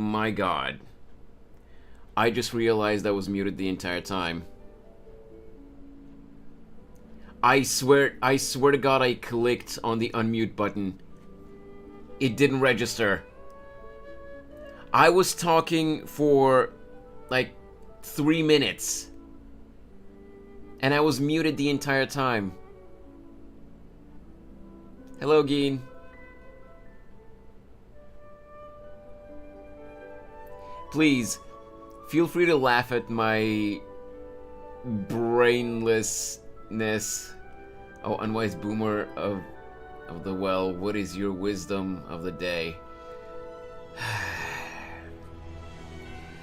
My god. I just realized I was muted the entire time. I swear to god I clicked on the unmute button. It didn't register. I was talking for like 3 minutes. And I was muted the entire time. Hello, Geen. Please, feel free to laugh at my brainlessness. Oh, unwise boomer of the well, what is your wisdom of the day?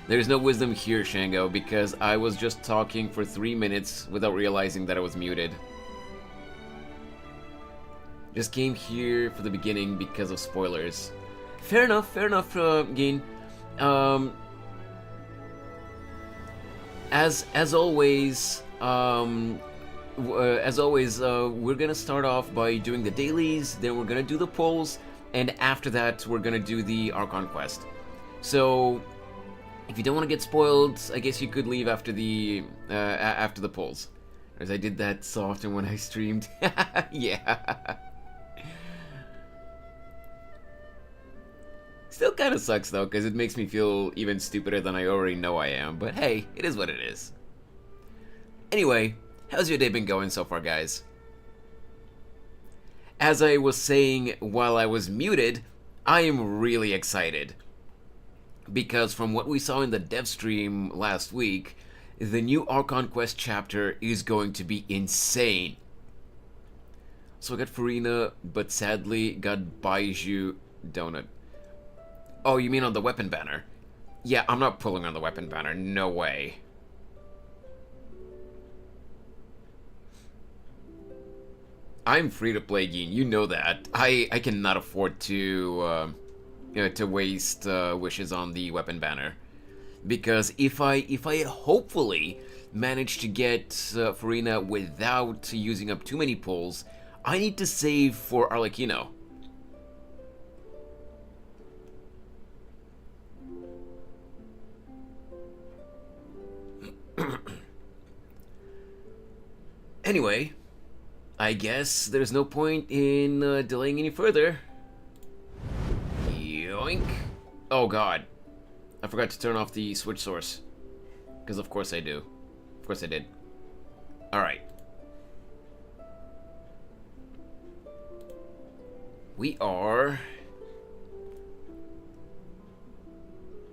There's no wisdom here, Shango, because I was just talking for 3 minutes without realizing that I was muted. Just came here for the beginning because of spoilers. Fair enough, Geen. As always, we're gonna start off by doing the dailies, then we're gonna do the polls, and after that, we're gonna do the Archon quest. So, if you don't want to get spoiled, I guess you could leave after the polls. As I did that so often when I streamed. Yeah. Still kind of sucks though, because it makes me feel even stupider than I already know I am. But hey, it is what it is. Anyway, how's your day been going so far, guys? As I was saying while I was muted, I am really excited. Because from what we saw in the dev stream last week, the new Archon Quest chapter is going to be insane. So I got Farina, but sadly got Baiju Donut. Oh, you mean on the weapon banner? Yeah, I'm not pulling on the weapon banner, no way. I'm free to play, Geen, you know that. I cannot afford to waste wishes on the weapon banner, because if I hopefully manage to get Farina without using up too many pulls, I need to save for Arlecchino. Anyway, I guess there's no point in delaying any further. Yoink. Oh god. I forgot to turn off the switch source. Because of course I do. Of course I did. Alright. We are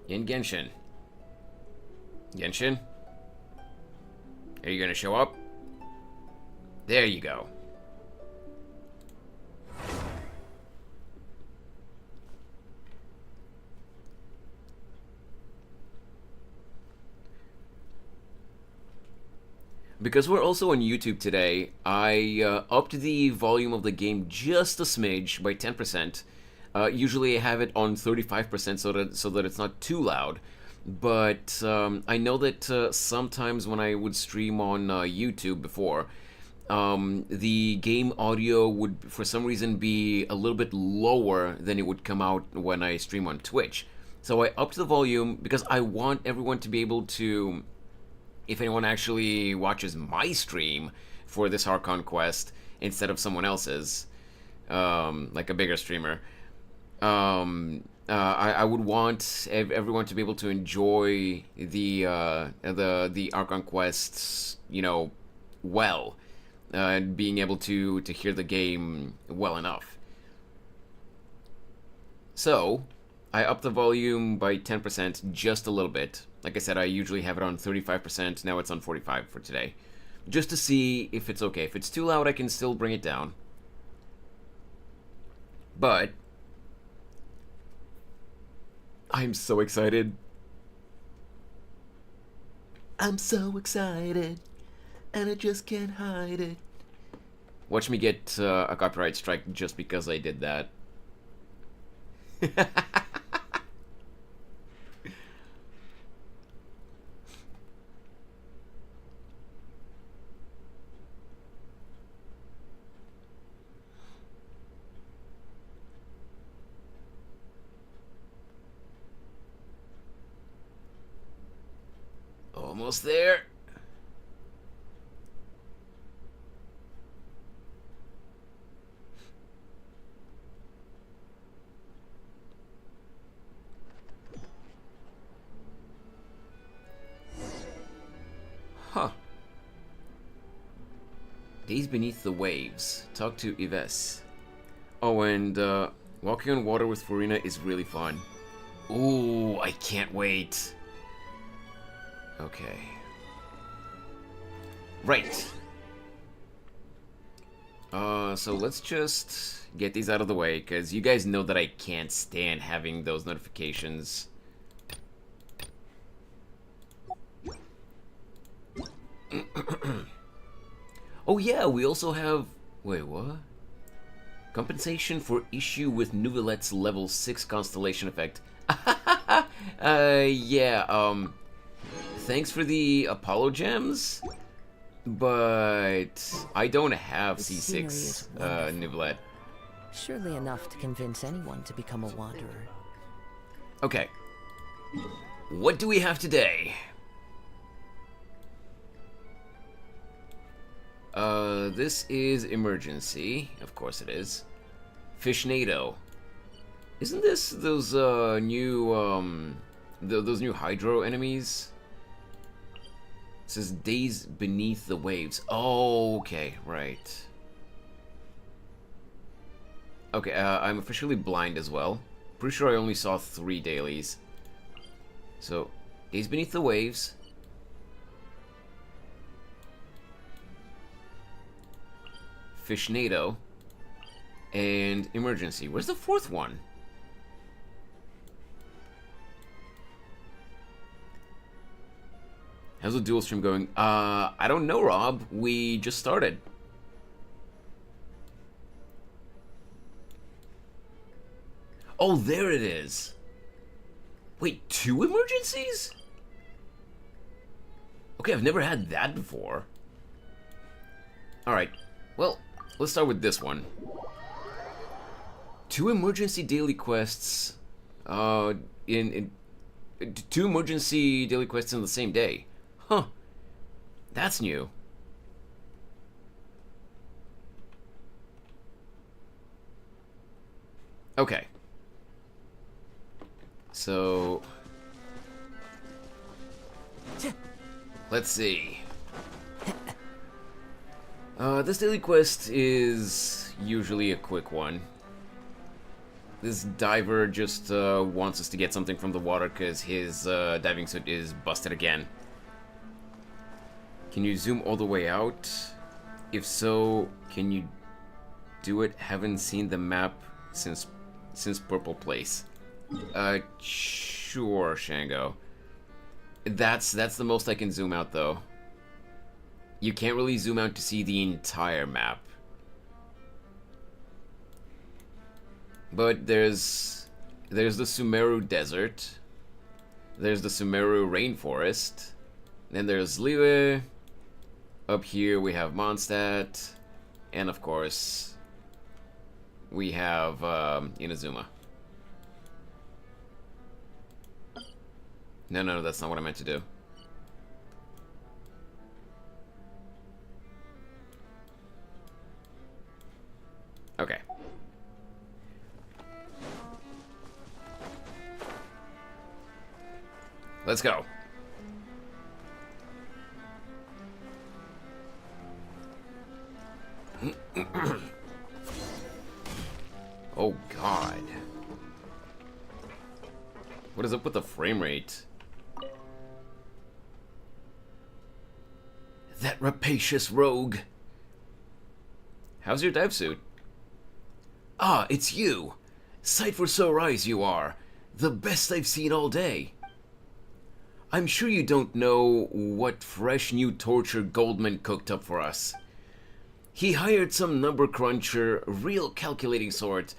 in Genshin. Genshin? Are you gonna show up? There you go. Because we're also on YouTube today, I upped the volume of the game just a smidge by 10%. Usually I have it on 35% so that it's not too loud. But I know that sometimes when I would stream on YouTube before, the game audio would for some reason be a little bit lower than it would come out when I stream on Twitch. So I upped the volume because I want everyone to be able to, if anyone actually watches my stream for this Archon quest instead of someone else's, like a bigger streamer, I would want everyone to be able to enjoy the Archon quests, you know, well, and being able to hear the game well enough. So I upped the volume by 10%, just a little bit. Like I said, I usually have it on 35%, now it's on 45 for today. Just to see if it's okay. If it's too loud, I can still bring it down. But I'm so excited. I'm so excited, and I just can't hide it. Watch me get a copyright strike just because I did that. Almost there. Huh. Days beneath the waves. Talk to Yves. Oh, and walking on water with Farina is really fun. Ooh, I can't wait. Okay. Right. So let's just get these out of the way, because you guys know that I can't stand having those notifications. Oh yeah, we also have... Wait, what? Compensation for issue with Nuvelet's level 6 constellation effect. Yeah, thanks for the Apollo gems, but I don't have C6 Nuvelet. Surely enough to convince anyone to become a wanderer. Okay. What do we have today? This is emergency. Of course it is. Fishnado. Isn't this those new those new hydro enemies? It says days beneath the waves. Oh, okay, right. Okay, I'm officially blind as well. Pretty sure I only saw 3 dailies. So, days beneath the waves. Fishnado. And emergency. Where's the 4th one? How's the dual stream going? I don't know, Rob. We just started. Oh, there it is. Wait, 2 emergencies? Okay, I've never had that before. Alright, well, let's start with this one. 2 emergency daily quests, 2 emergency daily quests in the same day. Huh. That's new. Okay. So... let's see. This daily quest is usually a quick one. This diver just wants us to get something from the water because his diving suit is busted again. Can you zoom all the way out? If so, can you do it? Haven't seen the map since Purple Place. Sure, Shango. That's the most I can zoom out, though. You can't really zoom out to see the entire map. But there's the Sumeru Desert. There's the Sumeru Rainforest. Then there's Liwe. Up here we have Mondstadt. And of course, we have Inazuma. No, that's not what I meant to do. Okay. Let's go. Oh God. What is up with the frame rate? That rapacious rogue. How's your dive suit? Ah, it's you. Sight for sore eyes you are. The best I've seen all day. I'm sure you don't know what fresh new torture Goldman cooked up for us. He hired some number cruncher, real calculating sort,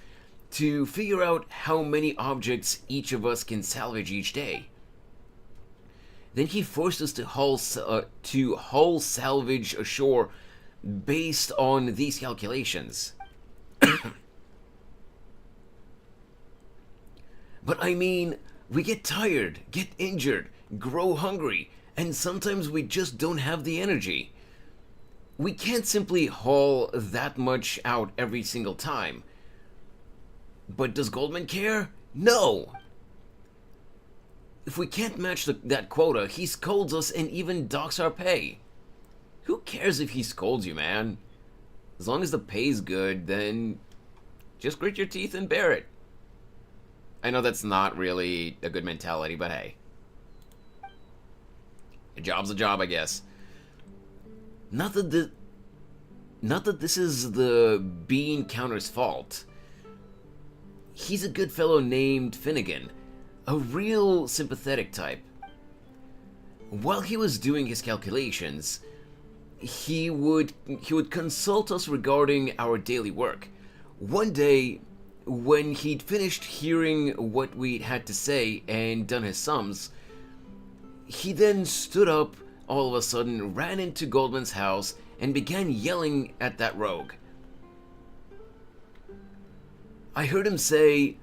to figure out how many objects each of us can salvage each day. Then he forced us to haul salvage ashore based on these calculations. But I mean, we get tired, get injured, grow hungry, And sometimes we just don't have the energy. We can't simply haul that much out every single time. But does Goldman care? No! If we can't match that quota, he scolds us and even docks our pay. Who cares if he scolds you, man? As long as the pay's good, then just grit your teeth and bear it. I know that's not really a good mentality, but hey. A job's a job, I guess. Not that this is the bean counter's fault. He's a good fellow named Finnegan, a real sympathetic type. While he was doing his calculations, he would consult us regarding our daily work. One day, when he'd finished hearing what we had to say and done his sums, he then stood up all of a sudden, ran into Goldman's house, and began yelling at that rogue. I heard him say,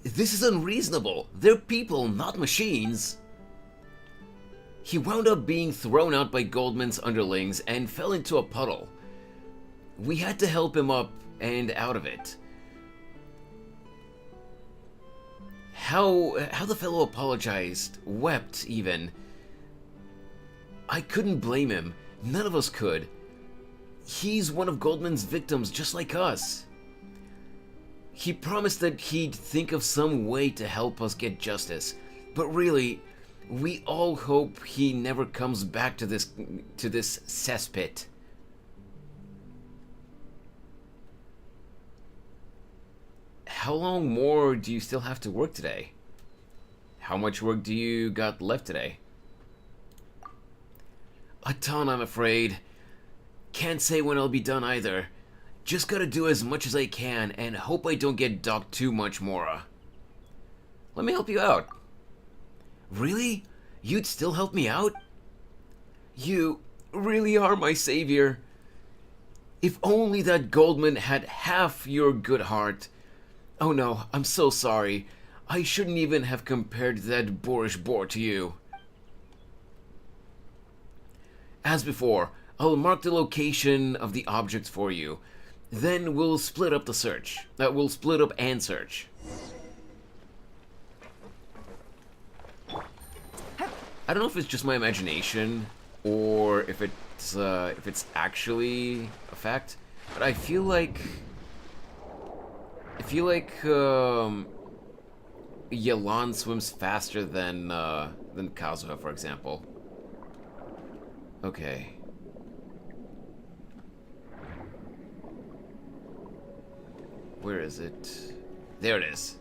"This is unreasonable. They're people, not machines." He wound up being thrown out by Goldman's underlings and fell into a puddle. We had to help him up and out of it. How the fellow apologized, wept even. I couldn't blame him. None of us could. He's one of Goldman's victims, just like us. He promised that he'd think of some way to help us get justice, but really, we all hope he never comes back to this cesspit. How long more do you still have to work today? How much work do you got left today? A ton, I'm afraid. Can't say when I'll be done either. Just gotta do as much as I can and hope I don't get docked too much, Mora. Let me help you out. Really? You'd still help me out? You really are my savior. If only that Goldman had half your good heart. Oh no, I'm so sorry. I shouldn't even have compared that boorish boar to you. As before, I'll mark the location of the objects for you. Then we'll split up the search. We'll split up and search. I don't know if it's just my imagination or if it's actually a fact, but I feel like Yelan swims faster than Kazuha, for example. Okay. Where is it? There it is.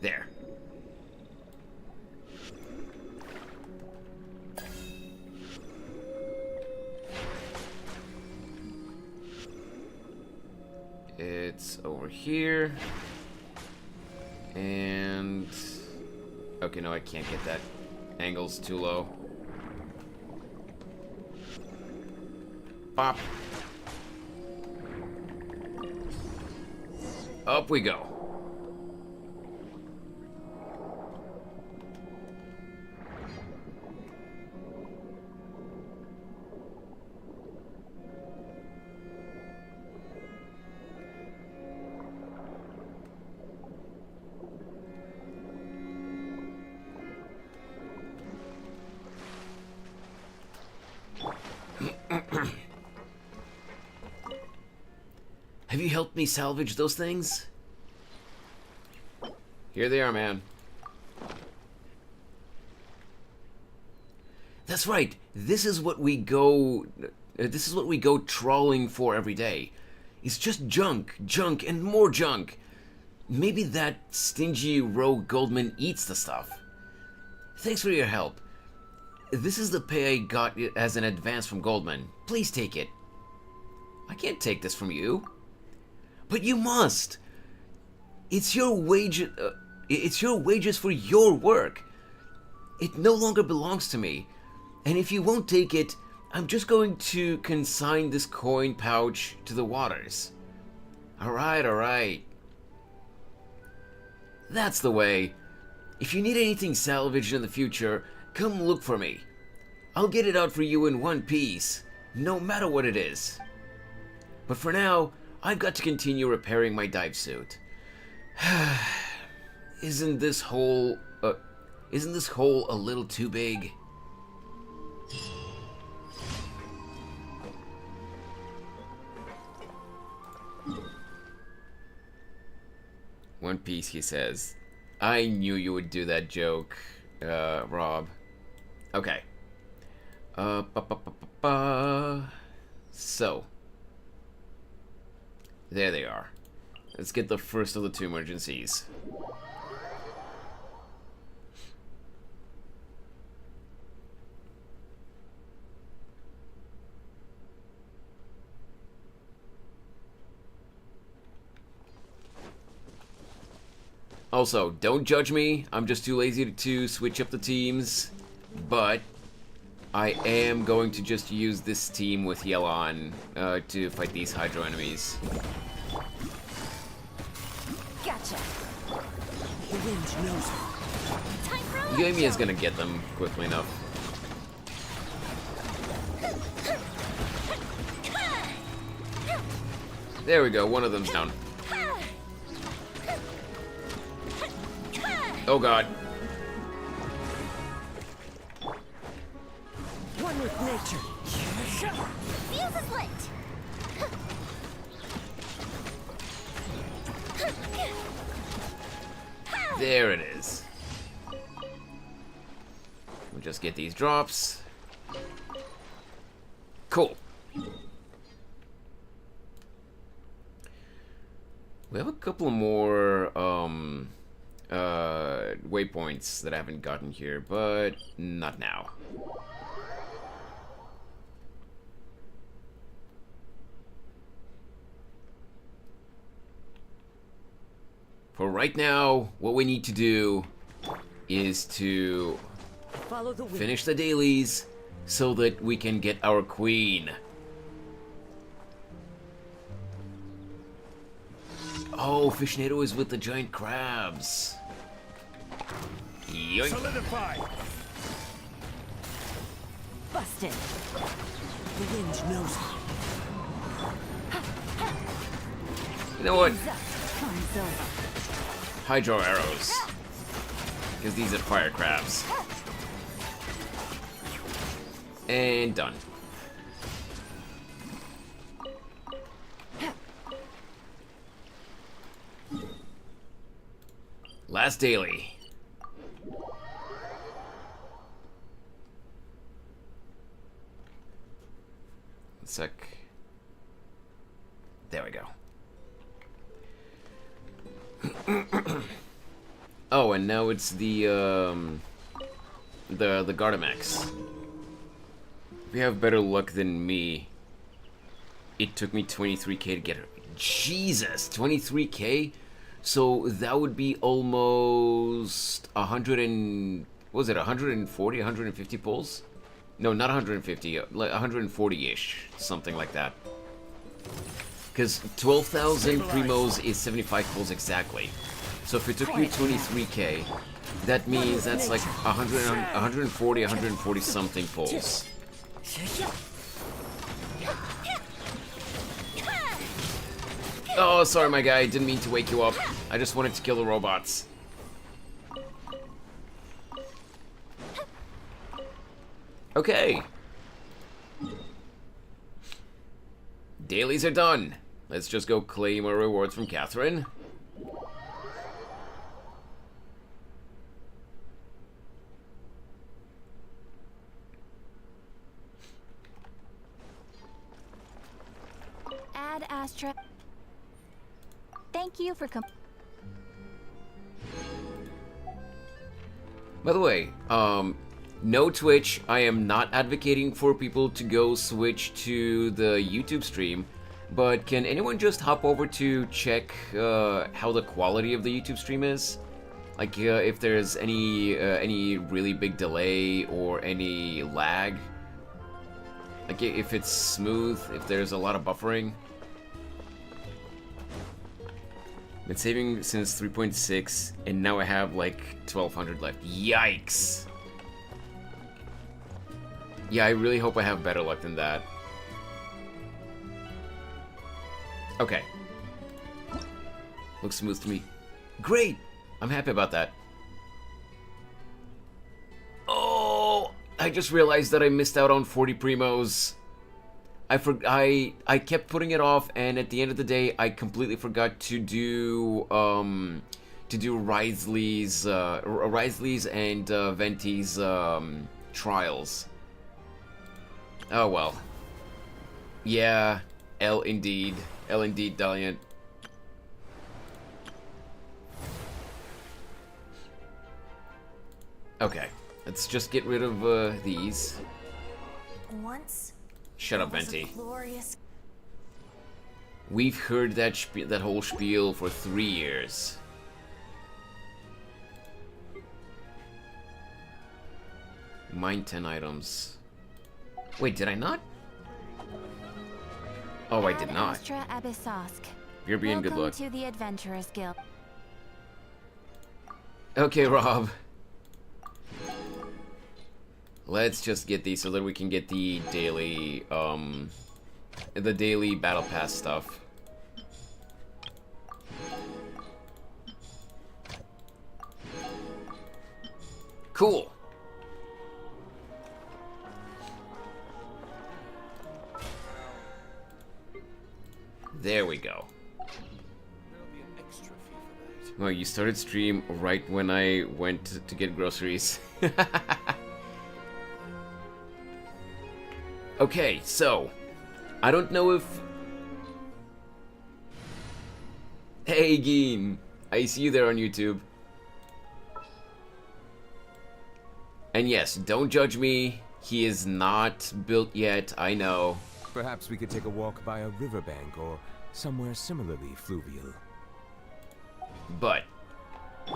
There. It's over here. And... okay, no, I can't get that. Angle's too low. Pop. Up we go. Have you helped me salvage those things? Here they are, man. That's right. This is what we go trawling for every day. It's just junk, and more junk. Maybe that stingy rogue Goldman eats the stuff. Thanks for your help. This is the pay I got as an advance from Goldman. Please take it. I can't take this from you. But you must. It's your wages for your work. It no longer belongs to me. And if you won't take it, I'm just going to consign this coin pouch to the waters. Alright. That's the way. If you need anything salvaged in the future, come look for me. I'll get it out for you in one piece, no matter what it is. But for now, I've got to continue repairing my dive suit. Isn't this hole a little too big? One piece, he says. I knew you would do that joke, Rob. Okay. So. There they are. Let's get the first of the two emergencies. Also, don't judge me. I'm just too lazy to switch up the teams. But I am going to just use this team with Yelan to fight these Hydro enemies. Gotcha. The wind knows. Yomi is gonna get them quickly enough. There we go, one of them's down. Oh god. One with nature. Fuse is lit. There it is. We'll just get these drops. Cool. We have a couple more waypoints that I haven't gotten here, but not now. For right now, what we need to do is to Follow the wind. finish the dailies so that we can get our queen. Oh, Fishnado is with the giant crabs. Yoink. Solidify. Busted. The wind knows. You know what? Fun's over. Hydro arrows. Because these are fire crabs. And done. Last daily. One sec. There we go. Oh, and now it's the Gardamex. If you have better luck than me, it took me 23k to get her. Jesus, 23k? So that would be almost 100 and... what was it, 140, 150 pulls? No, not 150, like 140-ish, something like that. Because 12,000 primos is 75 pulls exactly. So if it took you 23k, that means that's like 140, 140 something pulls. Oh, sorry, my guy. Didn't mean to wake you up. I just wanted to kill the robots. Okay. Dailies are done. Let's just go claim our rewards from Catherine. Add Astra. Thank you for By the way, no Twitch. I am not advocating for people to go switch to the YouTube stream, but can anyone just hop over to check how the quality of the YouTube stream is? Like if there's any really big delay or any lag? Like if it's smooth, if there's a lot of buffering? Been saving since 3.6, and now I have like 1200 left. Yikes! Yeah, I really hope I have better luck than that. Okay. Looks smooth to me. Great! I'm happy about that. Oh! I just realized that I missed out on 40 primos. I kept putting it off, and at the end of the day, I completely forgot to do Risley's and Venti's trials. Oh well. Yeah, L indeed, Daliant. Okay, let's just get rid of these. Once. Shut up, Venti. Glorious. We've heard that that whole spiel for 3 years. Mine 10 items. Wait, did I not? Oh, I did not. Astra Abyssosk. You're being good luck. Welcome to the Adventurers Guild. Okay, Rob. Let's just get these so that we can get the daily battle pass stuff. Cool. There we go. Well, you started stream right when I went to get groceries. Okay, so I don't know if... Hey, Geen! I see you there on YouTube. And yes, don't judge me. He is not built yet, I know. Perhaps we could take a walk by a riverbank or somewhere similarly fluvial. But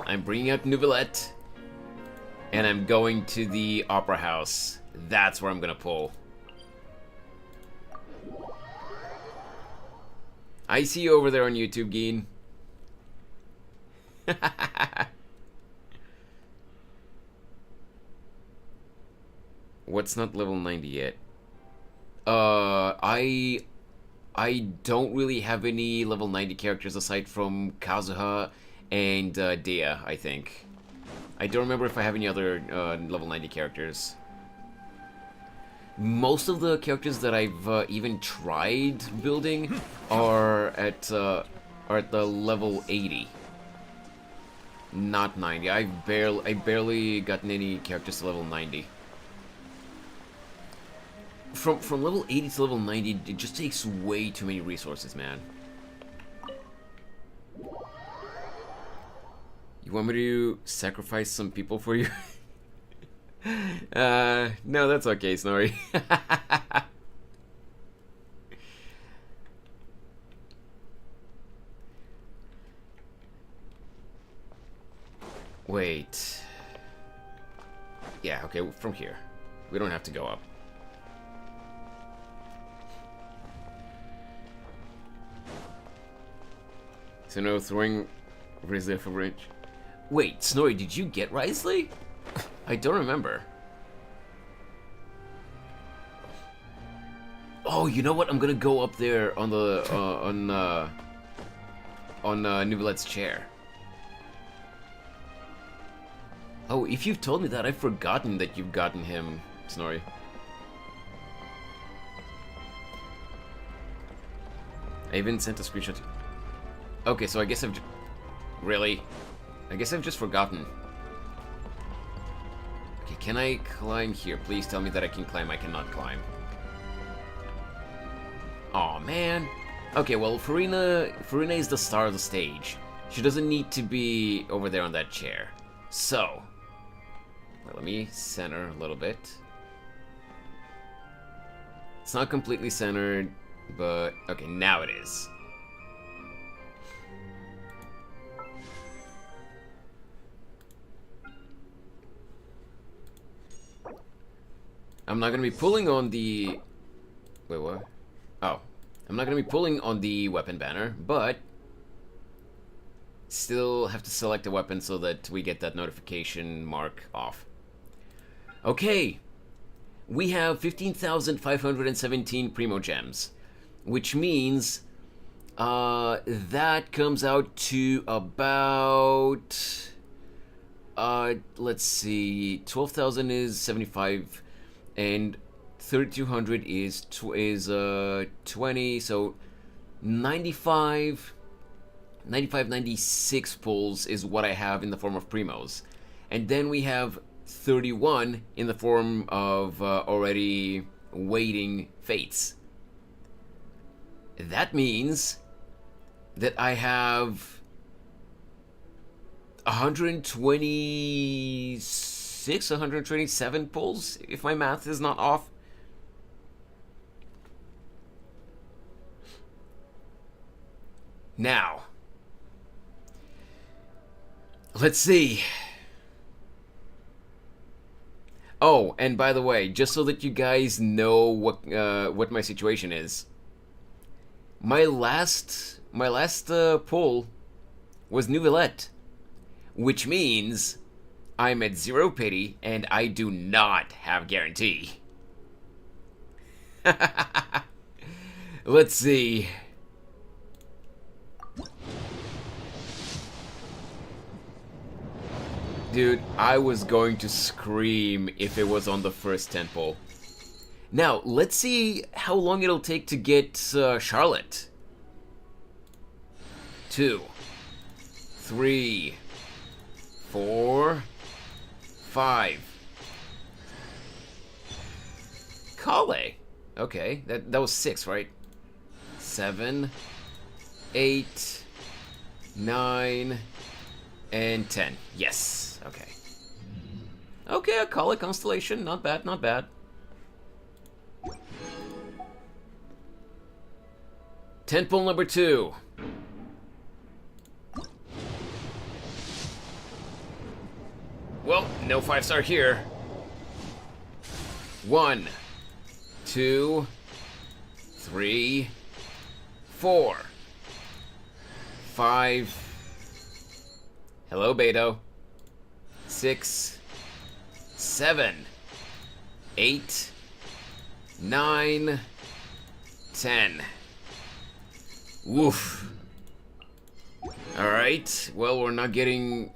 I'm bringing out Nouvellette, and I'm going to the Opera House. That's where I'm gonna pull. I see you over there on YouTube, Geen. What's not level 90 yet? I don't really have any level 90 characters aside from Kazuha and Dea, I think. I don't remember if I have any other level 90 characters. Most of the characters that I've even tried building are at the level 80. Not 90. I barely gotten any characters to level 90. From level 80 to level 90, it just takes way too many resources, man. You want me to sacrifice some people for you? No, that's okay, Snorri. Wait. Yeah, okay, from here. We don't have to go up. So no throwing Risley off a bridge. Wait, Snorri, did you get Risley? I don't remember. Oh, you know what? I'm gonna go up there on the on Nouvellette's chair. Oh, if you've told me that, I've forgotten that you've gotten him, Snorri. I even sent a screenshot. Okay, so I guess I've really? I guess I've just forgotten. Okay, can I climb here? Please tell me that I can climb. I cannot climb. Aw, man. Okay, well, Farina is the star of the stage. She doesn't need to be over there on that chair. So, well, let me center a little bit. It's not completely centered, but okay, now it is. I'm not gonna be pulling on the... Wait, what? Oh. I'm not gonna be pulling on the weapon banner, but... Still have to select a weapon so that we get that notification mark off. Okay. We have 15,517 Primo Gems, which means that comes out to about let's see, 12,000 is 75 and 3,200 is 20, so 95 96 pulls is what I have in the form of Primos. And then we have 31 in the form of already waiting Fates. That means that I have 126, 127 pulls, if my math is not off. Now, let's see. Oh, and by the way, just so that you guys know what my situation is, my last pull was Nouvellette, which means I'm at 0 pity and I do not have guarantee. Let's see. Dude, I was going to scream if it was on the first 10 pull. Now, let's see how long it'll take to get Charlotte. 2, 3, 4, 5. Kale. Okay, that was 6, right? 7, 8, 9, and 10. Yes. Okay. Okay, a Kale constellation. Not bad, not bad. 10 pull number 2. Well, no 5-star here. 1, 2, 3, 4, 5. Hello, Beto. 6, 7, 8, 9, 10. Woof. Alright, well, we're not getting...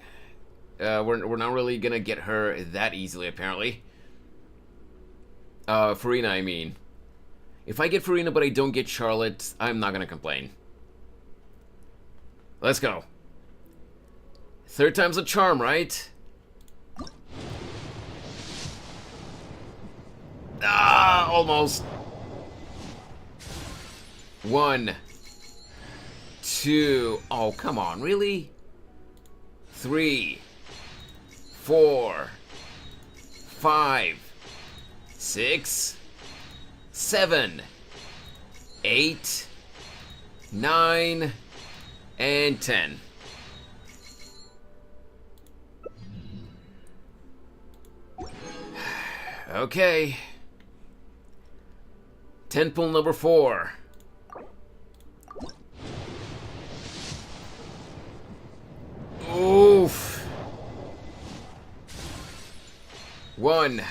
we're not really gonna get her that easily, apparently. Farina, I mean. If I get Farina but I don't get Charlotte, I'm not gonna complain. Let's go. Third time's a charm, right? Ah, almost. 1, 2. Oh, come on, really? 3, 4, 5, 6, 7, 8, 9, and 10. Okay. 10 pull number 4. Oof. 1,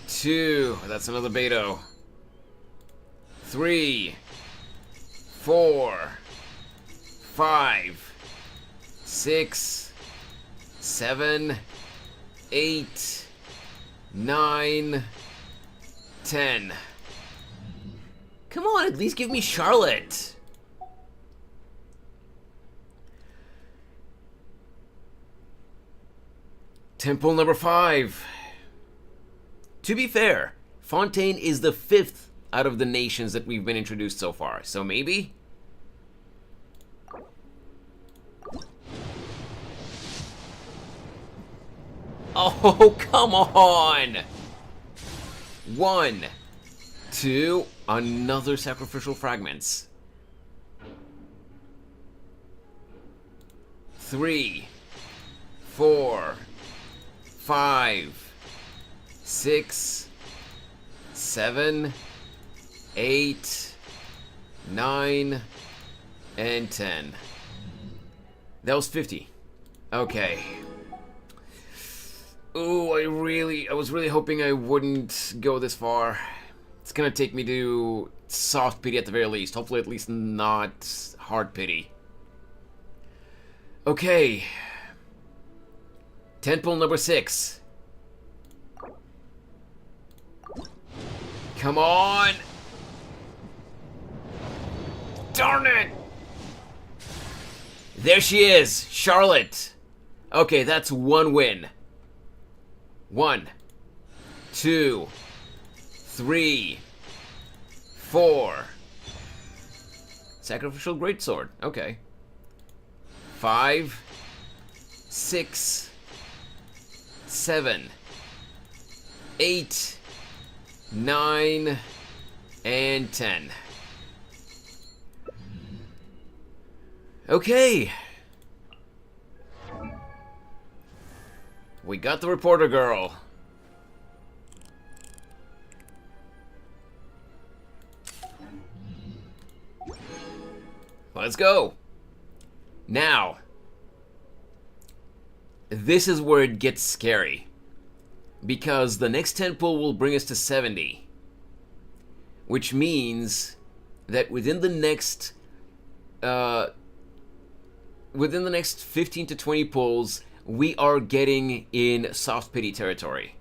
2. That's another Beto. 3, 4, 5, 6, 7, 8, 9, 10. Come on, at least give me Charlotte. Temple number 5. To be fair, Fontaine is the 5th out of the nations that we've been introduced so far, so maybe? Oh, come on! 1, 2, another sacrificial fragments. 3, 4, 5, 6, 7, 8, 9, and 10. That was 50. Okay. Ooh, I was really hoping I wouldn't go this far. It's gonna take me to soft pity at the very least. Hopefully at least not hard pity. Okay. Tentpole number 6. Come on! Darn it! There she is, Charlotte. Okay, that's one win. 1, 2, 3, 4. Sacrificial greatsword. Okay. 5, 6, 7, 8, 9, and 10. Okay. We got the reporter girl. Let's go. Now, this is where it gets scary. Because the next 10 pull will bring us to 70. Which means that within the next 15 to 20 pulls, we are getting in soft pity territory.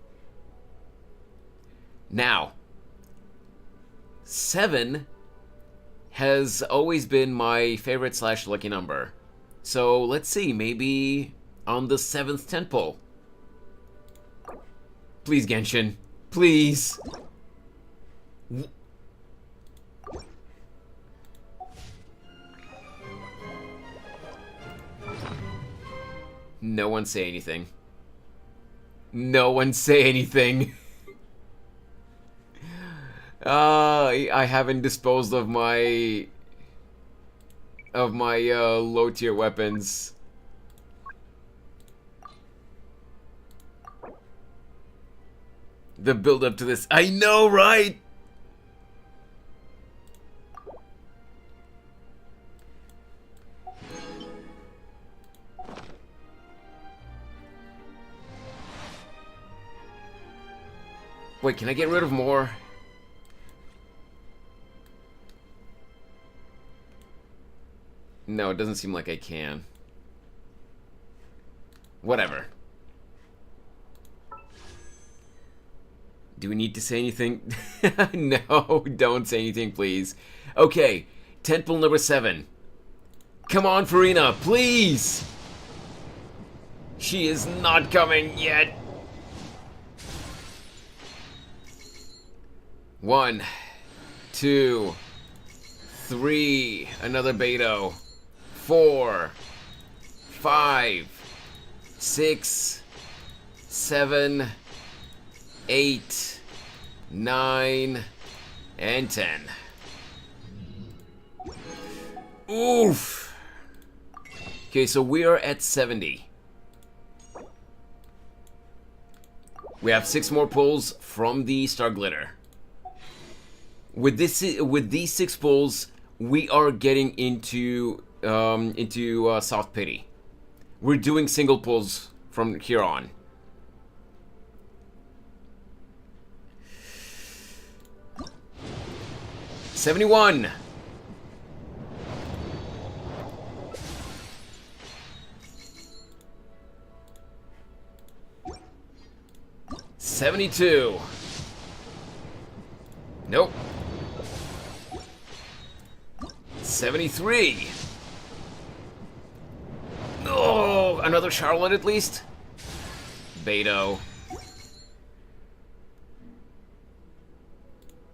Now, 7 has always been my favorite / lucky number. So let's see, maybe on the 7th 10 pull. Please, Genshin. Please. No one say anything. No one say anything. I haven't disposed of my low tier weapons. The build up to this, I know, right? Wait, can I get rid of more? No, it doesn't seem like I can. Whatever. Do we need to say anything? No, don't say anything, please. Okay, tentpole number 7. Come on, Farina, please! She is not coming yet. 1, 2, 3, another Beto. 4, 5, 6, 7, 8, 9, and 10. Oof! Okay, so we are at 70. We have 6 more pulls from the Star Glitter. With these 6 pulls, we are getting into soft pity. We're doing single pulls from here on. $71. $72. Nope. 73. Oh, another Charlotte at least. Beto.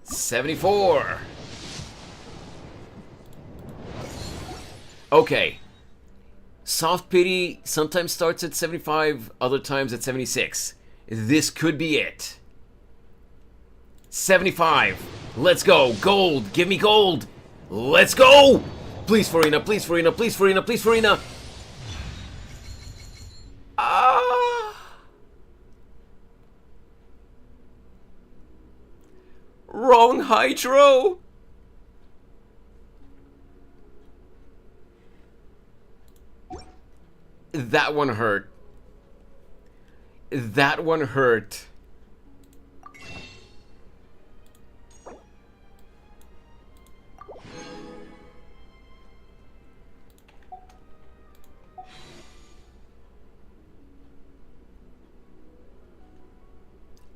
74. Okay. Soft pity sometimes starts at 75, other times at 76. This could be it. 75. Let's go. Gold. Give me gold. Let's go. Please, Farina. Please, Farina. Please, Farina. Please, Farina. Wrong Hydro. That one hurt. That one hurt.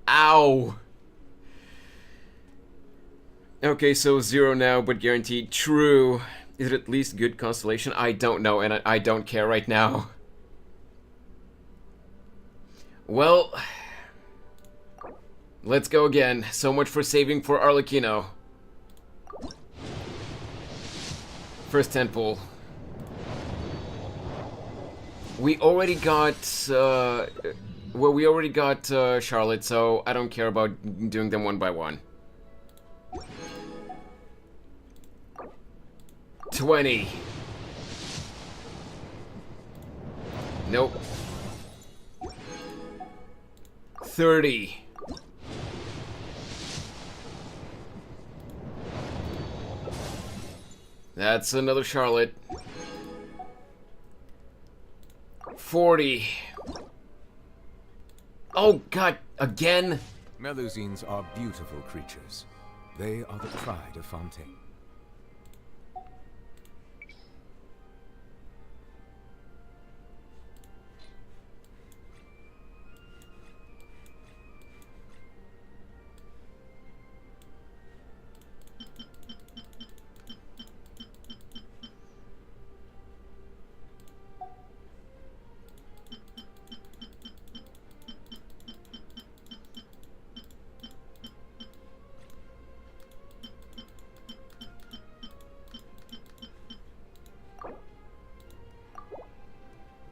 Ow. Okay, so 0 now, but guaranteed. True. Is it at least good constellation? I don't know, and I don't care right now. Well, let's go again. So much for saving for Arlecchino. First 10 pull. We already got, well, we already got Charlotte, so I don't care about doing them one by one. 20. Nope. 30. That's another Charlotte. 40. Oh god, again? Melusines are beautiful creatures. They are the pride of Fontaine.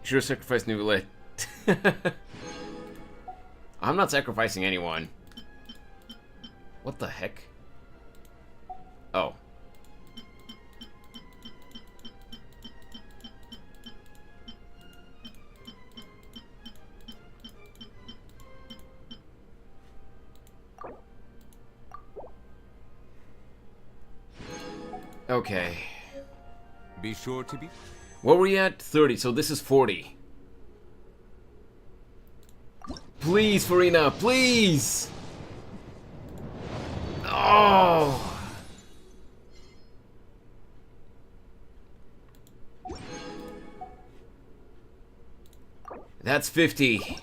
Should have sacrificed Nuvalet. I'm not sacrificing anyone. What the heck? Oh. Okay. Be sure to be... What were we at? 30, so this is 40. Please, Farina, please! Oh! That's 50.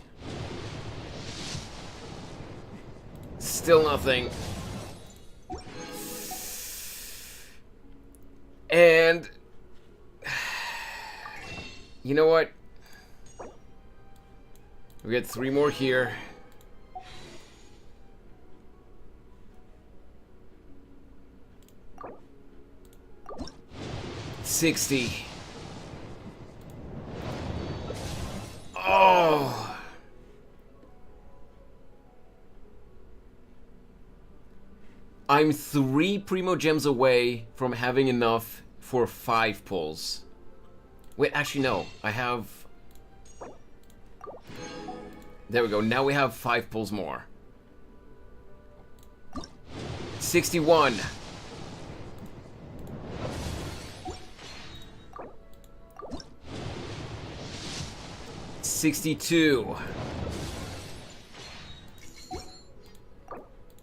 Still nothing. And... you know what? We got 3 more here. $60. Oh! I'm 3 Primo Gems away from having enough for 5 pulls. Wait, actually no. I have... there we go. Now we have 5 pulls more. 61. $62.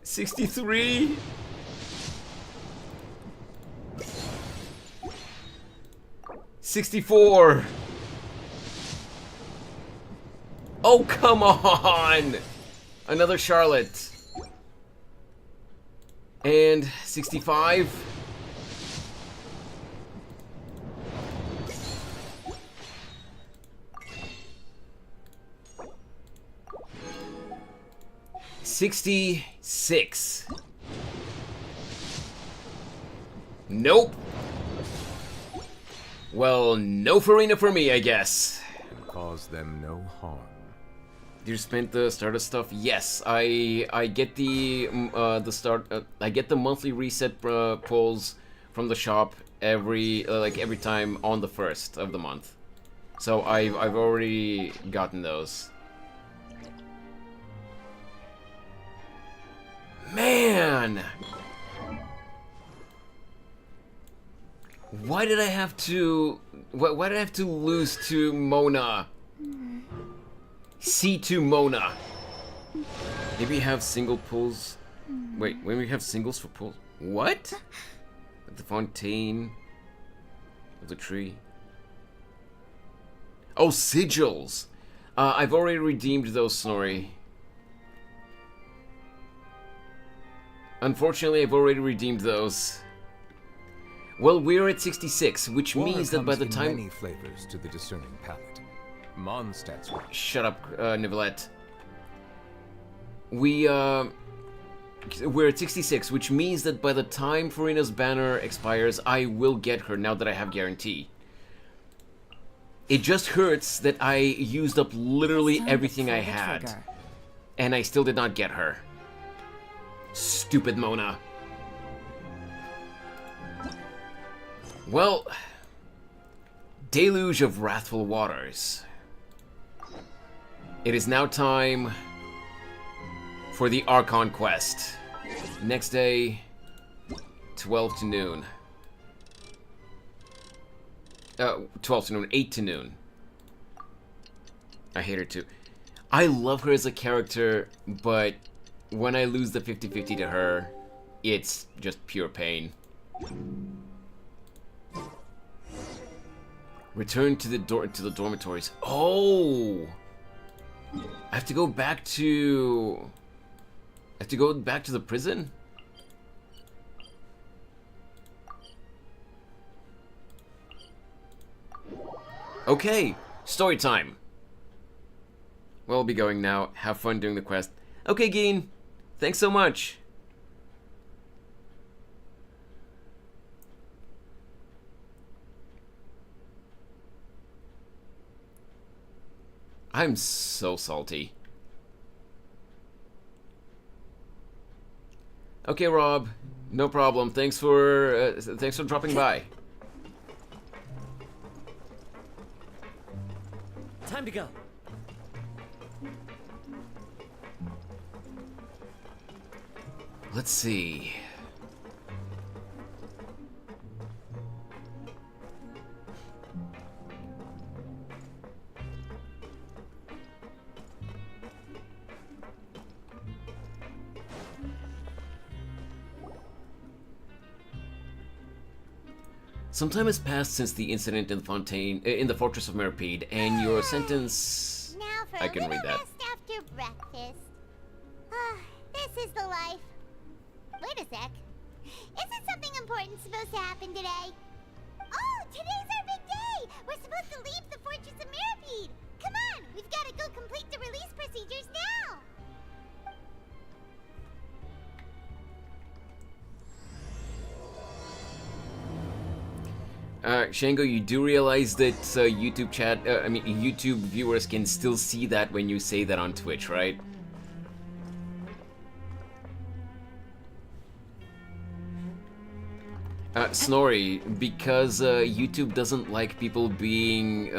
63. $64. Oh, come on! Another Charlotte. And 65. $66. Nope. Well, no Farina for me, I guess. and cause them no harm. You spent the starter stuff? Yes, I get the I get the monthly reset pulls from the shop every every time on the 1st of the month. So I've already gotten those. Man. Why did I have to... Why did I have to lose to Mona? C2 Mona. Maybe you have single pulls. Wait, when we have singles for pulls. What? The Fontaine of the tree. Oh, sigils. I've already redeemed those, Snorri. Unfortunately, I've already redeemed those. Well, we're at 66, which means that by the time... many flavors to the discerning palate. Mondstadt's one. Shut up, Nivelette. We're at 66, which means that by the time Farina's banner expires, I will get her now that I have guarantee. It just hurts that I used up literally everything I had. And I still did not get her. Stupid Mona. Well, Deluge of Wrathful Waters. It is now time for the Archon quest. Next day, 12 to noon. 12 to noon, 8 to noon. I hate her too. I love her as a character, but when I lose the 50-50 to her, it's just pure pain. Return to the dormitories. Oh! I have to go back to... I have to go back to the prison? Okay, story time. Well, I'll be going now. Have fun doing the quest. Okay, Geen. Thanks so much. I'm so salty. Okay, Rob. No problem. Thanks for dropping by. Time to go. Let's see. Some time has passed since the incident in Fontaine, in the Fortress of Merpede, and your sentence... Now for I can a read little that. rest after breakfast. This is the life. Wait a sec. Isn't something important supposed to happen today? Oh, today's our big day! We're supposed to leave the Fortress of Merpede! Come on, we've got to go complete the release procedures now! Shango, you do realize that YouTube YouTube viewers can still see that when you say that on Twitch, right? Snorri, because YouTube doesn't like people being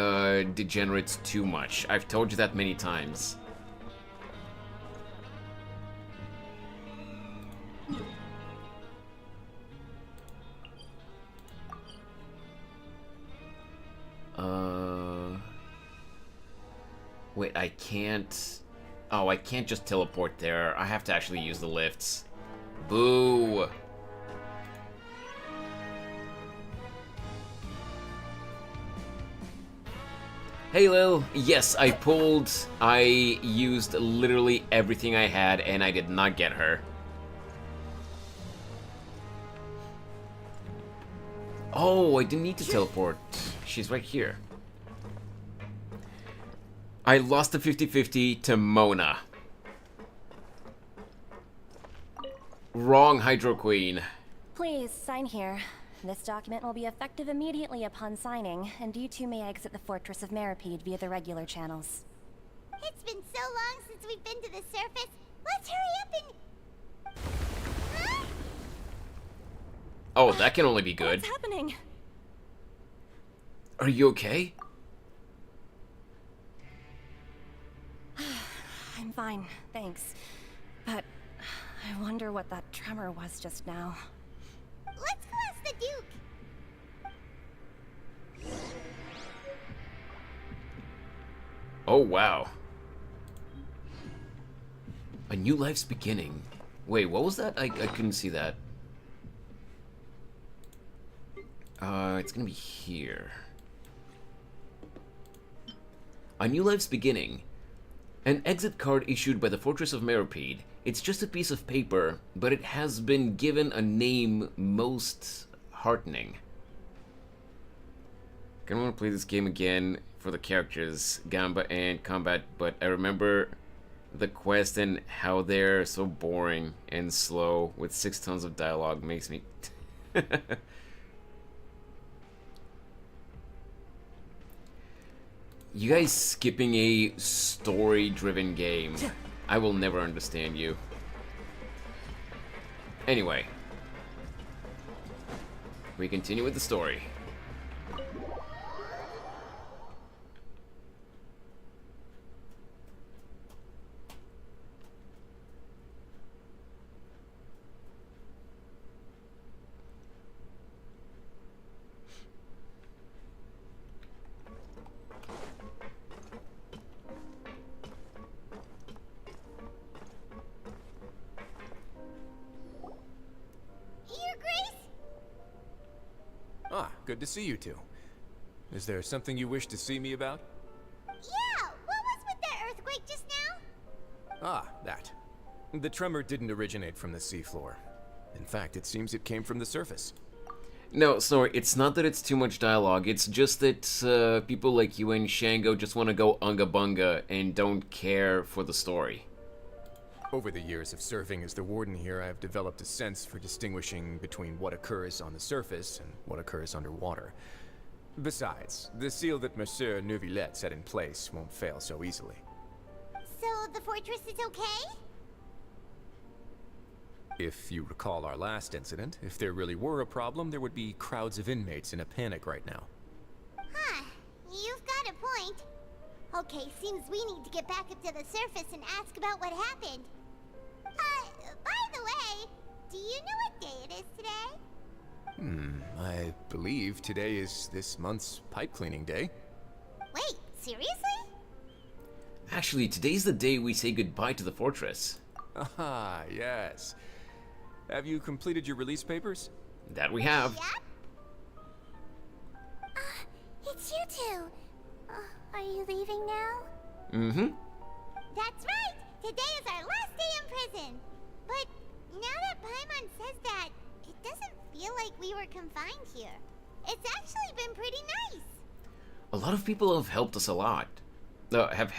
degenerates too much. I've told you that many times. Wait, I can't... Oh, I can't just teleport there. I have to actually use the lifts. Boo! Hey Lil, yes, I used literally everything I had and I did not get her. Oh, I didn't need to teleport. She's right here. I lost the 50-50 to Mona. Wrong, Hydro Queen. Please, sign here. This document will be effective immediately upon signing, and you two may exit the Fortress of Merpede via the regular channels. It's been so long since we've been to the surface. Let's hurry up and... Huh? Oh, that can only be good. What's happening? Are you okay? I'm fine, thanks. But I wonder what that tremor was just now. Let's go ask the Duke. Oh, wow. A new life's beginning. Wait, what was that? I couldn't see that. It's gonna be here. A new life's beginning. An exit card issued by the Fortress of Meropide. It's just a piece of paper, but it has been given a name most heartening. I kind of want to play this game again for the characters, Gamba and Combat, but I remember the quest and how they're so boring and slow with 6 tons of dialogue makes me... You guys skipping a story-driven game. I will never understand you. Anyway. We continue with the story. Good to see you two. Is there something you wish to see me about? Yeah, what was with that earthquake just now? Ah, that. The tremor didn't originate from the seafloor. In fact, it seems it came from the surface. No, sorry, it's not that it's too much dialogue, it's just that people like you and Shango just want to go unga bunga and don't care for the story. Over the years of serving as the warden here, I have developed a sense for distinguishing between what occurs on the surface and what occurs underwater. Besides, the seal that Monsieur Neuvillette set in place won't fail so easily. So the fortress is okay? If you recall our last incident, if there really were a problem, there would be crowds of inmates in a panic right now. Huh, you've got a point. Okay, seems we need to get back up to the surface and ask about what happened. By the way, do you know what day it is today? I believe today is this month's pipe cleaning day. Wait, seriously? Actually, today's the day we say goodbye to the fortress. Ah, yes. Have you completed your release papers? That we have. Yep. It's you two. Are you leaving now? Mm-hmm. That's right! Today is our last day in prison! But now that Paimon says that, it doesn't feel like we were confined here. It's actually been pretty nice! A lot of people have helped us a lot. Have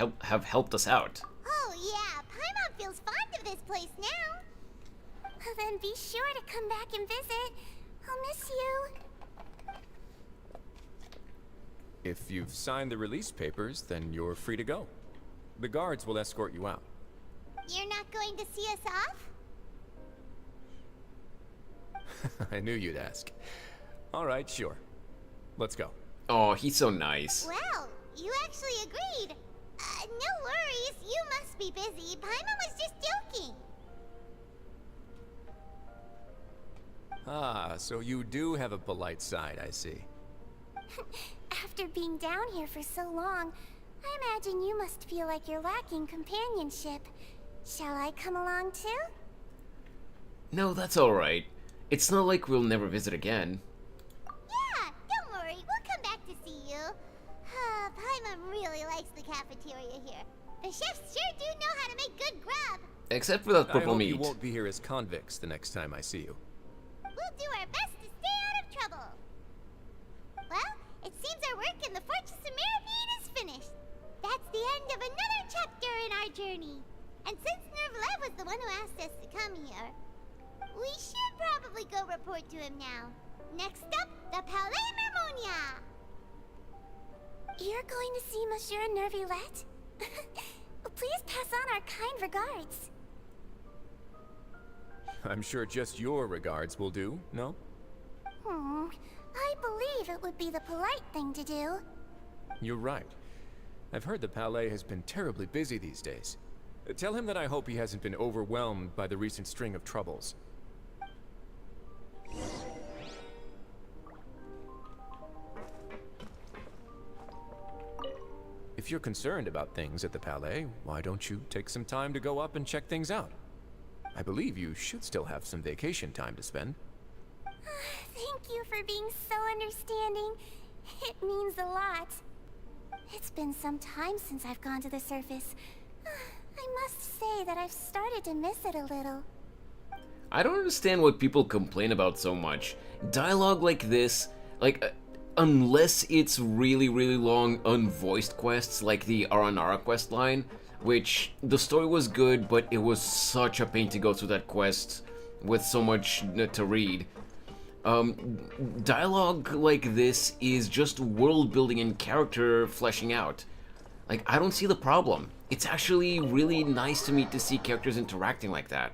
helped us out. Oh yeah, Paimon feels fond of this place now! Then be sure to come back and visit. I'll miss you. If you've signed the release papers, then you're free to go. The guards will escort you out. You're not going to see us off? I knew you'd ask. All right, sure. Let's go. Oh, he's so nice. Well, you actually agreed. No worries, you must be busy. Paimon was just joking. Ah, so you do have a polite side, I see. After being down here for so long, I imagine you must feel like you're lacking companionship. Shall I come along too? No, that's alright. It's not like we'll never visit again. Yeah, don't worry, we'll come back to see you. Paimon really likes the cafeteria here. The chefs sure do know how to make good grub. Except for that I purple hope meat. you won't be here as convicts the next time I see you. We'll do our best to stay out of trouble. Well, it seems our work in the Fortress of Meropide is finished. That's the end of another chapter in our journey. And since Neuvillette was the one who asked us to come here, we should probably go report to him now. Next up, the Palais Mermonia. You're going to see Monsieur Neuvillette? Please pass on our kind regards. I'm sure just your regards will do, no? I believe it would be the polite thing to do. You're right. I've heard the Palais has been terribly busy these days. Tell him that I hope he hasn't been overwhelmed by the recent string of troubles. If if you're concerned about things at the Palais, why don't you take some time to go up and check things out? I believe you should still have some vacation time to spend. Thank you for being so understanding. It means a lot. It's been some time since I've gone to the surface. I must say that I've started to miss it a little. I don't understand what people complain about so much. Dialogue like this, unless it's really, really long unvoiced quests like the Aranara quest line, which the story was good, but it was such a pain to go through that quest with so much to read. Dialogue like this is just world building and character fleshing out. Like, I don't see the problem. It's actually really nice to me to see characters interacting like that.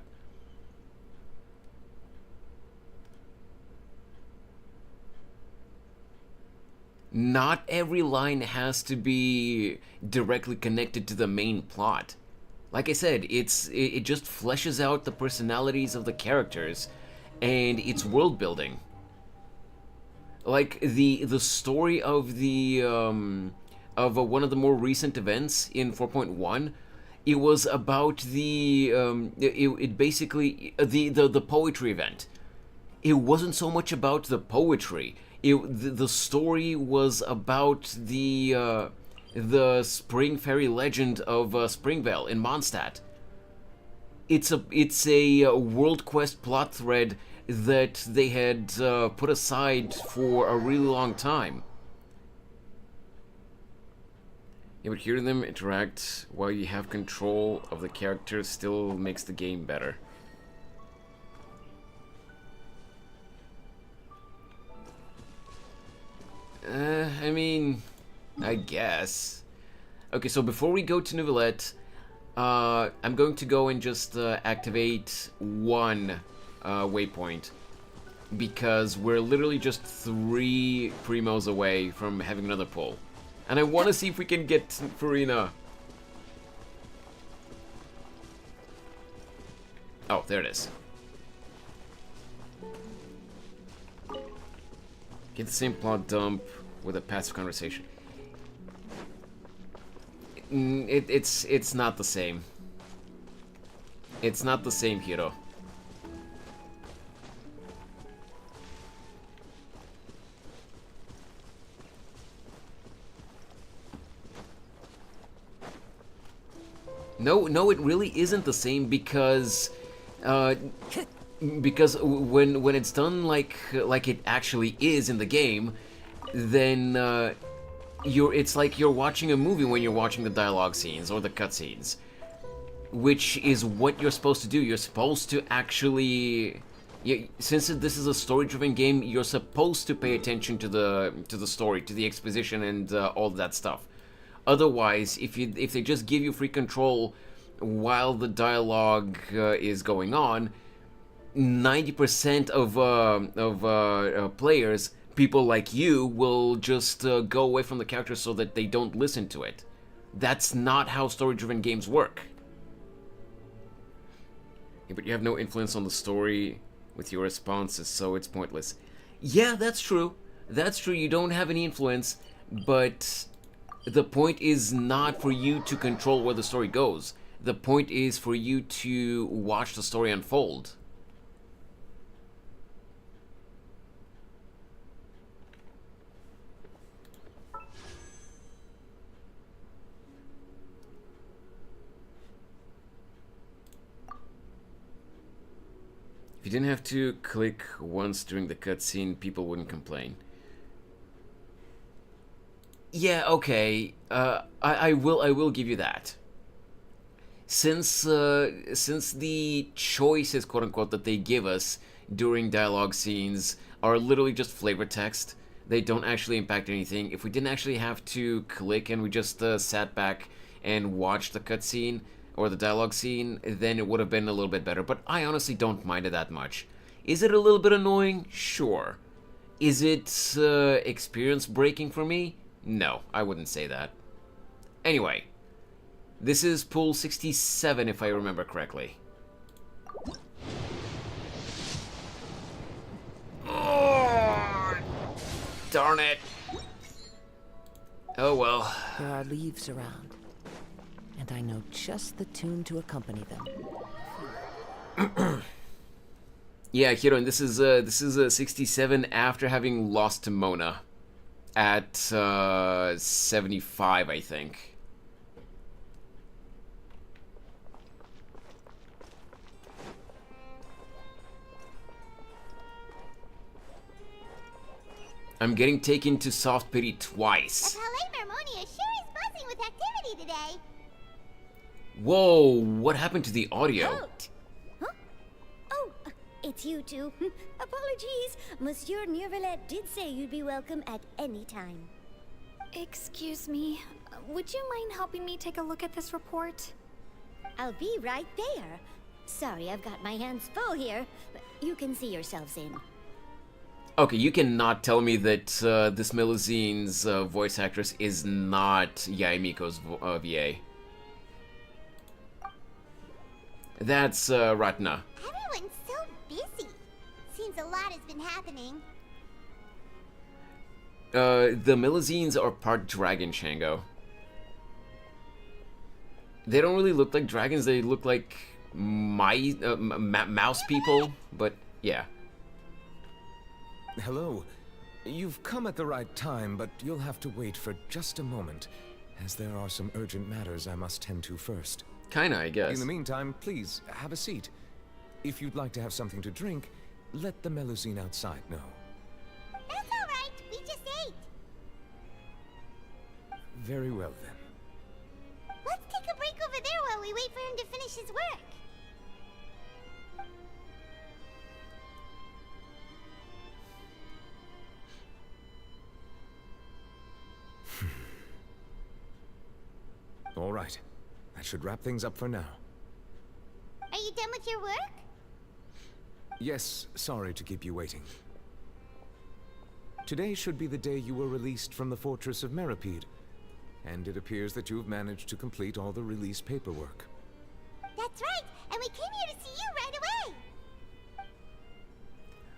Not every line has to be directly connected to the main plot. Like I said, it just fleshes out the personalities of the characters, and it's world building. Like the story of the one of the more recent events in 4.1, it was about it basically the poetry event. It wasn't so much about the poetry. The story was about the spring fairy legend of Springvale in Mondstadt. It's a world quest plot thread that they had put aside for a really long time. Yeah, but hearing them interact while you have control of the character still makes the game better. I mean, I guess. Okay, so before we go to Nouvellette, I'm going to go and just activate one waypoint, because we're literally just 3 primos away from having another pull. And I want to see if we can get Farina. Oh, there it is. Get the same plot dump with a passive conversation. It's not the same. It's not the same, Hiro. No, it really isn't the same, because when it's done like it actually is in the game, then it's like you're watching a movie when you're watching the dialogue scenes or the cutscenes, which is what you're supposed to do. You're supposed to actually, since this is a story-driven game, you're supposed to pay attention to the story, to the exposition, and all that stuff. Otherwise, if they just give you free control while the dialogue is going on, 90% of players, people like you, will just go away from the character so that they don't listen to it. That's not how story-driven games work. Yeah, but you have no influence on the story with your responses, so it's pointless. Yeah, that's true. That's true, you don't have any influence, but the point is not for you to control where the story goes. The point is for you to watch the story unfold. If you didn't have to click once during the cutscene, people wouldn't complain. Yeah, okay. I will give you that. Since the choices, quote unquote, that they give us during dialogue scenes are literally just flavor text, they don't actually impact anything. If we didn't actually have to click and we just sat back and watched the cutscene or the dialogue scene, then it would have been a little bit better. But I honestly don't mind it that much. Is it a little bit annoying? Sure. Is it experience breaking for me? No, I wouldn't say that. Anyway, this is pool 67 if I remember correctly. Oh, darn it. Oh well. There are leaves around, and I know just the tune to accompany them. Yeah, Hiro, and this is 67 after having lost to Mona at 75, I think. I'm getting taken to soft pity twice. The Palais Mermonia sure is buzzing with activity today. Whoa, what happened to the audio? Halt! Huh? Oh, it's you two. Apologies. Monsieur Neuvillette did say you'd be welcome at any time. Excuse me. Would you mind helping me take a look at this report? I'll be right there. Sorry, I've got my hands full here, but you can see yourselves in. Okay, you cannot tell me that this Melusine's voice actress is not Yaemiko's VA. That's Ratna. Everyone's so busy. Seems a lot has been happening. The Melusines are part dragon, Shango. They don't really look like dragons, they look like mouse people, but yeah. Hello. You've come at the right time, but you'll have to wait for just a moment, as there are some urgent matters I must tend to first. Kinda, I guess. In the meantime, please, have a seat. If you'd like to have something to drink, let the Melusine outside know. That's all right. We just ate. Very well, then. Let's take a break over there while we wait for him to finish his work. All right. That should wrap things up for now. Are you done with your work? Yes, sorry to keep you waiting. Today should be the day you were released from the Fortress of Meripede, and it appears that you've managed to complete all the release paperwork. That's right, and we came here to see you right away.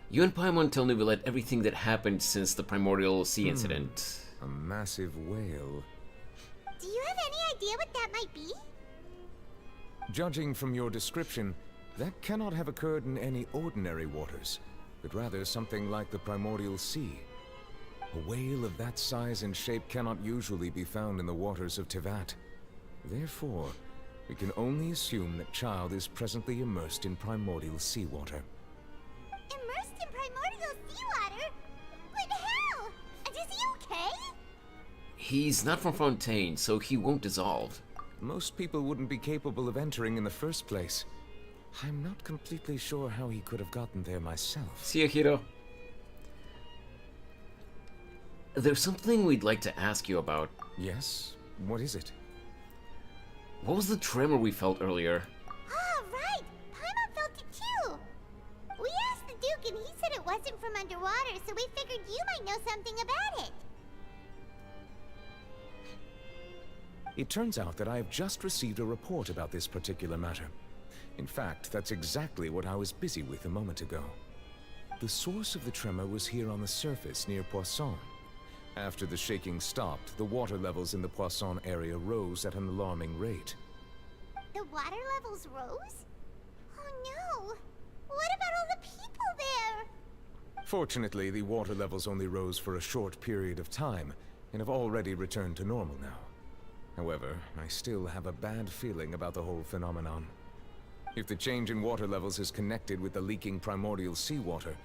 You and Paimon tell Neuvillette everything that happened since the Primordial Sea incident. A massive whale. Do you have any idea what that might be? Judging from your description, that cannot have occurred in any ordinary waters, but rather something like the Primordial Sea. A whale of that size and shape cannot usually be found in the waters of Tevat. Therefore, we can only assume that Child is presently immersed in primordial seawater. Immersed in primordial seawater? But how? Is he okay? He's not from Fontaine, so he won't dissolve. Most people wouldn't be capable of entering in the first place. I'm not completely sure how he could have gotten there myself. See ya, Hiro. There's something we'd like to ask you about. Yes? What is it? What was the tremor we felt earlier? Ah, right! Paimon felt it too! We asked the Duke and he said it wasn't from underwater, so we figured you might know something about it. It turns out that I have just received a report about this particular matter. In fact, that's exactly what I was busy with a moment ago. The source of the tremor was here on the surface near Poisson. After the shaking stopped, the water levels in the Poisson area rose at an alarming rate. The water levels rose? Oh no! What about all the people there? Fortunately, the water levels only rose for a short period of time, and have already returned to normal now. However, I still have a bad feeling about the whole phenomenon. If the change in water levels is connected with the leaking primordial seawater,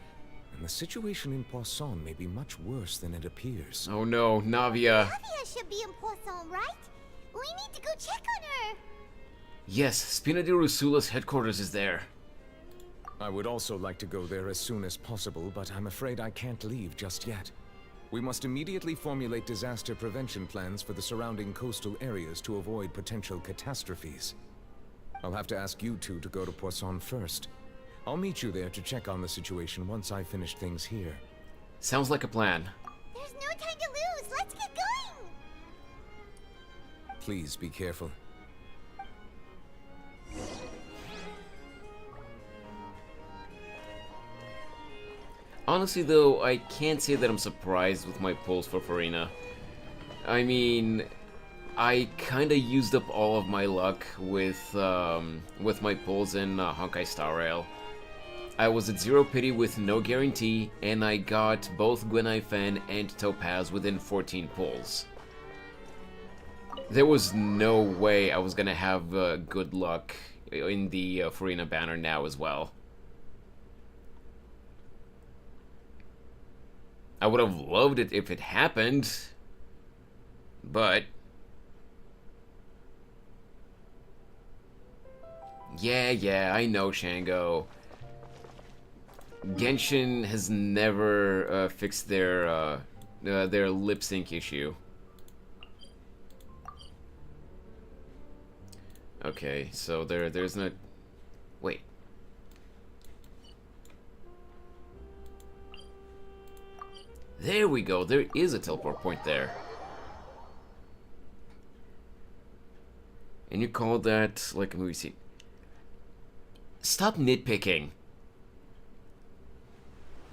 then the situation in Poisson may be much worse than it appears. Oh no, Navia. Navia should be in Poisson, right? We need to go check on her! Yes, Spina di Rusula's headquarters is there. I would also like to go there as soon as possible, but I'm afraid I can't leave just yet. We must immediately formulate disaster prevention plans for the surrounding coastal areas to avoid potential catastrophes. I'll have to ask you two to go to Poisson first. I'll meet you there to check on the situation once I finish things here. Sounds like a plan. There's no time to lose! Let's get going! Please be careful. Honestly though, I can't say that I'm surprised with my polls for Farina. I mean, I kinda used up all of my luck with my pulls in Honkai Star Rail. I was at 0 pity with no guarantee, and I got both Gwenai Fen and Topaz within 14 pulls. There was no way I was gonna have good luck in the Farina banner now as well. I would have loved it if it happened, but... Yeah, I know, Shango. Genshin has never fixed their lip sync issue. Okay, so there's no... Wait. There we go, there is a teleport point there. And you call that, like a movie scene. Stop nitpicking.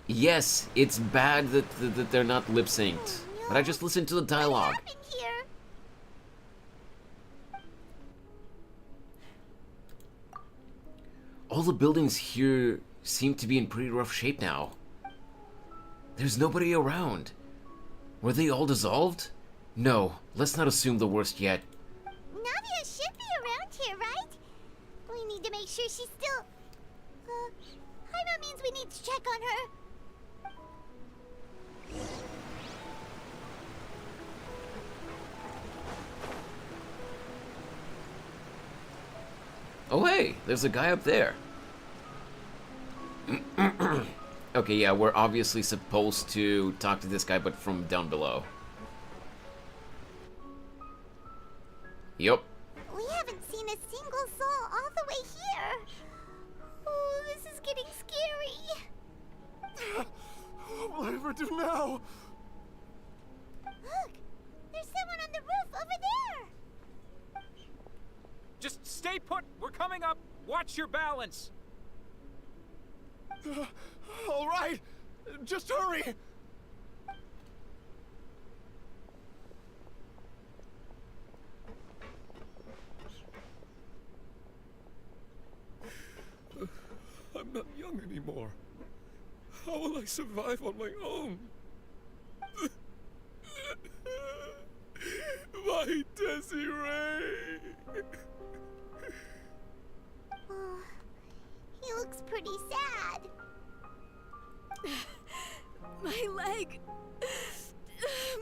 Yes, it's bad that they're not lip synced, but I just listened to the dialogue. What happened here? All the buildings here seem to be in pretty rough shape now. There's nobody around. Were they all dissolved? No, let's not assume the worst yet. Navia should be around here, right? We need to make sure she's still... Jaime means we need to check on her. Oh hey, there's a guy up there. Okay, yeah, we're obviously supposed to talk to this guy, but from down below. Yup. We haven't seen a single soul all the way here. Oh, this is getting scary. What will I ever do now? Look, there's someone on the roof over there. Just stay put. We're coming up. Watch your balance. All right, just hurry. I'm not young anymore. How will I survive on my own? My Desiree! Oh, he looks pretty sad. My leg!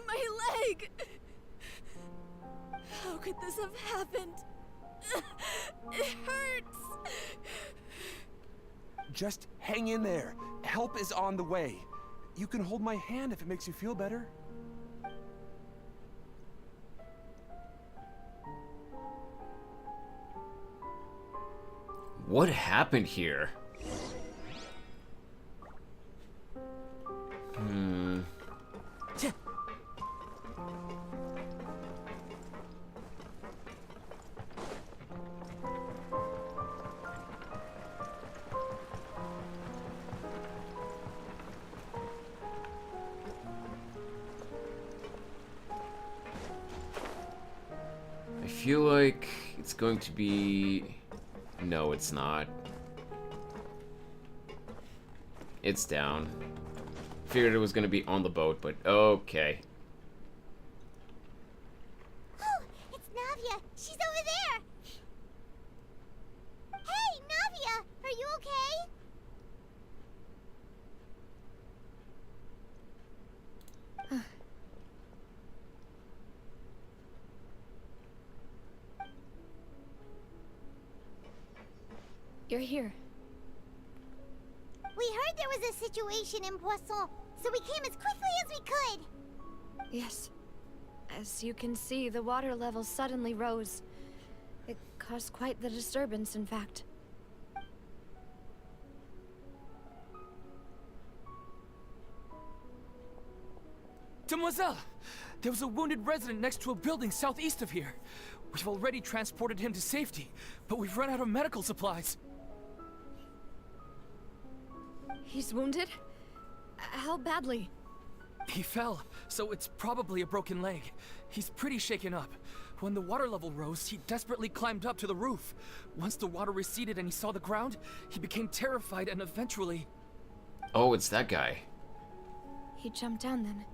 My leg! How could this have happened? It hurts! Just hang in there. Help is on the way. You can hold my hand if it makes you feel better. What happened here? I feel like it's going to be... No, it's not. It's down. Figured it was going to be on the boat, but okay. Oh, it's Navia. She's over there. Hey, Navia, are you okay? You're here. We heard there was a situation in Poisson, so we came as quickly as we could. Yes. As you can see, the water level suddenly rose. It caused quite the disturbance, in fact. Demoiselle! There was a wounded resident next to a building southeast of here. We've already transported him to safety, but we've run out of medical supplies. He's wounded? How badly? He fell, so it's probably a broken leg. He's pretty shaken up, When the water level rose, he desperately climbed up to the roof. Once the water receded and he saw the ground, he became terrified and eventually... Oh, it's that guy. He jumped down then.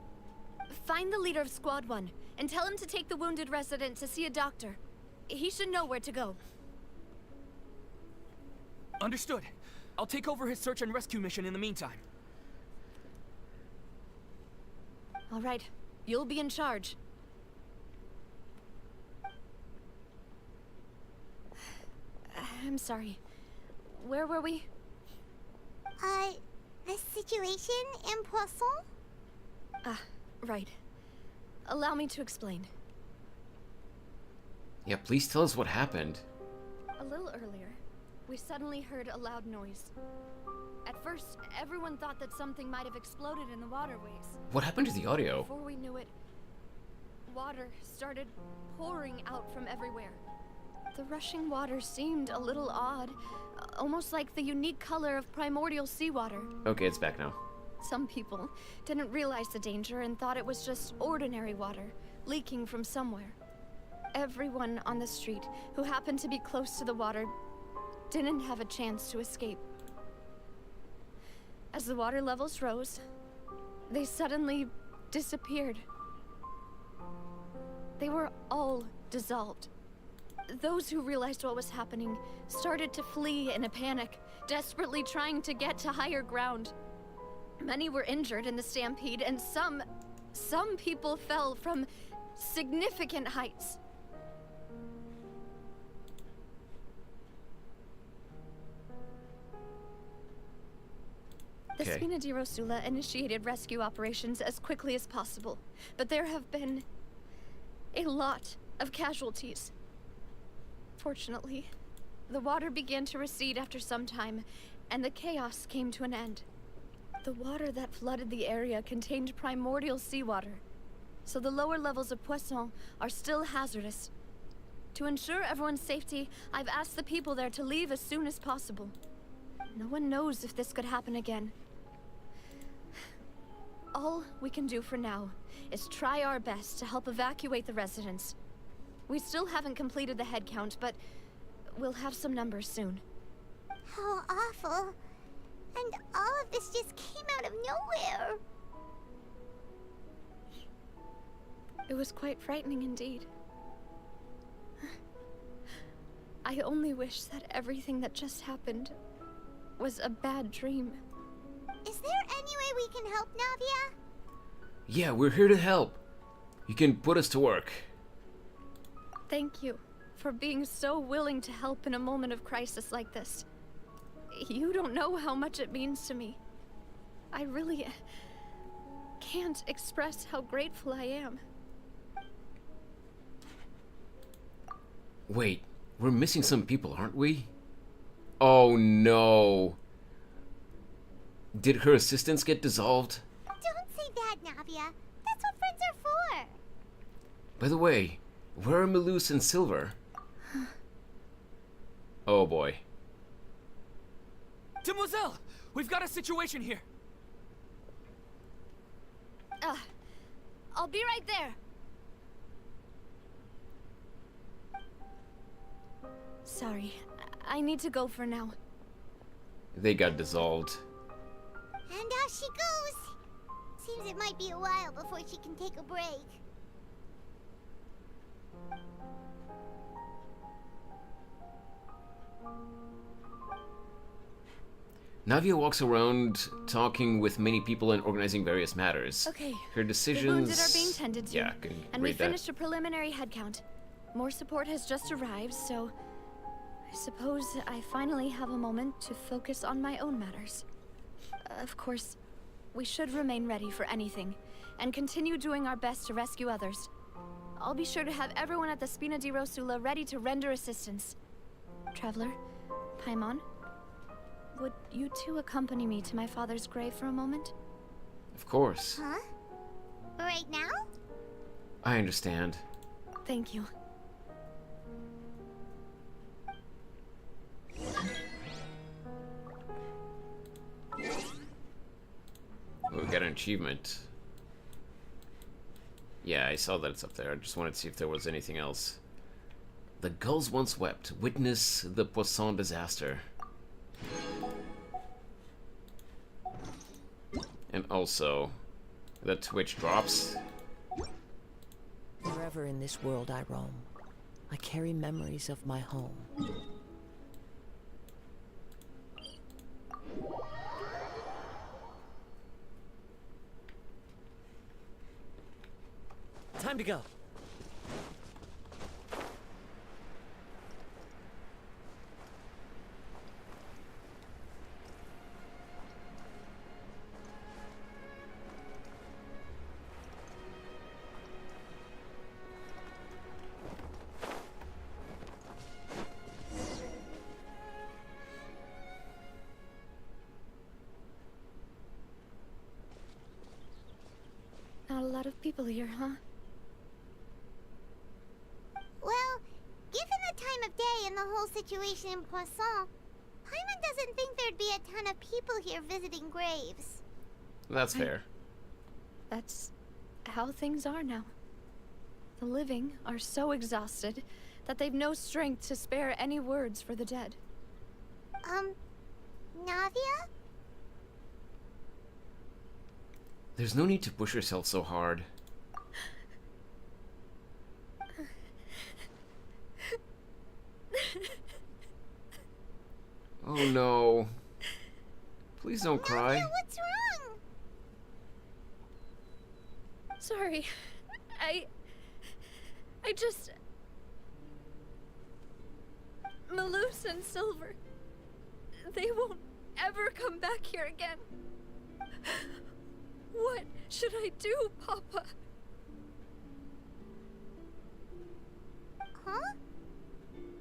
Find the leader of Squad 1 and tell him to take the wounded resident to see a doctor. He should know where to go. Understood. I'll take over his search and rescue mission in the meantime. All right. You'll be in charge. I'm sorry. Where were we? The situation in Poisson? Ah, right. Allow me to explain. Yeah, please tell us what happened. A little earlier, we suddenly heard a loud noise. At first, everyone thought that something might have exploded in the waterways. What happened to the audio? Before we knew it, water started pouring out from everywhere. The rushing water seemed a little odd, almost like the unique color of primordial seawater. Okay, it's back now. Some people didn't realize the danger and thought it was just ordinary water, leaking from somewhere. Everyone on the street who happened to be close to the water didn't have a chance to escape. As the water levels rose, they suddenly disappeared. They were all dissolved. Those who realized what was happening started to flee in a panic, desperately trying to get to higher ground. Many were injured in the stampede, and some people fell from significant heights. The Spina di Rosula initiated rescue operations as quickly as possible, but there have been a lot of casualties. Fortunately, the water began to recede after some time, and the chaos came to an end. The water that flooded the area contained primordial seawater, so the lower levels of Poisson are still hazardous. To ensure everyone's safety, I've asked the people there to leave as soon as possible. No one knows if this could happen again. All we can do for now is try our best to help evacuate the residents. We still haven't completed the head count, but we'll have some numbers soon. How awful. And all of this just came out of nowhere. It was quite frightening indeed. I only wish that everything that just happened was a bad dream. Is there any way we can help, Navia? Yeah, we're here to help. You can put us to work. Thank you for being so willing to help in a moment of crisis like this. You don't know how much it means to me. I really can't express how grateful I am. Wait, we're missing some people, aren't we? Oh no. Did her assistants get dissolved? Don't say that, Navia. That's what friends are for. By the way, where are Melus and Silver? Oh boy. Demoiselle! We've got a situation here! I'll be right there. Sorry, I need to go for now. They got dissolved. And out she goes. Seems it might be a while before she can take a break. Navia walks around talking with many people and organizing various matters. Okay. Her decisions... The wounded are being tended to. Yeah, I can and we read that. finished a preliminary head count. More support has just arrived, so I suppose I finally have a moment to focus on my own matters. Of course, we should remain ready for anything and continue doing our best to rescue others. I'll be sure to have everyone at the Spina di Rosula ready to render assistance. Traveler, Paimon, would you two accompany me to my father's grave for a moment? Of course. Huh? Right now? I understand. Thank you. We got an achievement. Yeah, I saw that it's up there. I just wanted to see if there was anything else. The gulls once wept. Witness the Poisson disaster. And also, the Twitch drops. Wherever in this world I roam, I carry memories of my home. Time to go. Not a lot of people here, huh? Well, given the time of day and the whole situation in Poisson, Paimon doesn't think there'd be a ton of people here visiting graves. That's fair. That's how things are now. The living are so exhausted that they've no strength to spare any words for the dead. Navia? There's no need to push yourself so hard. Oh no. Please don't cry. Navia, what's wrong? Sorry. I just... Malus and Silver. They won't ever come back here again. What should I do, Papa? Huh?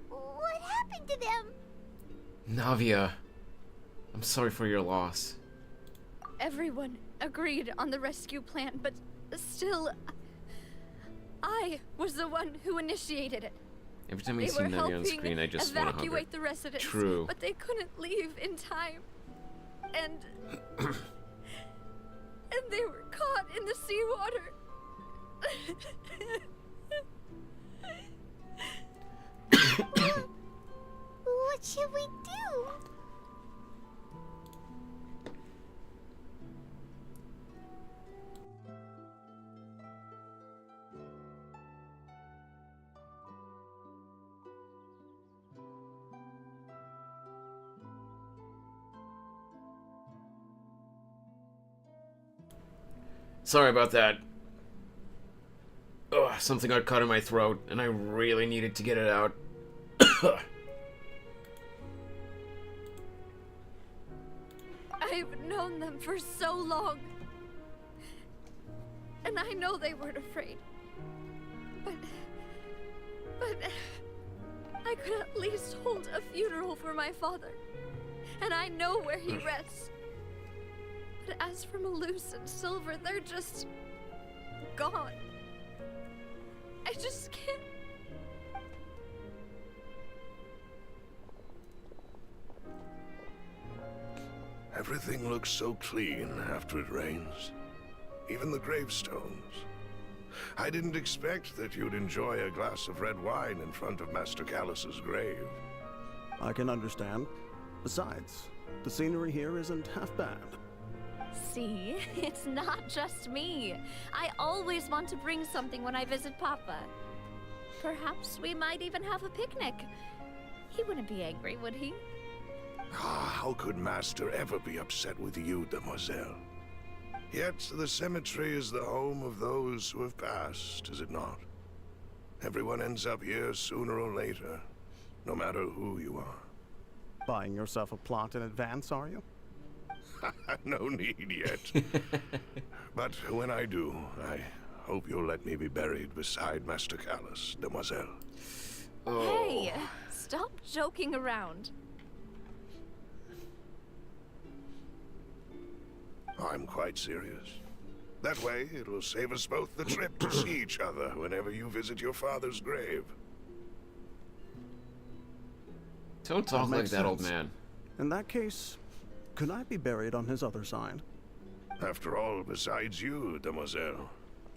What happened to them? Navia, I'm sorry for your loss. Everyone agreed on the rescue plan, but still, I was the one who initiated it. Every time I see Navia on screen, I just want to hug her. Evacuate the residents. True. But they couldn't leave in time. And... and they were caught in the seawater. What should we do? Sorry about that. Ugh, something got caught in my throat, and I really needed to get it out. I've known them for so long. And I know they weren't afraid. But I could at least hold a funeral for my father. And I know where he rests. But as for Malus and Silver, they're just gone. I just can't. Everything looks so clean after it rains. Even the gravestones. I didn't expect that you'd enjoy a glass of red wine in front of Master Callus's grave. I can understand. Besides, the scenery here isn't half bad. See, it's not just me. I always want to bring something when I visit Papa. Perhaps we might even have a picnic. He wouldn't be angry, would he? How could Master ever be upset with you, Demoiselle? Yet the cemetery is the home of those who have passed, is it not? Everyone ends up here sooner or later, no matter who you are. Buying yourself a plot in advance, are you? No need yet. But when I do, I hope you'll let me be buried beside Master Callus, Demoiselle. Oh. Hey, stop joking around. I'm quite serious. That way, it will save us both the trip to see each other whenever you visit your father's grave. Don't talk like that, old man. In that case, could I be buried on his other side? After all, besides you, Demoiselle,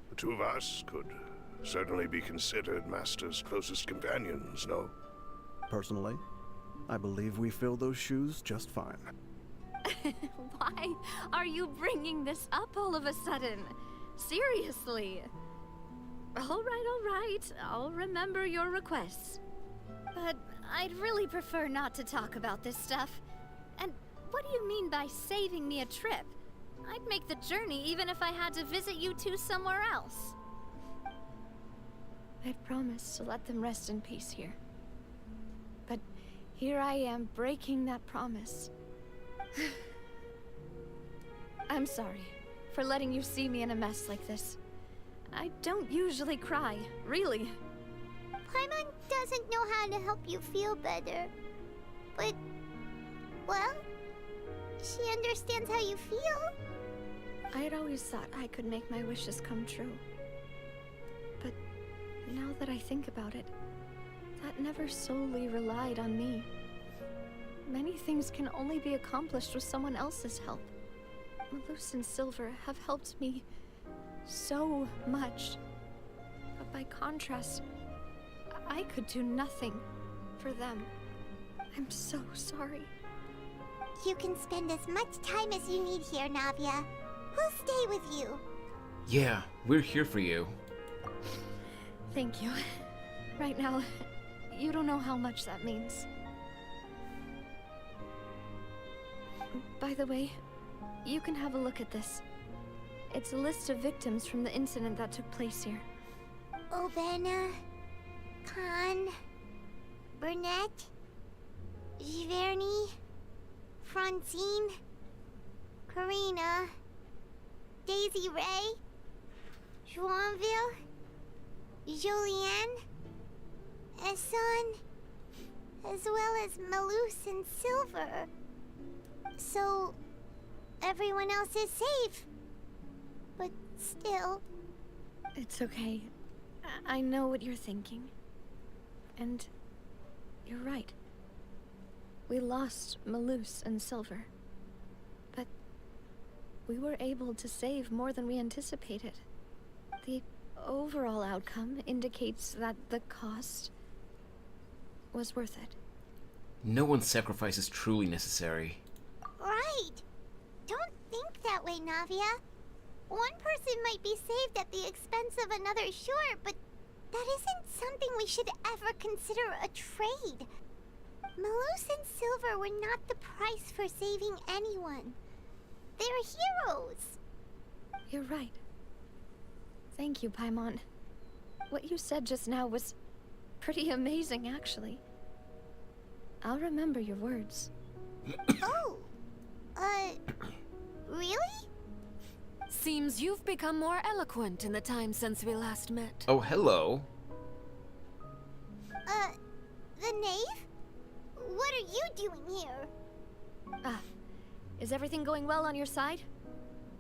The two of us could certainly be considered Master's closest companions, no? Personally, I believe we fill those shoes just fine. Why are you bringing this up all of a sudden? Seriously. All right. I'll remember your requests. But I'd really prefer not to talk about this stuff. And what do you mean by saving me a trip? I'd make the journey even if I had to visit you two somewhere else. I'd promised to let them rest in peace here. But here I am breaking that promise. I'm sorry for letting you see me in a mess like this. I don't usually cry, really. Paimon doesn't know how to help you feel better. But, well, she understands how you feel. I had always thought I could make my wishes come true. But now that I think about it, that never solely relied on me. Many things can only be accomplished with someone else's help. Malus and Silver have helped me so much. But by contrast, I could do nothing for them. I'm so sorry. You can spend as much time as you need here, Navia. We'll stay with you. Yeah, we're here for you. Thank you. Right now, you don't know how much that means. By the way, you can have a look at this. It's a list of victims from the incident that took place here. Obena, Khan, Burnett, Giverny, Francine, Karina, Daisy Ray, Joinville, Julianne, Esson, as well as Malus and Silver. So, everyone else is safe. But still... It's okay. I know what you're thinking. And you're right. We lost Malus and Silver. But we were able to save more than we anticipated. The overall outcome indicates that the cost was worth it. No one's sacrifice is truly necessary. Right! Don't think that way, Navia. One person might be saved at the expense of another, sure, but that isn't something we should ever consider a trade. Malus and Silver were not the price for saving anyone. They're heroes. You're right. Thank you, Paimon. What you said just now was pretty amazing, actually. I'll remember your words. Oh, really? Seems you've become more eloquent in the time since we last met. Oh, hello. The knave? What are you doing here? Ah, is everything going well on your side?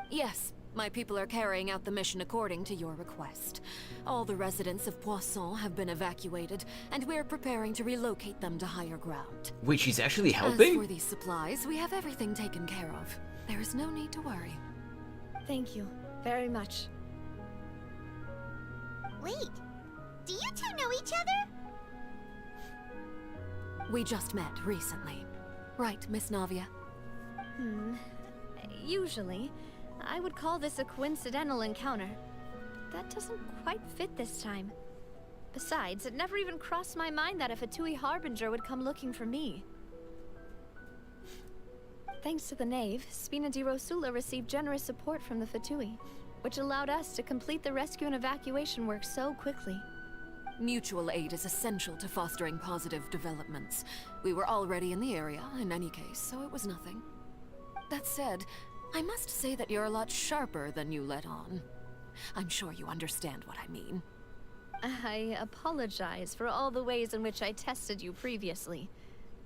Yes, my people are carrying out the mission according to your request. All the residents of Poisson have been evacuated, and we're preparing to relocate them to higher ground. Wait, she's actually As helping? for these supplies, we have everything taken care of. There is no need to worry. Thank you very much. Wait, do you two know each other? We just met recently. Right, Miss Navia? Usually, I would call this a coincidental encounter. That doesn't quite fit this time. Besides, it never even crossed my mind that a Fatui Harbinger would come looking for me. Thanks to the Knave, Spina di Rosula received generous support from the Fatui, which allowed us to complete the rescue and evacuation work so quickly. Mutual aid is essential to fostering positive developments. We were already in the area, in any case, so it was nothing. That said, I must say that you're a lot sharper than you let on. I'm sure you understand what I mean. I apologize for all the ways in which I tested you previously.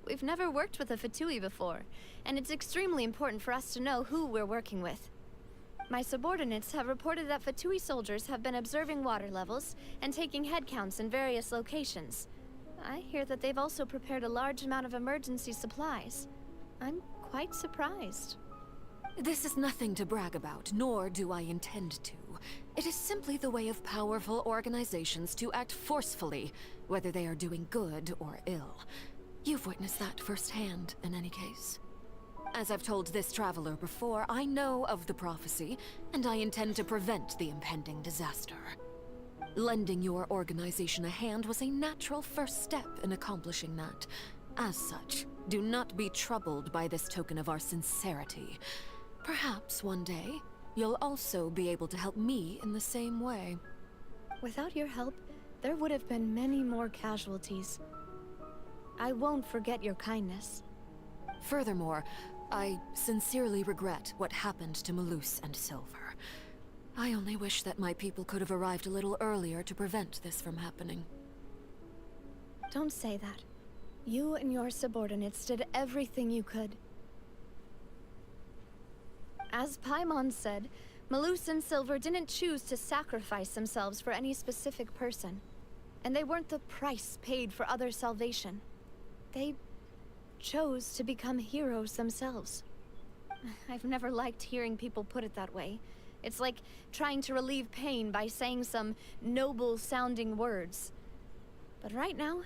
We've never worked with a Fatui before, and it's extremely important for us to know who we're working with. My subordinates have reported that Fatui soldiers have been observing water levels and taking head counts in various locations. I hear that they've also prepared a large amount of emergency supplies. I'm quite surprised. This is nothing to brag about, nor do I intend to. It is simply the way of powerful organizations to act forcefully, whether they are doing good or ill. You've witnessed that firsthand, in any case. As I've told this traveler before, I know of the prophecy, and I intend to prevent the impending disaster. Lending your organization a hand was a natural first step in accomplishing that. As such, do not be troubled by this token of our sincerity. Perhaps one day, you'll also be able to help me in the same way. Without your help, there would have been many more casualties. I won't forget your kindness. Furthermore, I sincerely regret what happened to Malus and Silver. I only wish that my people could have arrived a little earlier to prevent this from happening. Don't say that. You and your subordinates did everything you could. As Paimon said, Malus and Silver didn't choose to sacrifice themselves for any specific person. And they weren't the price paid for other salvation. They chose to become heroes themselves. I've never liked hearing people put it that way. It's like trying to relieve pain by saying some noble-sounding words. But right now,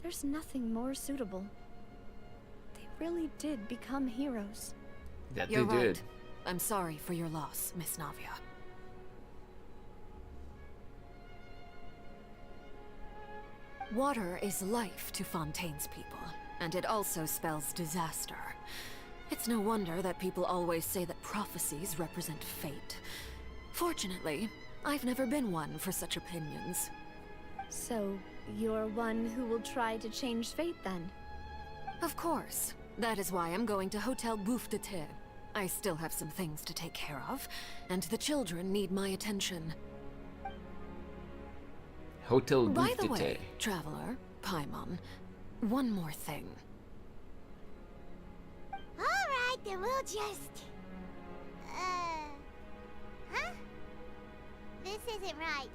there's nothing more suitable. They really did become heroes. That You're they right. did. I'm sorry for your loss, Miss Navia. Water is life to Fontaine's people, and it also spells disaster. It's no wonder that people always say that prophecies represent fate. Fortunately, I've never been one for such opinions. So, you're one who will try to change fate then? Of course. That is why I'm going to Hotel Bouffe de Thé. I still have some things to take care of, and the children need my attention. Hotel By Bouffe the de way, Thé. Traveler, Paimon, one more thing. Alright, then we'll just... Huh? This isn't right.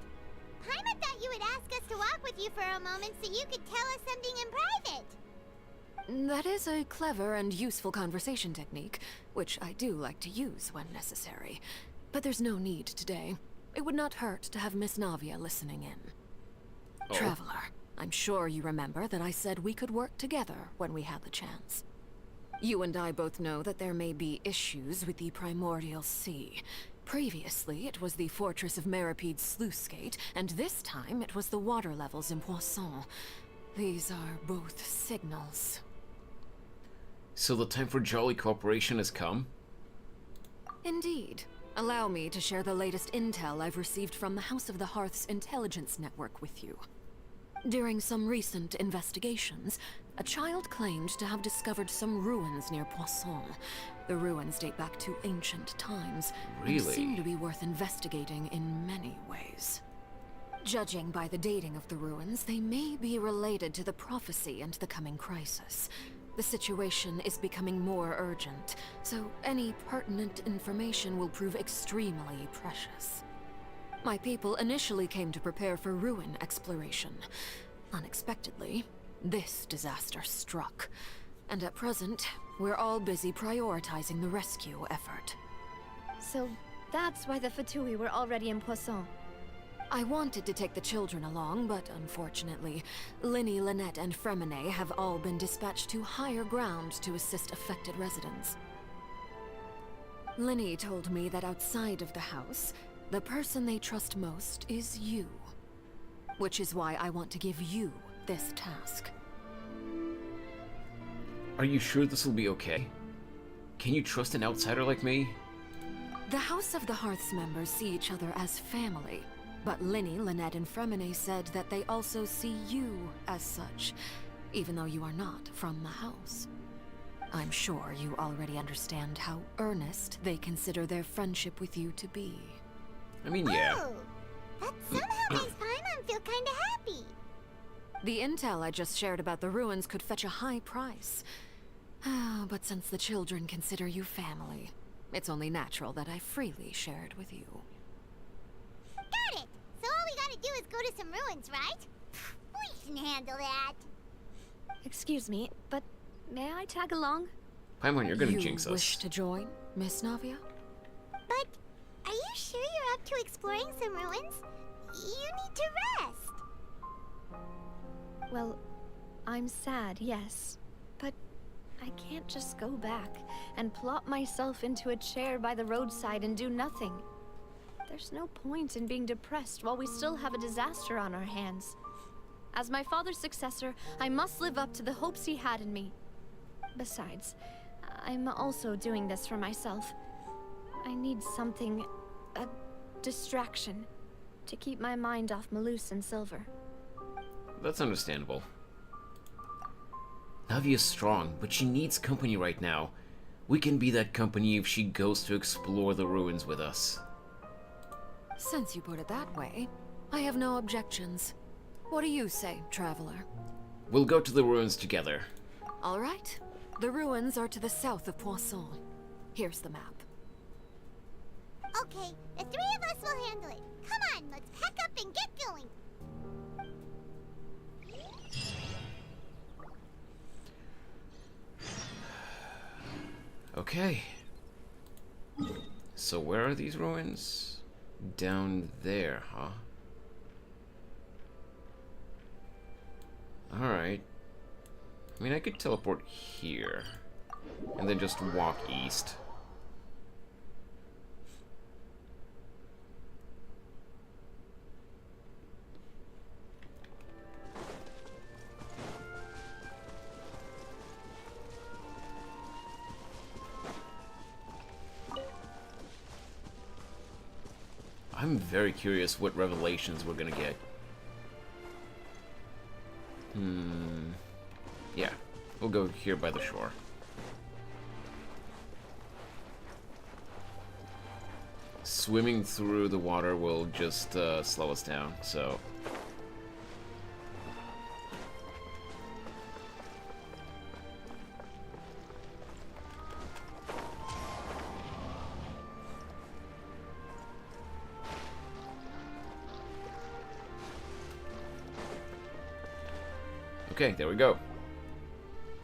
Paimon thought you would ask us to walk with you for a moment so you could tell us something in private. That is a clever and useful conversation technique, which I do like to use when necessary. But there's no need today. It would not hurt to have Miss Navia listening in. Oh. Traveler, I'm sure you remember that I said we could work together when we had the chance. You and I both know that there may be issues with the Primordial Sea. Previously, it was the Fortress of Maripede's sluice gate, and this time it was the water levels in Poisson. These are both signals. So the time for jolly cooperation has come? Indeed. Allow me to share the latest intel I've received from the House of the Hearth's intelligence network with you. During some recent investigations, a child claimed to have discovered some ruins near Poisson. The ruins date back to ancient times, and Really? seem to be worth investigating in many ways. Judging by the dating of the ruins, they may be related to the prophecy and the coming crisis. The situation is becoming more urgent, so any pertinent information will prove extremely precious. My people initially came to prepare for ruin exploration. Unexpectedly, this disaster struck, and at present, we're all busy prioritizing the rescue effort. So, that's why the Fatui were already in Poisson. I wanted to take the children along, but unfortunately, Linny, Lynette, and Fremine have all been dispatched to higher ground to assist affected residents. Linny told me that outside of the house, the person they trust most is you. Which is why I want to give you this task. Are you sure this will be okay? Can you trust an outsider like me? The House of the Hearth's members see each other as family. But Linny, Lynette, and Fremine said that they also see you as such, even though you are not from the house. I'm sure you already understand how earnest they consider their friendship with you to be. I mean, yeah. Oh, that somehow makes Paimon feel kinda happy. The intel I just shared about the ruins could fetch a high price. But since the children consider you family, it's only natural that I freely share it with you. Got it! So all we gotta do is go to some ruins, right? We can handle that. Excuse me, but may I tag along? Paimon, you're gonna You jinx us. wish to join, Miss Navia? But are you sure you're up back to exploring some ruins? You need to rest. Well, I'm sad, yes. But I can't just go back and plop myself into a chair by the roadside and do nothing. There's no point in being depressed while we still have a disaster on our hands. As my father's successor, I must live up to the hopes he had in me. Besides, I'm also doing this for myself. I need something, a distraction, to keep my mind off Malus and Silver. That's understandable. Navi is strong, but she needs company right now. We can be that company if she goes to explore the ruins with us. Since you put it that way, I have no objections. What do you say, traveler? We'll go to the ruins together. All right. The ruins are to the south of Poisson. Here's the map. Okay, the three of us will handle it. Come on, let's pack up and get going. Okay. So where are these ruins? Down there, huh? Alright. I mean, I could teleport here. And then just walk east. I'm very curious what revelations we're gonna get. Yeah, we'll go here by the shore. Swimming through the water will just slow us down, so... Okay, there we go.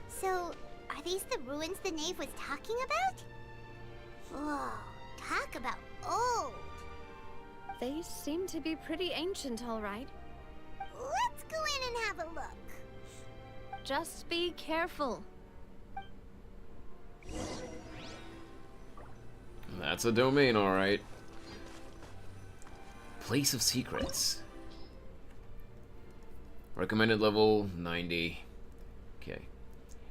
So, are these the ruins the knave was talking about? Whoa, talk about old. They seem to be pretty ancient, all right. Let's go in and have a look. Just be careful. That's a domain, all right. Place of Secrets. Recommended level 90. Okay.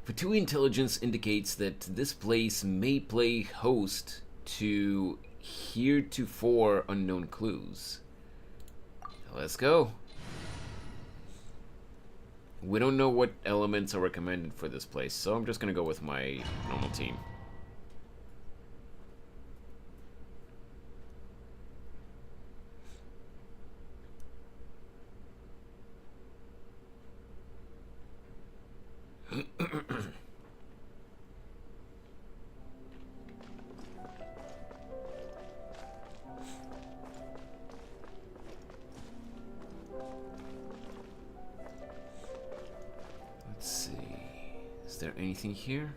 For intelligence indicates that this place may play host to heretofore unknown clues. Let's go. We don't know what elements are recommended for this place, so I'm just gonna go with my normal team. Let's see. Is there anything here?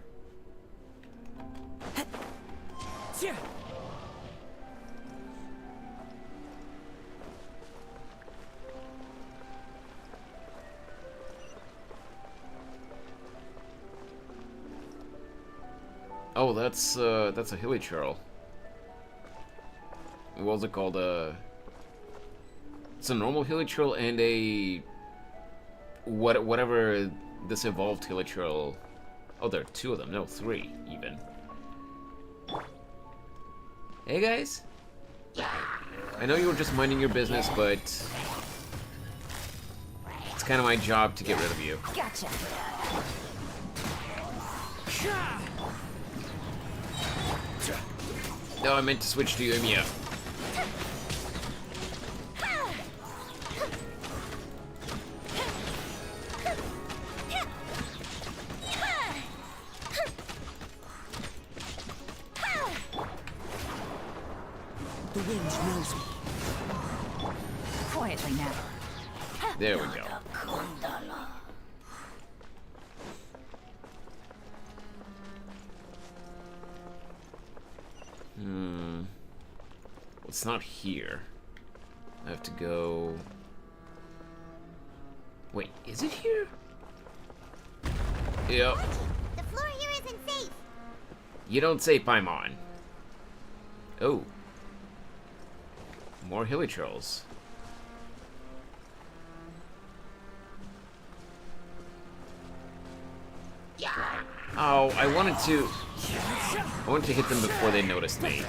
Oh, that's a hilichurl. What was it called? It's a normal hilichurl and a whatever this evolved hilichurl. Oh, there are two of them. No, three even. Hey guys. I know you were just minding your business, but it's kind of my job to get rid of you. Gotcha. No, I meant to switch to Yumiya. The wind knows me. Quietly now. There we go. It's not here. I have to go... Wait, is it here? Yep. The floor here isn't safe. You don't say, Paimon. Oh. More hilly trolls. Oh, I wanted to hit them before they noticed me.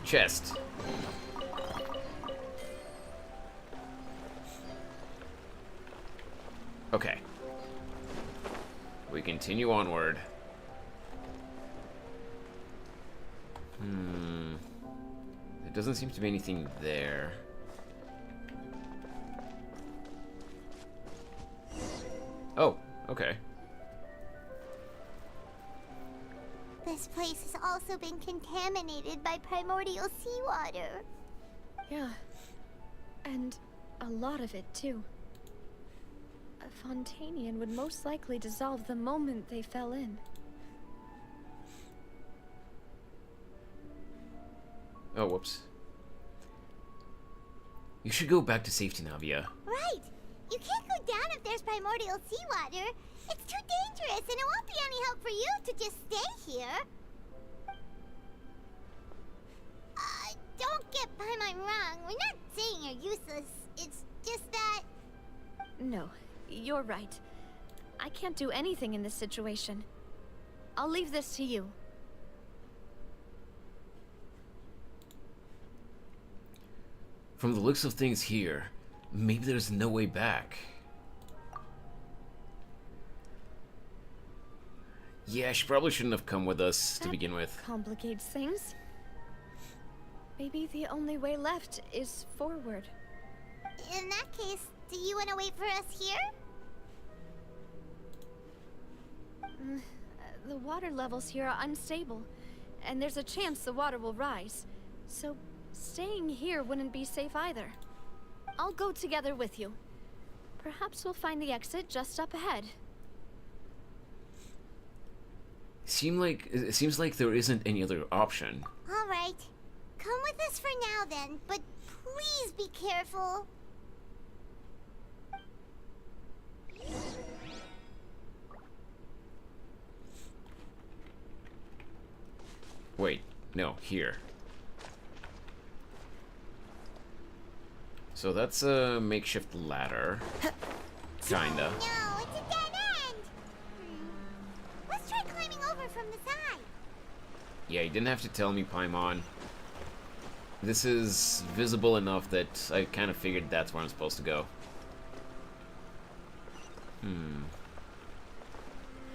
Chest. Okay. We continue onward. There doesn't seem to be anything there. Oh, okay. This place has also been contaminated by primordial seawater. Yeah. And a lot of it, too. A Fontainian would most likely dissolve the moment they fell in. Oh, whoops. You should go back to safety, Navia. Right! You can't go down if there's primordial seawater. It's too dangerous, and it won't be any help for you to just stay here. Don't get Paimon wrong. We're not saying you're useless. It's just that... No, you're right. I can't do anything in this situation. I'll leave this to you. From the looks of things here, maybe there's no way back. Yeah, she probably shouldn't have come with us to begin with. Complicates things. Maybe the only way left is forward. In that case, do you want to wait for us here? The water levels here are unstable, and there's a chance the water will rise. So staying here wouldn't be safe either. I'll go together with you. Perhaps we'll find the exit just up ahead. It seems like there isn't any other option. All right. Come with us for now then, but please be careful. Wait, no, here. So that's a makeshift ladder. Kinda. No, it's a dead end. Let's try climbing over from the side. Yeah, you didn't have to tell me, Paimon. This is visible enough that I kind of figured that's where I'm supposed to go.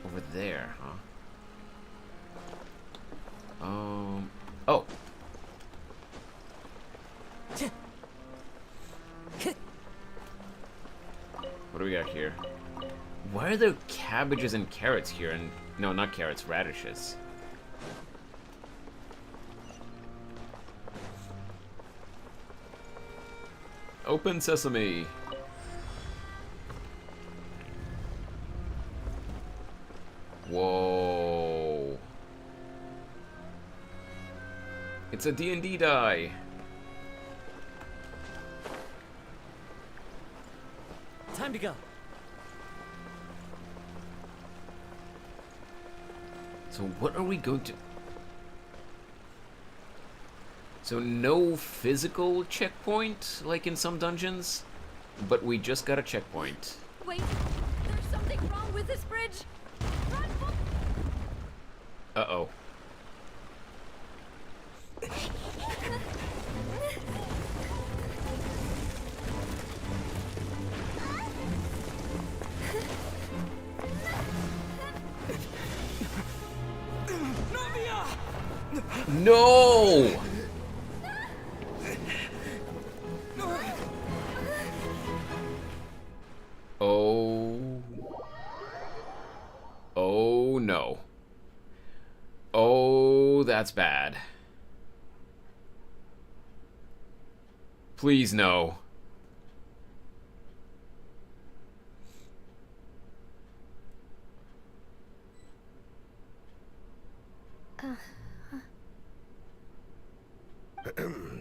Over there, huh? Oh. What do we got here? Why are there cabbages and carrots here? And no, not carrots, radishes. Open sesame. Whoa. It's a D&D die. Time to go. So what are we going to... So no physical checkpoint, like in some dungeons, but we just got a checkpoint. Wait, there's something wrong with this bridge. Run! Uh-oh. No! Oh. Oh no. Oh, that's bad. Please no.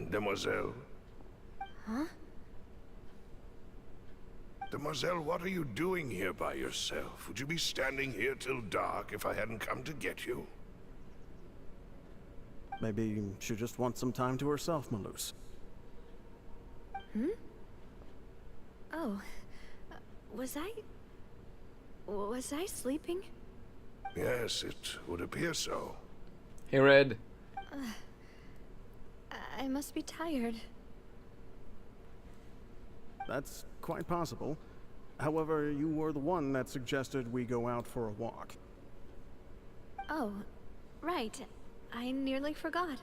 Demoiselle? Huh? Demoiselle, what are you doing here by yourself? Would you be standing here till dark if I hadn't come to get you? Maybe she just wants some time to herself, Malus. Hmm? Oh. Was I sleeping? Yes, it would appear so. Hey, Red. I must be tired. That's quite possible. However, you were the one that suggested we go out for a walk. Oh, right. I nearly forgot.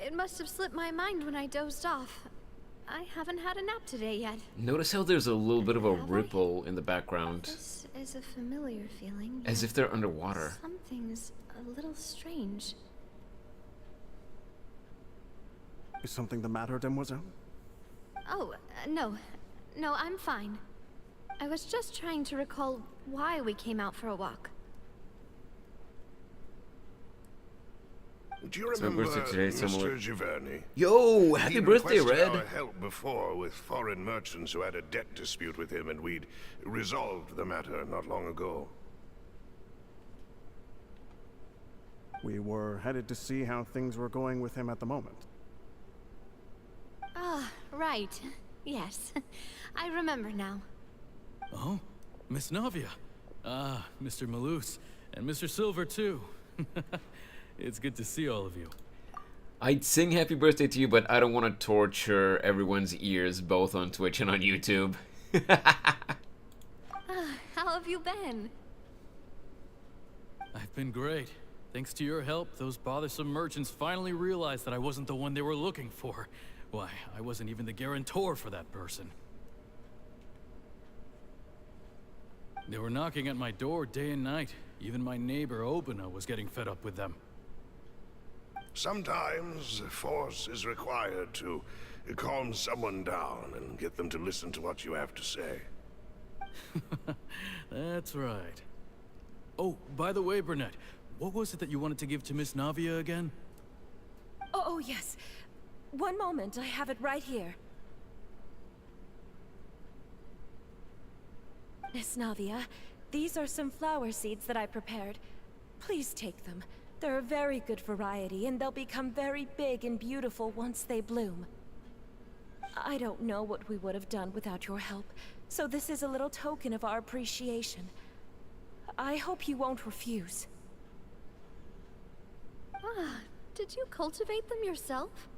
It must have slipped my mind when I dozed off. I haven't had a nap today yet. Notice how there's a little bit of a ripple in the background. This is a familiar feeling. As if they're underwater. Something's a little strange. Is something the matter, Demoiselle? Oh, no. No, I'm fine. I was just trying to recall why we came out for a walk. Do you remember Mr. Giverny? Yo, happy birthday, Red! Red! Our help before with foreign merchants who had a debt dispute with him, and we'd resolved the matter not long ago. We were headed to see how things were going with him at the moment. Ah, right. Yes. I remember now. Oh, Miss Navia. Ah, Mr. Malus. And Mr. Silver, too. It's good to see all of you. I'd sing happy birthday to you, but I don't want to torture everyone's ears, both on Twitch and on YouTube. How have you been? I've been great. Thanks to your help, those bothersome merchants finally realized that I wasn't the one they were looking for. Why, I wasn't even the guarantor for that person. They were knocking at my door day and night. Even my neighbor, Obina, was getting fed up with them. Sometimes force is required to calm someone down and get them to listen to what you have to say. That's right. Oh, by the way, Burnett, what was it that you wanted to give to Miss Navia again? Oh, yes. One moment, I have it right here. Miss Navia, these are some flower seeds that I prepared. Please take them. They're a very good variety, and they'll become very big and beautiful once they bloom. I don't know what we would have done without your help, so this is a little token of our appreciation. I hope you won't refuse. Ah, did you cultivate them yourself?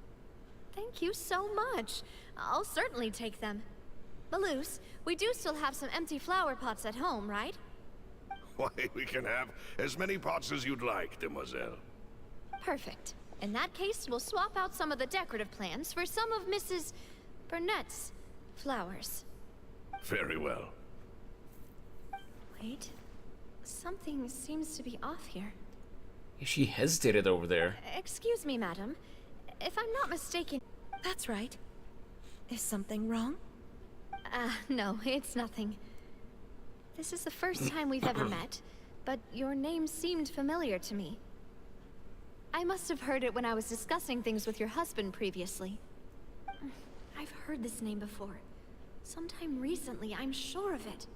Thank you so much. I'll certainly take them. Malus, we do still have some empty flower pots at home, right? Why, we can have as many pots as you'd like, Demoiselle. Perfect. In that case, we'll swap out some of the decorative plants for some of Mrs. Burnett's flowers. Very well. Wait. Something seems to be off here. She hesitated over there. Excuse me, madam. If I'm not mistaken... That's right. Is something wrong? No, it's nothing. This is the first time we've ever met, but your name seemed familiar to me. I must have heard it when I was discussing things with your husband previously. I've heard this name before. Sometime recently, I'm sure of it.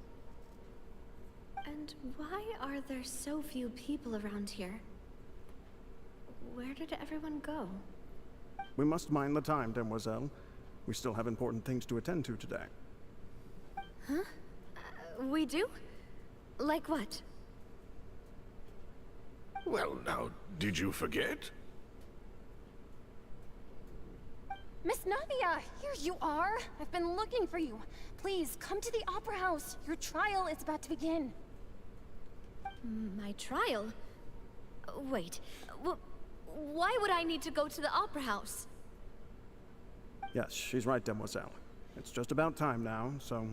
And why are there so few people around here? Where did everyone go? We must mind the time, Demoiselle. We still have important things to attend to today. Huh? We do? Like what? Well, now, did you forget? Miss Navia, here you are. I've been looking for you. Please, come to the Opera House. Your trial is about to begin. My trial? Wait, why would I need to go to the Opera House? Yes, she's right, Demoiselle. It's just about time now, so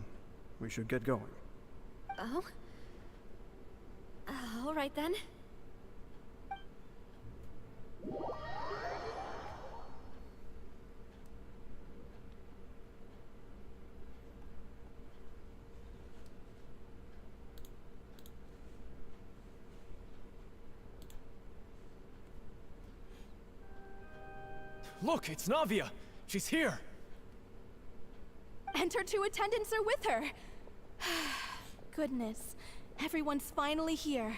we should get going. Oh? All right then. Look, it's Navia. She's here. And her two attendants are with her. Goodness, everyone's finally here.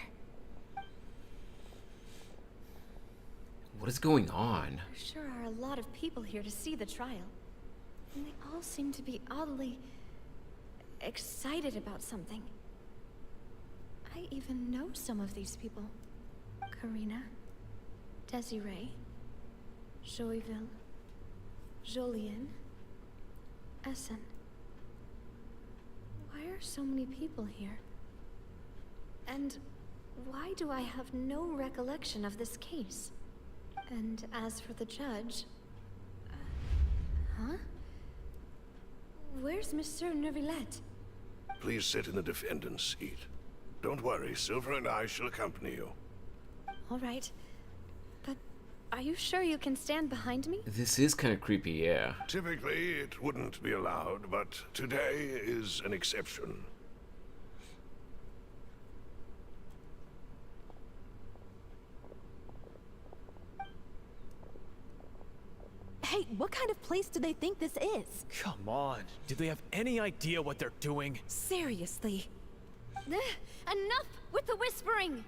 What is going on? There sure are a lot of people here to see the trial. And they all seem to be oddly excited about something. I even know some of these people. Karina, Desiree, Joyville, Jolien, Essen. Why are so many people here? And why do I have no recollection of this case? And as for the judge... huh? Where's Monsieur Neuvillette? Please sit in the defendant's seat. Don't worry, Silver and I shall accompany you. All right. But are you sure you can stand behind me? This is kind of creepy, yeah. Typically, it wouldn't be allowed, but today is an exception. Hey, what kind of place do they think this is? Come on. Do they have any idea what they're doing? Seriously. Enough with the whispering!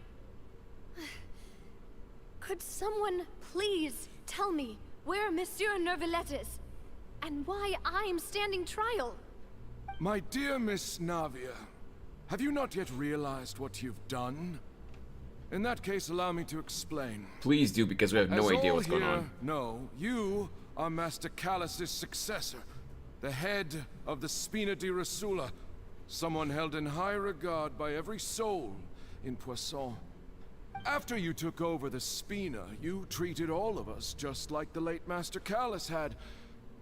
Could someone please tell me where Monsieur Neuvillette is? And why I'm standing trial? My dear Miss Navia, have you not yet realized what you've done? In that case, allow me to explain. Please do, because we have no idea what's going on. No, you are Master Callus's successor, the head of the Spina di Rosula, someone held in high regard by every soul in Poisson. After you took over the Spina, you treated all of us just like the late Master Callus had.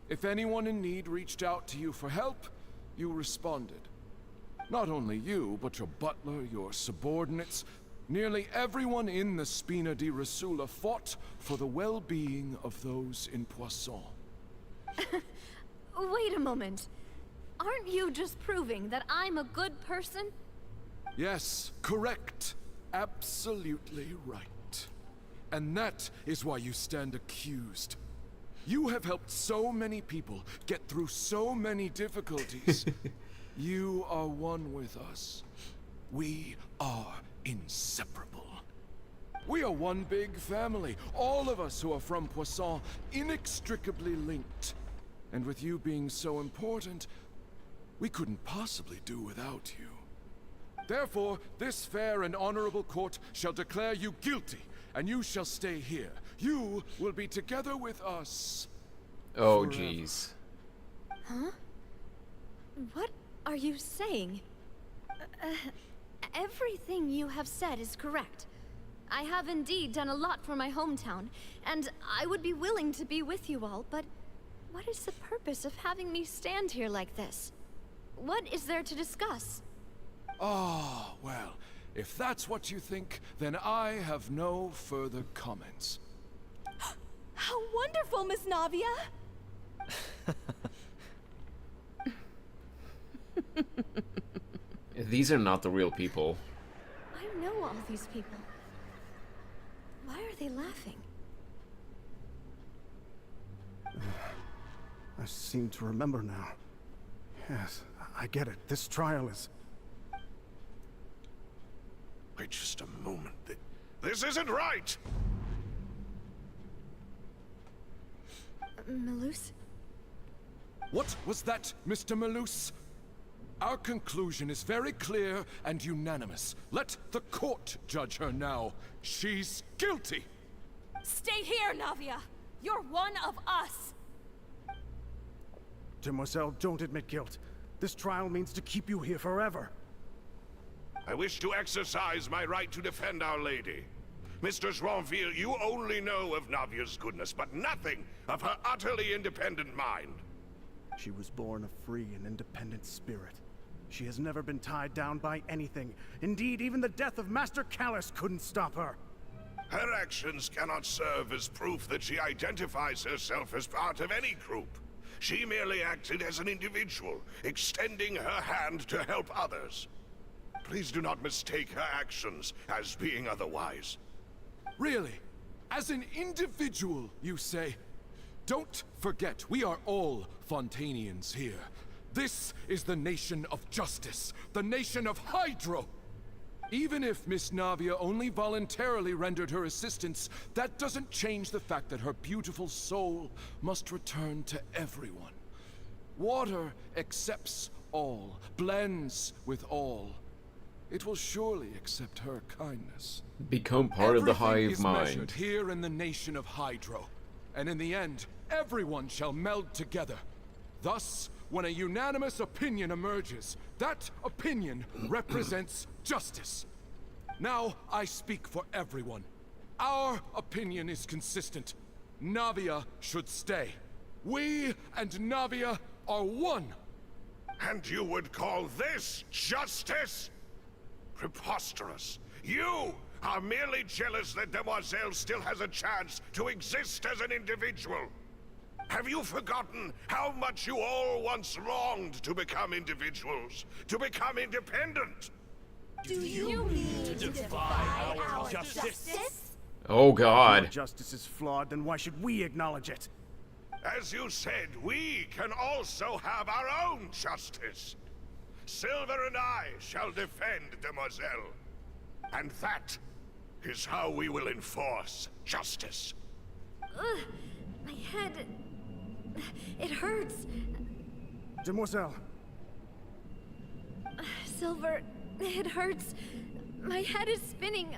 If anyone in need reached out to you for help, you responded. Not only you, but your butler, your subordinates, nearly everyone in the Spina di Rosula fought for the well-being of those in Poisson. Wait a moment. Aren't you just proving that I'm a good person? Yes, correct. Absolutely right. And that is why you stand accused. You have helped so many people get through so many difficulties. You are one with us. We are inseparable. We are one big family, all of us who are from Poisson, inextricably linked. And with you being so important, we couldn't possibly do without you. Therefore, this fair and honorable court shall declare you guilty, and you shall stay here. You will be together with us. Oh, forever. jeez. Huh? What are you saying? Everything you have said is correct. I have indeed done a lot for my hometown, and I would be willing to be with you all, but what is the purpose of having me stand here like this? What is there to discuss? Ah, well, if that's what you think, then I have no further comments. How wonderful, Miss Navia! These are not the real people. I know all these people. Why are they laughing? I seem to remember now. Yes, I get it. This trial is... Wait just a moment. This isn't right! Malus? What was that, Mr. Malus? Our conclusion is very clear and unanimous. Let the court judge her now. She's guilty! Stay here, Navia! You're one of us! Demoiselle, don't admit guilt. This trial means to keep you here forever. I wish to exercise my right to defend Our Lady. Mr. Joinville, you only know of Navia's goodness, but nothing of her utterly independent mind. She was born a free and independent spirit. She has never been tied down by anything. Indeed, even the death of Master Callus couldn't stop her. Her actions cannot serve as proof that she identifies herself as part of any group. She merely acted as an individual, extending her hand to help others. Please do not mistake her actions as being otherwise. Really? As an individual, you say? Don't forget, we are all Fontainians here. This is the nation of justice, the nation of Hydro. Even if Miss Navia only voluntarily rendered her assistance, that doesn't change the fact that her beautiful soul must return to everyone. Water accepts all, blends with all. It will surely accept her kindness. Become part of the Everything hive is mind. measured here in the nation of Hydro, and in the end, everyone shall meld together. Thus, when a unanimous opinion emerges, that opinion represents justice. Now, I speak for everyone. Our opinion is consistent. Navia should stay. We and Navia are one. And you would call this justice? Preposterous. You are merely jealous that Demoiselle still has a chance to exist as an individual. Have you forgotten how much you all once longed to become individuals, to become independent? Do you mean to defy our justice? Oh If God. justice is flawed, then why should we acknowledge it? As you said, we can also have our own justice. Silver and I shall defend Demoiselle. And that is how we will enforce justice. Ugh, my head... It hurts. Demoiselle. Silver, it hurts. My head is spinning.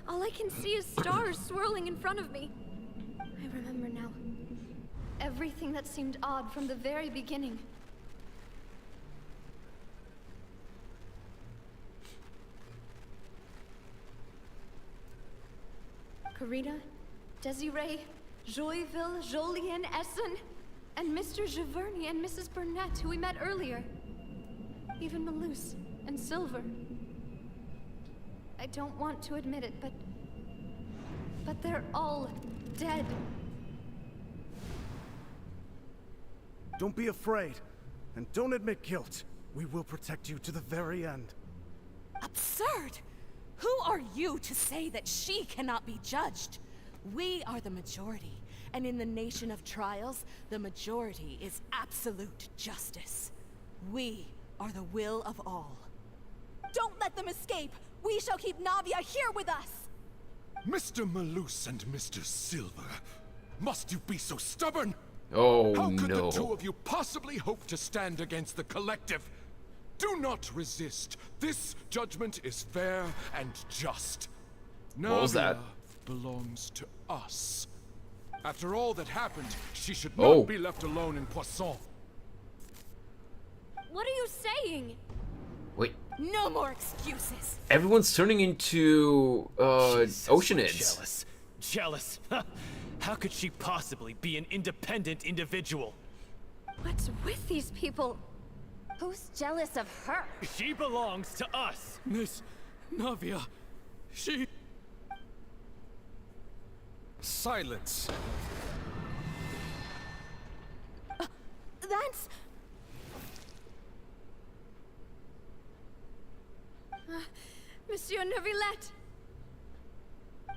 All I can see is stars swirling in front of me. I remember now. Everything that seemed odd from the very beginning. Karina, Desiree, Joyville, Jolien, Essen, and Mr. Giverny and Mrs. Burnett, who we met earlier. Even Malus and Silver. I don't want to admit it, but they're all dead. Don't be afraid, and don't admit guilt. We will protect you to the very end. Absurd! Who are you to say that she cannot be judged? We are the majority, and in the nation of trials, the majority is absolute justice. We are the will of all. Don't let them escape! We shall keep Navia here with us! Mr. Malus and Mr. Silver, must you be so stubborn? Oh How could no. the two of you possibly hope to stand against the collective? Do not resist. This judgment is fair and just. What was that? Navia belongs to us. After all that happened, she should Oh. not be left alone in Poisson. What are you saying? Wait, No more excuses! everyone's turning into Oceanids. Jealous. Jealous. How could she possibly be an independent individual? What's with these people? Who's jealous of her? She belongs to us. Miss Navia, she... Silence. That's... Monsieur Neuvillette!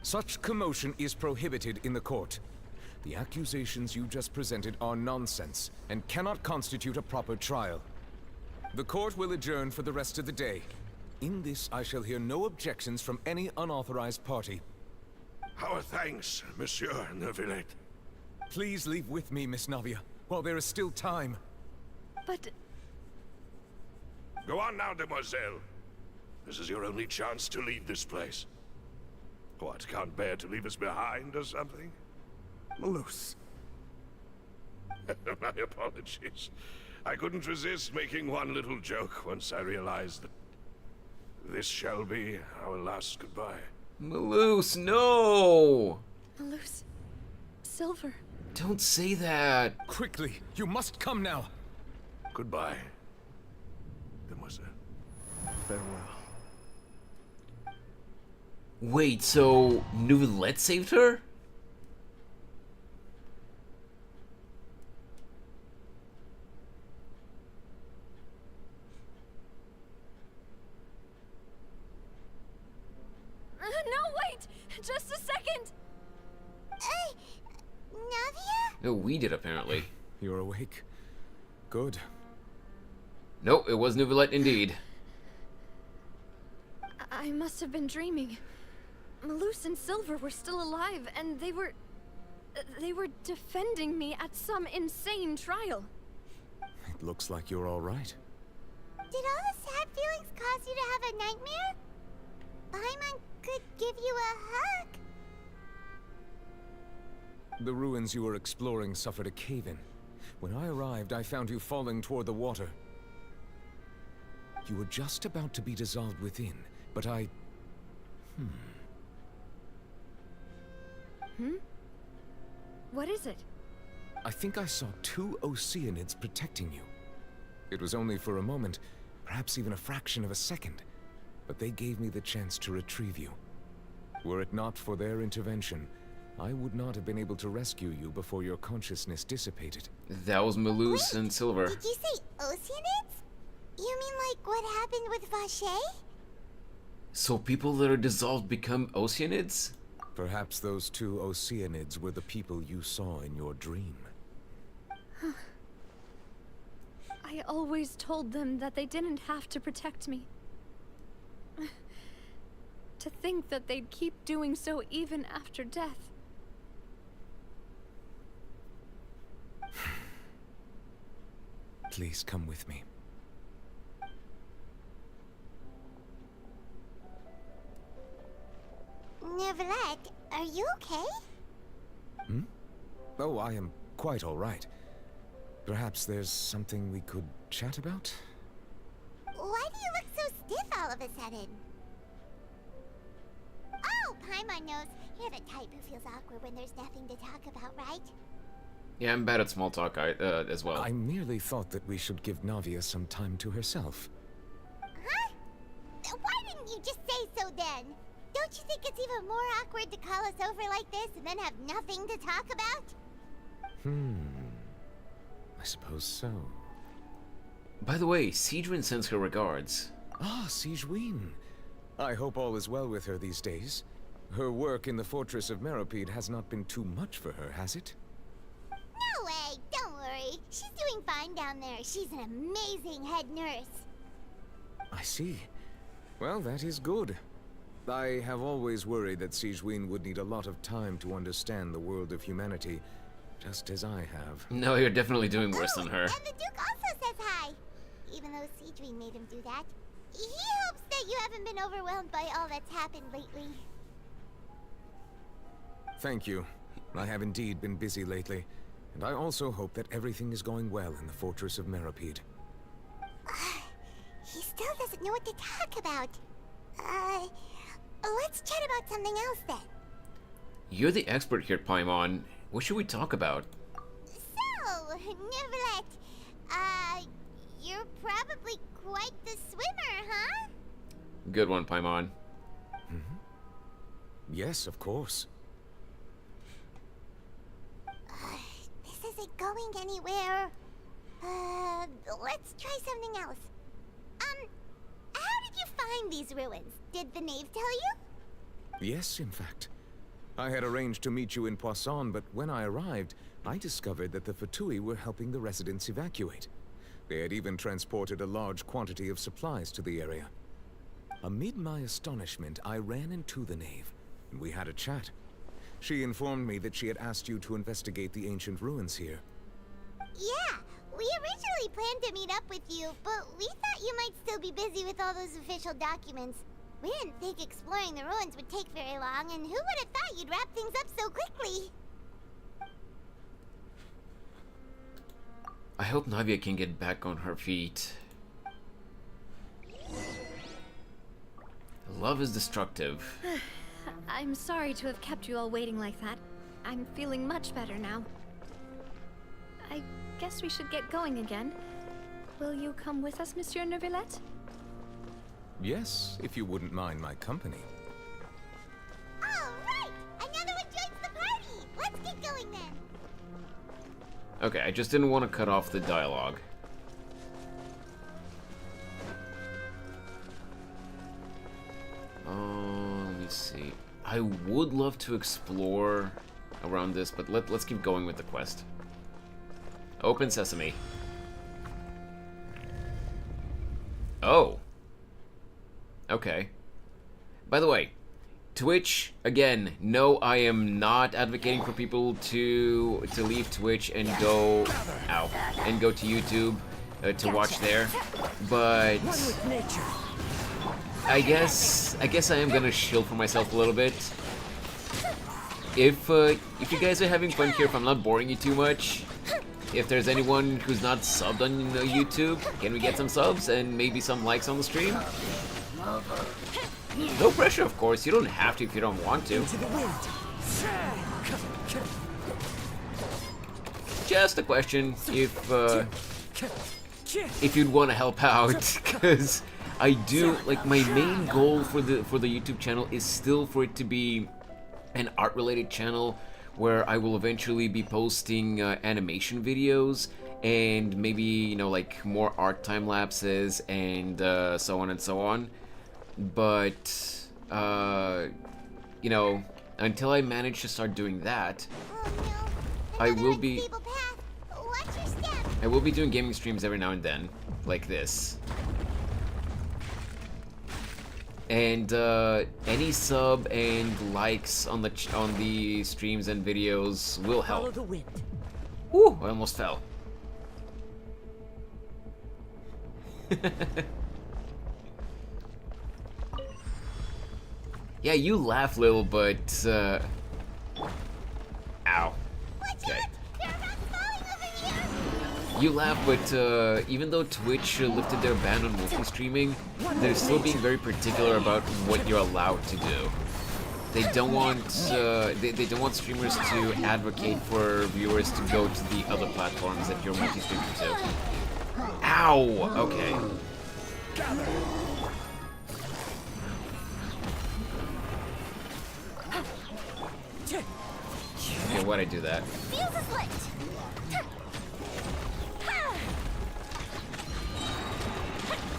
Such commotion is prohibited in the court. The accusations you just presented are nonsense and cannot constitute a proper trial. The court will adjourn for the rest of the day. In this, I shall hear no objections from any unauthorized party. Our thanks, Monsieur Neuvillette. Please leave with me, Miss Navia, while there is still time. But... Go on now, Demoiselle. This is your only chance to leave this place. What, can't bear to leave us behind or something? Malus. My apologies. I couldn't resist making one little joke once I realized that this shall be our last goodbye. Malus, no! Malus... Silver... Don't say that. Quickly, you must come now. Goodbye, Demoiselle. Farewell. Wait, so Neuvillette saved her? No, wait! Just a second! Hey, Navia? No, we did, apparently. You're awake? Good. Nope, it was Neuvillette indeed. I must have been dreaming. Malus and Silver were still alive, and they were defending me at some insane trial. It looks like you're all right. Did all the sad feelings cause you to have a nightmare? Paimon could give you a hug. The ruins you were exploring suffered a cave-in. When I arrived, I found you falling toward the water. You were just about to be dissolved within, but I... What is it? I think I saw 2 Oceanids protecting you. It was only for a moment, perhaps even a fraction of a second, but they gave me the chance to retrieve you. Were it not for their intervention, I would not have been able to rescue you before your consciousness dissipated. That was Malus and Silver. Did you say Oceanids? You mean like what happened with Vache? So people that are dissolved become Oceanids? Perhaps those 2 Oceanids were the people you saw in your dream. I always told them that they didn't have to protect me. To think that they'd keep doing so even after death. Please come with me. Neuvillette, are you okay? Oh, I am quite all right. Perhaps there's something we could chat about? Why do you look so stiff all of a sudden? Oh, Paimon knows. You're the type who feels awkward when there's nothing to talk about, right? Yeah, I'm bad at small talk as well. I merely thought that we should give Navia some time to herself. Huh? Why didn't you just say so then? Don't you think it's even more awkward to call us over like this and then have nothing to talk about? I suppose so. By the way, Siegwin sends her regards. Ah, Siegwin. I hope all is well with her these days. Her work in the Fortress of Meropide has not been too much for her, has it? No way, don't worry. She's doing fine down there. She's an amazing head nurse. I see. Well, that is good. I have always worried that Siegwin would need a lot of time to understand the world of humanity, just as I have. No, you're definitely doing worse than her. And the Duke also says hi. Even though Siegwin made him do that. He hopes that you haven't been overwhelmed by all that's happened lately. Thank you. I have indeed been busy lately, and I also hope that everything is going well in the Fortress of Meropide. He still doesn't know what to talk about. Let's chat about something else then. You're the expert here, Paimon. What should we talk about? So, Neuvillette, you're probably quite the swimmer, huh? Good one, Paimon. Yes, of course. This isn't going anywhere. Let's try something else. How did you find these ruins? Did the knave tell you? Yes, in fact. I had arranged to meet you in Poisson, but when I arrived, I discovered that the Fatui were helping the residents evacuate. They had even transported a large quantity of supplies to the area. Amid my astonishment, I ran into the knave, and we had a chat. She informed me that she had asked you to investigate the ancient ruins here. Yeah, we originally planned to meet up with you, but we thought you might still be busy with all those official documents. We didn't think exploring the ruins would take very long, and who would have thought you'd wrap things up so quickly? I hope Navia can get back on her feet. Love is destructive. I'm sorry to have kept you all waiting like that. I'm feeling much better now. I guess we should get going again. Will you come with us, Monsieur Neuvillette? Yes, if you wouldn't mind my company. All right! Another one joins the party! Let's get going then! Okay, I just didn't want to cut off the dialogue. Let me see. I would love to explore around this, but let's keep going with the quest. Open sesame. Oh. Okay. By the way, Twitch, again, no, I am not advocating for people to leave Twitch and go, and go to YouTube to watch there, but I guess I am gonna shield for myself a little bit. If you guys are having fun here, if I'm not boring you too much, if there's anyone who's not subbed on YouTube, can we get some subs and maybe some likes on the stream? No pressure, of course. You don't have to if you don't want to. Just a question if you'd want to help out, because I do like my main goal for the YouTube channel is still for it to be an art-related channel where I will eventually be posting animation videos and maybe, you know, like more art time lapses and so on and so on. But you know, until I manage to start doing that, I will be doing gaming streams every now and then, like this. And any sub and likes on the streams and videos will help. Follow the wind. Ooh, I almost fell. Yeah, you laugh, Lil, but ow. Okay. You laugh, but even though Twitch lifted their ban on multi-streaming, they're still being very particular about what you're allowed to do. They don't want they don't want streamers to advocate for viewers to go to the other platforms that you're multi-streaming to. Ow! Okay. Okay, why'd I do that?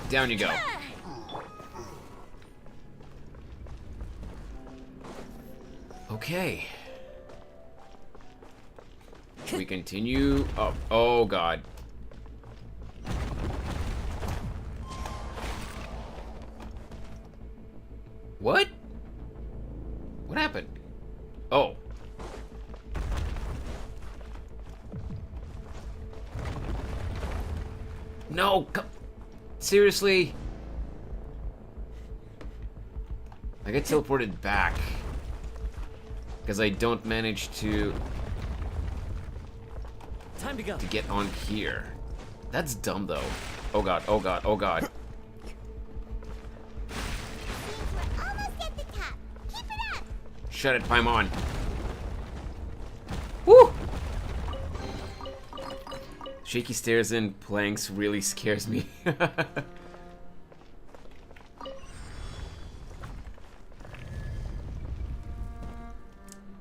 Down you go. Okay. We continue up. Oh god. What? What happened? Oh. No, seriously? I get teleported back because I don't manage to get on here. That's dumb though. Oh god, oh god, oh god. Shut it, Paimon. Woo! Shaky stairs and planks really scares me.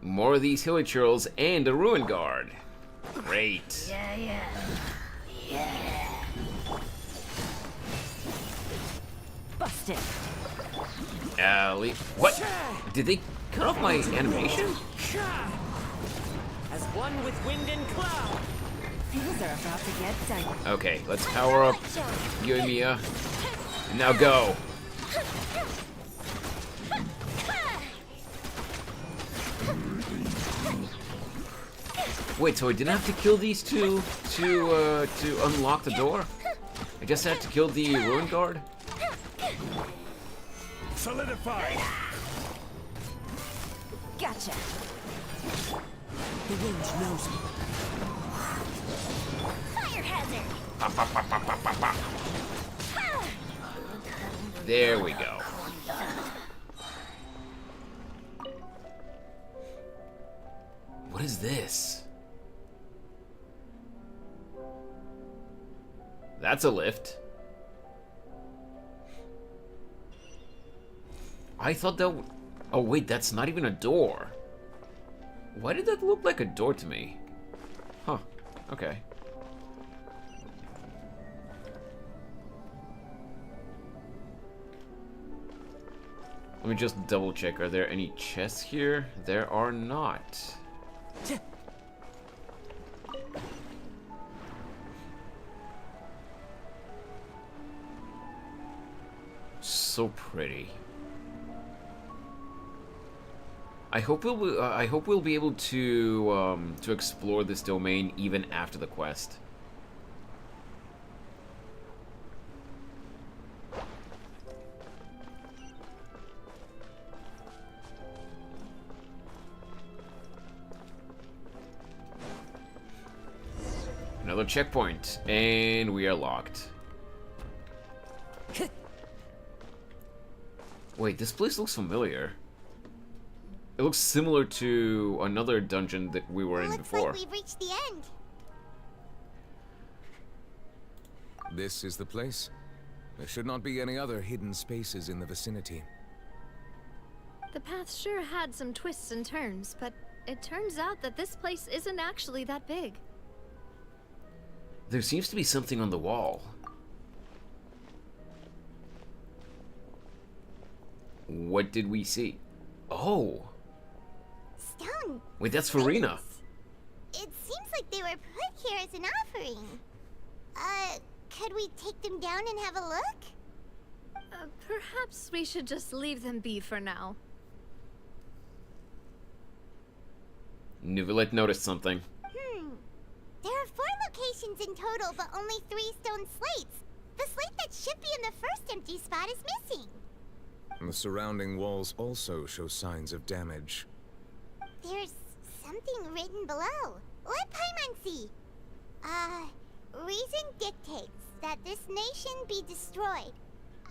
More of these hilly churls and a ruin guard. Great. Yeah. Busted. What? Did they cut off my animation? As one with wind and cloud. Things are about to get dicey. Okay, let's power up Yoimiya. Now go. Wait, so I didn't have to kill these two to unlock the door? I just had to kill the ruin guard? Solidify! Gotcha. The wind knows me. Fire hazard. There we go. What is this? That's a lift. I thought that... Oh wait, that's not even a door. Why did that look like a door to me? Huh, okay. Let me just double check. Are there any chests here? There are not. So pretty. I hope we'll be able to explore this domain even after the quest. Another checkpoint, and we are locked. Wait, this place looks familiar. It looks similar to another dungeon that we were in before. Looks like we've reached the end. This is the place. There should not be any other hidden spaces in the vicinity. The path sure had some twists and turns, but it turns out that this place isn't actually that big. There seems to be something on the wall. What did we see? Oh! Stone. Wait, that's Farina. It seems like they were put here as an offering. Could we take them down and have a look? Perhaps we should just leave them be for now. Neuvillette noticed something. There are 4 locations in total, but only 3 stone slates. The slate that should be in the first empty spot is missing. The surrounding walls also show signs of damage. There's something written below. Let Paimon see. Reason dictates that this nation be destroyed.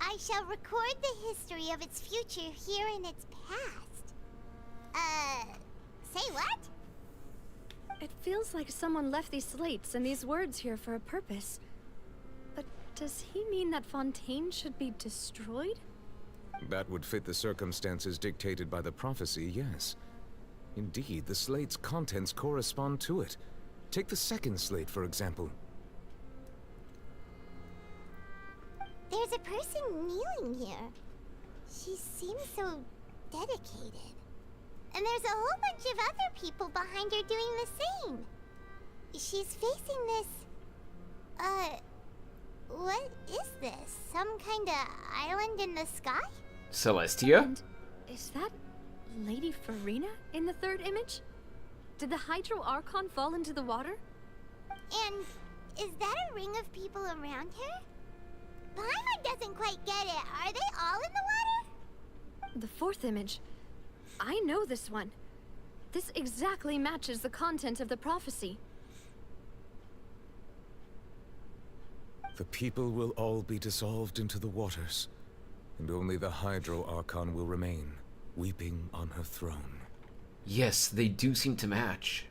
I shall record the history of its future here in its past. Say what? It feels like someone left these slates and these words here for a purpose. But does he mean that Fontaine should be destroyed? That would fit the circumstances dictated by the prophecy, yes. Indeed, the slate's contents correspond to it. Take the second slate, for example. There's a person kneeling here. She seems so dedicated. And there's a whole bunch of other people behind her doing the same. She's facing this... what is this? Some kind of island in the sky? Celestia? And is that Lady Farina in the third image? Did the Hydro Archon fall into the water? And is that a ring of people around her? Paimon doesn't quite get it. Are they all in the water? The fourth image. I know this one. This exactly matches the content of the prophecy. The people will all be dissolved into the waters, and only the Hydro Archon will remain, weeping on her throne. Yes, they do seem to match.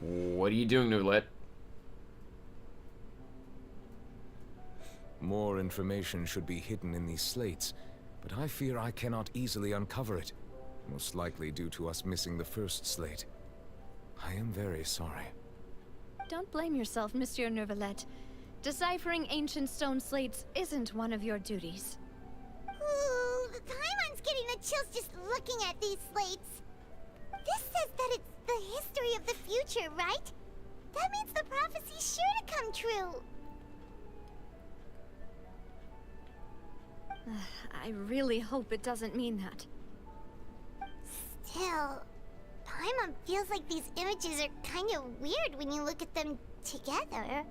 What are you doing, Neuvillette? More information should be hidden in these slates, but I fear I cannot easily uncover it, most likely due to us missing the first slate. I am very sorry. Don't blame yourself, Monsieur Neuvillette. Deciphering ancient stone slates isn't one of your duties. Ooh, Paimon's getting the chills just looking at these slates. This says that it's the history of the future, right? That means the prophecy's sure to come true. I really hope it doesn't mean that. Still, Paimon feels like these images are kind of weird when you look at them together.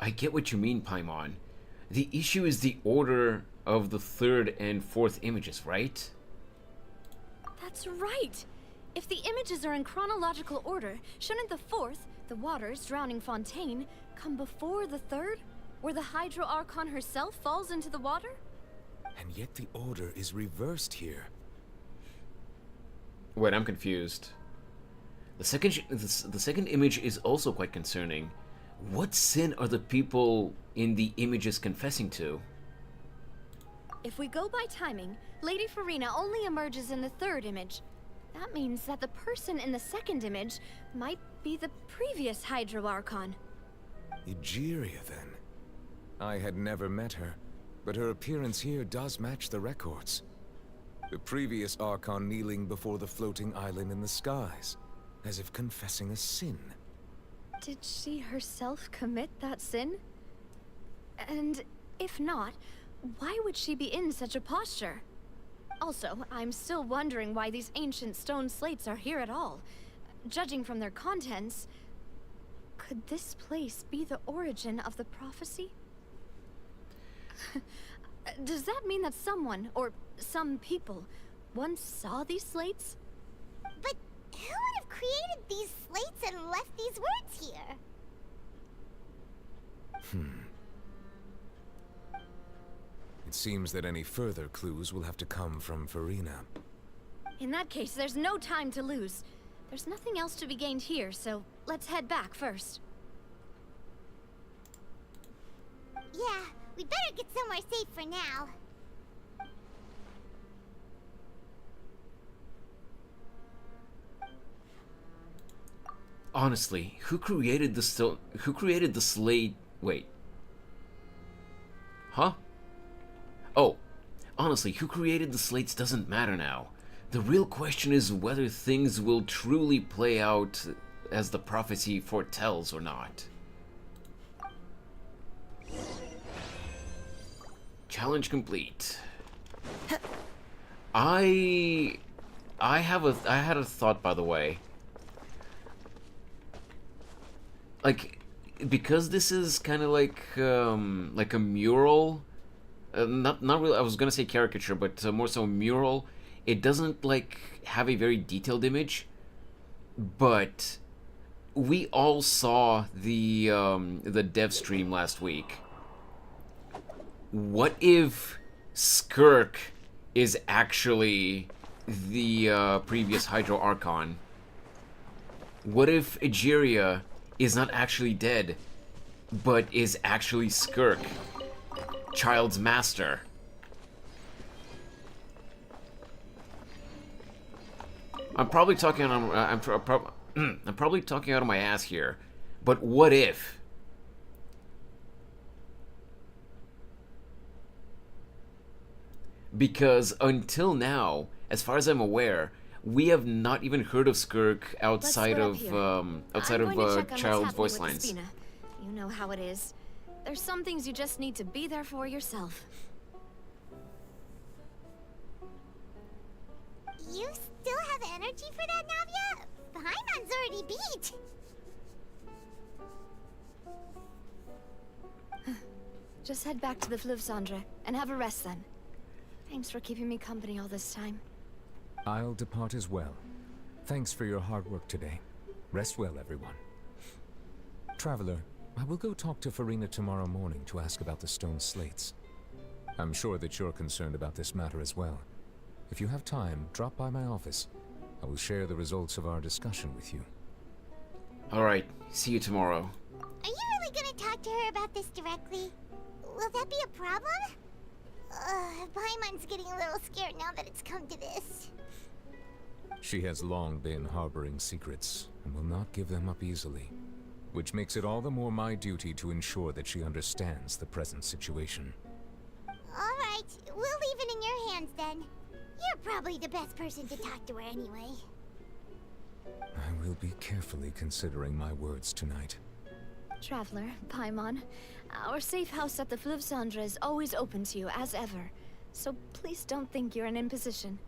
I get what you mean, Paimon. The issue is the order of the third and fourth images, right? That's right! If the images are in chronological order, shouldn't the fourth, the waters drowning Fontaine, come before the third, where the Hydro Archon herself falls into the water? And yet the order is reversed here. Wait, I'm confused. The second image is also quite concerning. What sin are the people in the images confessing to? If we go by timing, Lady Farina only emerges in the third image. That means that the person in the second image might be the previous Hydro Archon. Egeria, then. I had never met her, but her appearance here does match the records. The previous Archon kneeling before the floating island in the skies, as if confessing a sin. Did she herself commit that sin? And if not, why would she be in such a posture? Also, I'm still wondering why these ancient stone slates are here at all. Judging from their contents, could this place be the origin of the prophecy? Does that mean that someone, or some people, once saw these slates? But who would have created these slates and left these words here? It seems that any further clues will have to come from Farina. In that case, there's no time to lose. There's nothing else to be gained here, so let's head back first. Yeah, we better get somewhere safe for now. Honestly, who created the slate? Wait. Huh? Oh, honestly, who created the slates doesn't matter now. The real question is whether things will truly play out as the prophecy foretells or not. Challenge complete. I had a thought, by the way. Like, because this is kind of like a mural, not really. I was gonna say caricature, but more so mural. It doesn't like have a very detailed image, but we all saw the dev stream last week. What if Skirk is actually the previous Hydro Archon? What if Egeria is not actually dead, but is actually Skirk, Child's master? I'm probably talking on I'm probably talking out of my ass here, but what if? Because until now, as far as I'm aware, we have not even heard of Skirk outside of Child's voice lines. You know how it is. There's some things you just need to be there for yourself. You still have energy for that, Navia? Paimon's already beat. Just head back to the Fleuve Cendre and have a rest then. Thanks for keeping me company all this time. I'll depart as well. Thanks for your hard work today. Rest well, everyone. Traveler, I will go talk to Farina tomorrow morning to ask about the stone slates. I'm sure that you're concerned about this matter as well. If you have time, drop by my office. I will share the results of our discussion with you. Alright, see you tomorrow. Are you really gonna talk to her about this directly? Will that be a problem? Paimon's getting a little scared now that it's come to this. She has long been harboring secrets, and will not give them up easily. Which makes it all the more my duty to ensure that she understands the present situation. Alright, we'll leave it in your hands then. You're probably the best person to talk to her anyway. I will be carefully considering my words tonight. Traveler, Paimon, our safe house at the Fleuve Cendre is always open to you as ever, so please don't think you're an imposition.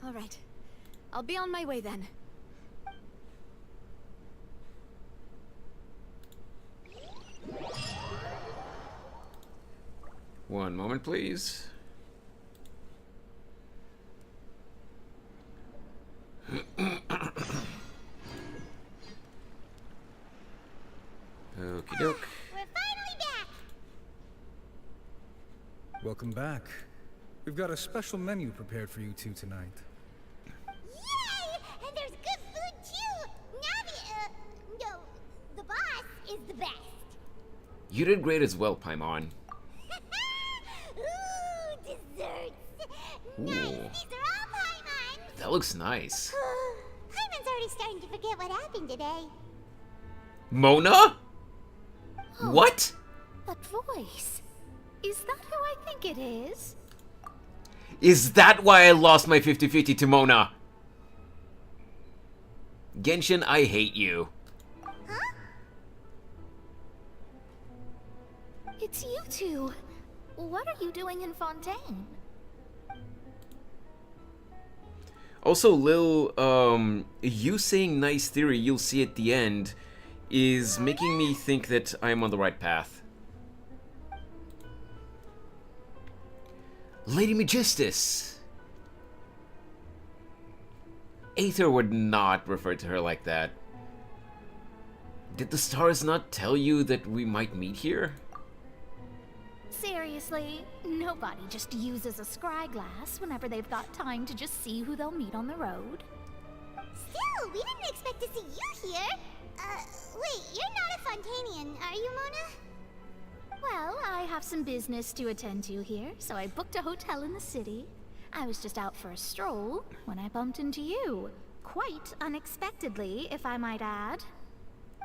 All right, I'll be on my way then. One moment, please. Okie doke. We're finally back! Welcome back. We've got a special menu prepared for you two tonight. Yay! And there's good food too! Navi, no, the boss is the best. You did great as well, Paimon. Ooh. Nice, these are all Paimon! That looks nice. Paimon's already starting to forget what happened today. Mona? What? That voice. Is that who I think it is? Is that why I lost my 50-50 to Mona? Genshin, I hate you. It's you two. What are you doing in Fontaine? Also, Lil, you saying nice theory you'll see at the end is making me think that I'm on the right path. Lady Magistus! Aether would not refer to her like that. Did the stars not tell you that we might meet here? Seriously, nobody just uses a scry glass whenever they've got time to just see who they'll meet on the road. Still, we didn't expect to see you here. Wait, you're not a Fontainian, are you, Mona? Well, I have some business to attend to here, so I booked a hotel in the city. I was just out for a stroll when I bumped into you. Quite unexpectedly, if I might add.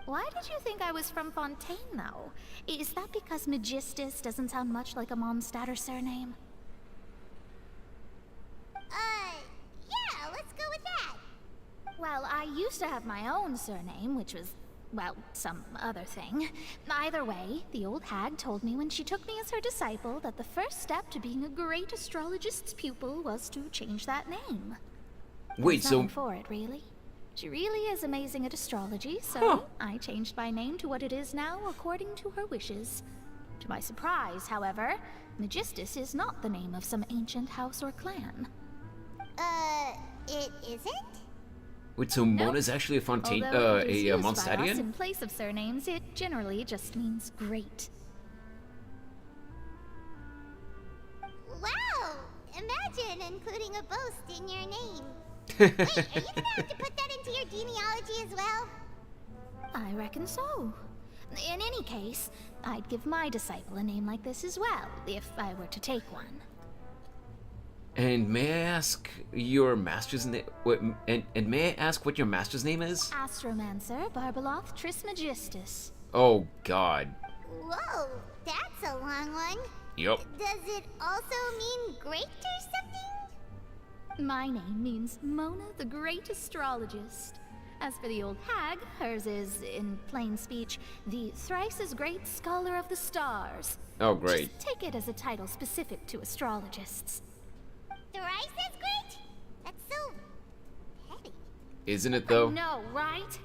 Why did you think I was from Fontaine, though? Is that because Magistus doesn't sound much like a Mondstadter surname? Yeah, let's go with that. Well, I used to have my own surname, which was, well, some other thing. Either way, the old hag told me when she took me as her disciple that the first step to being a great astrologist's pupil was to change that name. Wait, There's nothing for it, really. She really is amazing at astrology, so I changed my name to what it is now according to her wishes. To my surprise, however, Magistus is not the name of some ancient house or clan. It isn't? Wait, so Mona's actually a Fontaine, Although it is a used by us Mondstadian? in place of surnames, it generally just means great. Wow! Imagine including a boast in your name. Wait, are you gonna have to put that into your genealogy as well? I reckon so. In any case, I'd give my disciple a name like this as well, if I were to take one. And may I ask your master's name? And may I ask what your master's name is? Astromancer Barbeloth Trismegistus. Oh God. Whoa, that's a long one. Yup. Does it also mean great or something? My name means Mona the Great Astrologist. As for the old hag, hers is, in plain speech, the thrice as great Scholar of the Stars. Oh, great. Just take it as a title specific to astrologists. Thrice as great? That's so petty. Isn't it though? I know, right?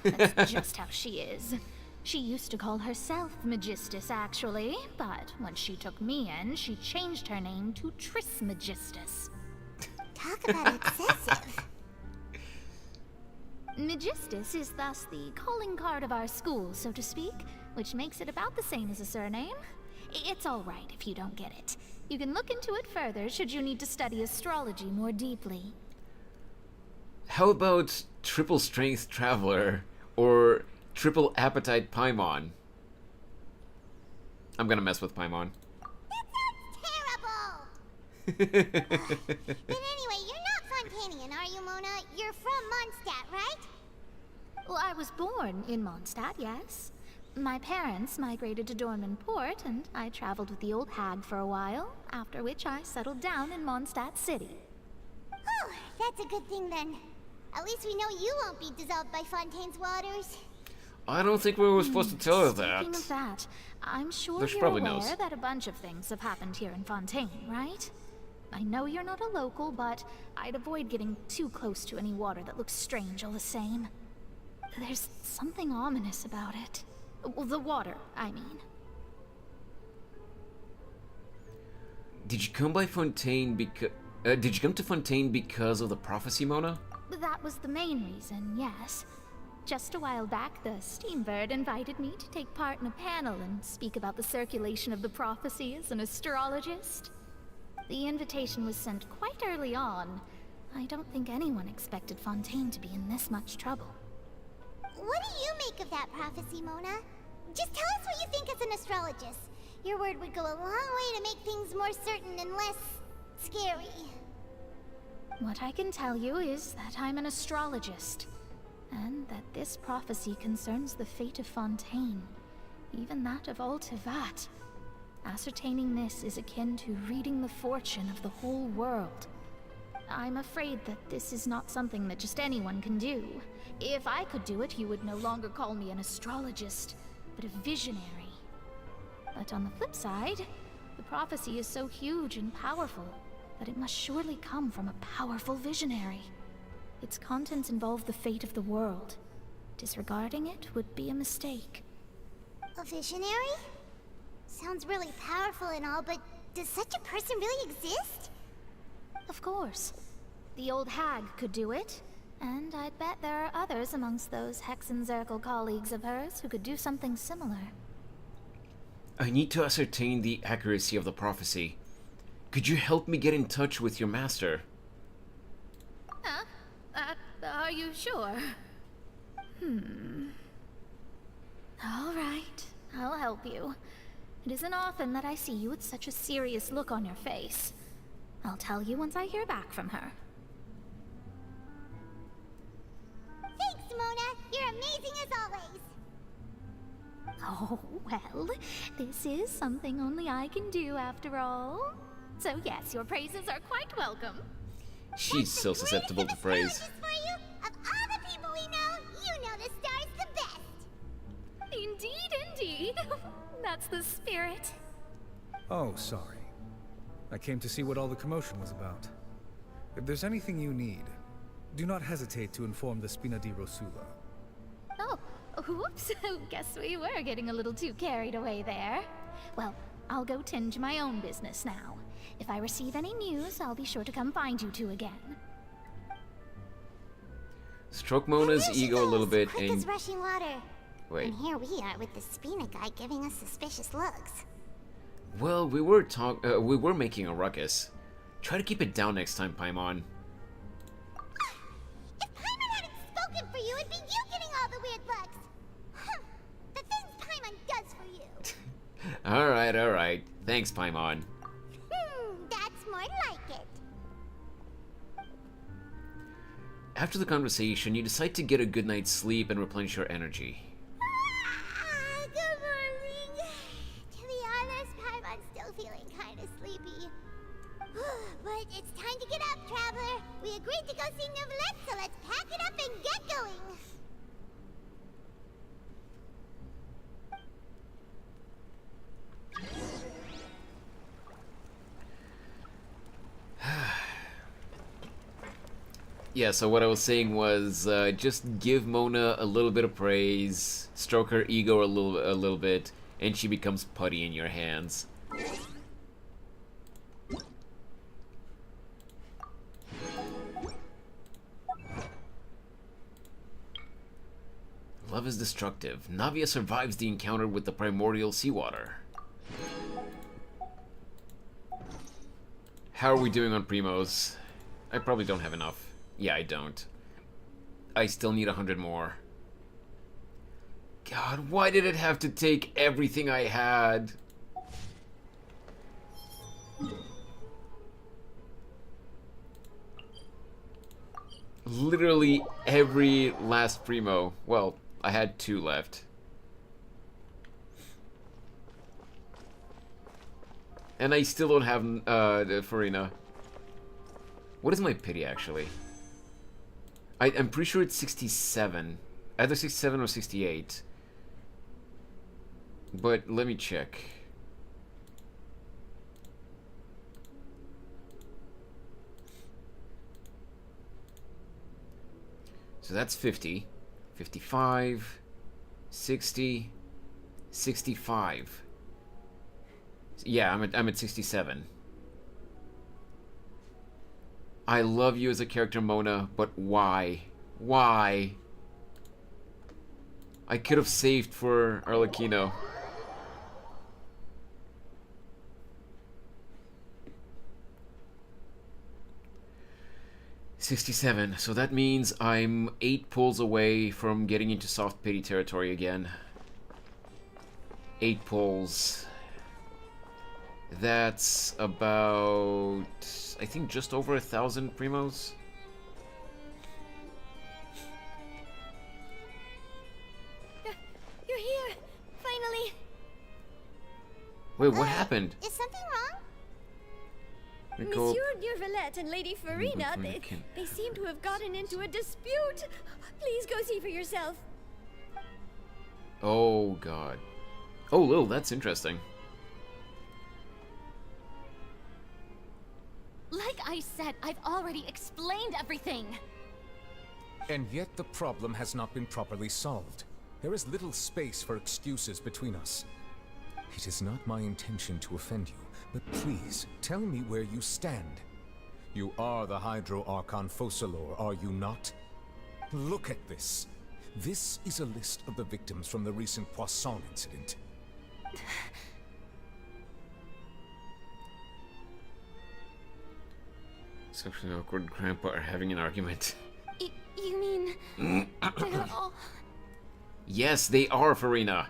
That's just how she is. She used to call herself Magistus, actually, but when she took me in, she changed her name to Trismegistus. Talk about excessive. Magistus is thus the calling card of our school, so to speak, which makes it about the same as a surname. It's all right if you don't get it. You can look into it further should you need to study astrology more deeply. How about Triple Strength Traveler or Triple Appetite Paimon? I'm gonna mess with Paimon. But anyway, you're not Fontainian, are you, Mona? You're from Mondstadt, right? Well, I was born in Mondstadt, yes. My parents migrated to Dornman Port, and I traveled with the old hag for a while, after which I settled down in Mondstadt City. Oh, that's a good thing then. At least we know you won't be dissolved by Fontaine's waters. I don't think we were supposed to tell her that. Speaking of that, I'm sure She you're probably aware knows. that a bunch of things have happened here in Fontaine, right? I know you're not a local, but I'd avoid getting too close to any water that looks strange all the same. There's something ominous about it. Well, the water, I mean. Did you come by Fontaine because? Did you come to Fontaine because of the prophecy, Mona? That was the main reason, yes. Just a while back, the Steambird invited me to take part in a panel and speak about the circulation of the prophecy as an astrologist. The invitation was sent quite early on. I don't think anyone expected Fontaine to be in this much trouble. What do you make of that prophecy, Mona? Just tell us what you think as an astrologist. Your word would go a long way to make things more certain and less scary. What I can tell you is that I'm an astrologist, and that this prophecy concerns the fate of Fontaine, even that of all Tevat. Ascertaining this is akin to reading the fortune of the whole world. I'm afraid that this is not something that just anyone can do. If I could do it, you would no longer call me an astrologist, but a visionary. But on the flip side, the prophecy is so huge and powerful that it must surely come from a powerful visionary. Its contents involve the fate of the world. Disregarding it would be a mistake. A visionary? Sounds really powerful and all, but does such a person really exist? Of course. The old hag could do it, and I'd bet there are others amongst those Hexenzirkel colleagues of hers who could do something similar. I need to ascertain the accuracy of the prophecy. Could you help me get in touch with your master? Are you sure? All right, I'll help you. It isn't often that I see you with such a serious look on your face. I'll tell you once I hear back from her. Thanks, Mona. You're amazing as always. Oh, well, this is something only I can do after all. So yes, your praises are quite welcome. She's so susceptible to praise. For you, of all the people we know, you know the star's the best. Indeed. That's the spirit. Oh, sorry. I came to see what all the commotion was about. If there's anything you need, do not hesitate to inform the Spina di Rosula. Oh, whoops. Guess we were getting a little too carried away there. Well, I'll go tend to my own business now. If I receive any news, I'll be sure to come find you two again. Stroke Mona's ego a little bit Quick and... as rushing water. Wait. And here we are with the Spina guy giving us suspicious looks. Well, we were making a ruckus. Try to keep it down next time, Paimon. If Paimon hadn't spoken for you, it'd be you getting all the weird looks. The things Paimon does for you. Alright. Thanks, Paimon. That's more like it. After the conversation, you decide to get a good night's sleep and replenish your energy. Good morning. To be honest, Paimon's still feeling kind of sleepy. But it's time to get up, traveler. We agreed to go see Neuvillette, so let's pack it up and get going. Yeah, so what I was saying was just give Mona a little bit of praise, stroke her ego a little bit, and she becomes putty in your hands. Love is destructive. Navia survives the encounter with the primordial seawater. How are we doing on primos? I probably don't have enough. Yeah, I don't. I still need 100 more. God, why did it have to take everything I had? Literally every last primo. Well, I had 2 left. And I still don't have the Farina. What is my pity, actually? I'm pretty sure it's 67. Either 67 or 68. But let me check. So that's 50. 55. 60. 65. Yeah, I'm at 67. I love you as a character, Mona, but why? Why? I could have saved for Arlecchino. $67, so that means I'm 8 pulls away from getting into soft pity territory again. 8 pulls. That's about, I think, just over 1,000 primos. You're here, finally. Wait, what happened? Is something wrong? Monsieur Nurvelet and Lady Farina, they seem to have gotten into a dispute. Please go see for yourself. Oh, God. Oh, Lil, that's interesting. Like I said, I've already explained everything. And yet the problem has not been properly solved. There is little space for excuses between us. It is not my intention to offend you, but please, tell me where you stand. You are the Hydro Archon Focalor, are you not? Look at this. This is a list of the victims from the recent Poisson incident. Socially awkward grandpa are having an argument. You mean they're all... Yes, they are, Farina.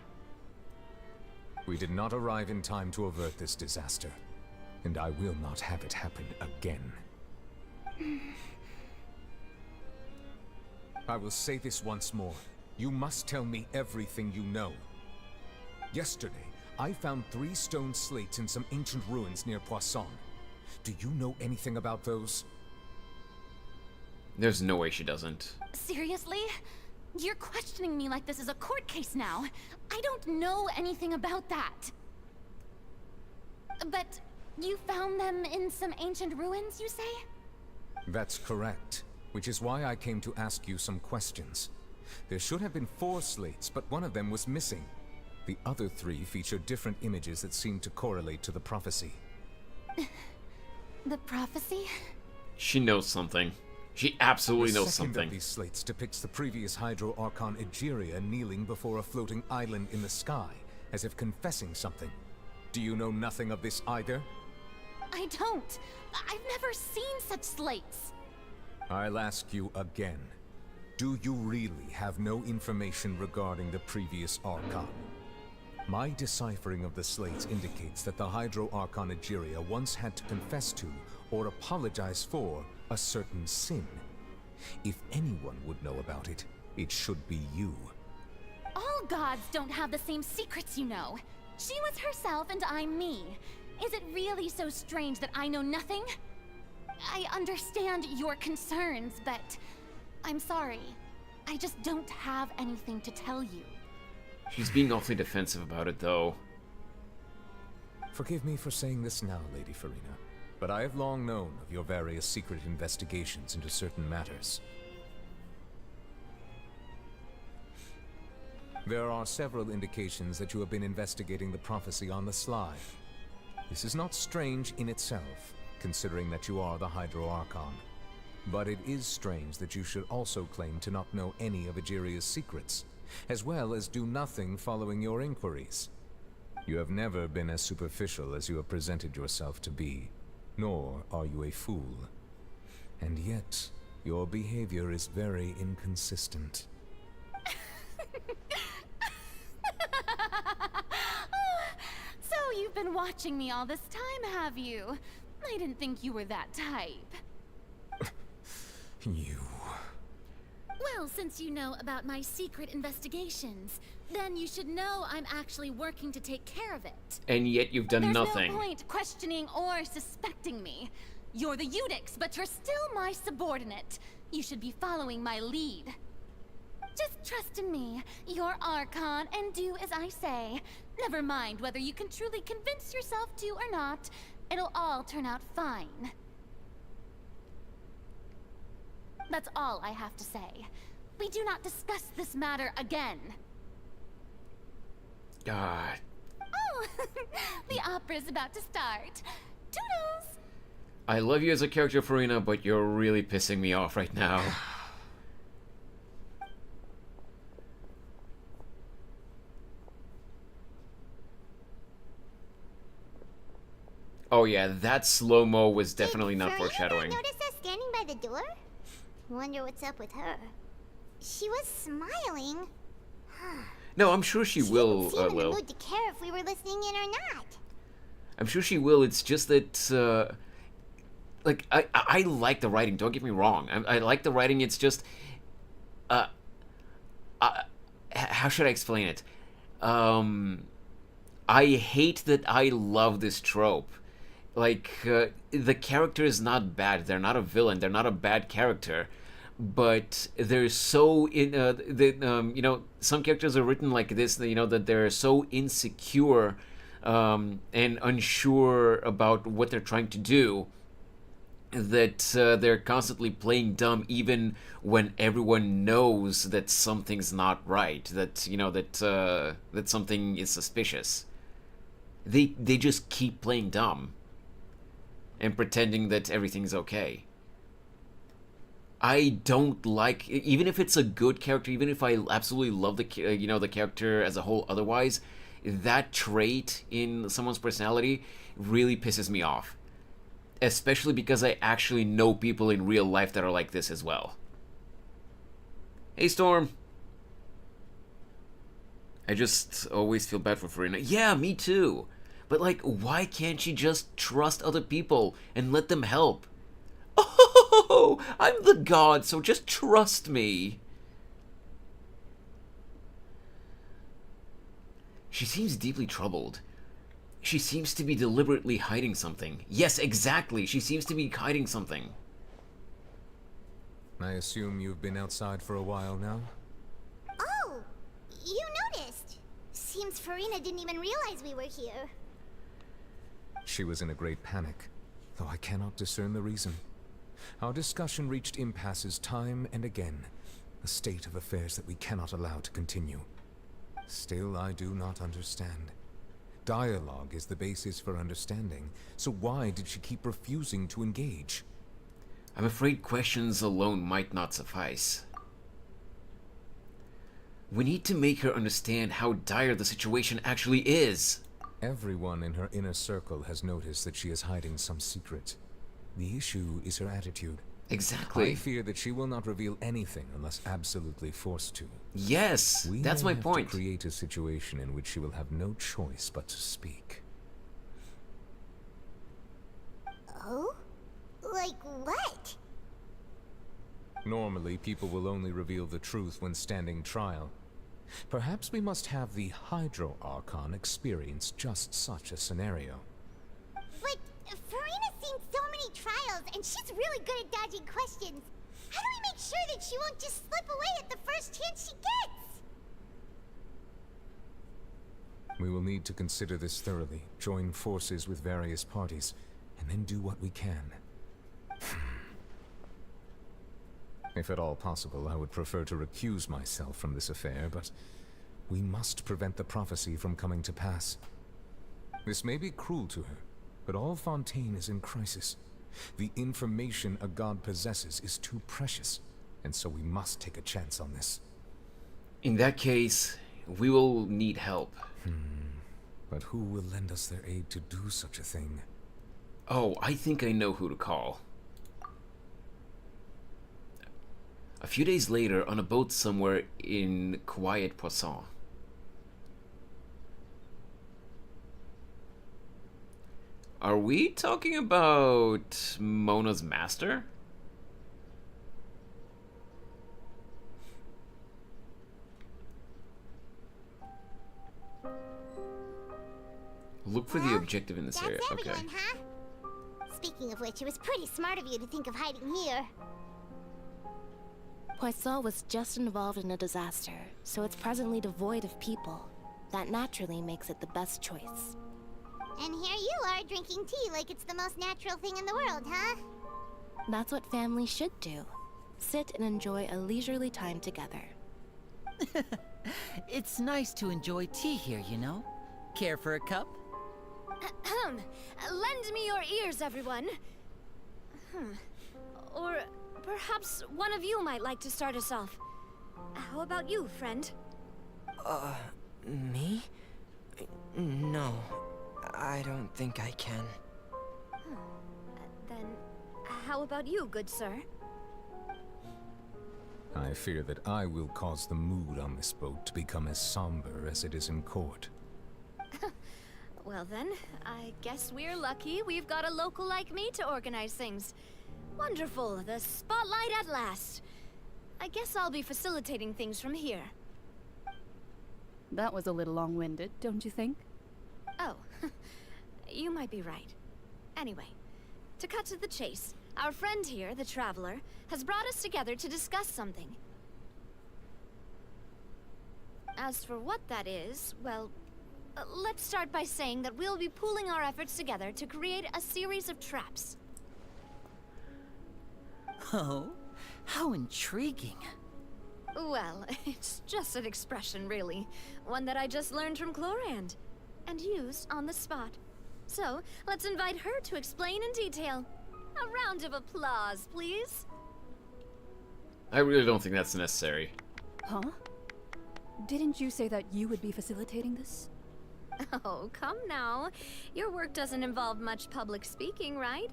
We did not arrive in time to avert this disaster, and I will not have it happen again. I will say this once more. You must tell me everything you know. Yesterday, I found 3 stone slates in some ancient ruins near Poisson. Do you know anything about those? There's no way she doesn't. Seriously? You're questioning me like this is a court case now. I don't know anything about that. But you found them in some ancient ruins, you say? That's correct, which is why I came to ask you some questions. There should have been 4 slates, but one of them was missing. The other 3 feature different images that seem to correlate to the prophecy. The prophecy? She knows something. She absolutely knows The second something. of these slates depicts the previous Hydro Archon Egeria kneeling before a floating island in the sky, as if confessing something. Do you know nothing of this either? I don't. I've never seen such slates. I'll ask you again. Do you really have no information regarding the previous Archon? My deciphering of the slates indicates that the Hydro Archon Egeria once had to confess to, or apologize for, a certain sin. If anyone would know about it, it should be you. All gods don't have the same secrets, you know. She was herself and I'm me. Is it really so strange that I know nothing? I understand your concerns, but I'm sorry. I just don't have anything to tell you. She's being awfully defensive about it, though. Forgive me for saying this now, Lady Farina, but I have long known of your various secret investigations into certain matters. There are several indications that you have been investigating the prophecy on the sly. This is not strange in itself, considering that you are the Hydro Archon. But it is strange that you should also claim to not know any of Egeria's secrets, as well as do nothing following your inquiries. You have never been as superficial as you have presented yourself to be, nor are you a fool. And yet, your behavior is very inconsistent. So you've been watching me all this time, have you? I didn't think you were that type. You... Well, since you know about my secret investigations, then you should know I'm actually working to take care of it. And yet you've done nothing. There's no point questioning or suspecting me. You're the Eunuchs, but you're still my subordinate. You should be following my lead. Just trust in me, your Archon, and do as I say. Never mind whether you can truly convince yourself to or not. It'll all turn out fine. That's all I have to say. We do not discuss this matter again. God. Oh, the opera's about to start. Toodles! I love you as a character, Farina, but you're really pissing me off right now. Oh yeah, that slow-mo was definitely not foreshadowing. Notice us standing by the door? Wonder what's up with her. She was smiling. No, I'm sure she will, She didn't seem in the Lil. mood to care if we were listening in or not. I'm sure she will. It's just that, like, I like the writing. Don't get me wrong. I like the writing. It's just, how should I explain it? I hate that I love this trope. Like, the character is not bad. They're not a villain. They're not a bad character. But they're so some characters are written like this, that they're so insecure and unsure about what they're trying to do, that they're constantly playing dumb even when everyone knows that something's not right, that that something is suspicious. They just keep playing dumb and pretending that everything's okay. I don't like, even if it's a good character, even if I absolutely love the the character as a whole otherwise, that trait in someone's personality really pisses me off. Especially because I actually know people in real life that are like this as well. Hey, Storm. I just always feel bad for Farina. Yeah, me too. But, like, why can't she just trust other people and let them help? Oh, I'm the god, so just trust me. She seems deeply troubled. She seems to be deliberately hiding something. Yes, exactly. She seems to be hiding something. I assume you've been outside for a while now? Oh, you noticed. Seems Farina didn't even realize we were here. She was in a great panic, though I cannot discern the reason. Our discussion reached impasses time and again, a state of affairs that we cannot allow to continue. Still, I do not understand. Dialogue is the basis for understanding, so why did she keep refusing to engage? I'm afraid questions alone might not suffice. We need to make her understand how dire the situation actually is. Everyone in her inner circle has noticed that she is hiding some secret. The issue is her attitude. Exactly. I fear that she will not reveal anything unless absolutely forced to. Yes, that's my point. We have to create a situation in which she will have no choice but to speak. Oh? Like what? Normally, people will only reveal the truth when standing trial. Perhaps we must have the Hydro Archon experience just such a scenario. But Farina's seen so many trials, and she's really good at dodging questions. How do we make sure that she won't just slip away at the first chance she gets? We will need to consider this thoroughly, join forces with various parties, and then do what we can. If at all possible, I would prefer to recuse myself from this affair, but we must prevent the prophecy from coming to pass. This may be cruel to her, but all Fontaine is in crisis. The information a god possesses is too precious, and so we must take a chance on this. In that case, we will need help. But who will lend us their aid to do such a thing? Oh, I think I know who to call. A few days later, on a boat somewhere in quiet Poisson. Are we talking about Mona's master? Look for the objective in this area. Okay. Everyone, huh? Speaking of which, it was pretty smart of you to think of hiding here. Poisson was just involved in a disaster, so it's presently devoid of people. That naturally makes it the best choice. And here you are drinking tea like it's the most natural thing in the world, huh? That's what families should do. Sit and enjoy a leisurely time together. It's nice to enjoy tea here, you know? Care for a cup? Lend me your ears, everyone. Or perhaps one of you might like to start us off. How about you, friend? Me? No, I don't think I can. Then, how about you, good sir? I fear that I will cause the mood on this boat to become as somber as it is in court. Well then, I guess we're lucky we've got a local like me to organize things. Wonderful, the spotlight at last. I guess I'll be facilitating things from here. That was a little long-winded, don't you think? Oh, you might be right. Anyway, to cut to the chase, our friend here, the Traveler, has brought us together to discuss something. As for what that is, well, let's start by saying that we'll be pooling our efforts together to create a series of traps. Oh, how intriguing. Well, it's just an expression, really. One that I just learned from Chlorand, and used on the spot. So, let's invite her to explain in detail. A round of applause, please. I really don't think that's necessary. Huh? Didn't you say that you would be facilitating this? Oh, come now. Your work doesn't involve much public speaking, right?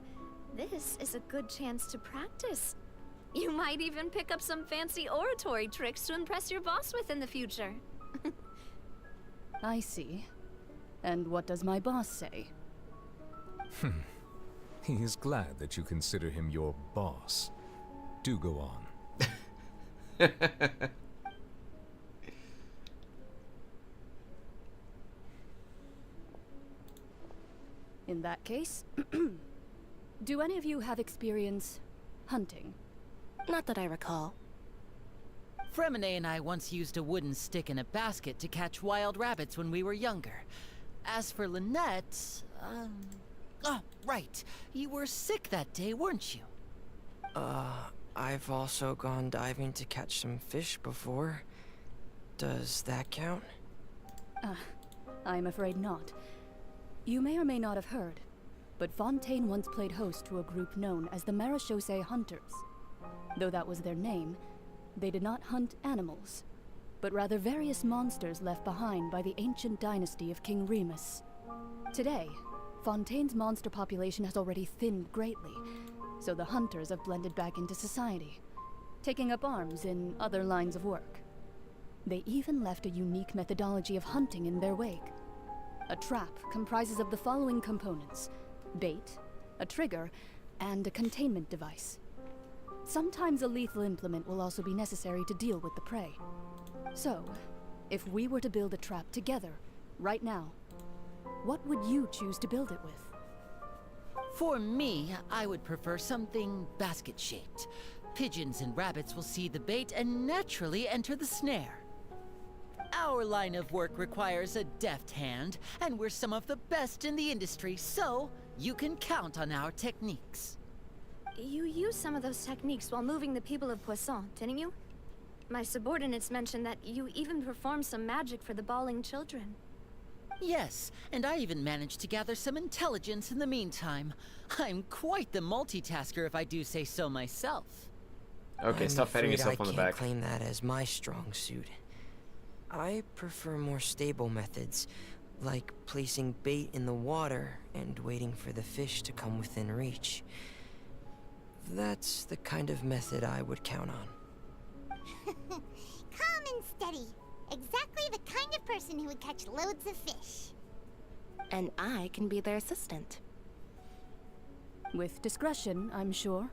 This is a good chance to practice. You might even pick up some fancy oratory tricks to impress your boss with in the future. I see. And what does my boss say? He is glad that you consider him your boss. Do go on. In that case, do any of you have experience hunting? Not that I recall. Fremine and I once used a wooden stick in a basket to catch wild rabbits when we were younger. As for Lynette, oh, right. You were sick that day, weren't you? I've also gone diving to catch some fish before. Does that count? I'm afraid not. You may or may not have heard, but Fontaine once played host to a group known as the Marechaussee Hunters. Though that was their name, they did not hunt animals, but rather various monsters left behind by the ancient dynasty of King Remus. Today, Fontaine's monster population has already thinned greatly, so the hunters have blended back into society, taking up arms in other lines of work. They even left a unique methodology of hunting in their wake. A trap comprises of the following components: bait, a trigger, and a containment device. Sometimes a lethal implement will also be necessary to deal with the prey. So, if we were to build a trap together, right now, what would you choose to build it with? For me, I would prefer something basket-shaped. Pigeons and rabbits will see the bait and naturally enter the snare. Our line of work requires a deft hand, and we're some of the best in the industry, so you can count on our techniques. You used some of those techniques while moving the people of Poisson, didn't you? My subordinates mentioned that you even performed some magic for the bawling children. Yes, and I even managed to gather some intelligence in the meantime. I'm quite the multitasker if I do say so myself. Okay, stop patting yourself on the back. I can't claim that as my strong suit. I prefer more stable methods, like placing bait in the water and waiting for the fish to come within reach. That's the kind of method I would count on. Calm and steady. Exactly the kind of person who would catch loads of fish. And I can be their assistant. With discretion, I'm sure.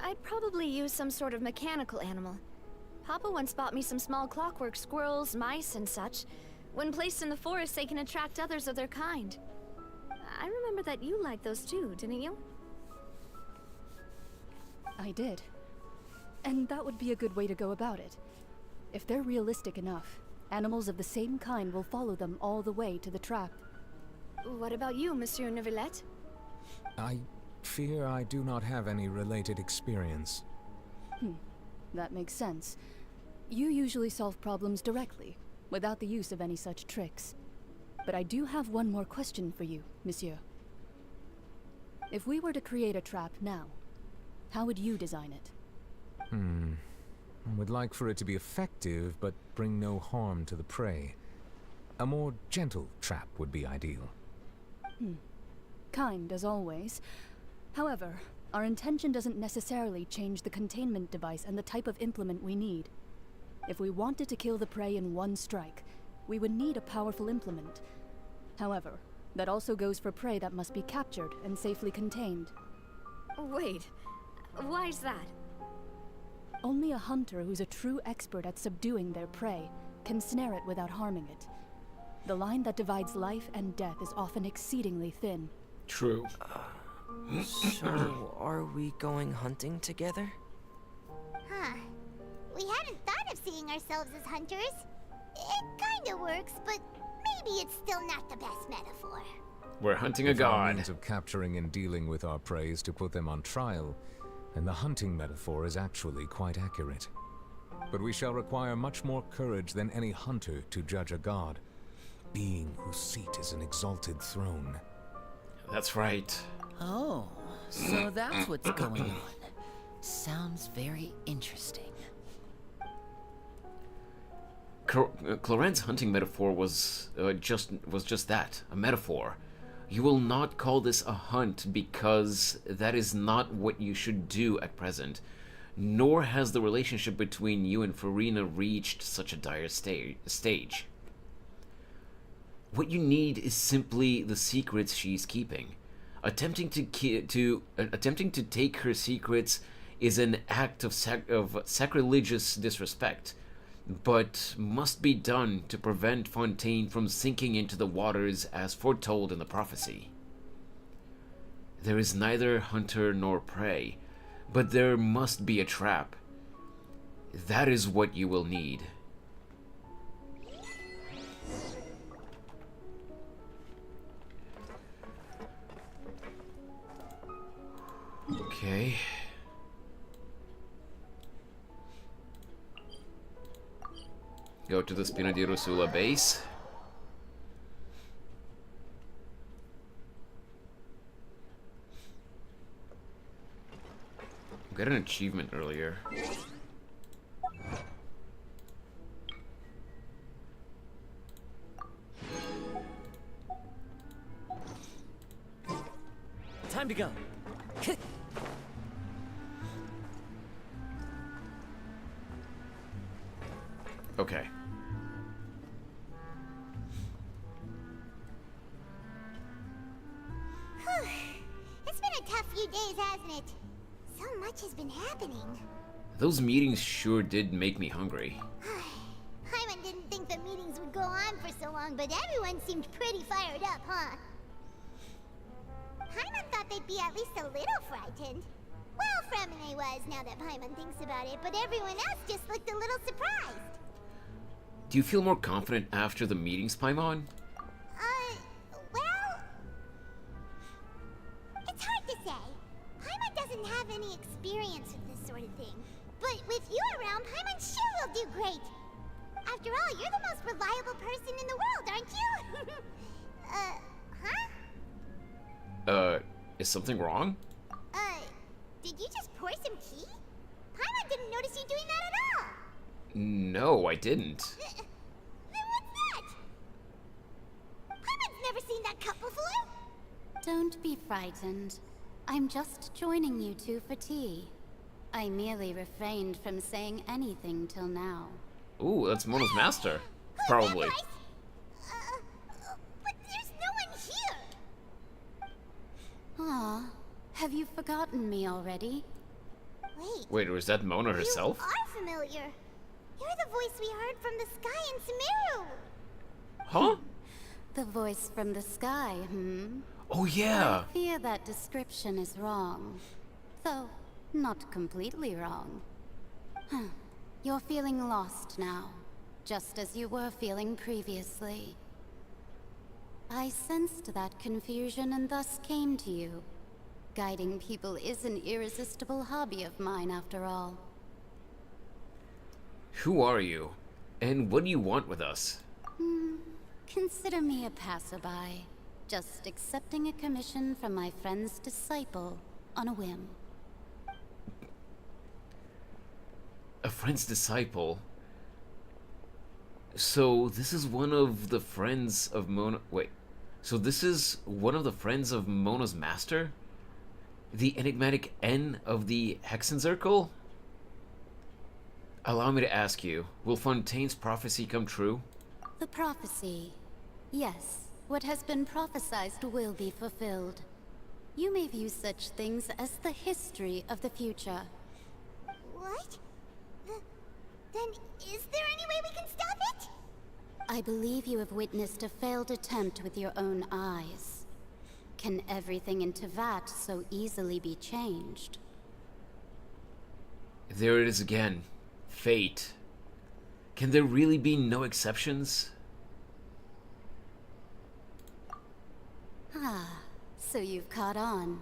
I'd probably use some sort of mechanical animal. Papa once bought me some small clockwork squirrels, mice, and such. When placed in the forest, they can attract others of their kind. I remember that you liked those too, didn't you? I did. And that would be a good way to go about it. If they're realistic enough, animals of the same kind will follow them all the way to the trap. What about you, Monsieur Neuvillette? I fear I do not have any related experience. That makes sense. You usually solve problems directly, without the use of any such tricks. But I do have one more question for you, Monsieur. If we were to create a trap now, how would you design it? I would like for it to be effective, but bring no harm to the prey. A more gentle trap would be ideal. Kind, as always. However, our intention doesn't necessarily change the containment device and the type of implement we need. If we wanted to kill the prey in one strike, we would need a powerful implement, However, that also goes for prey that must be captured and safely contained. Wait, why's that? Only a hunter who's a true expert at subduing their prey can snare it without harming it. The line that divides life and death is often exceedingly thin. True. So, are we going hunting together? Huh. We hadn't thought of seeing ourselves as hunters. It kinda works, but maybe it's still not the best metaphor. We're hunting a If our god. means of capturing and dealing with our prey is to put them on trial, then the hunting metaphor is actually quite accurate. But we shall require much more courage than any hunter to judge a god, being whose seat is an exalted throne. That's right. Oh, so that's what's going on. Sounds very interesting. Cloren's hunting metaphor was just that, a metaphor. You will not call this a hunt because that is not what you should do at present, nor has the relationship between you and Farina reached such a dire stage. What you need is simply the secrets she's keeping. Attempting to take her secrets is an act of sacrilegious disrespect, but must be done to prevent Fontaine from sinking into the waters as foretold in the prophecy. There is neither hunter nor prey, but there must be a trap. That is what you will need. Okay. Go to the Spina di Rosula base. Got an achievement earlier. Time to go. Okay. It's been a tough few days, hasn't it? So much has been happening. Those meetings sure did make me hungry. Hyman didn't think the meetings would go on for so long, but everyone seemed pretty fired up, huh? Hyman thought they'd be at least a little frightened. Well, Fremine was, now that Paimon thinks about it, but everyone else just looked a little surprised. Do you feel more confident after the meetings, Paimon? Well... It's hard to say. Paimon doesn't have any experience with this sort of thing. But with you around, Paimon sure will do great. After all, you're the most reliable person in the world, aren't you? huh? Is something wrong? Did you just pour some tea? Paimon didn't notice you doing that at all. No, I didn't. Then what's that? Paimon's never seen that cup before. Don't be frightened. I'm just joining you two for tea. I merely refrained from saying anything till now. Ooh, that's Mona's master. Probably. But there's no one here. Ah, have you forgotten me already? Wait, was that Mona herself? You are familiar. You're the voice we heard from the sky in Sumeru. Huh? The voice from the sky, Oh yeah. I fear that description is wrong. Though, not completely wrong. You're feeling lost now, just as you were feeling previously. I sensed that confusion and thus came to you. Guiding people is an irresistible hobby of mine, after all. Who are you? And what do you want with us? Consider me a passerby, just accepting a commission from my friend's disciple on a whim. A friend's disciple? So this is one of the friends of Mona... Wait. So this is one of the friends of Mona's master? The enigmatic N of the Hexenzirkel? Allow me to ask you, will Fontaine's prophecy come true? The prophecy, yes. what has been prophesied will be fulfilled. You may view such things as the history of the future. What? Then is there any way we can stop it? I believe you have witnessed a failed attempt with your own eyes. Can everything in Tevat so easily be changed? There it is again. Fate. Can there really be no exceptions? Ah, so you've caught on.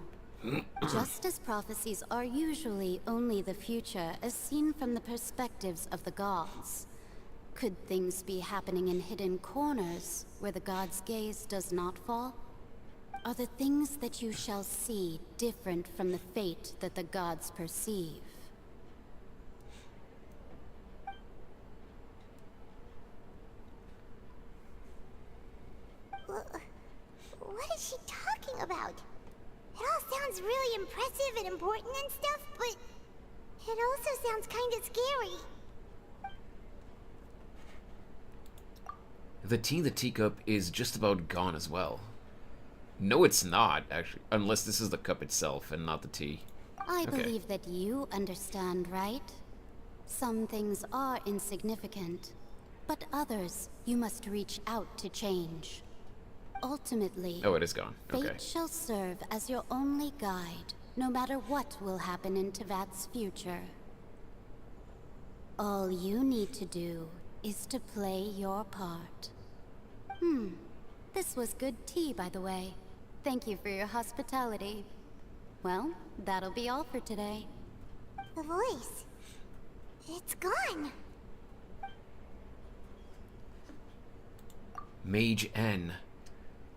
Just as prophecies are usually only the future as seen from the perspectives of the gods, could things be happening in hidden corners where the gods' gaze does not fall? Are the things that you shall see different from the fate that the gods perceive? What is she talking about? It all sounds really impressive and important and stuff, but it also sounds kind of scary. The tea in the teacup is just about gone as well. No, it's not, actually. Unless this is the cup itself and not the tea. I believe that you understand, right? Some things are insignificant, but others you must reach out to change. Ultimately, Oh, it is gone. Okay. fate shall serve as your only guide, no matter what will happen in Tevat's future. All you need to do is to play your part. This was good tea, by the way. Thank you for your hospitality. Well, that'll be all for today. The voice. It's gone. Mage N.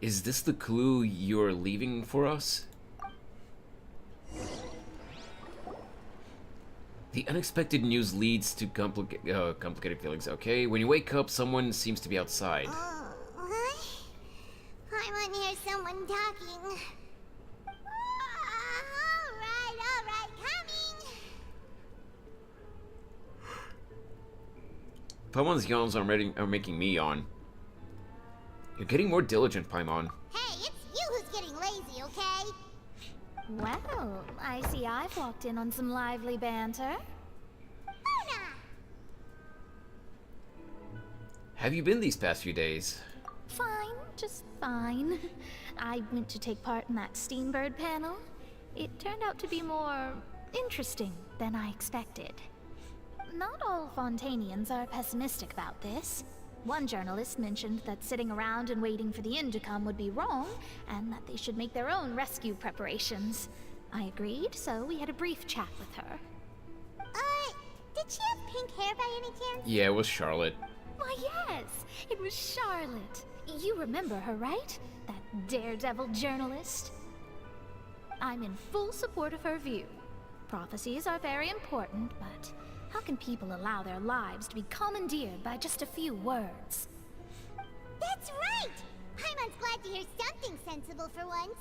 Is this the clue you're leaving for us? The unexpected news leads to complicated feelings. Okay, when you wake up, someone seems to be outside. I want to hear someone talking. Alright, coming! Paimon's yawns are making me yawn. You're getting more diligent, Paimon. Hey, it's you who's getting lazy, okay? Well, I see I've walked in on some lively banter. Have you been these past few days? Fine, just fine. I went to take part in that Steambird panel. It turned out to be more interesting than I expected. Not all Fontainians are pessimistic about this. One journalist mentioned that sitting around and waiting for the end to come would be wrong, and that they should make their own rescue preparations. I agreed, so we had a brief chat with her. Did she have pink hair by any chance? Yeah, it was Charlotte. Why, yes, it was Charlotte. You remember her, right? That daredevil journalist? I'm in full support of her view. Prophecies are very important, but how can people allow their lives to be commandeered by just a few words? That's right! Paimon's glad to hear something sensible for once.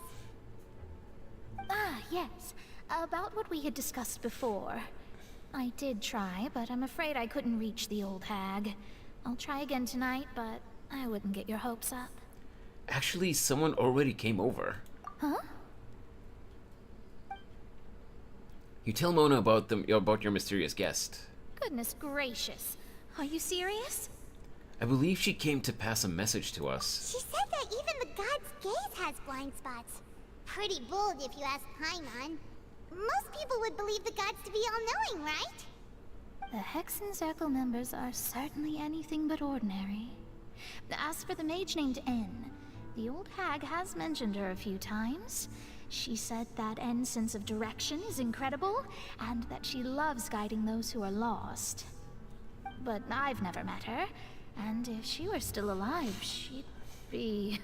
Ah, yes. About what we had discussed before. I did try, but I'm afraid I couldn't reach the old hag. I'll try again tonight, but I wouldn't get your hopes up. Actually, someone already came over. Huh? You tell Mona about your mysterious guest. Goodness gracious. Are you serious? I believe she came to pass a message to us. She said that even the god's gaze has blind spots. Pretty bold if you ask Paimon. Most people would believe the gods to be all-knowing, right? The Hexen Circle members are certainly anything but ordinary. As for the mage named N, the old hag has mentioned her a few times. She said that N's sense of direction is incredible, and that she loves guiding those who are lost. But I've never met her, and if she were still alive, she'd be...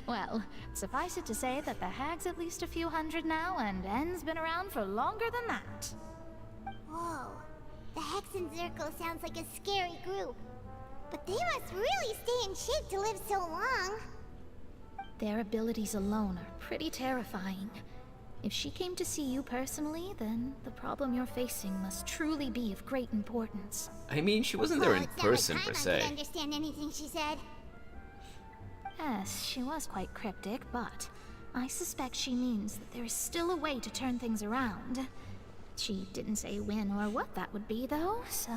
well, suffice it to say that the hag's at least a few hundred now, and N's been around for longer than that. Whoa. The Hexen Circle sounds like a scary group. But they must really stay in shape to live so long. Their abilities alone are pretty terrifying. If she came to see you personally, then the problem you're facing must truly be of great importance. I mean, she wasn't there in person, per I se. can't understand anything she said. Yes, she was quite cryptic, but I suspect she means that there is still a way to turn things around. She didn't say when or what that would be, though, so...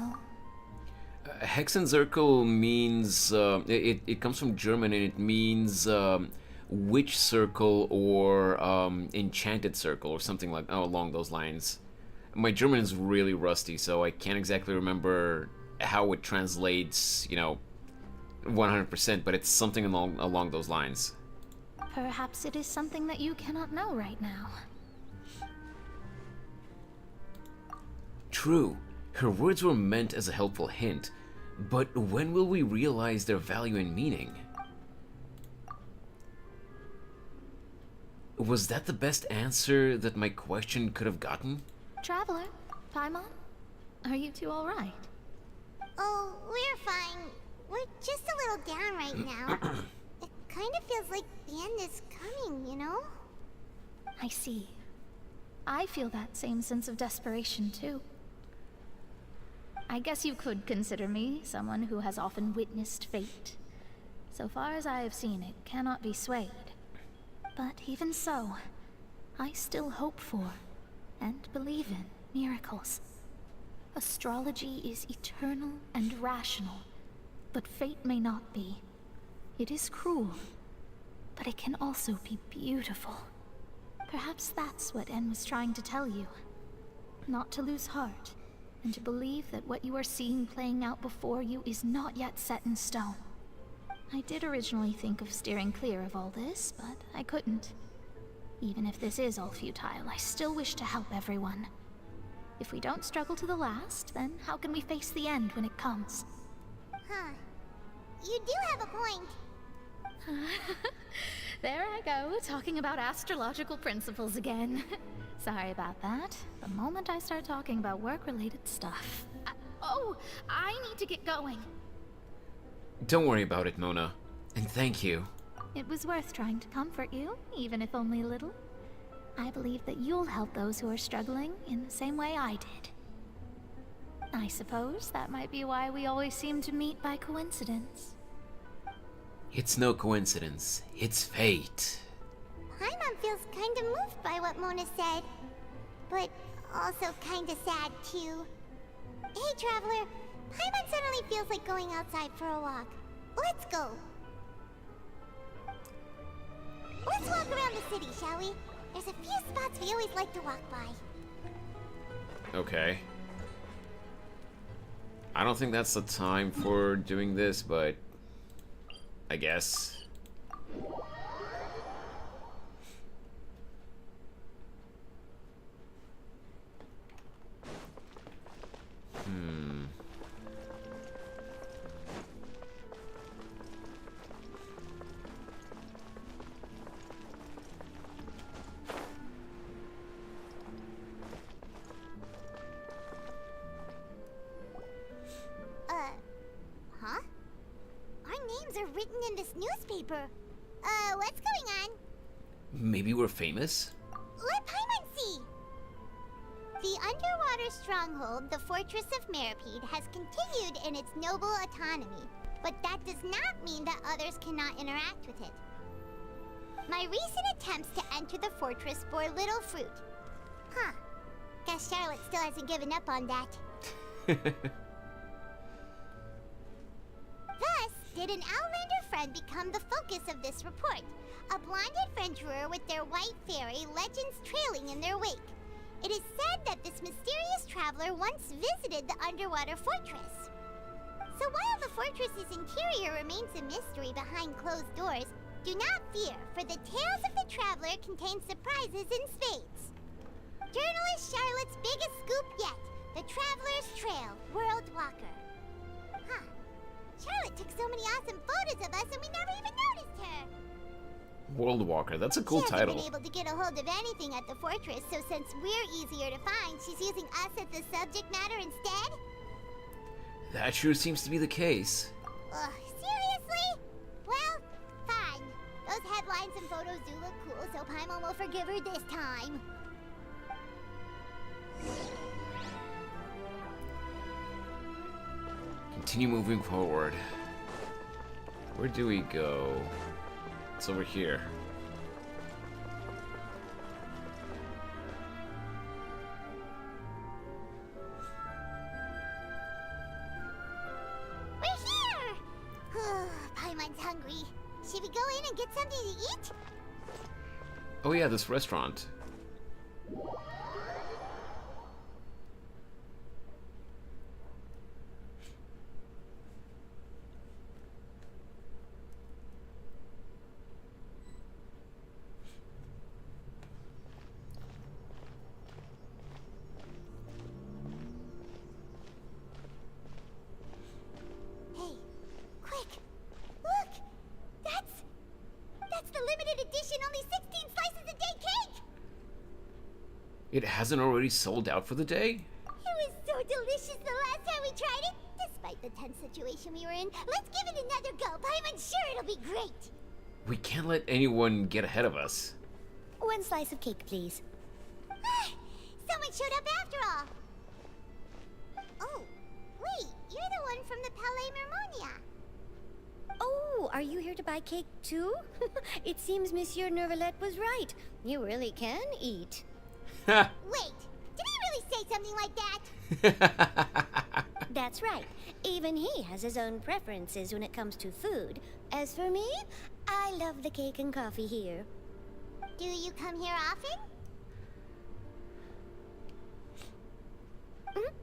Hexenzirkel means... it comes from German, and it means witch circle or enchanted circle or something like along those lines. My German is really rusty, so I can't exactly remember how it translates, 100%, but it's something along those lines. Perhaps it is something that you cannot know right now. True. Her words were meant as a helpful hint, but when will we realize their value and meaning? Was that the best answer that my question could have gotten? Traveler, Paimon, are you two alright? Oh, we're fine. We're just a little down right now. It kind of feels like the end is coming, you know? I see. I feel that same sense of desperation, too. I guess you could consider me someone who has often witnessed fate. So far as I have seen, it cannot be swayed. But even so, I still hope for, and believe in, miracles. Astrology is eternal and rational, but fate may not be. It is cruel, but it can also be beautiful. Perhaps that's what En was trying to tell you. Not to lose heart, and to believe that what you are seeing playing out before you is not yet set in stone. I did originally think of steering clear of all this, but I couldn't. Even if this is all futile, I still wish to help everyone. If we don't struggle to the last, then how can we face the end when it comes? Huh. You do have a point. There I go, talking about astrological principles again. Sorry about that. The moment I start talking about work-related stuff... I need to get going. Don't worry about it, Mona. And thank you. It was worth trying to comfort you, even if only a little. I believe that you'll help those who are struggling in the same way I did. I suppose that might be why we always seem to meet by coincidence. It's no coincidence. It's fate. Paimon feels kind of moved by what Mona said, but also kind of sad too. Hey, Traveler, Paimon suddenly feels like going outside for a walk. Let's go. Let's walk around the city, shall we? There's a few spots we always like to walk by. Okay. I don't think that's the time for doing this, but I guess. Huh? Our names are written in this newspaper. What's going on? Maybe we're famous? Let Paimon see! The underwater stronghold, the Fortress of Meripede, has continued in its noble autonomy, but that does not mean that others cannot interact with it. My recent attempts to enter the fortress bore little fruit. Huh. Guess Charlotte still hasn't given up on that. Thus, did an Outlander friend become the focus of this report? A blonde adventurer with their white fairy, legends trailing in their wake. It is said that this mysterious traveler once visited the underwater fortress. So while the fortress's interior remains a mystery behind closed doors, do not fear, for the tales of the traveler contain surprises in spades. Journalist Charlotte's biggest scoop yet, the Traveler's Trail, World Walker. Huh. Charlotte took so many awesome photos of us and we never even noticed her. World Walker, that's a cool she title. She hasn't been able to get a hold of anything at the fortress, so since we're easier to find, she's using us as the subject matter instead? That sure seems to be the case. Ugh, seriously? Well, fine. Those headlines and photos do look cool, so Paimon will forgive her this time. Continue moving forward. Where do we go? It's over here. We're here! Paimon's hungry. Should we go in and get something to eat? Oh yeah, this restaurant. Hey, quick! Look! That's the limited edition, only 16 slices a day cake! It hasn't already sold out for the day? It was so delicious the last time we tried it. Despite the tense situation we were in, let's give it another go. Paimon's sure it'll be great. We can't let anyone get ahead of us. 1 slice of cake, please. Someone showed up after all. Oh, wait, you're the one from the Palais Mermonia. Oh, are you here to buy cake too? It seems Monsieur Neuvillette was right. You really can eat. Wait, did he really say something like that? That's right. Even he has his own preferences when it comes to food. As for me, I love the cake and coffee here. Do you come here often?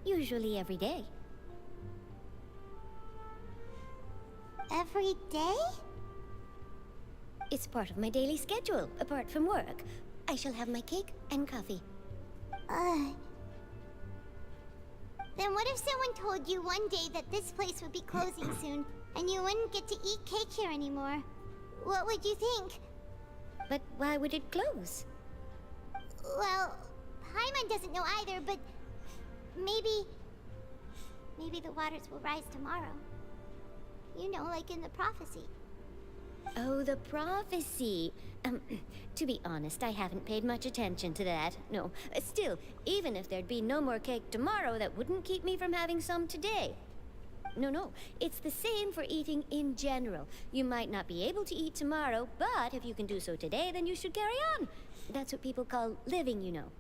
Usually every day. Every day? It's part of my daily schedule, apart from work. I shall have my cake and coffee. Then what if someone told you one day that this place would be closing soon, and you wouldn't get to eat cake here anymore? What would you think? But why would it close? Well, Paimon doesn't know either, but maybe the waters will rise tomorrow. You know, like in the prophecy. Oh, the prophecy. To be honest, I haven't paid much attention to that. No, still, even if there'd be no more cake tomorrow, that wouldn't keep me from having some today. No, it's the same for eating in general. You might not be able to eat tomorrow, but if you can do so today, then you should carry on. That's what people call living, you know.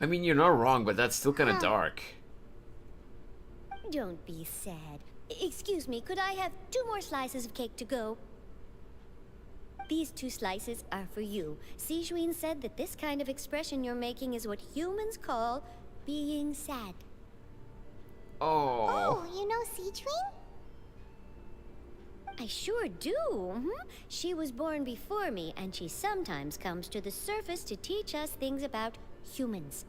I mean, you're not wrong, but that's still kind of dark. Don't be sad. Excuse me, could I have 2 more slices of cake to go? These 2 slices are for you. Sijuin said that this kind of expression you're making is what humans call being sad. Oh, you know Sijuin? I sure do. She was born before me, and she sometimes comes to the surface to teach us things about humans.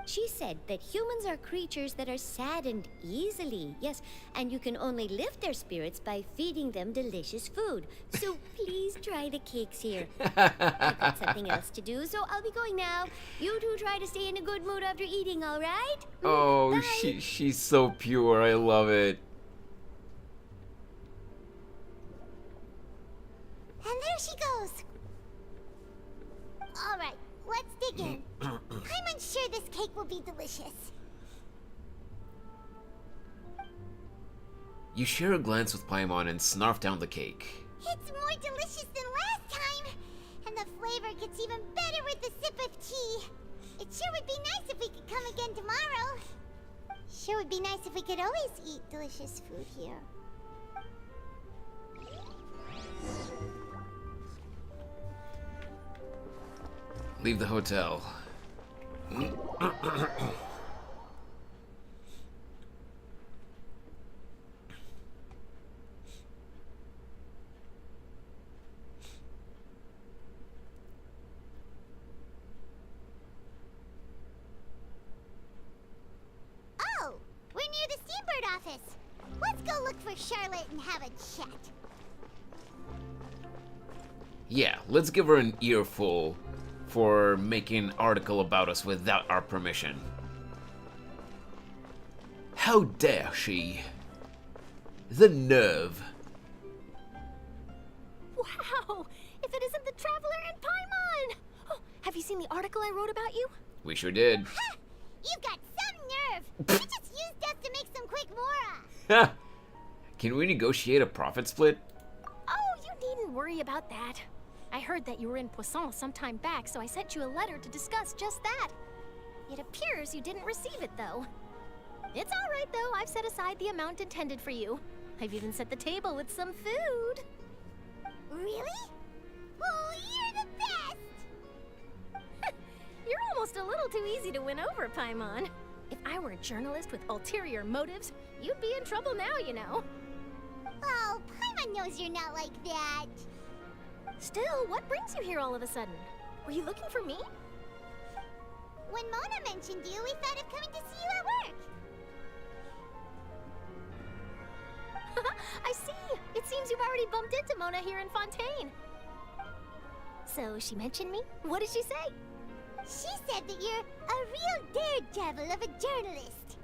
She said that humans are creatures that are saddened easily, yes, and you can only lift their spirits by feeding them delicious food. So please try the cakes here. I've got something else to do, so I'll be going now. You two try to stay in a good mood after eating, all right? Oh, she's so pure. I love it. And there she goes. All right, let's dig in. I'm unsure this cake will be delicious. You share a glance with Paimon and snarf down the cake. It's more delicious than last time. And the flavor gets even better with the sip of tea. It sure would be nice if we could come again tomorrow. Sure would be nice if we could always eat delicious food here. Leave the hotel. Oh, we're near the Steambird office. Let's go look for Charlotte and have a chat. Yeah, let's give her an earful for making an article about us without our permission. How dare she? The nerve. Wow! If it isn't the Traveler and Paimon! Oh, have you seen the article I wrote about you? We sure did. Ha! You've got some nerve! You just used us to make some quick mora! Can we negotiate a profit split? don't worry about that. I heard that you were in Poisson some time back, so I sent you a letter to discuss just that. It appears you didn't receive it, though. It's all right, though. I've set aside the amount intended for you. I've even set the table with some food. Really? Oh, you're the best! You're almost a little too easy to win over, Paimon. If I were a journalist with ulterior motives, you'd be in trouble now, you know. Oh, Paimon knows you're not like that. Still, what brings you here all of a sudden? Were you looking for me? When Mona mentioned you, we thought of coming to see you at work. I see! It seems you've already bumped into Mona here in Fontaine. So, she mentioned me? What did she say? She said that you're a real daredevil of a journalist.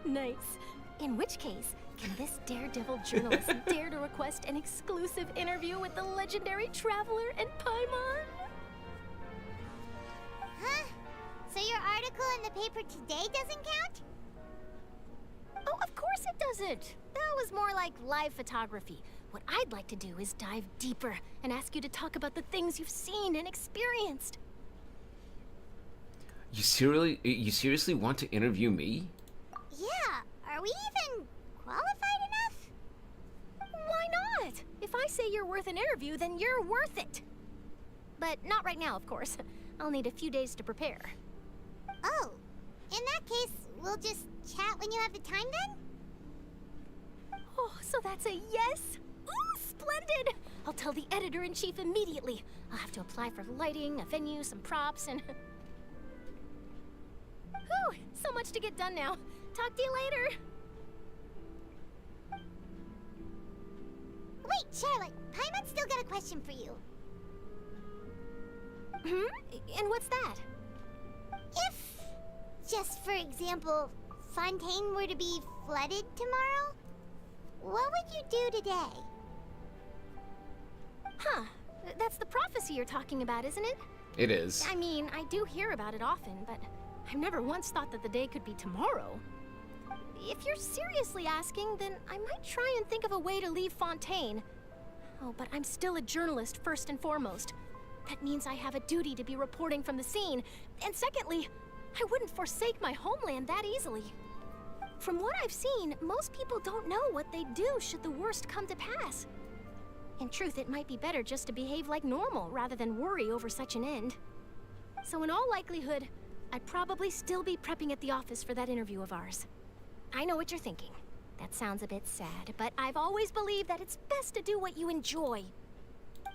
Nice. In which case, can this daredevil journalist dare to request an exclusive interview with the legendary traveler and Paimon? Huh? So your article in the paper today doesn't count? Oh, of course it doesn't. That was more like live photography. What I'd like to do is dive deeper and ask you to talk about the things you've seen and experienced. You seriously want to interview me? Yeah, are we even qualified enough? Why not? If I say you're worth an interview, then you're worth it. But not right now, of course. I'll need a few days to prepare. Oh, in that case, we'll just chat when you have the time then? Oh, so that's a yes? Ooh, splendid! I'll tell the editor-in-chief immediately. I'll have to apply for lighting, a venue, some props, and... Whew, so much to get done now. Talk to you later. Wait, Charlotte, Paimon's still got a question for you. And what's that? If, just for example, Fontaine were to be flooded tomorrow, what would you do today? Huh. That's the prophecy you're talking about, isn't it? It is. I mean, I do hear about it often, but I've never once thought that the day could be tomorrow. If you're seriously asking, then I might try and think of a way to leave Fontaine. Oh, but I'm still a journalist first and foremost. That means I have a duty to be reporting from the scene. And secondly, I wouldn't forsake my homeland that easily. From what I've seen, most people don't know what they'd do should the worst come to pass. In truth, it might be better just to behave like normal rather than worry over such an end. So in all likelihood, I'd probably still be prepping at the office for that interview of ours. I know what you're thinking. That sounds a bit sad, but I've always believed that it's best to do what you enjoy.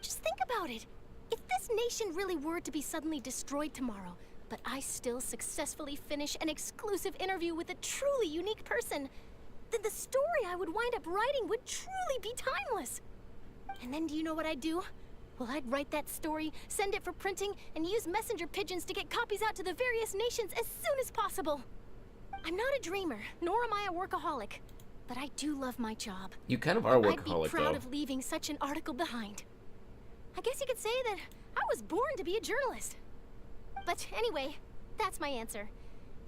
Just think about it. If this nation really were to be suddenly destroyed tomorrow, but I still successfully finish an exclusive interview with a truly unique person, then the story I would wind up writing would truly be timeless. And then do you know what I'd do? Well, I'd write that story, send it for printing, and use messenger pigeons to get copies out to the various nations as soon as possible. I'm not a dreamer, nor am I a workaholic, but I do love my job. You kind of are a workaholic, I'd be proud though. of leaving such an article behind. I guess you could say that I was born to be a journalist. But anyway, that's my answer.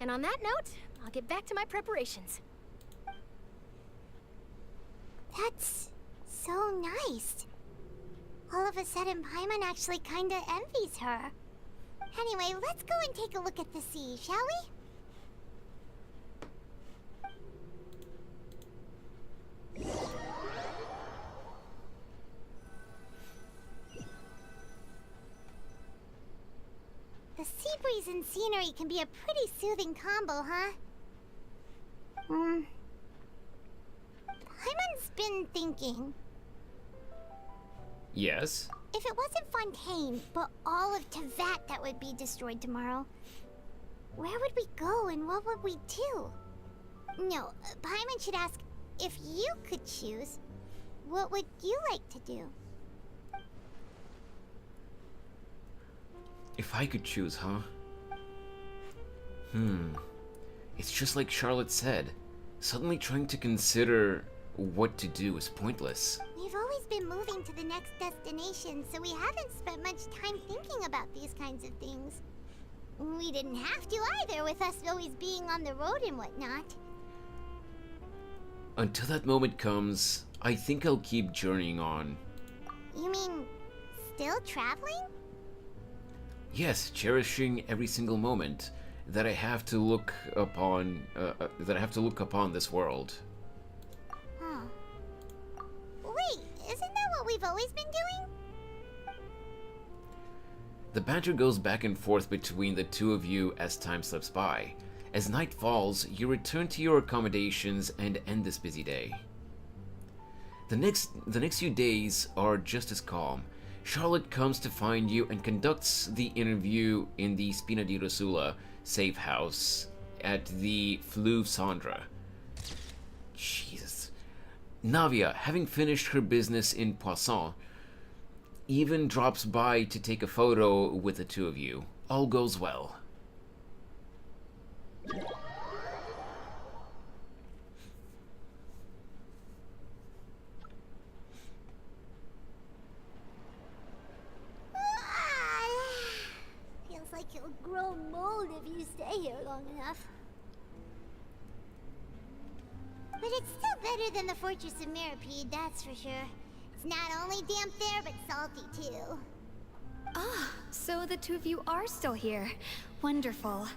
And on that note, I'll get back to my preparations. That's so nice. All of a sudden, Paimon actually kinda envies her. Anyway, let's go and take a look at the sea, shall we? The sea breeze and scenery can be a pretty soothing combo, huh? Paimon's been thinking. Yes? If it wasn't Fontaine, but all of Tevat that would be destroyed tomorrow, where would we go and what would we do? No, Paimon should ask, if you could choose, what would you like to do? If I could choose, huh? It's just like Charlotte said. Suddenly trying to consider what to do is pointless. We've always been moving to the next destination, so we haven't spent much time thinking about these kinds of things. We didn't have to either, with us always being on the road and whatnot. Until that moment comes, I think I'll keep journeying on. You mean still traveling? Yes, cherishing every single moment that I have to look upon this world. Huh. Wait, isn't that what we've always been doing? The banter goes back and forth between the two of you as time slips by. As night falls, you return to your accommodations and end this busy day. The next few days are just as calm. Charlotte comes to find you and conducts the interview in the Spina di Rosula safe house at the Fleuve Sandra. Jesus. Navia, having finished her business in Poisson, even drops by to take a photo with the two of you. All goes well. Feels like you'll grow mold if you stay here long enough. But it's still better than the Fortress of Mirapede, that's for sure. It's not only damp there, but salty too. Ah, so the two of you are still here. Wonderful.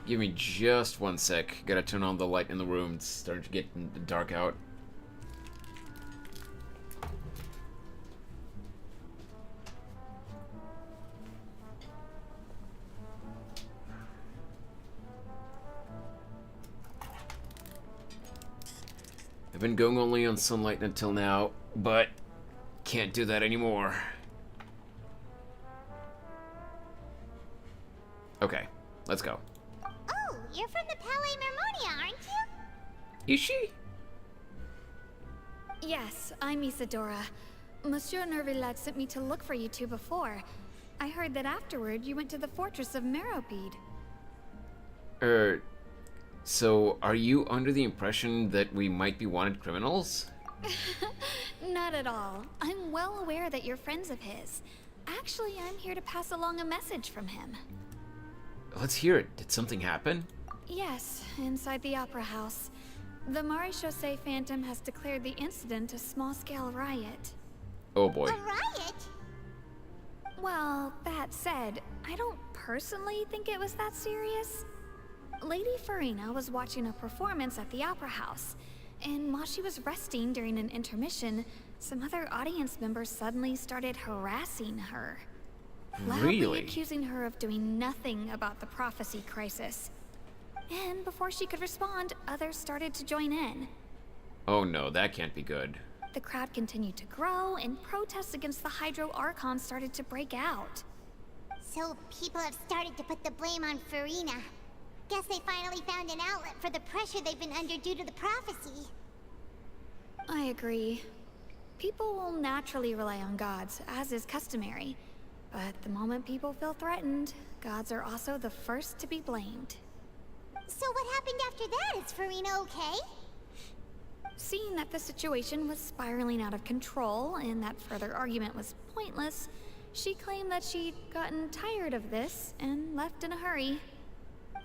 Give me just one sec. Gotta turn on the light in the room. It's starting to get dark out. I've been going only on sunlight until now, but can't do that anymore. Okay, let's go. Oh, you're from the Palais Mermonia, aren't you? Is she? Yes, I'm Isadora. Monsieur Nervillat sent me to look for you two before. I heard that afterward you went to the Fortress of Meropide. So are you under the impression that we might be wanted criminals? Not at all. I'm well aware that you're friends of his. Actually, I'm here to pass along a message from him. Let's hear it. Did something happen? Yes, inside the Opera House. The Maréchaussée Phantom has declared the incident a small-scale riot. Oh boy. A riot? Well, that said, I don't personally think it was that serious. Lady Farina was watching a performance at the Opera House, and while she was resting during an intermission, some other audience members suddenly started harassing her. Loudly Really? accusing her of doing nothing about the prophecy crisis. And before she could respond, others started to join in. Oh no, that can't be good. The crowd continued to grow, and protests against the Hydro Archon started to break out. So people have started to put the blame on Farina. Guess they finally found an outlet for the pressure they've been under due to the prophecy. I agree. People will naturally rely on gods, as is customary. But the moment people feel threatened, gods are also the first to be blamed. So what happened after that? Is Farina okay? Seeing that the situation was spiraling out of control and that further argument was pointless, she claimed that she'd gotten tired of this and left in a hurry.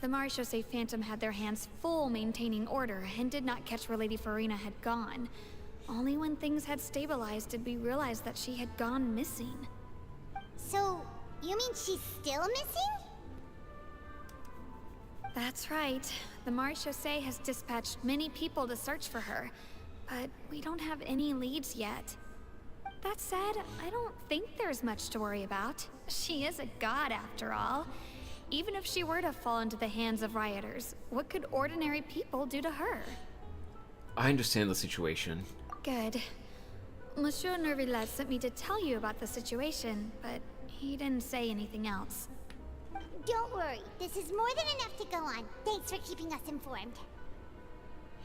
The Maréchaussée Phantom had their hands full maintaining order and did not catch where Lady Farina had gone. Only when things had stabilized did we realize that she had gone missing. So, you mean she's still missing? That's right. The Maréchaussée has dispatched many people to search for her, but we don't have any leads yet. That said, I don't think there's much to worry about. She is a god after all. Even if she were to fall into the hands of rioters, what could ordinary people do to her? I understand the situation. Good. Monsieur Nervillat sent me to tell you about the situation, but he didn't say anything else. Don't worry, this is more than enough to go on. Thanks for keeping us informed.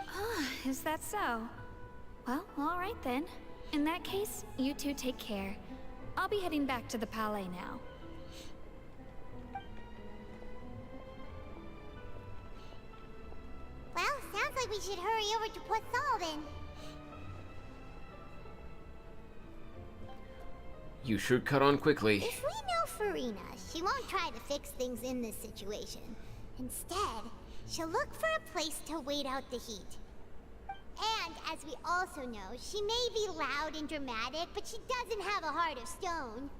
Ah, is that so? Well, alright then. In that case, you two take care. I'll be heading back to the Palais now. Well, sounds like we should hurry over to Poisson then. You sure cut on quickly. If we know Farina, she won't try to fix things in this situation. Instead, she'll look for a place to wait out the heat. And as we also know, she may be loud and dramatic, but she doesn't have a heart of stone.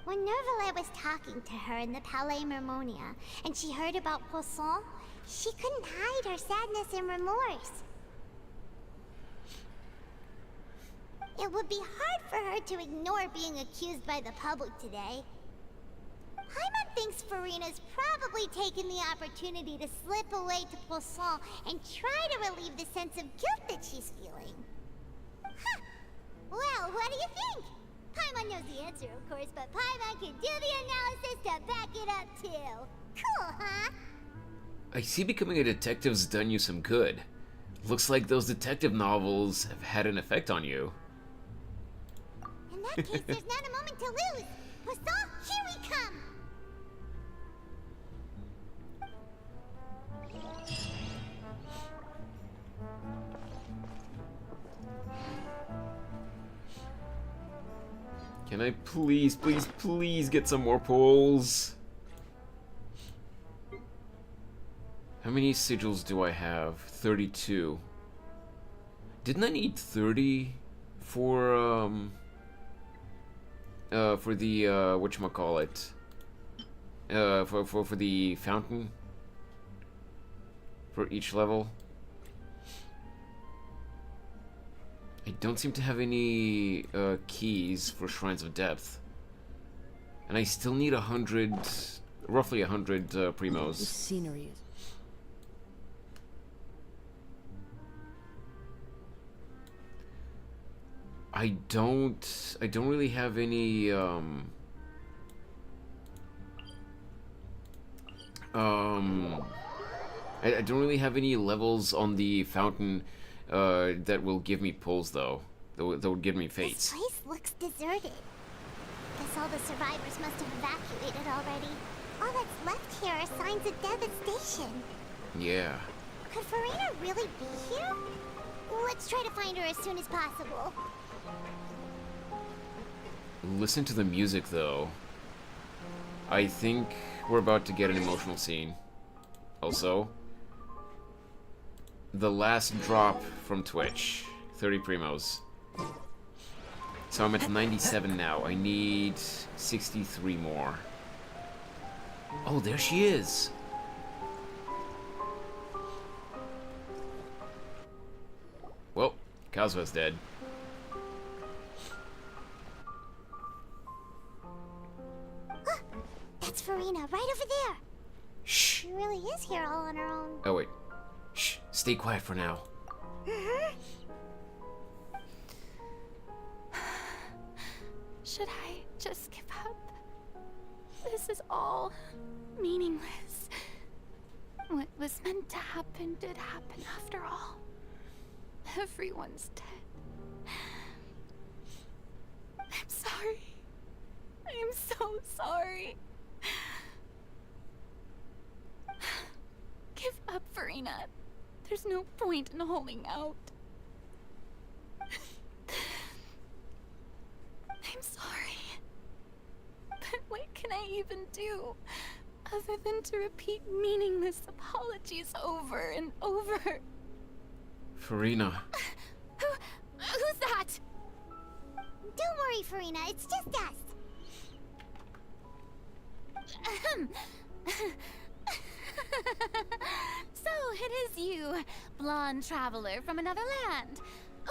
When Nervalet was talking to her in the Palais Mermonia, and she heard about Poisson, she couldn't hide her sadness and remorse. It would be hard for her to ignore being accused by the public today. Paimon thinks Furina's probably taken the opportunity to slip away to Poisson and try to relieve the sense of guilt that she's feeling. Huh. Well, what do you think? Paimon knows the answer, of course, but Paimon can do the analysis to back it up, too. Cool, huh? I see becoming a detective's done you some good. Looks like those detective novels have had an effect on you. In that case, there's not a moment to lose. Poisson, here we come! Can I please, please, please get some more polls? How many sigils do I have? 32. Didn't I need 30 for the whatchamacallit? For the fountain? For each level? I don't seem to have any keys for Shrines of Depth. And I still need 100, roughly 100 primos. This scenery is... I don't really have any I don't really have any levels on the fountain that will give me pulls, though. That would give me fates. This place looks deserted. Guess all the survivors must have evacuated already. All that's left here are signs of devastation. Yeah. Could Furina really be here? Let's try to find her as soon as possible. Listen to the music, though. I think we're about to get an emotional scene. Also, the last drop from Twitch, 30 primos. So I'm at 97 now. I need 63 more. Oh, there she is. Well, Kazuha's dead. That's Furina, right over there. Shh. She really is here all on her own. Oh, wait. Shh. Stay quiet for now. Should I just give up? This is all meaningless. What was meant to happen did happen after all. Everyone's dead. I'm sorry. I am so sorry. Give up, Furina. There's no point in holding out. I'm sorry. But what can I even do other than to repeat meaningless apologies over and over? Furina. Who's that? Don't worry, Furina. It's just us. So it is you, blonde traveler from another land.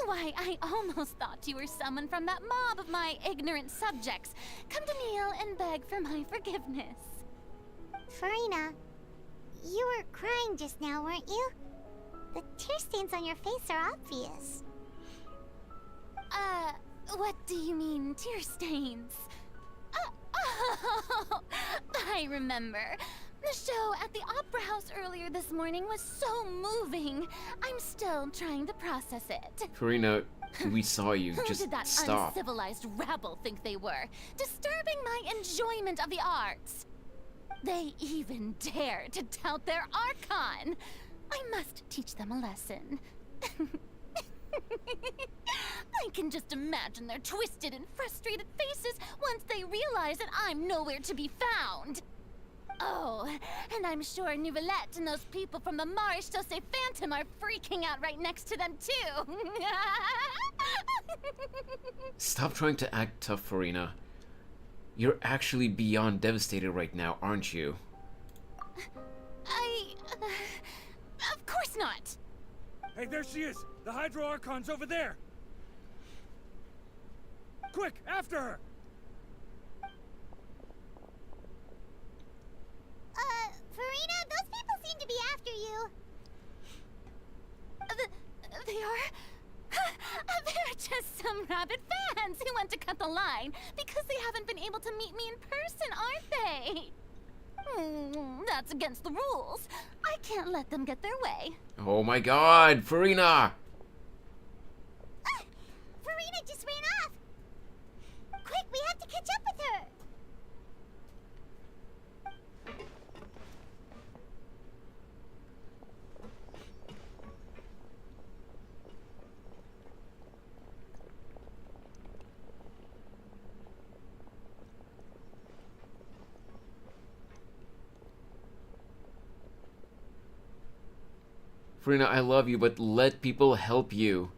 Why, I almost thought you were someone from that mob of my ignorant subjects. Come to kneel and beg for my forgiveness. Furina, you were crying just now, weren't you? The tear stains on your face are obvious. What do you mean, tear stains? Oh, I remember. The show at the Opera House earlier this morning was so moving. I'm still trying to process it. Furina, we saw you. Who Just did that stop. uncivilized rabble think they were? Disturbing my enjoyment of the arts. They even dare to tout their archon. I must teach them a lesson. I can just imagine their twisted and frustrated faces once they realize that I'm nowhere to be found. Oh, and I'm sure Nouvellette and those people from the Maréchaussée Phantom are freaking out right next to them too. Stop trying to act tough, Farina. You're actually beyond devastated right now, aren't you? Of course not. Hey, there she is! The Hydro Archon's over there! Quick, after her! Farina, those people seem to be after you. They are? They're just some rabid fans who want to cut the line because they haven't been able to meet me in person, aren't they? That's against the rules. I can't let them get their way. Oh my god, Farina! Farina just ran off. Quick, we have to catch up with her. Farina, I love you, but let people help you.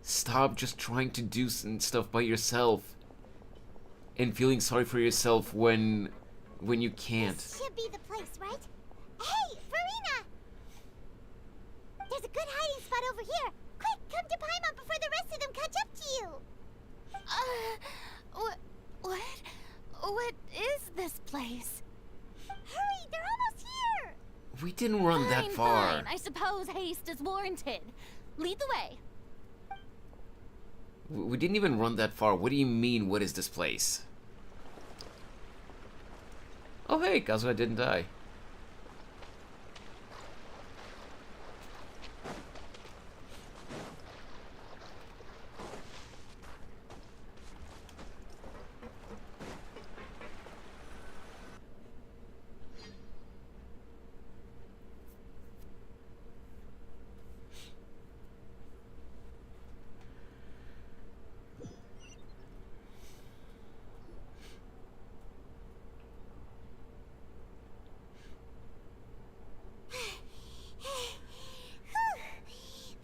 Stop just trying to do stuff by yourself. And feeling sorry for yourself when you can't. This should be the place, right? Hey, Farina! There's a good hiding spot over here. Quick, come to Paimon before the rest of them catch up to you. What is this place? Hurry, they're almost here. We didn't run that far. Fine. I suppose haste is warranted. Lead the way. We didn't even run that far. What do you mean, what is this place? Oh hey, Kazuha didn't die.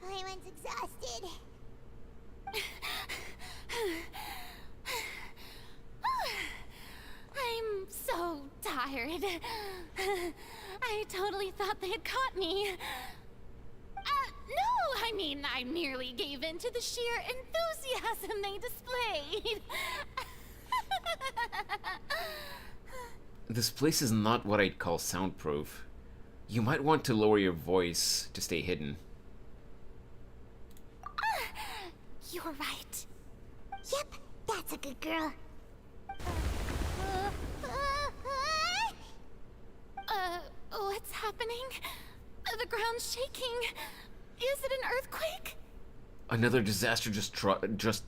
Paimon's exhausted. I'm so tired. I totally thought they had caught me. No, I mean, I merely gave in to the sheer enthusiasm they displayed. This place is not what I'd call soundproof. You might want to lower your voice to stay hidden. You're right. Yep, that's a good girl. What's happening? The ground's shaking. Is it an earthquake? Another disaster just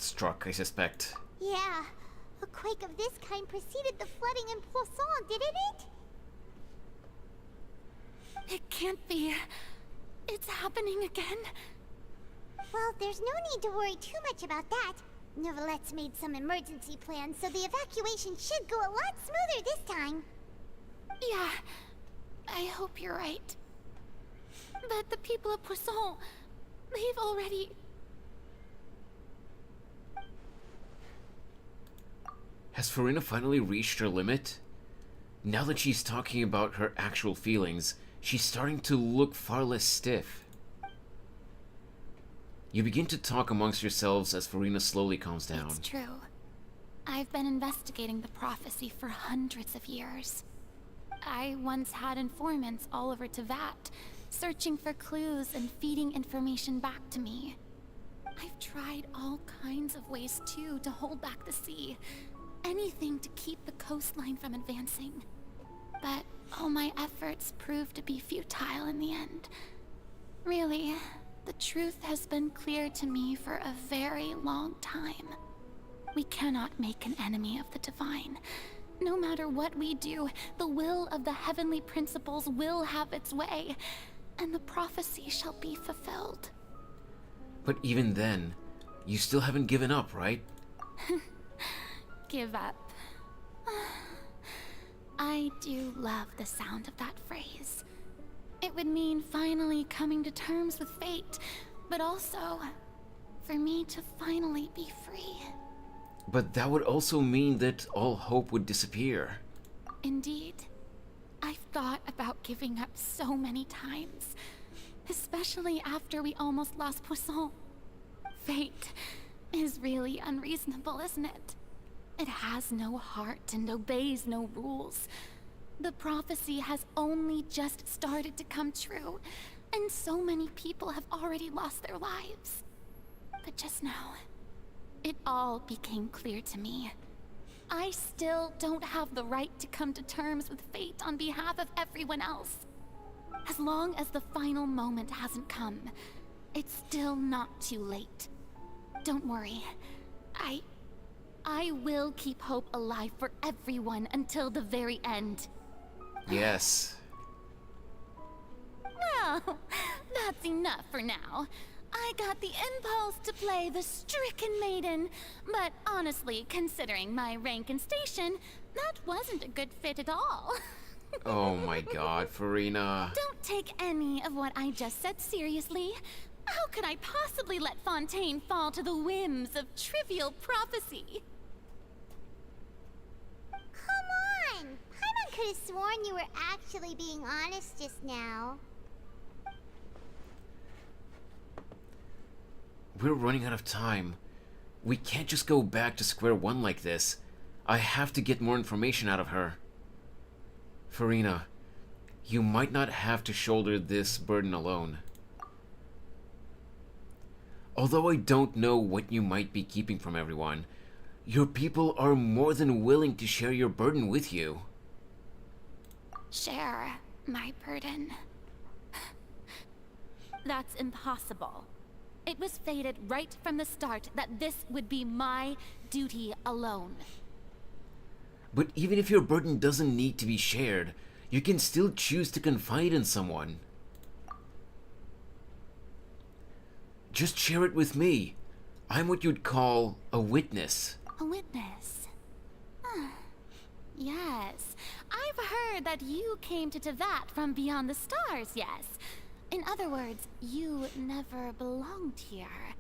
struck, I suspect. Yeah, a quake of this kind preceded the flooding in Poisson, didn't it? It can't be. It's happening again. Well, there's no need to worry too much about that. Nouvellette's made some emergency plans, so the evacuation should go a lot smoother this time. Yeah, I hope you're right. But the people of Poisson, they've already... Has Farina finally reached her limit? Now that she's talking about her actual feelings, she's starting to look far less stiff. You begin to talk amongst yourselves as Farina slowly calms down. It's true. I've been investigating the prophecy for hundreds of years. I once had informants all over Tevat, searching for clues and feeding information back to me. I've tried all kinds of ways too to hold back the sea. Anything to keep the coastline from advancing. But all my efforts proved to be futile in the end. Really, the truth has been clear to me for a very long time. We cannot make an enemy of the divine. No matter what we do, the will of the heavenly principles will have its way, and the prophecy shall be fulfilled. But even then, you still haven't given up, right? Give up. I do love the sound of that phrase. It would mean finally coming to terms with fate, but also for me to finally be free. But that would also mean that all hope would disappear. Indeed. I've thought about giving up so many times, especially after we almost lost Poisson. Fate is really unreasonable, isn't it? It has no heart and obeys no rules. The prophecy has only just started to come true, and so many people have already lost their lives. But just now, it all became clear to me. I still don't have the right to come to terms with fate on behalf of everyone else. As long as the final moment hasn't come, it's still not too late. Don't worry. I will keep hope alive for everyone until the very end. Yes. Well, that's enough for now. I got the impulse to play the stricken maiden, but honestly, considering my rank and station, that wasn't a good fit at all. Oh my god, Farina. Don't take any of what I just said seriously. How could I possibly let Fontaine fall to the whims of trivial prophecy? Come on! Paimon could have sworn you were actually being honest just now. We're running out of time. We can't just go back to square one like this. I have to get more information out of her. Farina, you might not have to shoulder this burden alone. Although I don't know what you might be keeping from everyone, your people are more than willing to share your burden with you. Share my burden. That's impossible. It was fated right from the start that this would be my duty alone. But even if your burden doesn't need to be shared, you can still choose to confide in someone. Just share it with me. I'm what you'd call a witness. A witness? Yes. I've heard that you came to Tevat from beyond the stars, yes. In other words, you never belonged here.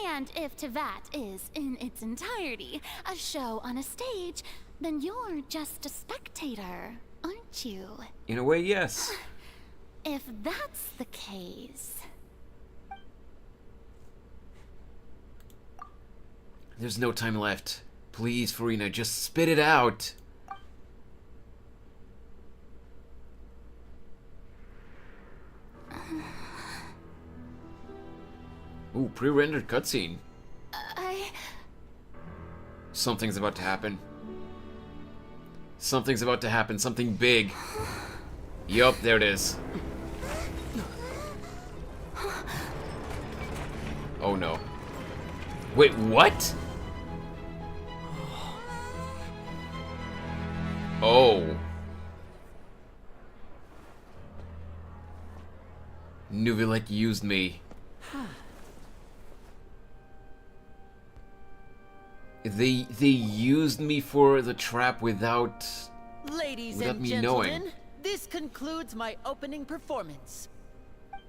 And if Tevat is, in its entirety, a show on a stage, then you're just a spectator, aren't you? In a way, yes. If that's the case... There's no time left. Please, Farina, just spit it out. Ooh, pre-rendered cutscene. Something's about to happen. Something's about to happen. Something big. Yup, there it is. Oh no. Wait, what? Oh. Nuvilek used me. They used me for the trap without Ladies without and me gentlemen, knowing. this concludes my opening performance.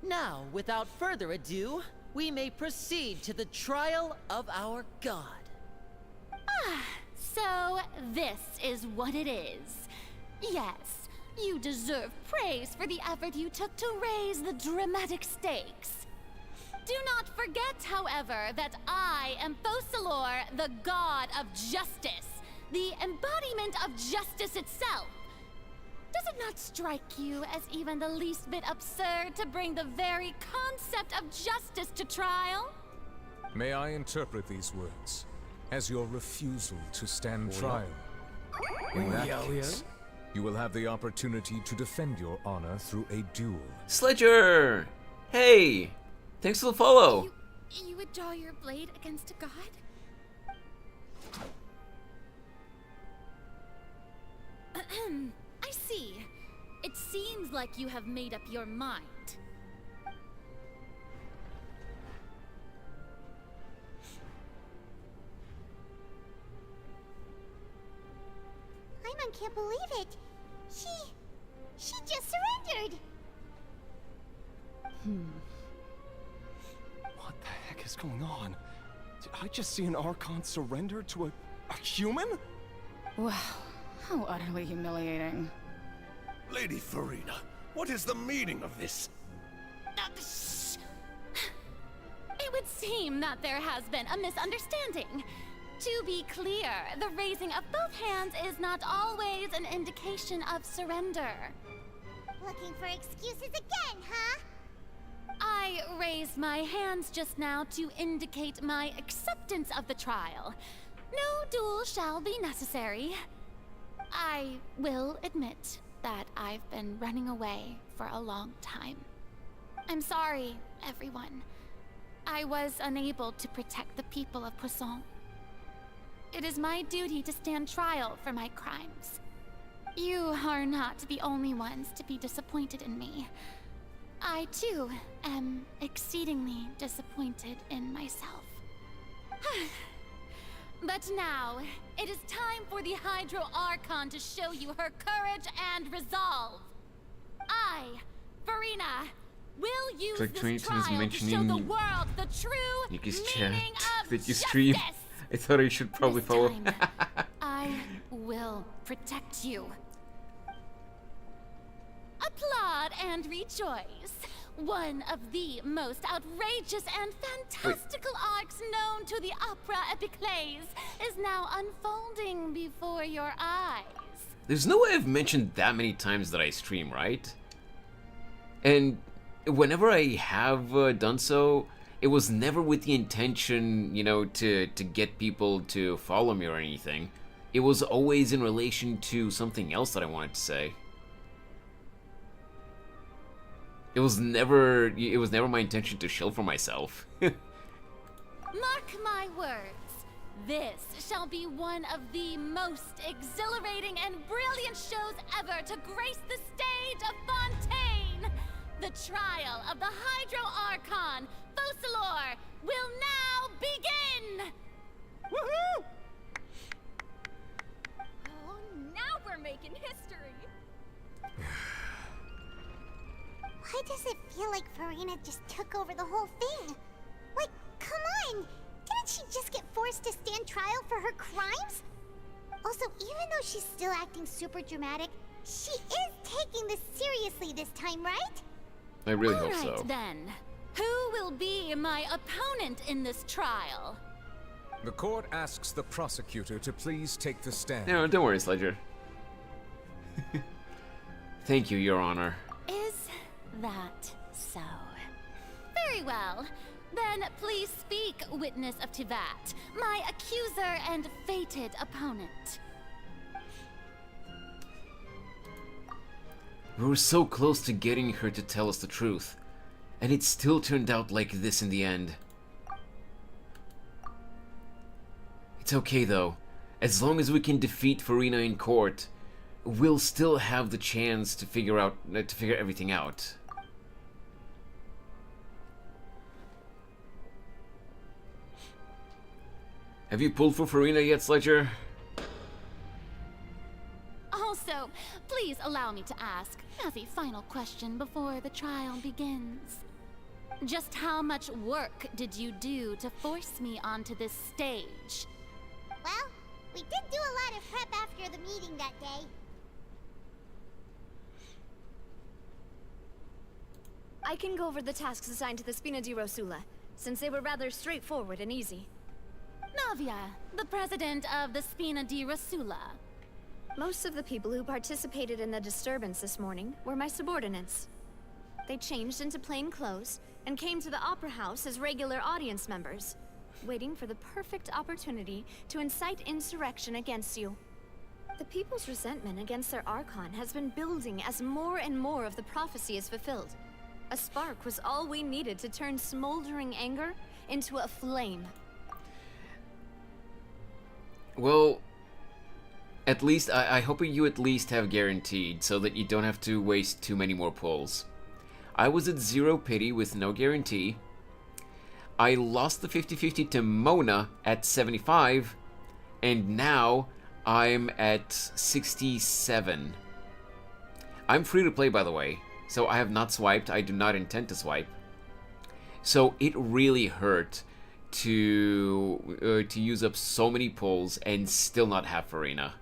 Now, without further ado, we may proceed to the trial of our god. So this is what it is. Yes, you deserve praise for the effort you took to raise the dramatic stakes. Do not forget, however, that I am Focalor, the god of justice, the embodiment of justice itself. Does it not strike you as even the least bit absurd to bring the very concept of justice to trial? May I interpret these words as your refusal to stand trial? In that case, you will have the opportunity to defend your honor through a duel. Sledger! Hey! Thanks for the follow! You would draw your blade against a god? I see. It seems like you have made up your mind. Paimon can't believe it. She just surrendered. What the heck is going on? Did I just see an archon surrender to a human? Wow, how utterly humiliating. Lady Farina, what is the meaning of this? It would seem that there has been a misunderstanding. To be clear, the raising of both hands is not always an indication of surrender. Looking for excuses again, huh? I raised my hands just now to indicate my acceptance of the trial. No duel shall be necessary. I will admit that I've been running away for a long time. I'm sorry, everyone. I was unable to protect the people of Poisson. It is my duty to stand trial for my crimes. You are not the only ones to be disappointed in me. I, too, am exceedingly disappointed in myself. But now, it is time for the Hydro Archon to show you her courage and resolve. I, Farina, will use this trial to show the world the true meaning of that you stream. I thought I should probably follow. I will protect you. Applaud and rejoice. One of the most outrageous and fantastical arcs known to the opera epiclese is now unfolding before your eyes. There's no way I've mentioned that many times that I stream, right? And whenever I have done so, it was never with the intention, you know, to get people to follow me or anything. It was always in relation to something else that I wanted to say. It was never my intention to shill for myself. Mark my words. This shall be one of the most exhilarating and brilliant shows ever to grace the stage of Fontaine. The trial of the Hydro Archon, Focalor, will now begin! Woohoo! Oh, now we're making history. Why does it feel like Farina just took over the whole thing? Like, come on! Didn't she just get forced to stand trial for her crimes? Also, even though she's still acting super dramatic, she is taking this seriously this time, right? I really hope so. Alright then. Who will be my opponent in this trial? The court asks the prosecutor to please take the stand. No, don't worry, Sledger. Thank you, Your Honor. Is that so? Very well. Then please speak, witness of Tivat, my accuser and fated opponent. We were so close to getting her to tell us the truth, and it still turned out like this in the end. It's okay though. As long as we can defeat Farina in court, we'll still have the chance to figure everything out. Have you pulled for Farina yet, Sledger? Also, please allow me to ask, as a final question before the trial begins. Just how much work did you do to force me onto this stage? Well, we did do a lot of prep after the meeting that day. I can go over the tasks assigned to the Spina di Rosula, since they were rather straightforward and easy. Navia, the president of the Spina di Rosula. Most of the people who participated in the disturbance this morning were my subordinates. They changed into plain clothes and came to the Opera House as regular audience members, waiting for the perfect opportunity to incite insurrection against you. The people's resentment against their Archon has been building as more and more of the prophecy is fulfilled. A spark was all we needed to turn smoldering anger into a flame. Well, at least, I hope you at least have guaranteed, so that you don't have to waste too many more pulls. I was at 0 pity with no guarantee. I lost the 50-50 to Mona at 75, and now I'm at 67. I'm free to play, by the way, so I have not swiped. I do not intend to swipe. So it really hurt to use up so many pulls and still not have Farina.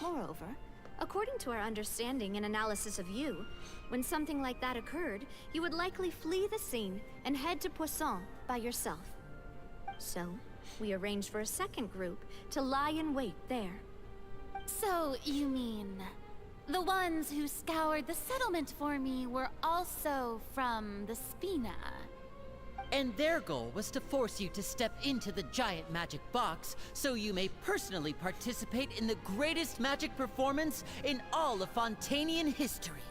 Moreover, according to our understanding and analysis of you, when something like that occurred, you would likely flee the scene and head to Poisson by yourself. So, we arranged for a second group to lie in wait there. So, you mean the ones who scoured the settlement for me were also from the Spina? And their goal was to force you to step into the giant magic box so you may personally participate in the greatest magic performance in all of Fontainian history.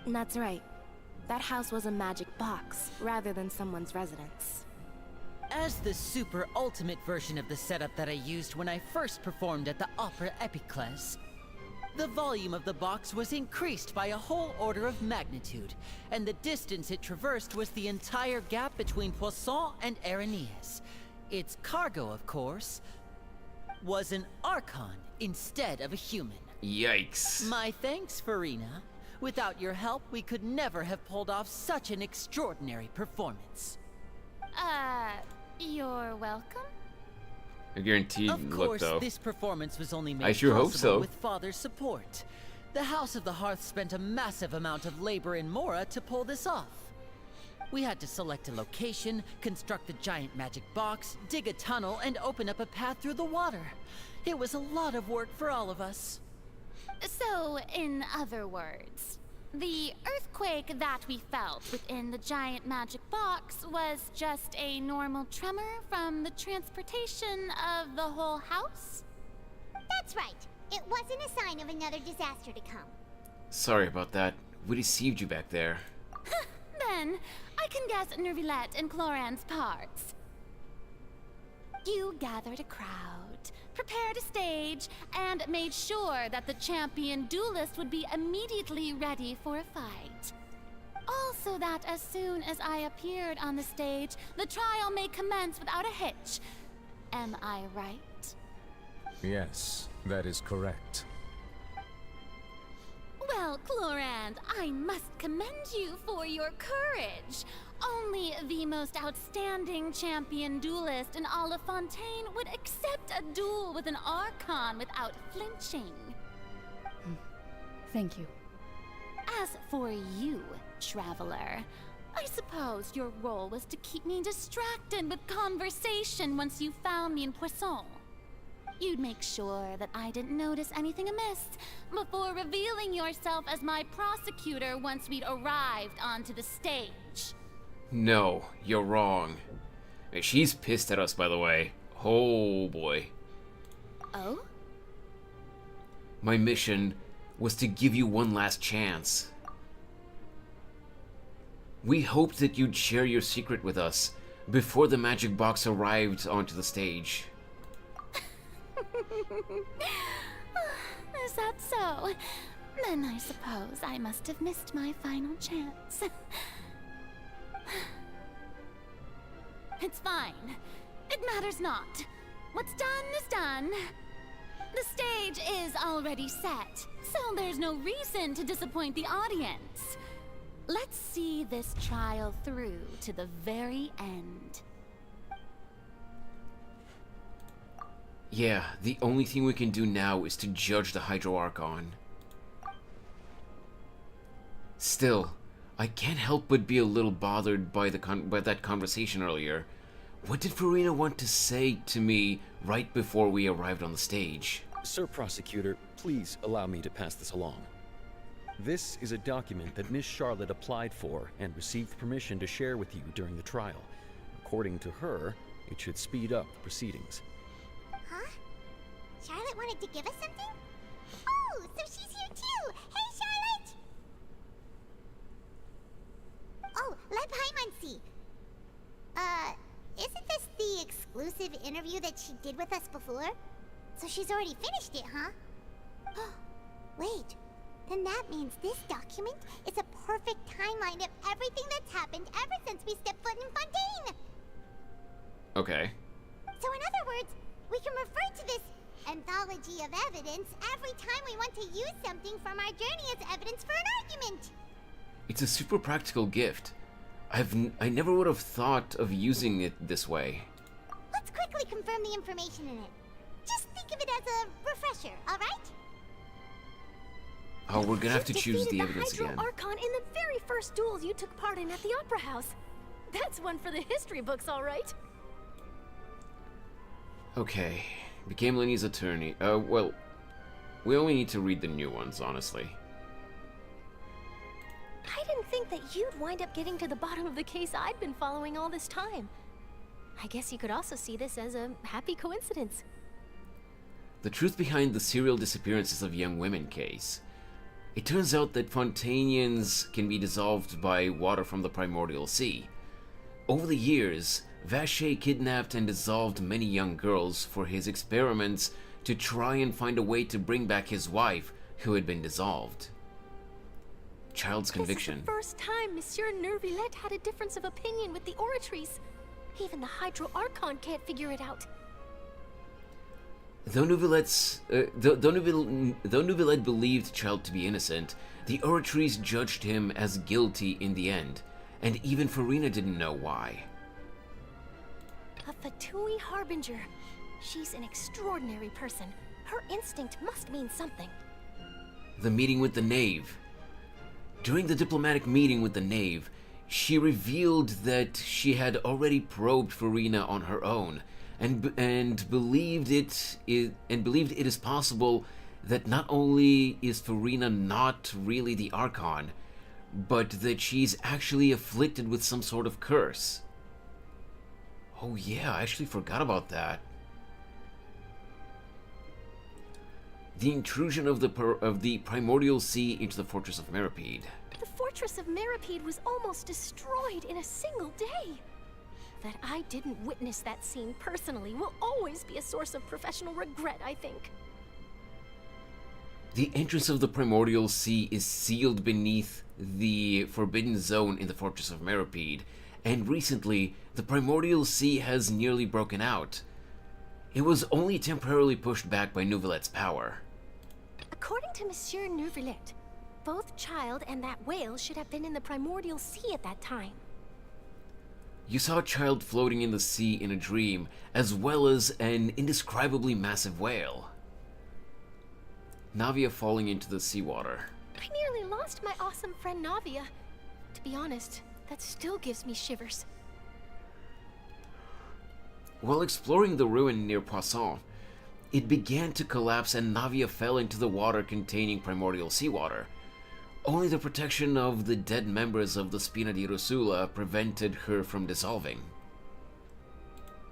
That's right. That house was a magic box, rather than someone's residence. As the super ultimate version of the setup that I used when I first performed at the Opera Epiclese, the volume of the box was increased by a whole order of magnitude, and the distance it traversed was the entire gap between Poisson and Araneas. Its cargo, of course, was an archon instead of a human. Yikes. My thanks, Farina. Without your help, we could never have pulled off such an extraordinary performance. You're welcome? I guarantee. Of Look, course, though. this performance was only made I sure hope possible so. with Father's support. The House of the Hearth spent a massive amount of labor in Mora to pull this off. We had to select a location, construct the giant magic box, dig a tunnel, and open up a path through the water. It was a lot of work for all of us. So, in other words, the earthquake that we felt within the giant magic box was just a normal tremor from the transportation of the whole house? That's right. It wasn't a sign of another disaster to come. Sorry about that. We deceived you back there. Then, I can guess Nervilette and Cloran's parts. You gathered a crowd, prepared a stage, and made sure that the champion duelist would be immediately ready for a fight. Also that as soon as I appeared on the stage, the trial may commence without a hitch. Am I right? Yes, that is correct. Well, Clorand, I must commend you for your courage. Only the most outstanding champion duelist in all of Fontaine would accept a duel with an archon without flinching. Thank you. As for you, traveler, I suppose your role was to keep me distracted with conversation once you found me in Poisson. You'd make sure that I didn't notice anything amiss before revealing yourself as my prosecutor once we'd arrived onto the stage. No, you're wrong. She's pissed at us, by the way. Oh boy. Oh? My mission was to give you one last chance. We hoped that you'd share your secret with us before the magic box arrived onto the stage. Is that so? Then I suppose I must have missed my final chance. It's fine. It matters not. What's done is done. The stage is already set, so there's no reason to disappoint the audience. Let's see this trial through to the very end. Yeah, the only thing we can do now is to judge the Hydro Archon. Still, I can't help but be a little bothered by that conversation earlier. What did Farina want to say to me right before we arrived on the stage? Sir Prosecutor, please allow me to pass this along. This is a document that Miss Charlotte applied for and received permission to share with you during the trial. According to her, it should speed up the proceedings. Huh? Charlotte wanted to give us something? Oh, so she's here too! Hey, Charlotte! Oh, let Paimon see. Isn't this the exclusive interview that she did with us before? So she's already finished it, huh? Wait, then that means this document is a perfect timeline of everything that's happened ever since we stepped foot in Fontaine! Okay. So in other words, we can refer to this anthology of evidence every time we want to use something from our journey as evidence for an argument. It's a super practical gift. I never would have thought of using it this way. Let's quickly confirm the information in it. Just think of it as a refresher, alright? Oh, we're gonna have to choose the You evidence defeated the again. Hydro Archon in the very first duels you took part in at the Opera House. That's one for the history books, alright? Okay. Became Lenny's attorney. Well, we only need to read the new ones, honestly. I didn't think that you'd wind up getting to the bottom of the case I'd been following all this time. I guess you could also see this as a happy coincidence. The truth behind the serial disappearances of young women case. It turns out that Fontainians can be dissolved by water from the primordial sea. Over the years, Vacher kidnapped and dissolved many young girls for his experiments to try and find a way to bring back his wife, who had been dissolved. Child's conviction. This is the first time Monsieur Neuvillette had a difference of opinion with the Oratrice. Even the Hydro Archon can't figure it out. Though Neuvillette believed Child to be innocent, the Oratrice judged him as guilty in the end, and even Farina didn't know why. A Fatui Harbinger. She's an extraordinary person. Her instinct must mean something. The meeting with the Knave. During the diplomatic meeting with the Knave, she revealed that she had already probed Farina on her own, and believed it is possible that not only is Farina not really the Archon, but that she's actually afflicted with some sort of curse. Oh yeah, I actually forgot about that. The intrusion of the primordial sea into the fortress of Meripede. The fortress of Meripede was almost destroyed in a single day. That I didn't witness that scene personally will always be a source of professional regret, I think. The entrance of the primordial sea is sealed beneath the forbidden zone in the fortress of Meripede, and recently, the primordial sea has nearly broken out. It was only temporarily pushed back by Neuvillette's power. According to Monsieur Neuvillette, both Child and that whale should have been in the primordial sea at that time. You saw a child floating in the sea in a dream, as well as an indescribably massive whale. Navia falling into the seawater. I nearly lost my awesome friend Navia. To be honest, that still gives me shivers. While exploring the ruin near Poisson, it began to collapse and Navia fell into the water containing primordial seawater. Only the protection of the dead members of the Spina di Rosula prevented her from dissolving.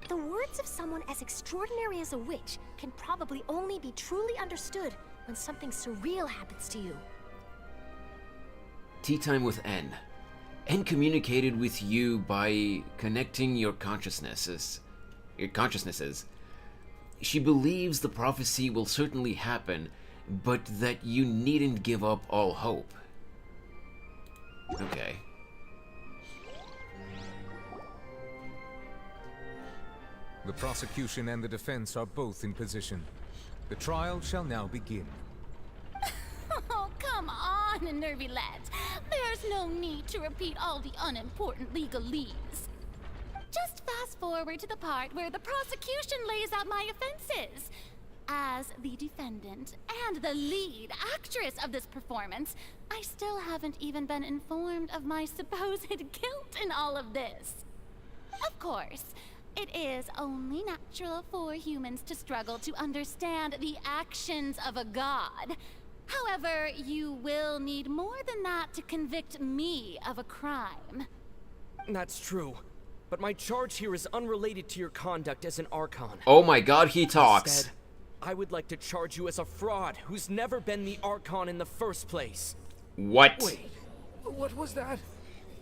The words of someone as extraordinary as a witch can probably only be truly understood when something surreal happens to you. Tea time with N. N communicated with you by connecting your consciousnesses. She believes the prophecy will certainly happen, but that you needn't give up all hope. Okay. The prosecution and the defense are both in position. The trial shall now begin. Oh, come on, Neuvillette. There's no need to repeat all the unimportant legalese. Just fast forward to the part where the prosecution lays out my offenses. As the defendant and the lead actress of this performance, I still haven't even been informed of my supposed guilt in all of this. Of course, it is only natural for humans to struggle to understand the actions of a god. However, you will need more than that to convict me of a crime. That's true. But my charge here is unrelated to your conduct as an Archon. Oh my god, he talks. Instead, I would like to charge you as a fraud who's never been the Archon in the first place. What? Wait, what was that?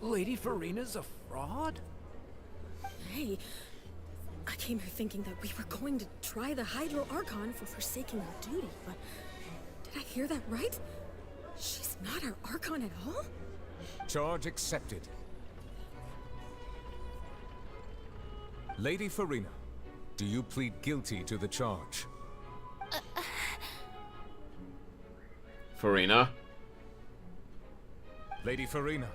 Lady Farina's a fraud? Hey, I came here thinking that we were going to try the Hydro Archon for forsaking our duty, but did I hear that right? She's not our Archon at all? Charge accepted. Lady Farina, do you plead guilty to the charge? Farina? Lady Farina.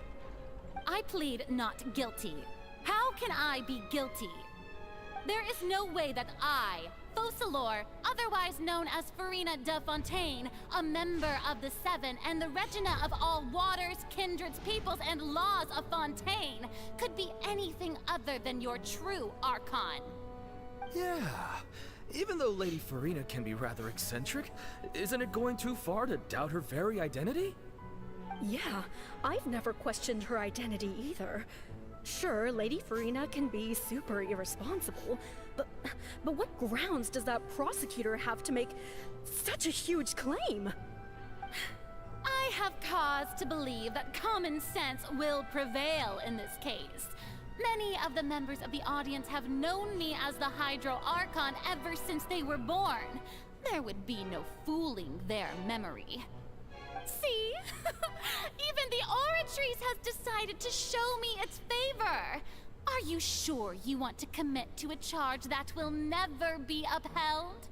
I plead not guilty. How can I be guilty? There is no way that I, Focalor, otherwise known as Farina de Fontaine, a member of the Seven and the Regina of all waters, kindreds, peoples, and laws of Fontaine, could be anything other than your true archon. Yeah. Even though Lady Farina can be rather eccentric, isn't it going too far to doubt her very identity? Yeah, I've never questioned her identity either. Sure, Lady Farina can be super irresponsible, but what grounds does that prosecutor have to make such a huge claim? I have cause to believe that common sense will prevail in this case. Many of the members of the audience have known me as the Hydro Archon ever since they were born. There would be no fooling their memory. See? Even the Oratrice has decided to show me its favor. Are you sure you want to commit to a charge that will never be upheld?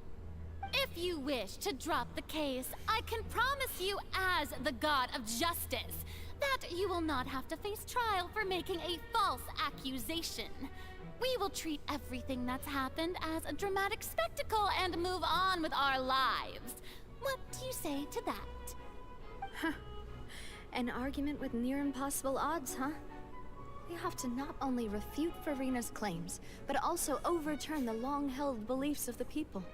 If you wish to drop the case, I can promise you as the God of Justice that you will not have to face trial for making a false accusation. We will treat everything that's happened as a dramatic spectacle and move on with our lives. What do you say to that? Huh. An argument with near impossible odds, huh? We have to not only refute Farina's claims, but also overturn the long-held beliefs of the people.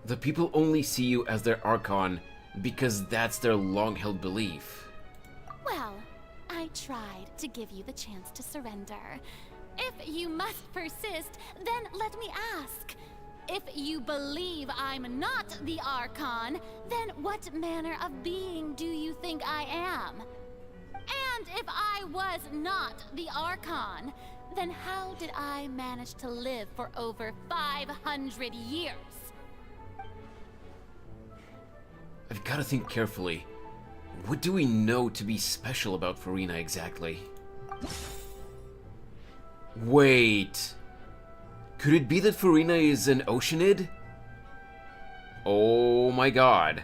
The people only see you as their archon because that's their long-held belief. Well, I tried to give you the chance to surrender. If you must persist, then let me ask. If you believe I'm not the Archon, then what manner of being do you think I am? And if I was not the Archon, then how did I manage to live for over 500 years? I've got to think carefully. What do we know to be special about Farina exactly? Wait. Could it be that Farina is an Oceanid? Oh my god.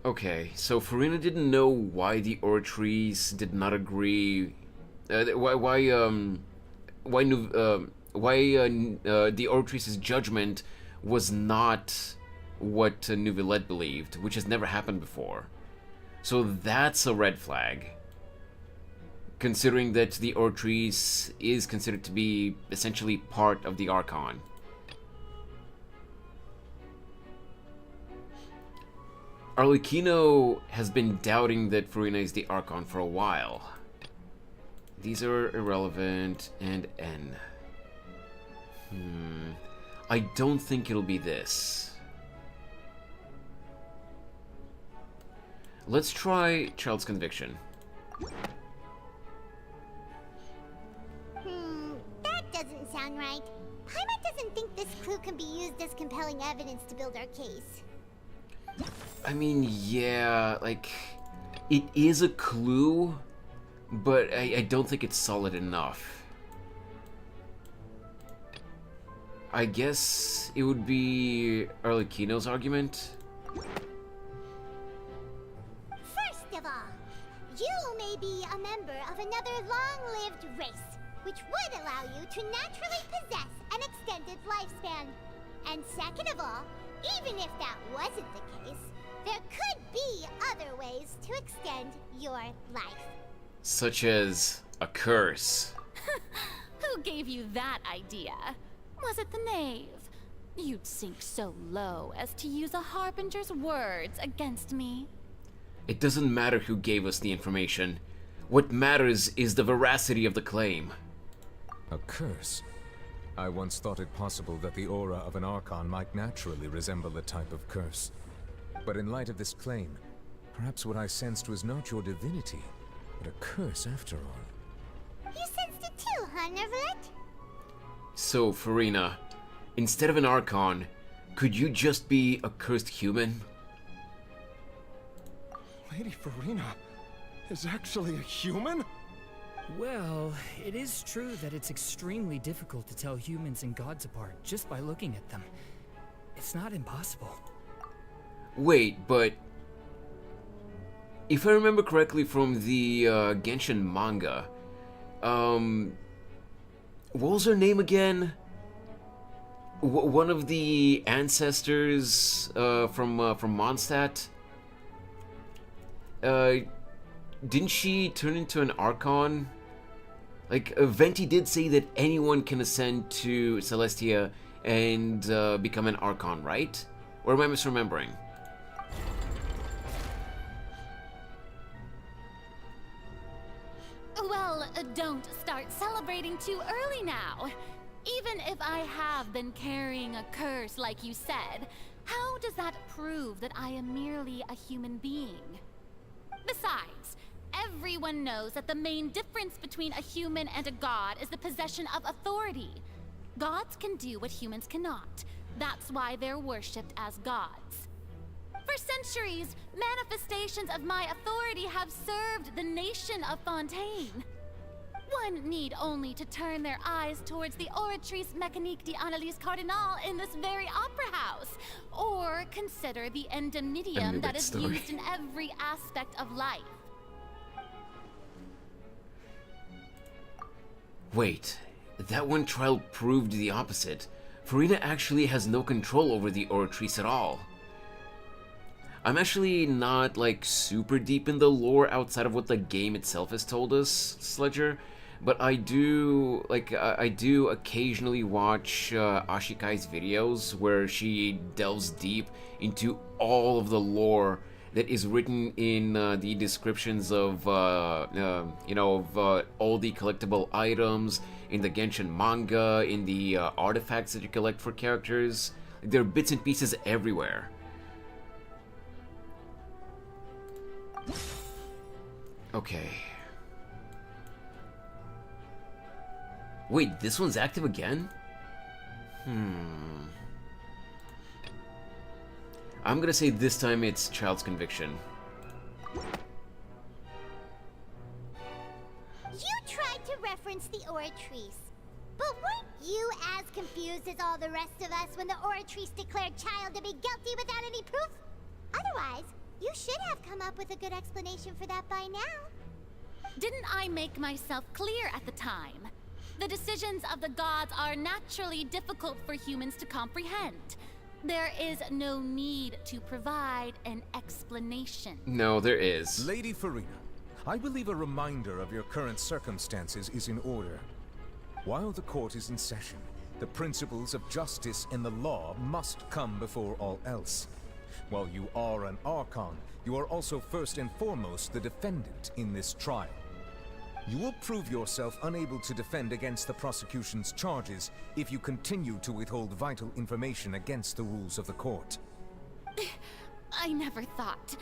Okay, so Farina didn't know why the Oratrice did not agree. Why the Oratrice's judgment was not what Neuvillette believed, which has never happened before. So that's a red flag. Considering that the Oratrice is considered to be essentially part of the Archon. Arlecchino has been doubting that Farina is the Archon for a while. These are irrelevant, and N. I don't think it'll be this. Let's try Child's Conviction. That doesn't sound right. Paimon doesn't think this clue can be used as compelling evidence to build our case. I mean, yeah, like, it is a clue, but I don't think it's solid enough. I guess it would be Arlecchino's argument. First of all, you may be a member of another long-lived race, which would allow you to naturally possess an extended lifespan. And second of all, even if that wasn't the case, there could be other ways to extend your life. Such as a curse. Who gave you that idea? Was it the knave? You'd sink so low as to use a harbinger's words against me. It doesn't matter who gave us the information. What matters is the veracity of the claim. A curse? I once thought it possible that the aura of an Archon might naturally resemble a type of curse. But in light of this claim, perhaps what I sensed was not your divinity, but a curse after all. You sensed it too, huh, Neuvillette? So, Farina, instead of an Archon, could you just be a cursed human? Lady Farina is actually a human? Well, it is true that it's extremely difficult to tell humans and gods apart just by looking at them. It's not impossible. Wait, but if I remember correctly from the Genshin manga, what was her name again? One of the ancestors from Mondstadt. Didn't she turn into an archon? Like, Venti did say that anyone can ascend to Celestia and become an archon, right? Or am I misremembering? Well, don't start celebrating too early now. Even if I have been carrying a curse like you said, how does that prove that I am merely a human being? Besides, everyone knows that the main difference between a human and a god is the possession of authority. Gods can do what humans cannot. That's why they're worshipped as gods. For centuries, manifestations of my authority have served the nation of Fontaine. One need only to turn their eyes towards the Oratrice Mécanique d'Analyse Cardinal in this very opera house, or consider the endemnitium that is used in every aspect of life. Wait, that one trial proved the opposite. Farina actually has no control over the Oratrice at all. I'm actually not, like, super deep in the lore outside of what the game itself has told us, Sledger, but I do, like, I do occasionally watch Ashikai's videos where she delves deep into all of the lore that is written in the descriptions of, you know, of all the collectible items, in the Genshin manga, in the artifacts that you collect for characters. There are bits and pieces everywhere. Okay. Wait, this one's active again? I'm gonna say this time it's Child's Conviction. You tried to reference the Oratrice, but weren't you as confused as all the rest of us when the Oratrice declared Child to be guilty without any proof? Otherwise, you should have come up with a good explanation for that by now. Didn't I make myself clear at the time? The decisions of the gods are naturally difficult for humans to comprehend. There is no need to provide an explanation. No, there is. Lady Farina, I believe a reminder of your current circumstances is in order. While the court is in session, the principles of justice and the law must come before all else. While you are an archon, you are also first and foremost the defendant in this trial. You will prove yourself unable to defend against the prosecution's charges if you continue to withhold vital information against the rules of the court. I never thought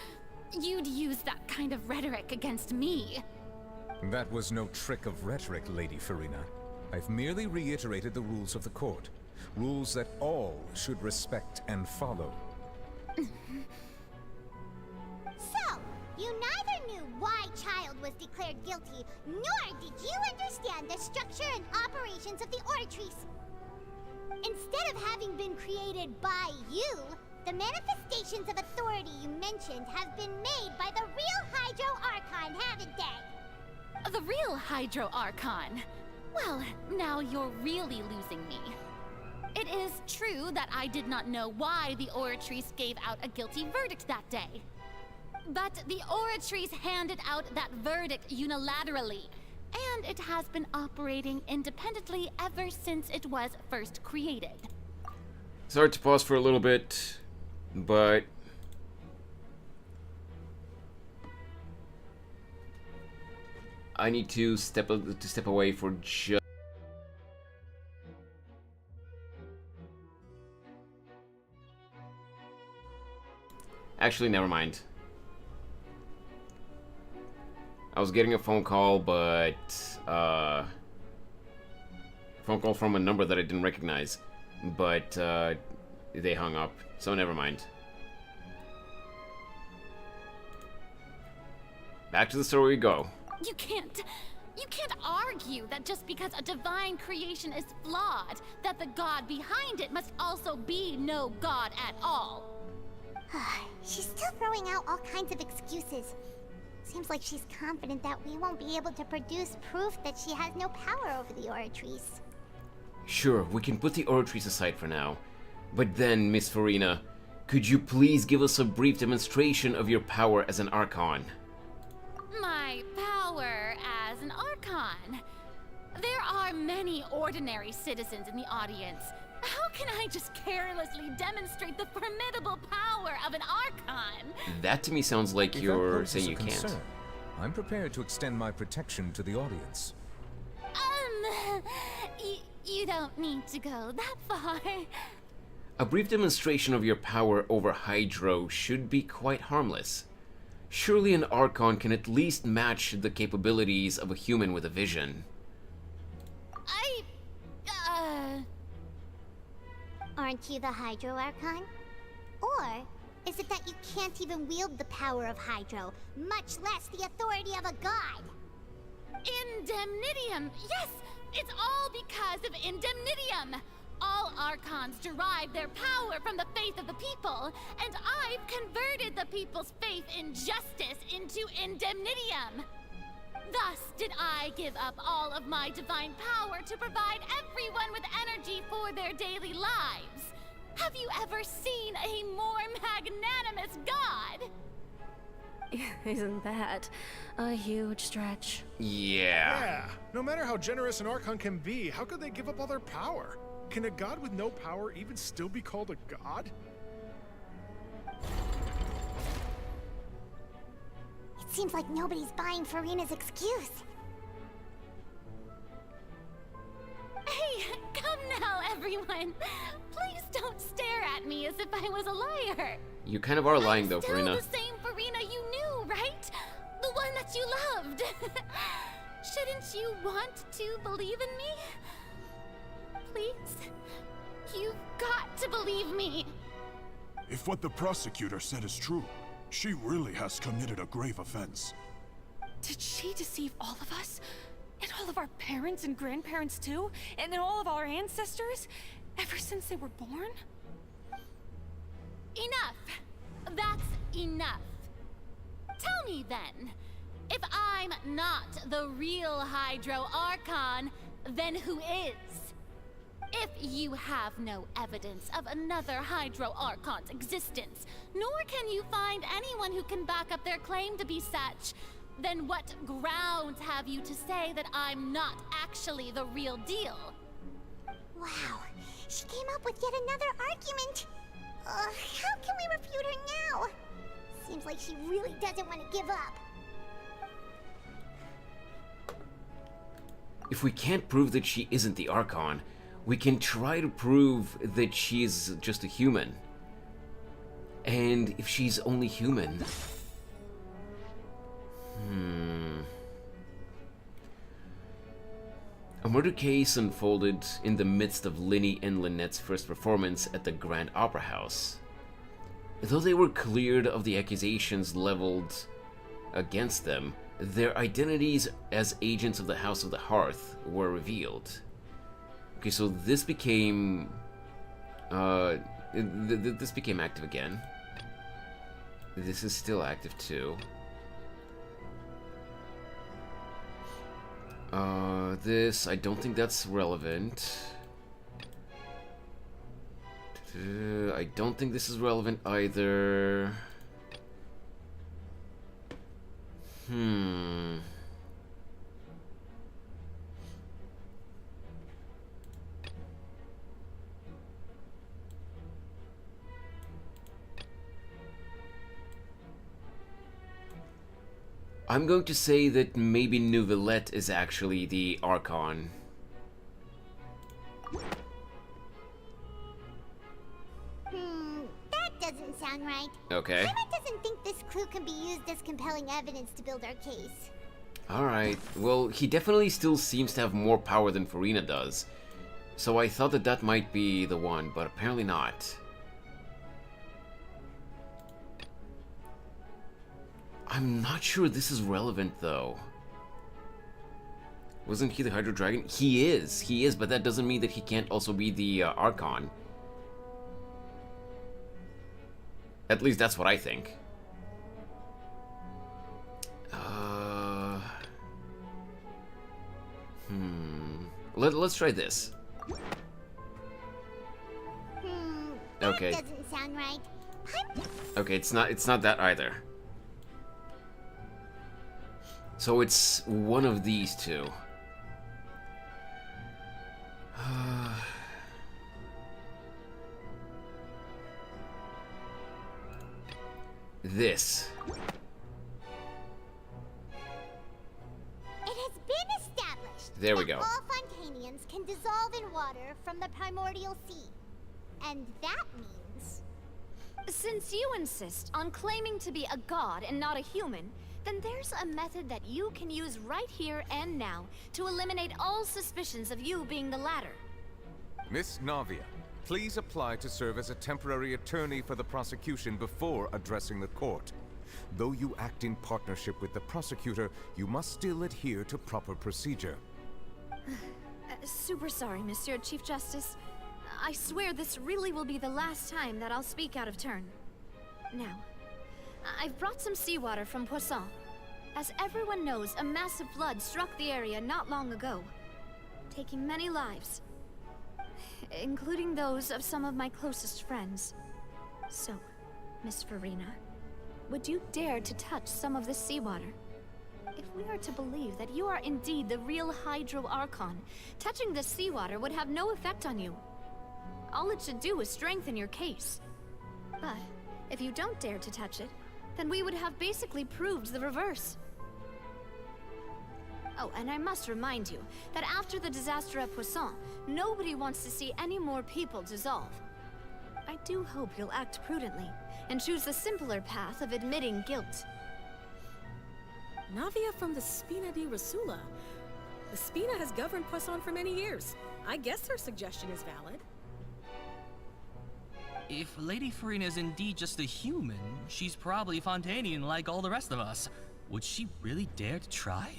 you'd use that kind of rhetoric against me. That was no trick of rhetoric, Lady Farina. I've merely reiterated the rules of the court. Rules that all should respect and follow. So, you neither knew why Child was declared guilty, nor did you understand the structure and operations of the Oratrice. Instead of having been created by you, the manifestations of authority you mentioned have been made by the real Hydro Archon, haven't they? The real Hydro Archon? Well, now you're really losing me. It is true that I did not know why the Oratrice gave out a guilty verdict that day. But the Oratrice handed out that verdict unilaterally, and it has been operating independently ever since it was first created. Sorry to pause for a little bit, but I need to step away for just. Actually, never mind. I was getting a phone call, but phone call from a number that I didn't recognize, but they hung up, so never mind. back to the story we go. You can't argue that just because a divine creation is flawed, that the god behind it must also be no god at all. She's still throwing out all kinds of excuses. Seems like she's confident that we won't be able to produce proof that she has no power over the Oratrice. Sure, we can put the Oratrice aside for now. But then, Miss Farina, could you please give us a brief demonstration of your power as an archon? My power as an archon? There are many ordinary citizens in the audience. How can I just carelessly demonstrate the formidable power of an archon? That to me sounds like you're saying you can't. I'm prepared to extend my protection to the audience. You don't need to go that far. A brief demonstration of your power over Hydro should be quite harmless. Surely an archon can at least match the capabilities of a human with a vision. Aren't you the Hydro Archon? Or is it that you can't even wield the power of Hydro, much less the authority of a god? Indemnitium! Yes! It's all because of Indemnitium! All archons derive their power from the faith of the people, and I've converted the people's faith in justice into Indemnitium! Thus did I give up all of my divine power to provide everyone with energy for their daily lives. Have you ever seen a more magnanimous god? Isn't that a huge stretch? Yeah. No matter how generous an archon can be, how could they give up all their power? Can a god with no power even still be called a god? It seems like nobody's buying Farina's excuse. Hey, come now, everyone. Please don't stare at me as if I was a liar. You kind of are lying though, Farina. I'm still the same Farina you knew, right? The one that you loved. Shouldn't you want to believe in me? Please? You've got to believe me. If what the prosecutor said is true, she really has committed a grave offense. Did she deceive all of us? And all of our parents and grandparents too? And then all of our ancestors? Ever since they were born? Enough. That's enough. Tell me then, if I'm not the real Hydro Archon, then who is? If you have no evidence of another Hydro Archon's existence, nor can you find anyone who can back up their claim to be such, then what grounds have you to say that I'm not actually the real deal? Wow, she came up with yet another argument. How can we refute her now? Seems like she really doesn't want to give up. If we can't prove that she isn't the Archon, we can try to prove that she's just a human. And if she's only human... A murder case unfolded in the midst of Linny and Lynette's first performance at the Grand Opera House. Though they were cleared of the accusations leveled against them, their identities as agents of the House of the Hearth were revealed. Okay, so this became... this became active again. This is still active too. This, I don't think that's relevant. I don't think this is relevant either. I'm going to say that maybe Neuvillette is actually the Archon. That doesn't sound right. Okay. Emma doesn't think this clue can be used as compelling evidence to build our case. Alright, well, he definitely still seems to have more power than Farina does. So I thought that that might be the one, but apparently not. I'm not sure this is relevant, though. Wasn't he the Hydro Dragon? He is, but that doesn't mean that he can't also be the Archon. At least that's what I think. Let's try this. Okay. That doesn't sound right. Okay, it's not that either. So it's one of these two. This. It has been established There we that go. all Fontainians can dissolve in water from the primordial sea. And that means... Since you insist on claiming to be a god and not a human, then there's a method that you can use right here and now to eliminate all suspicions of you being the latter. Miss Navia, please apply to serve as a temporary attorney for the prosecution before addressing the court. Though you act in partnership with the prosecutor, you must still adhere to proper procedure. Super sorry, Monsieur Chief Justice. I swear this really will be the last time that I'll speak out of turn. Now, I've brought some seawater from Poisson. As everyone knows, a massive flood struck the area not long ago, taking many lives, including those of some of my closest friends. So, Miss Farina, would you dare to touch some of this seawater? If we are to believe that you are indeed the real Hydro Archon, touching this seawater would have no effect on you. All it should do is strengthen your case. But if you don't dare to touch it, then we would have basically proved the reverse. Oh, and I must remind you that after the disaster at Poisson, nobody wants to see any more people dissolve. I do hope you'll act prudently and choose the simpler path of admitting guilt. Navia from the Spina di Rasula. The Spina has governed Poisson for many years. I guess her suggestion is valid. If Lady Farina is indeed just a human, she's probably Fontainian like all the rest of us. Would she really dare to try?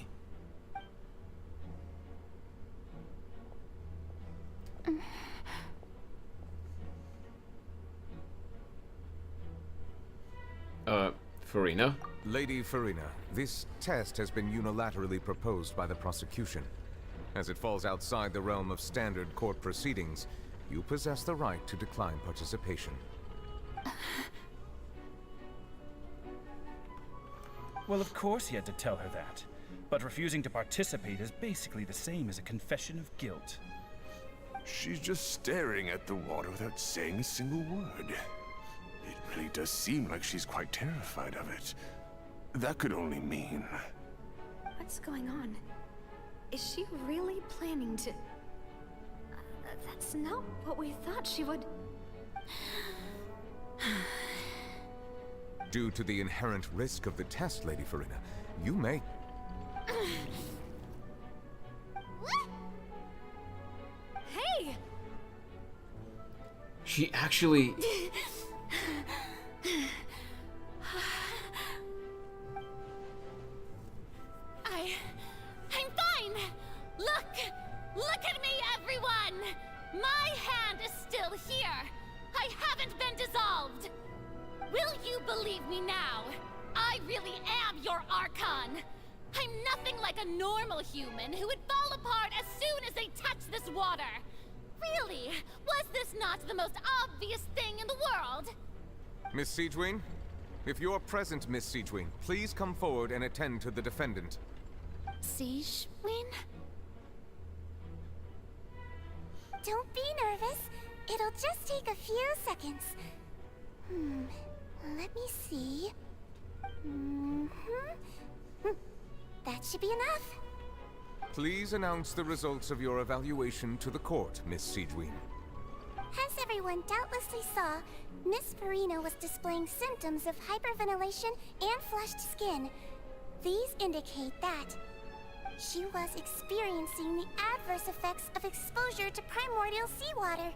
Farina? Lady Farina, this test has been unilaterally proposed by the prosecution. As it falls outside the realm of standard court proceedings, you possess the right to decline participation. Well, of course he had to tell her that. But refusing to participate is basically the same as a confession of guilt. She's just staring at the water without saying a single word. It really does seem like she's quite terrified of it. That could only mean... What's going on? Is she really planning to... That's not what we thought she would... Due to the inherent risk of the test, Lady Farina, you may... Hey! She actually... I'm fine! Look at me, everyone! My hand is still here! I haven't been dissolved! Will you believe me now? I really am your Archon! I'm nothing like a normal human who would fall apart as soon as they touch this water! Really? Was this not the most obvious thing in the world? Miss Siegewin? If you're present, Miss Siegewin, please come forward and attend to the defendant. Siegewin? Don't be nervous. It'll just take a few seconds. Let me see. That should be enough. Please announce the results of your evaluation to the court, Miss Siegewin. As everyone doubtlessly saw, Miss Farina was displaying symptoms of hyperventilation and flushed skin. These indicate that she was experiencing the adverse effects of exposure to primordial seawater.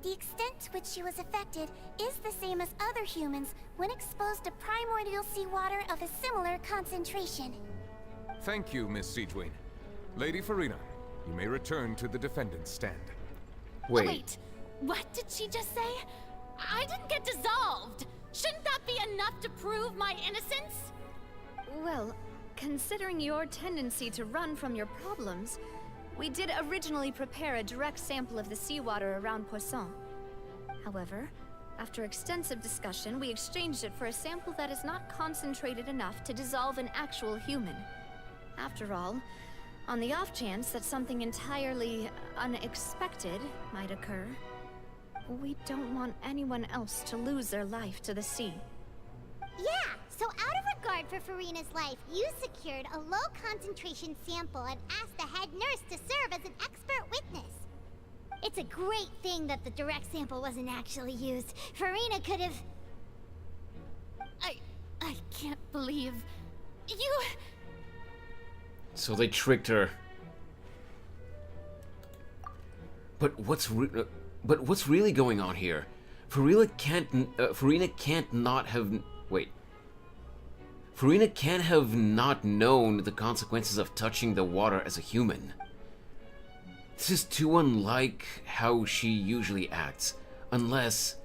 The extent to which she was affected is the same as other humans when exposed to primordial seawater of a similar concentration. Thank you, Miss Siegewin. Lady Farina, you may return to the defendant's stand. Wait, what did she just say? I didn't get dissolved! Shouldn't that be enough to prove my innocence? Well, considering your tendency to run from your problems, we did originally prepare a direct sample of the seawater around Poisson. However, after extensive discussion, we exchanged it for a sample that is not concentrated enough to dissolve an actual human. After all, on the off chance that something entirely unexpected might occur, we don't want anyone else to lose their life to the sea. Yeah, so out of regard for Farina's life, you secured a low-concentration sample and asked the head nurse to serve as an expert witness. It's a great thing that the direct sample wasn't actually used. Farina could have... I can't believe... You... So they tricked her. But what's really going on here? Farina can't not have... Wait. Farina can't have not known the consequences of touching the water as a human. This is too unlike how she usually acts. Unless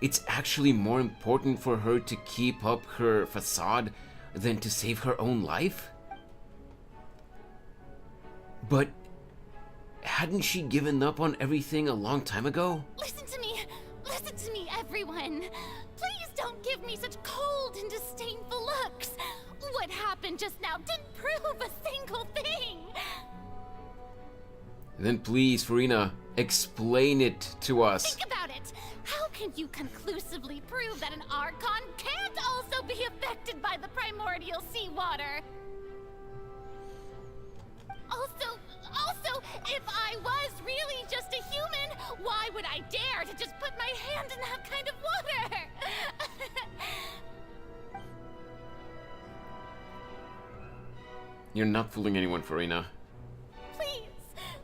it's actually more important for her to keep up her facade than to save her own life? But hadn't she given up on everything a long time ago? Listen to me, everyone! Please don't give me such cold and disdainful looks! What happened just now didn't prove a single thing! Then please, Farina, explain it to us. Think about it! How can you conclusively prove that an archon can't also be affected by the primordial seawater? Also, if I was really just a human, why would I dare to just put my hand in that kind of water? You're not fooling anyone, Farina. Please,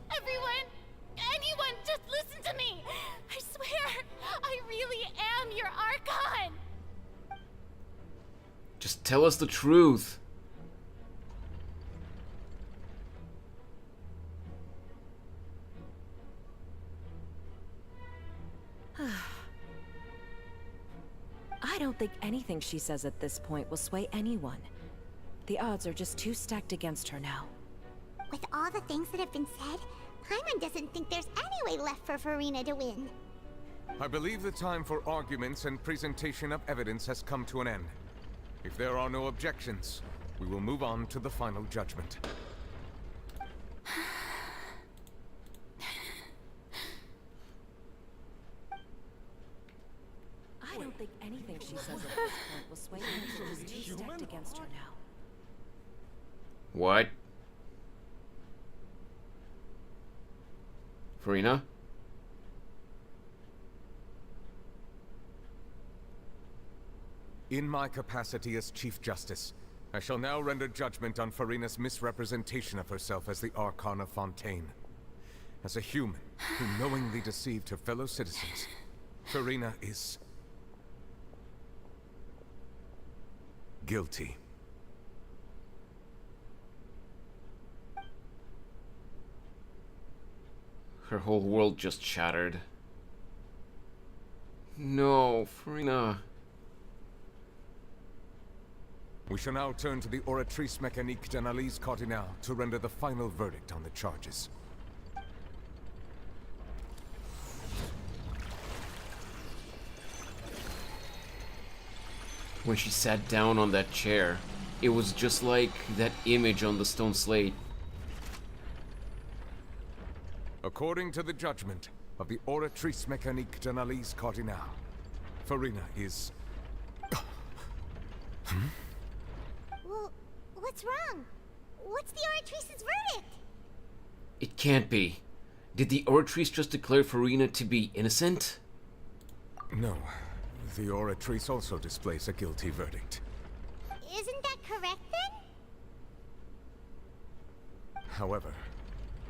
anyone, just listen to me. I swear, I really am your archon. Just tell us the truth. I don't think anything she says at this point will sway anyone. The odds are just too stacked against her now. With all the things that have been said, Paimon doesn't think there's any way left for Farina to win. I believe the time for arguments and presentation of evidence has come to an end. If there are no objections, we will move on to the final judgment. I don't think anything she says at this point will sway anyone. She's just too stacked against her now. What? Farina? In my capacity as Chief Justice, I shall now render judgment on Farina's misrepresentation of herself as the Archon of Fontaine. As a human who knowingly deceived her fellow citizens, Farina is... guilty. Her whole world just shattered. No, Farina. We shall now turn to the Oratrice Mécanique d'Analyse Cardinale to render the final verdict on the charges. When she sat down on that chair, it was just like that image on the stone slate. According to the judgment of the Oratrice Mécanique d'Analyse Cardinale, Farina is... Well, what's wrong? What's the Oratrice's verdict? It can't be. Did the Oratrice just declare Farina to be innocent? No. The Oratrice also displays a guilty verdict. Isn't that correct then? However,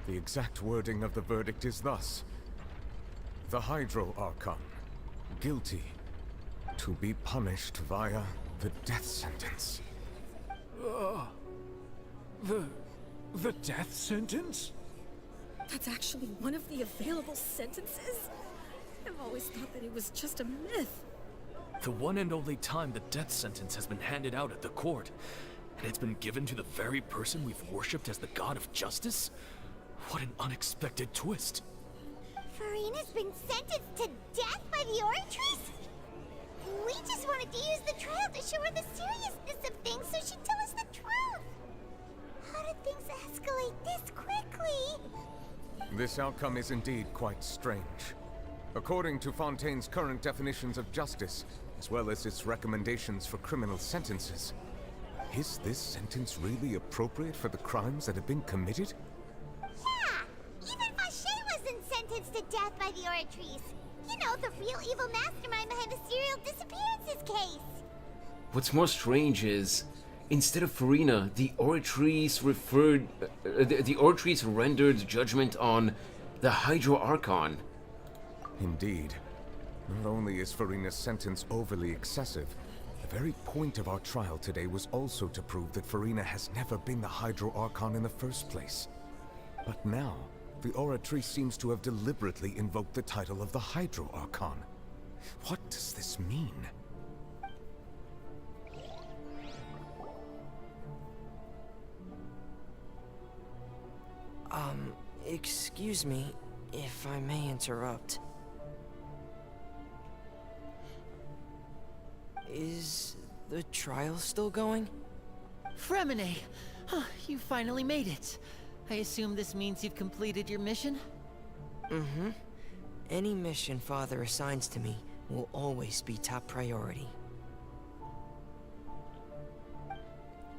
the exact wording of the verdict is thus. the Hydro Archon, guilty, to be punished via the death sentence. The death sentence? That's actually one of the available sentences? I've always thought that it was just a myth. The one and only time the death sentence has been handed out at the court, and it's been given to the very person we've worshipped as the god of justice? What an unexpected twist. Farina's been sentenced to death by the Oratrice? We just wanted to use the trial to show her the seriousness of things so she'd tell us the truth. How did things escalate this quickly? This outcome is indeed quite strange. According to Fontaine's current definitions of justice, as well as its recommendations for criminal sentences, is this sentence really appropriate for the crimes that have been committed? Yeah! Even Fauché wasn't sentenced to death by the Oratrice. You know, the real evil mastermind behind the serial disappearances case. What's more strange is, instead of Farina, the Oratrice rendered judgment on the Hydro Archon. Indeed. Not only is Farina's sentence overly excessive, the very point of our trial today was also to prove that Farina has never been the Hydro Archon in the first place. But now, the Oratrice seems to have deliberately invoked the title of the Hydro Archon. What does this mean? Excuse me, if I may interrupt. Is the trial still going? Fremine! You finally made it. I assume this means you've completed your mission? Mm-hmm. Any mission Father assigns to me will always be top priority.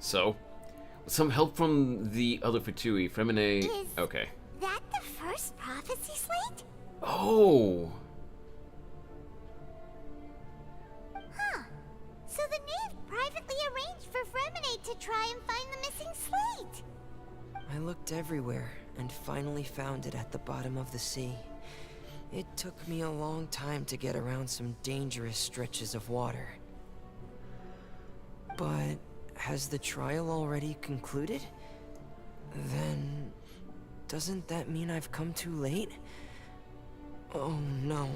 So, with some help from the other Fatui, Fremine... Okay. That the first prophecy slate? Oh! Huh. So the knave privately arranged for Fremine to try and find the missing slate. I looked everywhere and finally found it at the bottom of the sea. It took me a long time to get around some dangerous stretches of water. But has the trial already concluded? Then doesn't that mean I've come too late? Oh no.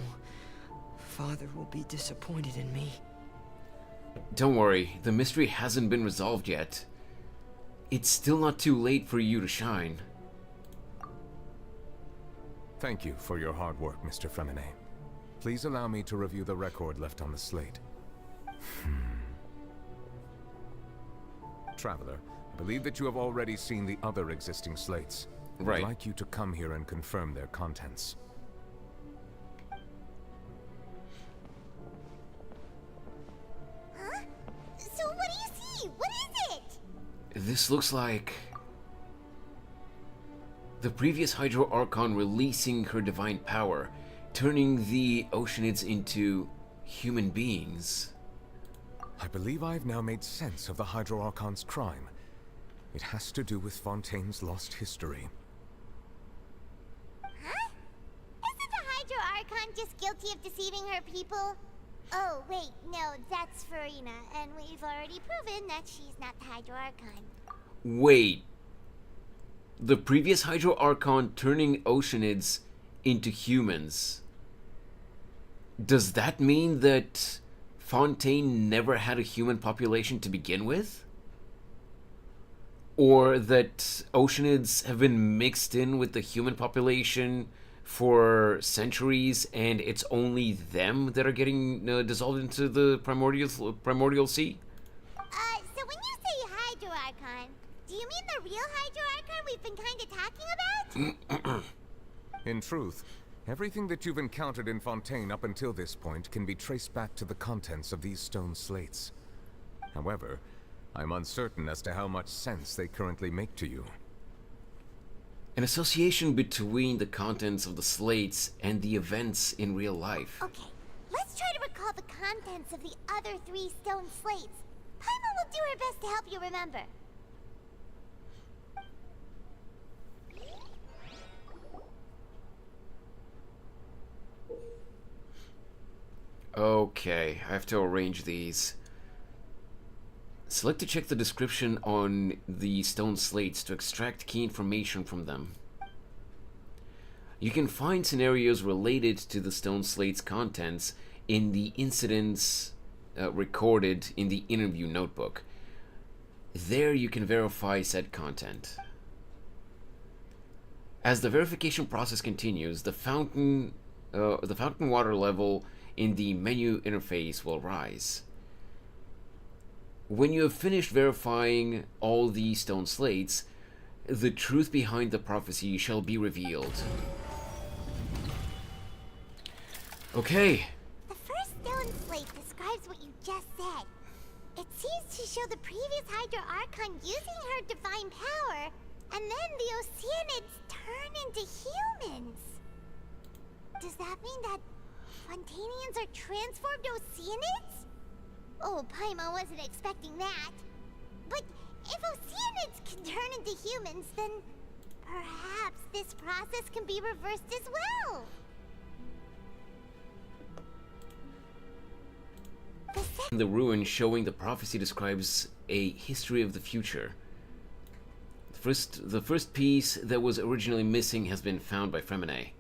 Father will be disappointed in me. Don't worry, the mystery hasn't been resolved yet. It's still not too late for you to shine. Thank you for your hard work, Mr. Fremine. Please allow me to review the record left on the slate. Traveler, I believe that you have already seen the other existing slates. Right. I'd like you to come here and confirm their contents. Huh? So what do you see? What is it? This looks like... the previous Hydro Archon releasing her divine power, turning the Oceanids into human beings. I believe I've now made sense of the Hydro Archon's crime. It has to do with Fontaine's lost history. Huh? Isn't the Hydro Archon just guilty of deceiving her people? Oh, wait, no, that's Farina, and we've already proven that she's not the Hydro Archon. Wait. The previous Hydro Archon turning Oceanids into humans. Does that mean that Fontaine never had a human population to begin with? Or that Oceanids have been mixed in with the human population for centuries and it's only them that are getting dissolved into the primordial sea? So when you say Hydro Archon, do you mean the real Hydro Archon we've been kind of talking about? In truth, everything that you've encountered in Fontaine up until this point can be traced back to the contents of these stone slates. However, I'm uncertain as to how much sense they currently make to you. An association between the contents of the slates and the events in real life. Okay, let's try to recall the contents of the other 3 stone slates. Paimon will do her best to help you remember. Okay, I have to arrange these. Select to check the description on the stone slates to extract key information from them. You can find scenarios related to the stone slate's contents in the incidents recorded in the interview notebook. There you can verify said content. As the verification process continues, the fountain water level in the menu interface will rise. When you have finished verifying all the stone slates, the truth behind the prophecy shall be revealed. Okay. The first stone slate describes what you just said. It seems to show the previous Hydro Archon using her divine power, and then the Oceanids turn into humans. Does that mean that Fontainians are transformed Oceanids? Oh, Paimon wasn't expecting that. But if Oceanids can turn into humans, then perhaps this process can be reversed as well. The ruin showing the prophecy describes a history of the future. The first piece that was originally missing has been found by Fremine.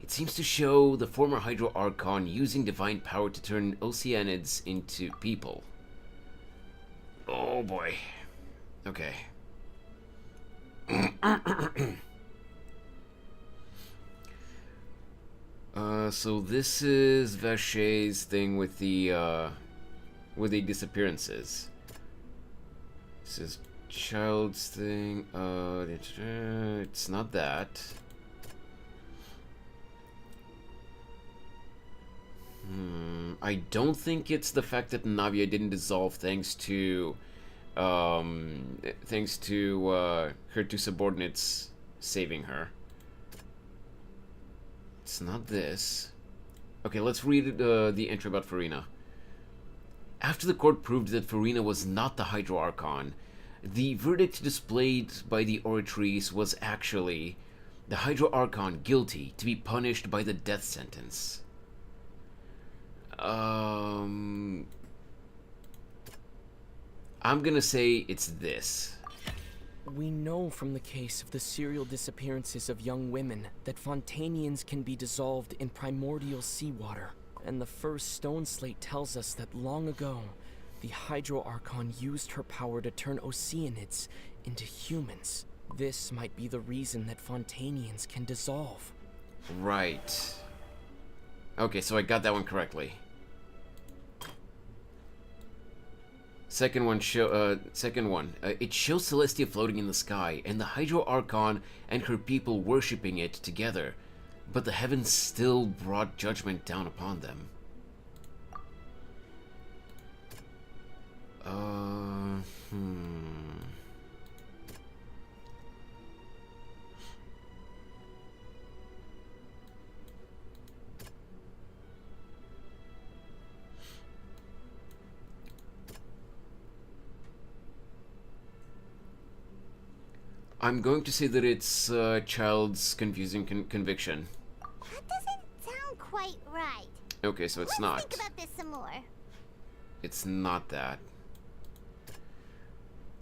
It seems to show the former Hydro Archon using divine power to turn Oceanids into people. Oh boy. Okay. So this is Vache's thing with the disappearances. This is Child's thing. It's not that. I don't think it's the fact that Navia didn't dissolve thanks to her two subordinates saving her. It's not this. Okay, let's read the entry about Farina. After the court proved that Farina was not the Hydro Archon, the verdict displayed by the oratories was actually the Hydro Archon guilty to be punished by the death sentence. I'm gonna say it's this. We know from the case of the serial disappearances of young women that Fontainians can be dissolved in primordial seawater. And the first stone slate tells us that long ago, the Hydro Archon used her power to turn Oceanids into humans. This might be the reason that Fontainians can dissolve. Right. Okay, so I got that one correctly. Second one, it shows Celestia floating in the sky, and the Hydro Archon and her people worshipping it together, but the heavens still brought judgment down upon them. I'm going to say that it's Child's confusing conviction. That doesn't sound quite right. Okay, so it's not. Let's think about this some more. It's not that.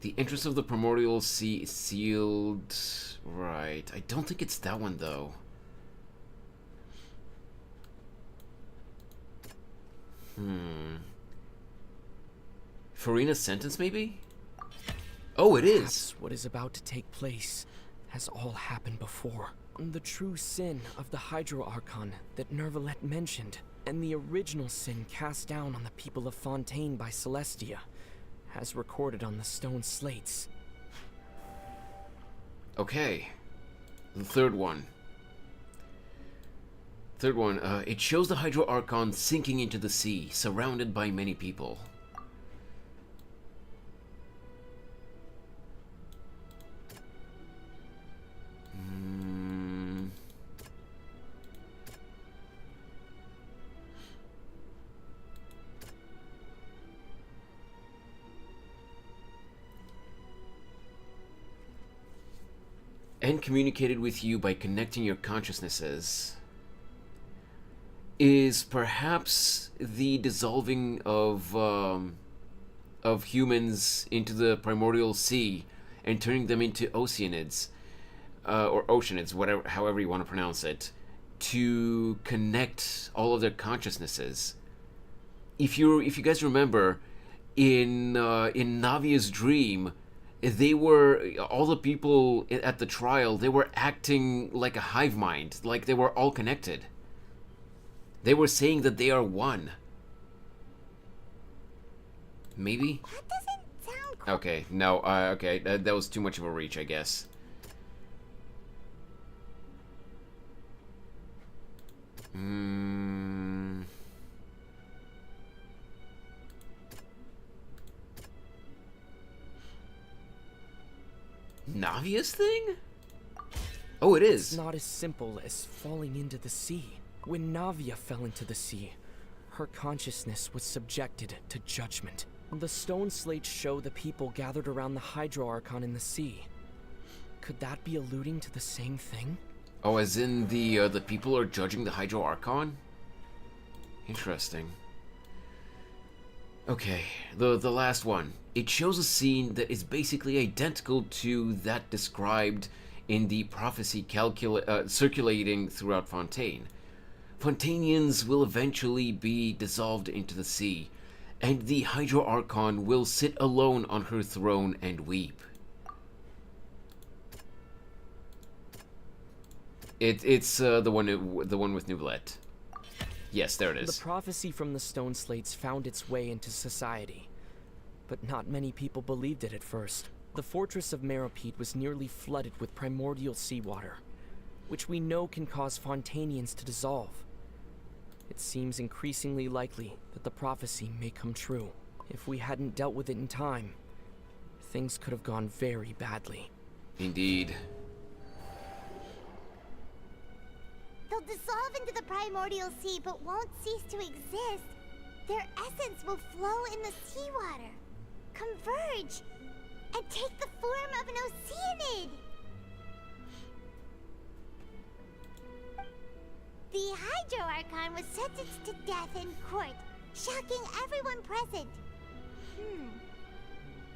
The entrance of the primordial sea is sealed. Right. I don't think it's that one, though. Farina's sentence, maybe? Oh, it is. Perhaps what is about to take place has all happened before. The true sin of the Hydro Archon that Nervalette mentioned, and the original sin cast down on the people of Fontaine by Celestia, as recorded on the stone slates. Okay. The third one. It shows the Hydro Archon sinking into the sea, surrounded by many people. And communicated with you by connecting your consciousnesses. is perhaps the dissolving of humans into the primordial sea and turning them into oceanids, or oceanids, whatever, however you want to pronounce it, to connect all of their consciousnesses. If you guys remember, in Navia's dream, all the people at the trial, they were acting like a hive mind, like they were all connected. They were saying that they are one. Maybe? That doesn't sound cool. Okay, no, okay, that was too much of a reach, I guess. Navia's thing? Oh, it is. It's not as simple as falling into the sea. When Navia fell into the sea, her consciousness was subjected to judgment. The stone slates show the people gathered around the Hydro Archon in the sea. Could that be alluding to the same thing? Oh, as in the people are judging the Hydro Archon? Interesting. Okay, the last one. It shows a scene that is basically identical to that described in the prophecy circulating throughout Fontaine. Fontainians will eventually be dissolved into the sea, and the Hydro Archon will sit alone on her throne and weep. It's the one with Nouvellette. Yes, there it is. The prophecy from the stone slates found its way into society, but not many people believed it at first. The fortress of Meropide was nearly flooded with primordial seawater, which we know can cause Fontainians to dissolve. It seems increasingly likely that the prophecy may come true. If we hadn't dealt with it in time, things could have gone very badly. Indeed. They'll dissolve into the primordial sea but won't cease to exist. Their essence will flow in the seawater, converge, and take the form of an oceanid. The Hydro Archon was sentenced to death in court, shocking everyone present.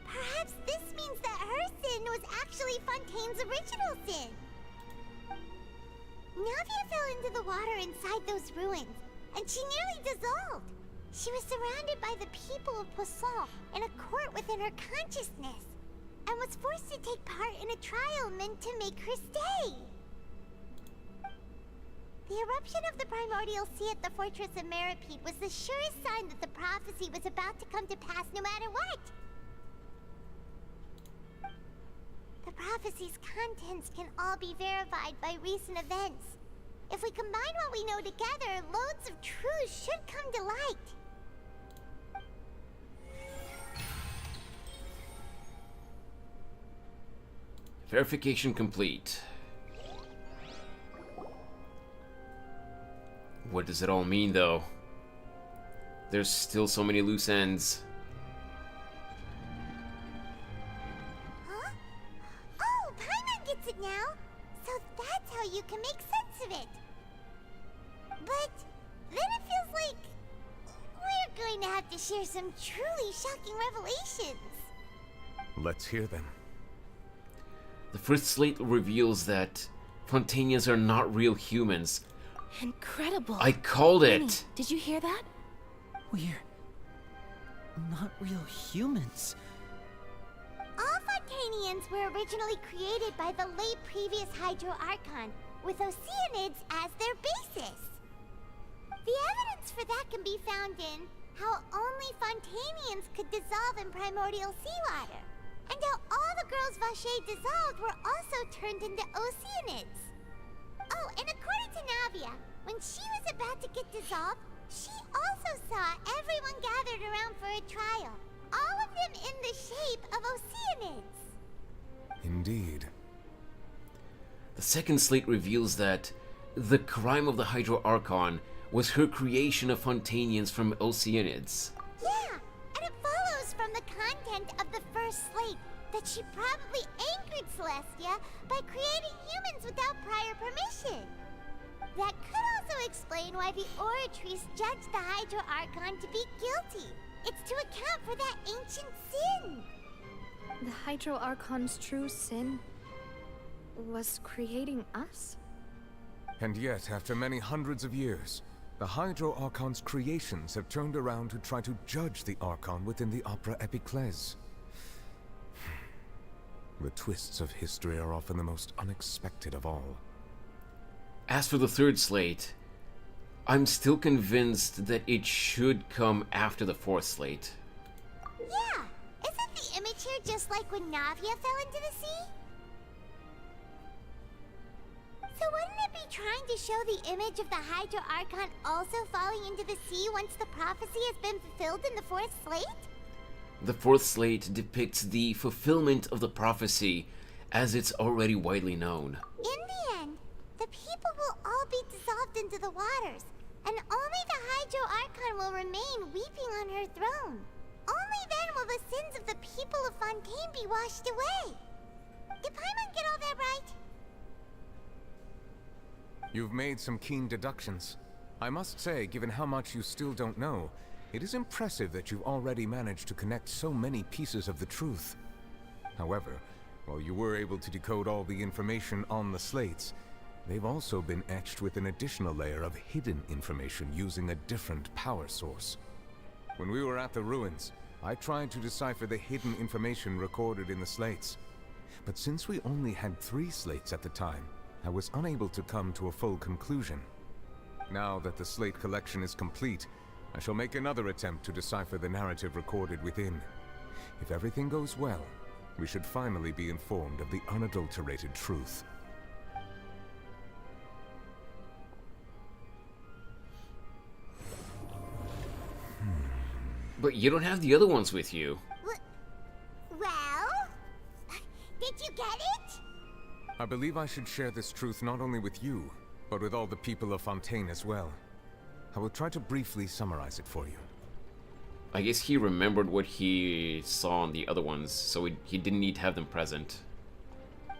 Perhaps this means that her sin was actually Fontaine's original sin. Navia fell into the water inside those ruins, and she nearly dissolved. She was surrounded by the people of Poisson in a court within her consciousness, and was forced to take part in a trial meant to make her stay. The eruption of the primordial sea at the fortress of Meropide was the surest sign that the prophecy was about to come to pass no matter what. The prophecy's contents can all be verified by recent events. If we combine what we know together, loads of truths should come to light. Verification complete. What does it all mean, though? There's still so many loose ends. Huh? Oh, Paimon gets it now! So that's how you can make sense of it! But then it feels like we're going to have to share some truly shocking revelations. Let's hear them. The first slate reveals that Fontainians are not real humans. Incredible. I called it. Annie, did you hear that? We're not real humans. All Fontainians were originally created by the late previous Hydro Archon, with oceanids as their basis. The evidence for that can be found in how only Fontainians could dissolve in primordial seawater, and how all the girls Vacher dissolved were also turned into oceanids. Oh, and according to Navia, when she was about to get dissolved, she also saw everyone gathered around for a trial. All of them in the shape of oceanids. Indeed. The second slate reveals that the crime of the Hydro Archon was her creation of Fontainians from oceanids. Yeah, and it follows from the content of the first slate that she probably angered Celestia by creating humans without prior permission. That could also explain why the Oratrice judged the Hydro Archon to be guilty. It's to account for that ancient sin. The Hydro Archon's true sin was creating us? And yet, after many hundreds of years, the Hydro Archon's creations have turned around to try to judge the Archon within the Opera Epiclese. The twists of history are often the most unexpected of all. As for the third slate, I'm still convinced that it should come after the fourth slate. Yeah, isn't the image here just like when Navia fell into the sea? So wouldn't it be trying to show the image of the Hydro Archon also falling into the sea once the prophecy has been fulfilled in the fourth slate? The fourth slate depicts the fulfillment of the prophecy as it's already widely known. In the end, the people will all be dissolved into the waters, and only the Hydro Archon will remain weeping on her throne. Only then will the sins of the people of Fontaine be washed away. Did Paimon get all that right? You've made some keen deductions. I must say, given how much you still don't know, it is impressive that you've already managed to connect so many pieces of the truth. However, while you were able to decode all the information on the slates, they've also been etched with an additional layer of hidden information using a different power source. When we were at the ruins, I tried to decipher the hidden information recorded in the slates. But since we only had 3 slates at the time, I was unable to come to a full conclusion. Now that the slate collection is complete, I shall make another attempt to decipher the narrative recorded within. If everything goes well, we should finally be informed of the unadulterated truth. But you don't have the other ones with you. Well? Did you get it? I believe I should share this truth not only with you, but with all the people of Fontaine as well. I will try to briefly summarize it for you. I guess he remembered what he saw on the other ones, so he didn't need to have them present.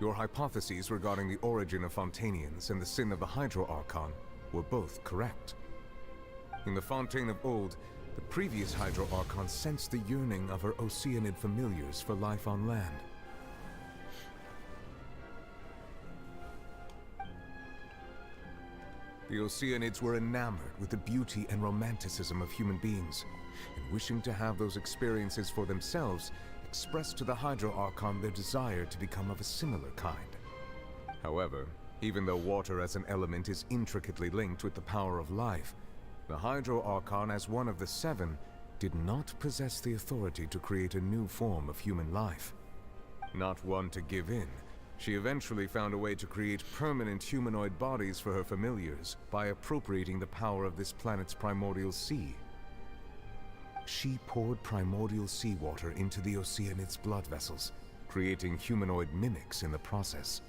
Your hypotheses regarding the origin of Fontainians and the sin of the Hydro Archon were both correct. In the Fontaine of old, the previous Hydro Archon sensed the yearning of her Oceanid familiars for life on land. The Oceanids were enamored with the beauty and romanticism of human beings, and wishing to have those experiences for themselves, expressed to the Hydro Archon their desire to become of a similar kind. However, even though water as an element is intricately linked with the power of life, the Hydro Archon, as one of the 7, did not possess the authority to create a new form of human life. Not one to give in, she eventually found a way to create permanent humanoid bodies for her familiars by appropriating the power of this planet's primordial sea. She poured primordial seawater into the Oceanid's blood vessels, creating humanoid mimics in the process.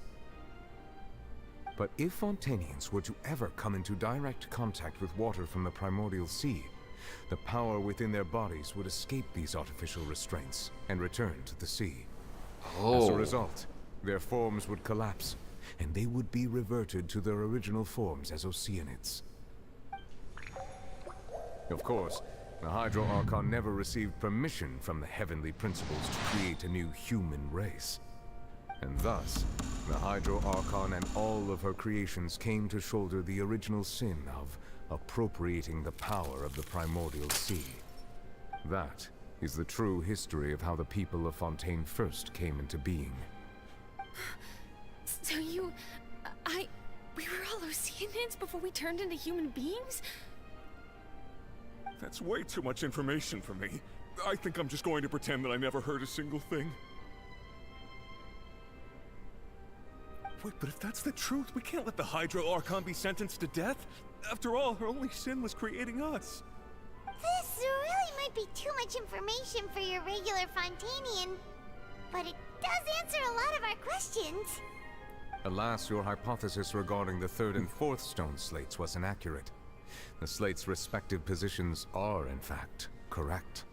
But if Fontainians were to ever come into direct contact with water from the primordial sea, the power within their bodies would escape these artificial restraints and return to the sea. As a result, their forms would collapse, and they would be reverted to their original forms as Oceanids. Of course, the Hydro Archon never received permission from the heavenly principles to create a new human race. And thus, the Hydro Archon and all of her creations came to shoulder the original sin of appropriating the power of the primordial sea. That is the true history of how the people of Fontaine first came into being. So we were all Oceanids before we turned into human beings? That's way too much information for me. I think I'm just going to pretend that I never heard a single thing. Wait, but if that's the truth, we can't let the Hydro Archon be sentenced to death. After all, her only sin was creating us. This really might be too much information for your regular Fontainian, but it does answer a lot of our questions. Alas, your hypothesis regarding the 3rd and 4th stone slates was inaccurate. The slates' respective positions are, in fact, correct.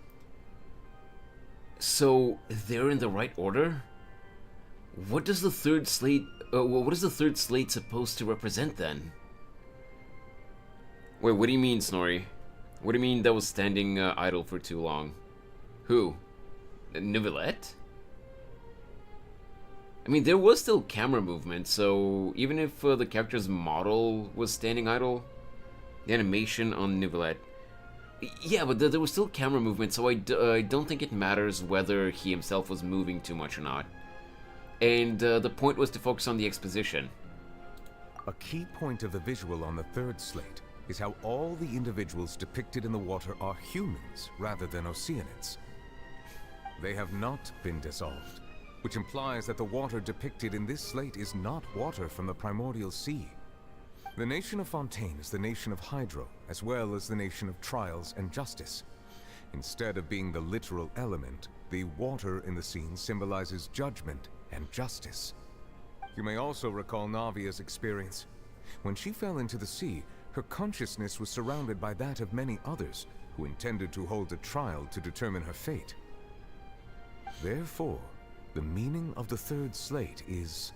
So they're in the right order? What does the 3rd slate? What is the 3rd slate supposed to represent then? Wait, what do you mean, Snorri? What do you mean that was standing idle for too long? Who? Neuvillette? I mean, there was still camera movement, so even if the character's model was standing idle, the animation on Neuvillette... Yeah, but there was still camera movement, so I don't think it matters whether he himself was moving too much or not. And the point was to focus on the exposition. A key point of the visual on the third slate is how all the individuals depicted in the water are humans rather than Oceanids. They have not been dissolved, which implies that the water depicted in this slate is not water from the primordial sea. The nation of Fontaine is the nation of Hydro, as well as the nation of Trials and Justice. Instead of being the literal element, the water in the scene symbolizes judgment and justice. You may also recall Navia's experience. When she fell into the sea, her consciousness was surrounded by that of many others who intended to hold a trial to determine her fate. Therefore, the meaning of the third slate is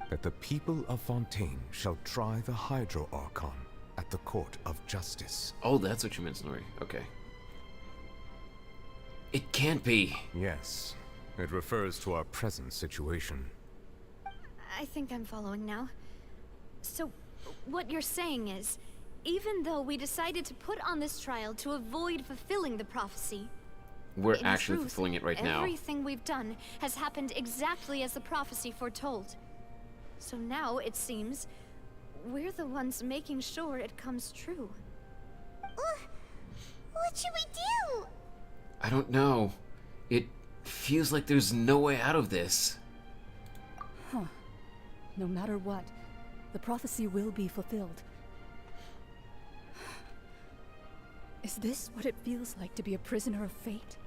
that the people of Fontaine shall try the Hydro Archon at the court of justice. Oh, that's what you meant, Snorri. Okay. It can't be. Yes. It refers to our present situation. I think I'm following now. So, what you're saying is, even though we decided to put on this trial to avoid fulfilling the prophecy, we're in actually truth, fulfilling it right now. Everything we've done has happened exactly as the prophecy foretold. So now, it seems, we're the ones making sure it comes true. What should we do? I don't know. It feels like there's no way out of this. Huh. No matter what, the prophecy will be fulfilled. Is this what it feels like to be a prisoner of fate?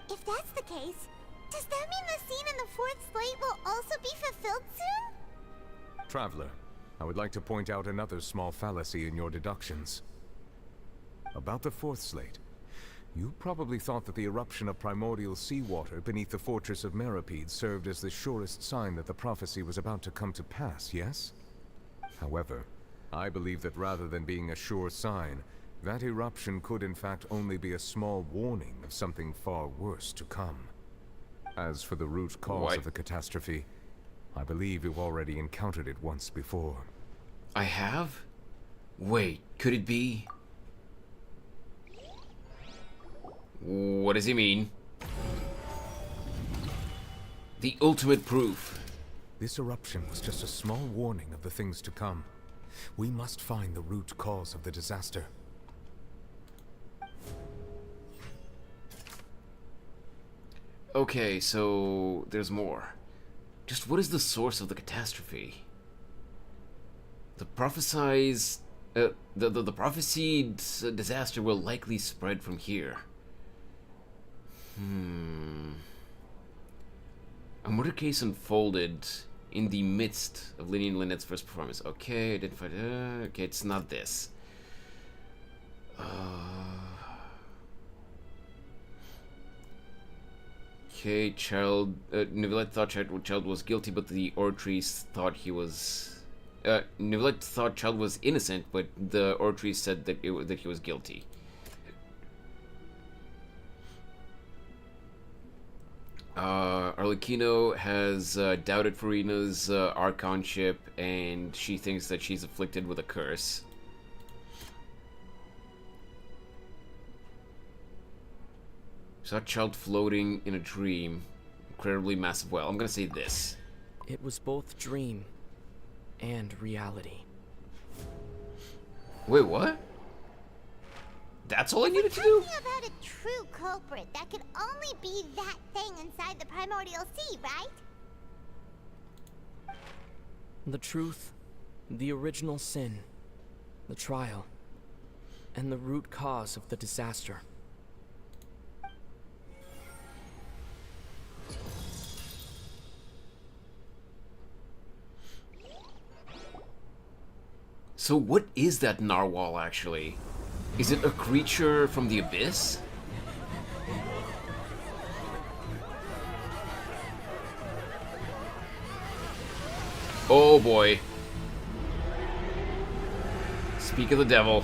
If that's the case, does that mean the scene in the fourth slate will also be fulfilled soon? Traveler, I would like to point out another small fallacy in your deductions. About the fourth slate, you probably thought that the eruption of primordial seawater beneath the fortress of Meripede served as the surest sign that the prophecy was about to come to pass, yes? However, I believe that rather than being a sure sign, that eruption could in fact only be a small warning of something far worse to come. As for the root cause of the catastrophe, I believe you've already encountered it once before. I have? Wait, could it be? What does he mean? The ultimate proof. This eruption was just a small warning of the things to come. We must find the root cause of the disaster. Okay, so there's more. Just what is the source of the catastrophe? The prophesied disaster will likely spread from here. A murder case unfolded in the midst of Lynn and Lynette's first performance. Okay, identified. Okay, it's not this. Okay, Neuvillette thought Child was guilty, but the Ortries thought he was... Neuvillette thought Child was innocent, but the Ortries said that that he was guilty. Arlecchino has doubted Farina's archonship, and she thinks that she's afflicted with a curse. Saw a child floating in a dream. Incredibly massive well. I'm gonna say this. It was both dream and reality. Wait, what? That's all I needed to do? Talking about a true culprit, that could only be that thing inside the primordial sea, right? The truth, the original sin, the trial, and the root cause of the disaster. So what is that narwhal, actually? Is it a creature from the abyss? Oh boy. Speak of the devil.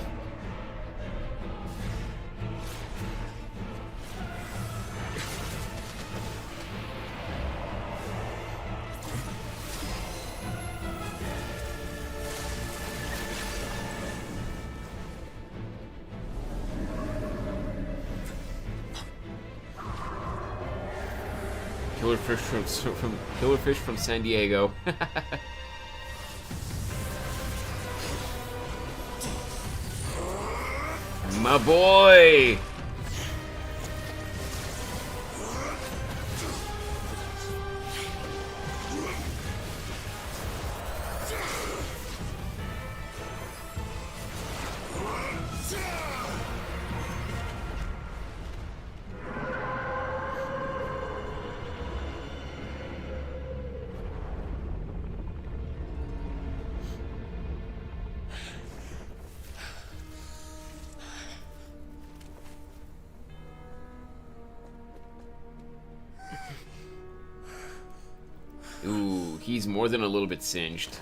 Killerfish from San Diego. My boy! Ooh, he's more than a little bit singed.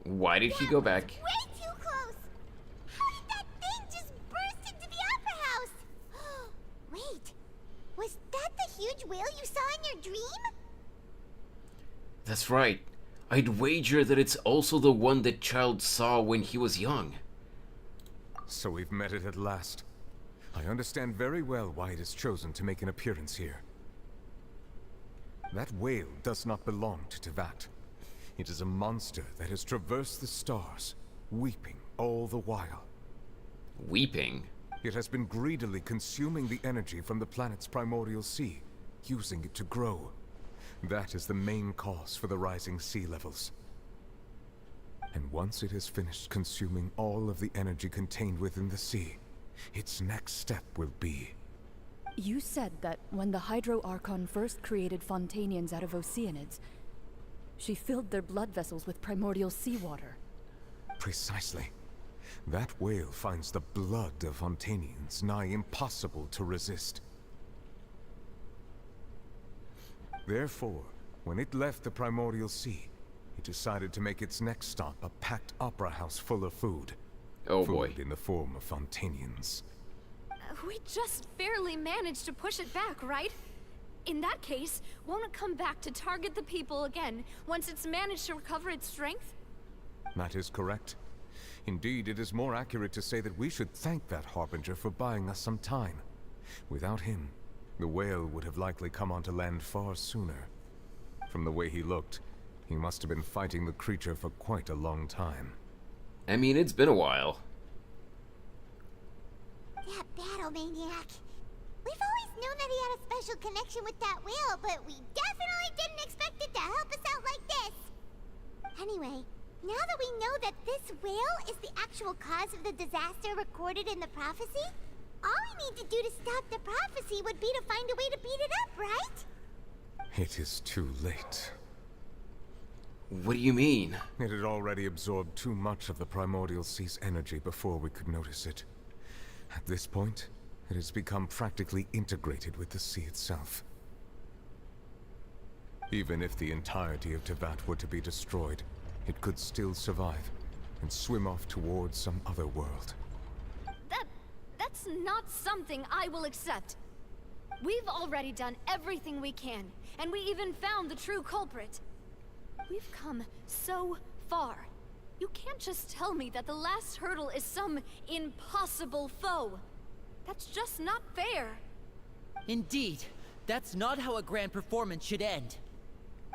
Why did he go back? Way too close! How did that thing just burst into the Opera House? Wait, was that the huge whale you saw in your dream? That's right. I'd wager that it's also the one that Child saw when he was young. So we've met it at last. I understand very well why it has chosen to make an appearance here. That whale does not belong to Tevat. It is a monster that has traversed the stars, weeping all the while. Weeping? It has been greedily consuming the energy from the planet's primordial sea, using it to grow. That is the main cause for the rising sea levels. And once it has finished consuming all of the energy contained within the sea, its next step will be... You said that when the Hydro Archon first created Fontainians out of Oceanids, she filled their blood vessels with primordial seawater. Precisely. That whale finds the blood of Fontainians nigh impossible to resist. Therefore, when it left the primordial sea, it decided to make its next stop a packed opera house full of food. Oh food boy. In the form of Fontainians. We just barely managed to push it back, right? In that case, won't it come back to target the people again once it's managed to recover its strength? That is correct. Indeed, it is more accurate to say that we should thank that Harbinger for buying us some time. Without him, the whale would have likely come onto land far sooner. From the way he looked, he must have been fighting the creature for quite a long time. I mean, it's been a while. That battle maniac. We've always known that he had a special connection with that whale, but we definitely didn't expect it to help us out like this. Anyway, now that we know that this whale is the actual cause of the disaster recorded in the prophecy, all we need to do to stop the prophecy would be to find a way to beat it up, right? It is too late. What do you mean? It had already absorbed too much of the primordial sea's energy before we could notice it. At this point, it has become practically integrated with the sea itself. Even if the entirety of Tevat were to be destroyed, it could still survive and swim off towards some other world. That's not something I will accept. We've already done everything we can, and we even found the true culprit. We've come so far. You can't just tell me that the last hurdle is some impossible foe. That's just not fair. Indeed. That's not how a grand performance should end.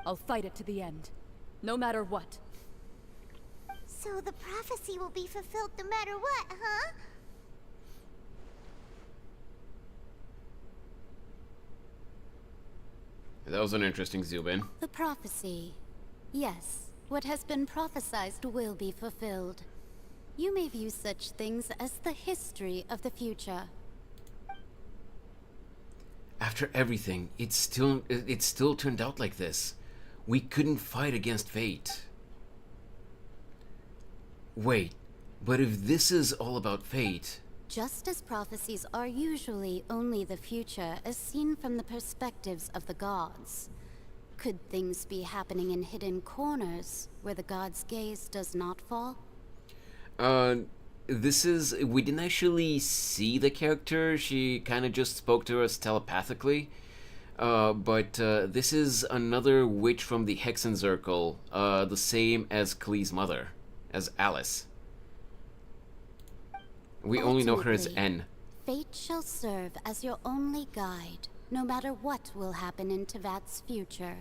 I'll fight it to the end, no matter what. So the prophecy will be fulfilled no matter what, huh? That was an interesting zoom in. The prophecy. Yes, what has been prophesied will be fulfilled. You may view such things as the history of the future. After everything, it still turned out like this. We couldn't fight against fate. Wait, but if this is all about fate... Just as prophecies are usually only the future as seen from the perspectives of the gods, could things be happening in hidden corners where the gods' gaze does not fall? We didn't actually see the character. She kind of just spoke to us telepathically. but this is another witch from the Hexenzirkel, the same as Klee's mother, as Alice. We only know her as Ultimately, N. Fate shall serve as your only guide, no matter what will happen in Tevat's future.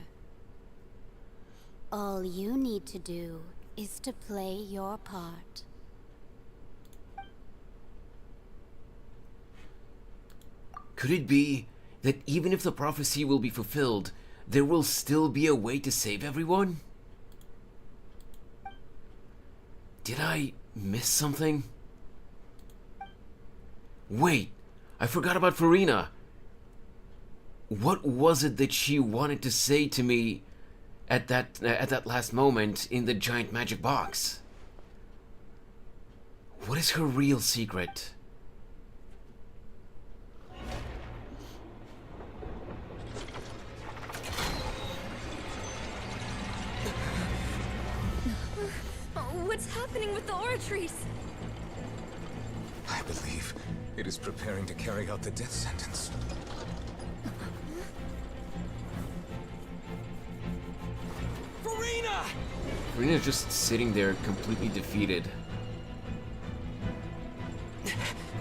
All you need to do is to play your part. Could it be that even if the prophecy will be fulfilled, there will still be a way to save everyone? Did I miss something? Wait, I forgot about Farina. What was it that she wanted to say to me at that last moment in the giant magic box? What is her real secret? What's happening with the oratories? I believe it is preparing to carry out the death sentence. Farina! Farina's just sitting there completely defeated.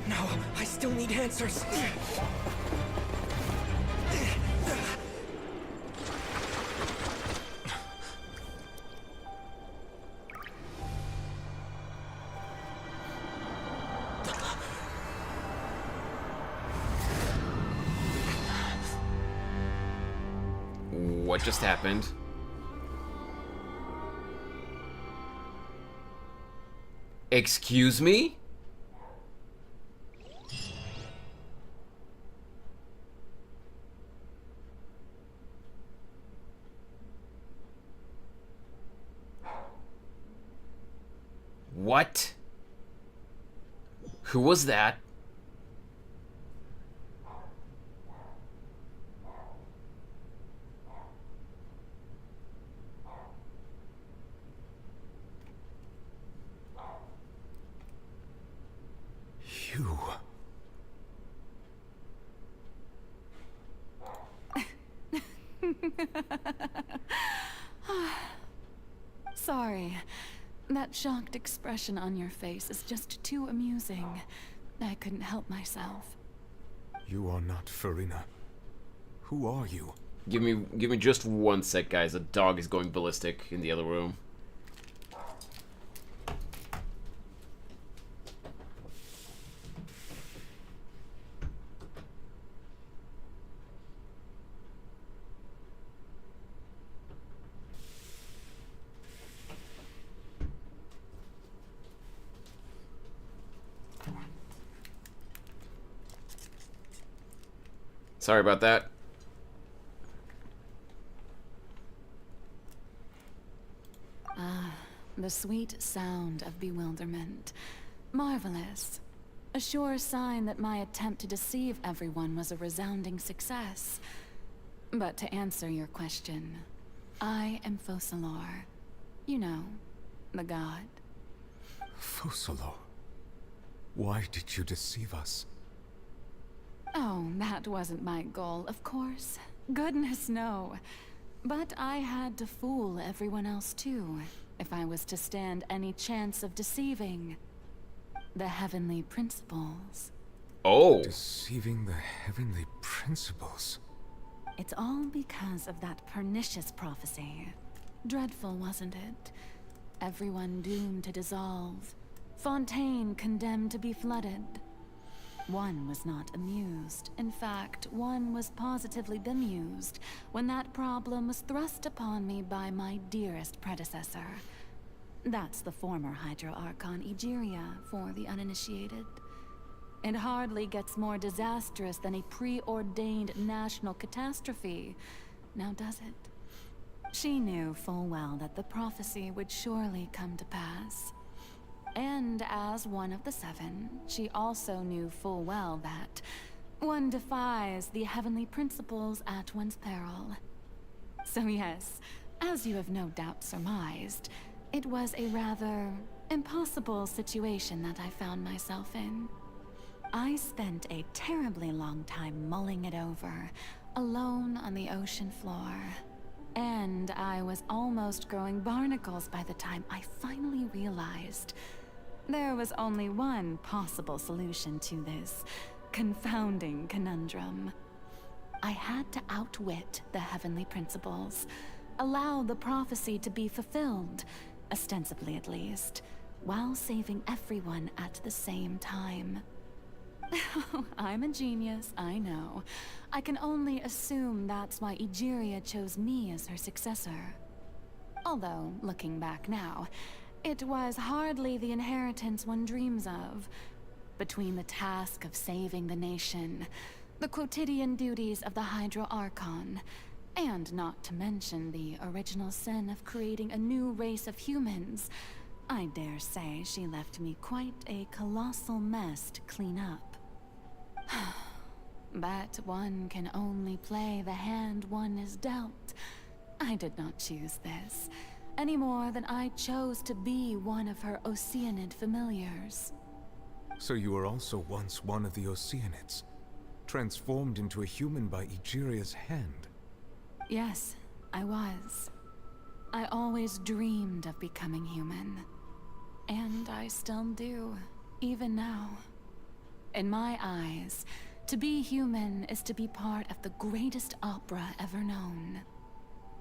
No, I still need answers. What just happened? Excuse me? What? Who was that? You. Sorry. That shocked expression on your face is just too amusing. I couldn't help myself. You are not Farina. Who are you? Give me just 1 sec, guys. A dog is going ballistic in the other room. Sorry about that. Ah, the sweet sound of bewilderment. Marvelous. A sure sign that my attempt to deceive everyone was a resounding success. But to answer your question, I am Focalor. You know, the god. Focalor. Why did you deceive us? Oh, that wasn't my goal, of course. Goodness, no. But I had to fool everyone else too, if I was to stand any chance of deceiving the heavenly principles. Oh. Deceiving the heavenly principles. It's all because of that pernicious prophecy. Dreadful, wasn't it? Everyone doomed to dissolve. Fontaine condemned to be flooded. One was not amused. In fact, one was positively bemused when that problem was thrust upon me by my dearest predecessor. That's the former Hydro Archon Egeria for the uninitiated. It hardly gets more disastrous than a preordained national catastrophe, now does it? She knew full well that the prophecy would surely come to pass. And as one of the 7, she also knew full well that one defies the heavenly principles at one's peril. So yes, as you have no doubt surmised, it was a rather impossible situation that I found myself in. I spent a terribly long time mulling it over, alone on the ocean floor. And I was almost growing barnacles by the time I finally realized there was only one possible solution to this confounding conundrum. I had to outwit the heavenly principles, allow the prophecy to be fulfilled, ostensibly at least, while saving everyone at the same time. I'm a genius, I know. I can only assume that's why Egeria chose me as her successor. Although, looking back now, it was hardly the inheritance one dreams of. Between the task of saving the nation, the quotidian duties of the Hydro Archon, and not to mention the original sin of creating a new race of humans, I dare say she left me quite a colossal mess to clean up. But one can only play the hand one is dealt. I did not choose this, any more than I chose to be one of her Oceanid familiars. So you were also once one of the Oceanids, transformed into a human by Egeria's hand? Yes, I was. I always dreamed of becoming human. And I still do, even now. In my eyes, to be human is to be part of the greatest opera ever known.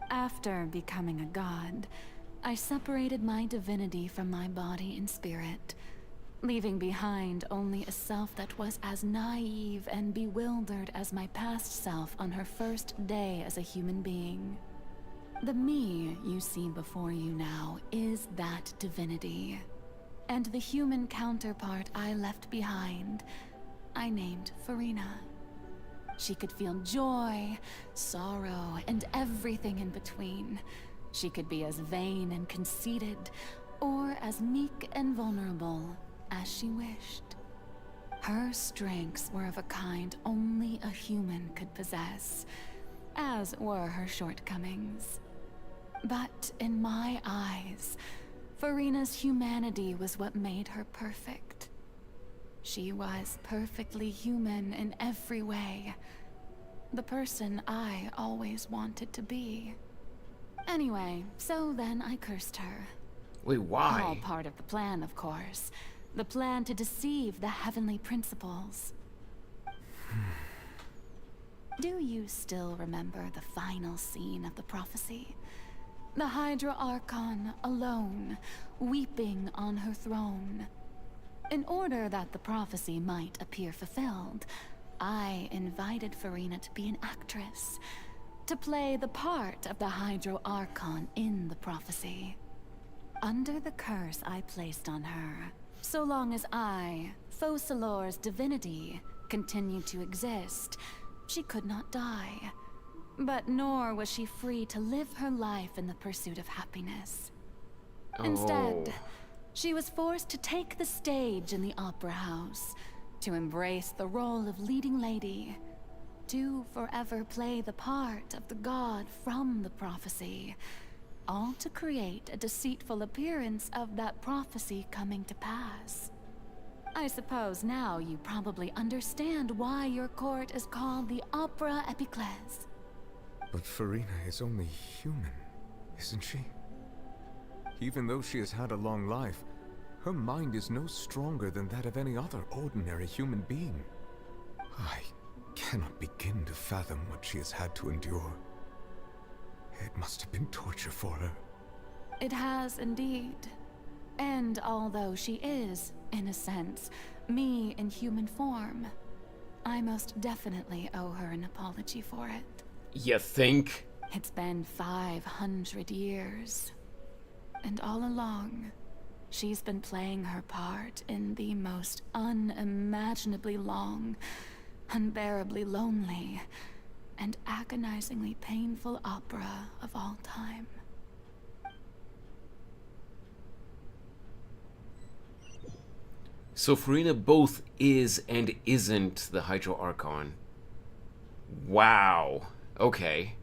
After becoming a god, I separated my divinity from my body and spirit, leaving behind only a self that was as naive and bewildered as my past self on her first day as a human being. The me you see before you now is that divinity. And the human counterpart I left behind, I named Farina. She could feel joy, sorrow, and everything in between. She could be as vain and conceited, or as meek and vulnerable as she wished. Her strengths were of a kind only a human could possess, as were her shortcomings. But in my eyes, Farina's humanity was what made her perfect. She was perfectly human in every way. The person I always wanted to be. Anyway, so then I cursed her. Wait, why? All part of the plan, of course. The plan to deceive the heavenly principles. Do you still remember the final scene of the prophecy? The Hydra Archon alone, weeping on her throne. In order that the prophecy might appear fulfilled, I invited Farina to be an actress, to play the part of the Hydro Archon in the prophecy. Under the curse I placed on her, so long as I, Focalor's divinity, continued to exist, she could not die. But nor was she free to live her life in the pursuit of happiness. Instead, she was forced to take the stage in the opera house, to embrace the role of leading lady, to forever play the part of the god from the prophecy, all to create a deceitful appearance of that prophecy coming to pass. I suppose now you probably understand why your court is called the Opera Epiclese. But Farina is only human, isn't she? Even though she has had a long life, her mind is no stronger than that of any other ordinary human being. I cannot begin to fathom what she has had to endure. It must have been torture for her. It has indeed. And although she is, in a sense, me in human form, I most definitely owe her an apology for it. You think? It's been 500 years. And all along, she's been playing her part in the most unimaginably long, unbearably lonely, and agonizingly painful opera of all time. So Farina both is and isn't the Hydro Archon. Wow. Okay.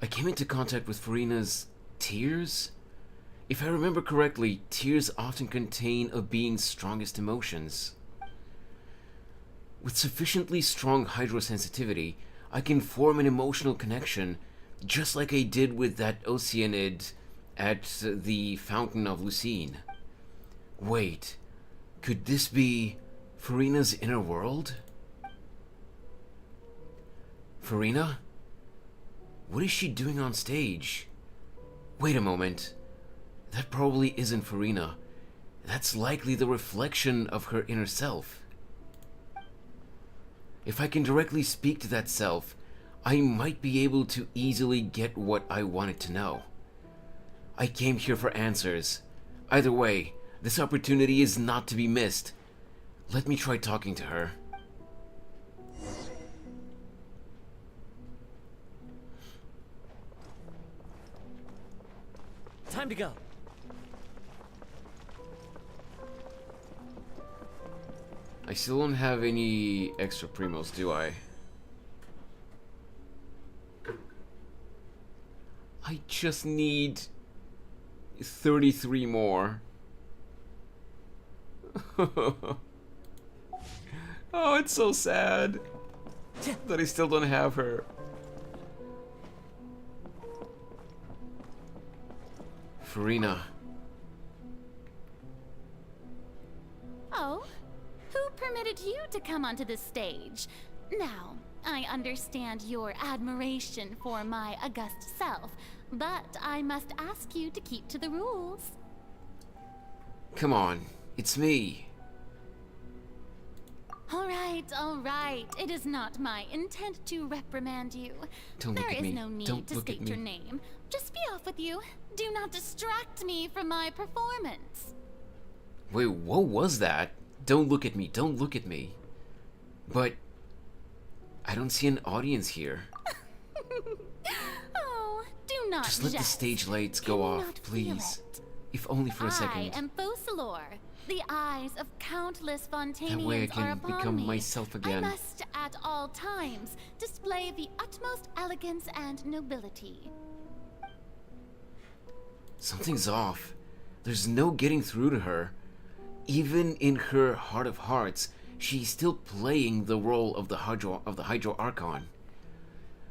I came into contact with Farina's tears? If I remember correctly, tears often contain a being's strongest emotions. With sufficiently strong hydrosensitivity, I can form an emotional connection, just like I did with that Oceanid at the Fountain of Lucine. Wait, could this be Farina's inner world? Farina? What is she doing on stage? Wait a moment. That probably isn't Farina. That's likely the reflection of her inner self. If I can directly speak to that self, I might be able to easily get what I wanted to know. I came here for answers. Either way, this opportunity is not to be missed. Let me try talking to her. Time to go. I still don't have any extra primos, do I? I just need 33 more. Oh, it's so sad that I still don't have her. Farina. Oh? Who permitted you to come onto the stage? Now, I understand your admiration for my august self, but I must ask you to keep to the rules. Come on, it's me. All right. It is not my intent to reprimand you. Don't look at me. There is no need Don't to look at state your me. name. Just be off with you. Do not distract me from my performance. Wait, what was that? Don't look at me. Don't look at me. But I don't see an audience here. Oh, do not Just let the stage lights go off, please. If only for a second. I am Focalor. The eyes of countless Fontainians That way I are can upon become me. myself again. I must, at all times, display the utmost elegance and nobility. Something's off. There's no getting through to her. Even in her heart of hearts, she's still playing the role of the Hydro Archon.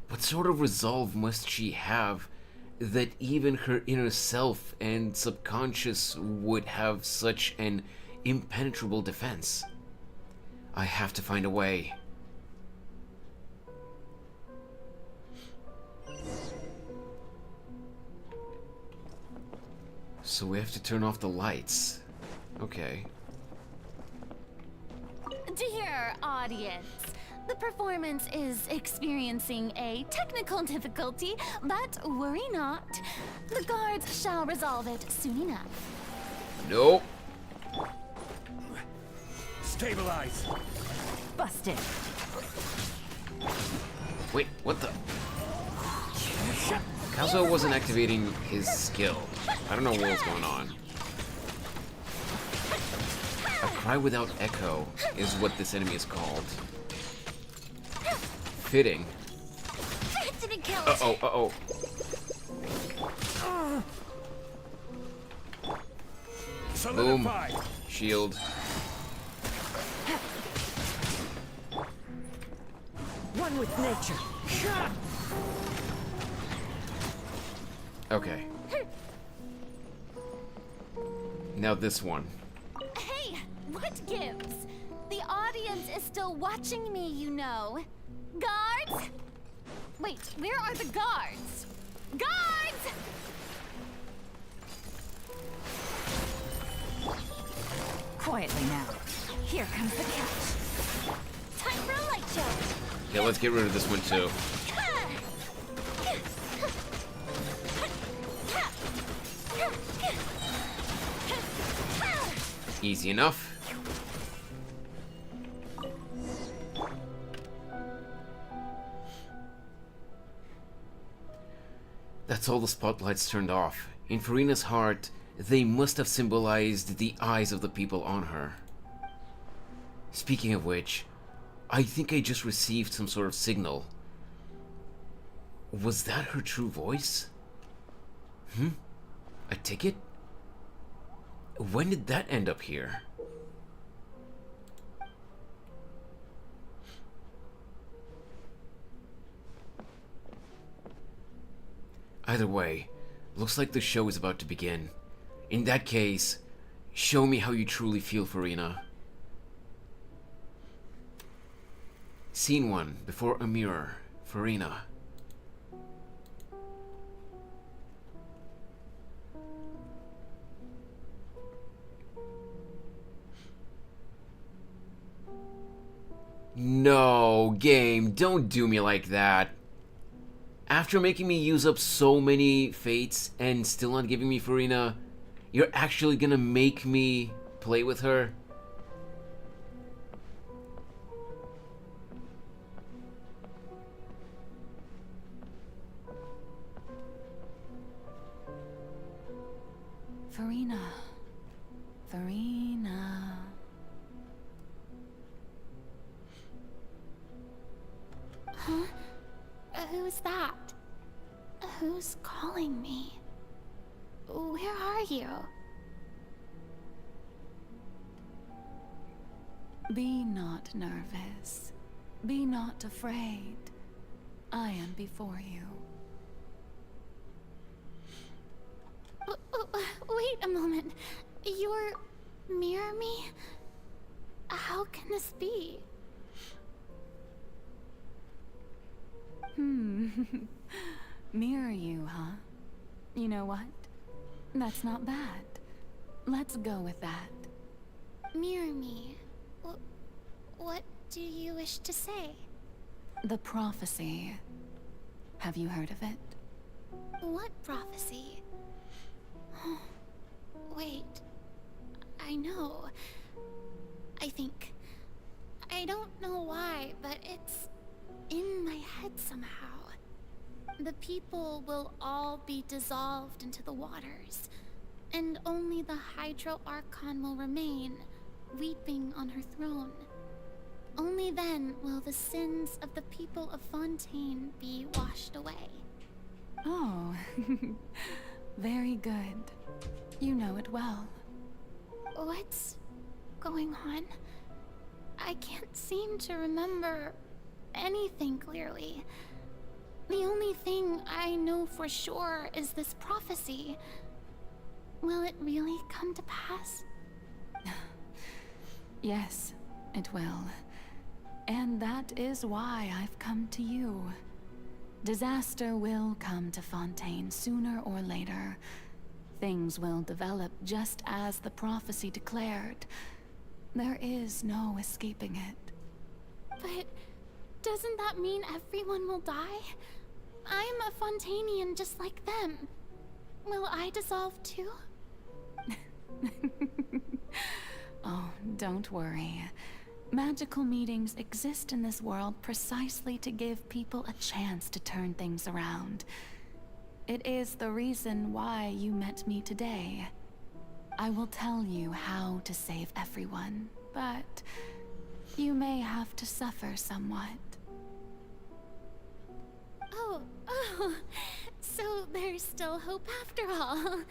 What sort of resolve must she have that even her inner self and subconscious would have such an impenetrable defense? I have to find a way. So we have to turn off the lights. Okay. Dear audience, the performance is experiencing a technical difficulty, but worry not. The guards shall resolve it soon enough. Nope. Stabilize. Busted. Wait, what the? Kazuo wasn't activating his skill. I don't know what was going on. A cry without echo is what this enemy is called. Fitting. That didn't count. Uh-oh. Boom. Shield. One with nature. Okay. Now this one. Hey, what gives? The audience is still watching me, you know. Guards? Wait, where are the guards? Guards! Quietly now. Here comes the catch. Time for a light show. Yeah, let's get rid of this one too. Easy enough. That's all the spotlights turned off. In Farina's heart, they must have symbolized the eyes of the people on her. Speaking of which, I think I just received some sort of signal. Was that her true voice? A ticket? When did that end up here? Either way, looks like the show is about to begin. In that case, show me how you truly feel, Farina. Scene 1. Before a mirror. Farina. No, game, don't do me like that. After making me use up so many fates and still not giving me Farina, you're actually gonna make me play with her? Farina. Farina. Huh? Who's that? Who's calling me? Where are you? Be not nervous. Be not afraid. I am before you. Wait a moment. You're... mirror me? How can this be? Mirror you, huh? You know what? That's not bad. Let's go with that. Mirror me? What do you wish to say? The prophecy. Have you heard of it? What prophecy? Wait. I know. I think... I don't know why, but it's in my head somehow. The people will all be dissolved into the waters, and only the Hydro Archon will remain, weeping on her throne. Only then will the sins of the people of Fontaine be washed away. Oh, very good. You know it well. What's going on? I can't seem to remember anything clearly. The only thing I know for sure is this prophecy. Will it really come to pass? Yes, it will. And that is why I've come to you. Disaster will come to Fontaine sooner or later. Things will develop just as the prophecy declared. There is no escaping it. But doesn't that mean everyone will die? I'm a Fontainian just like them. Will I dissolve too? Oh, don't worry. Magical meetings exist in this world precisely to give people a chance to turn things around. It is the reason why you met me today. I will tell you how to save everyone, but you may have to suffer somewhat. Oh, so there's still hope after all.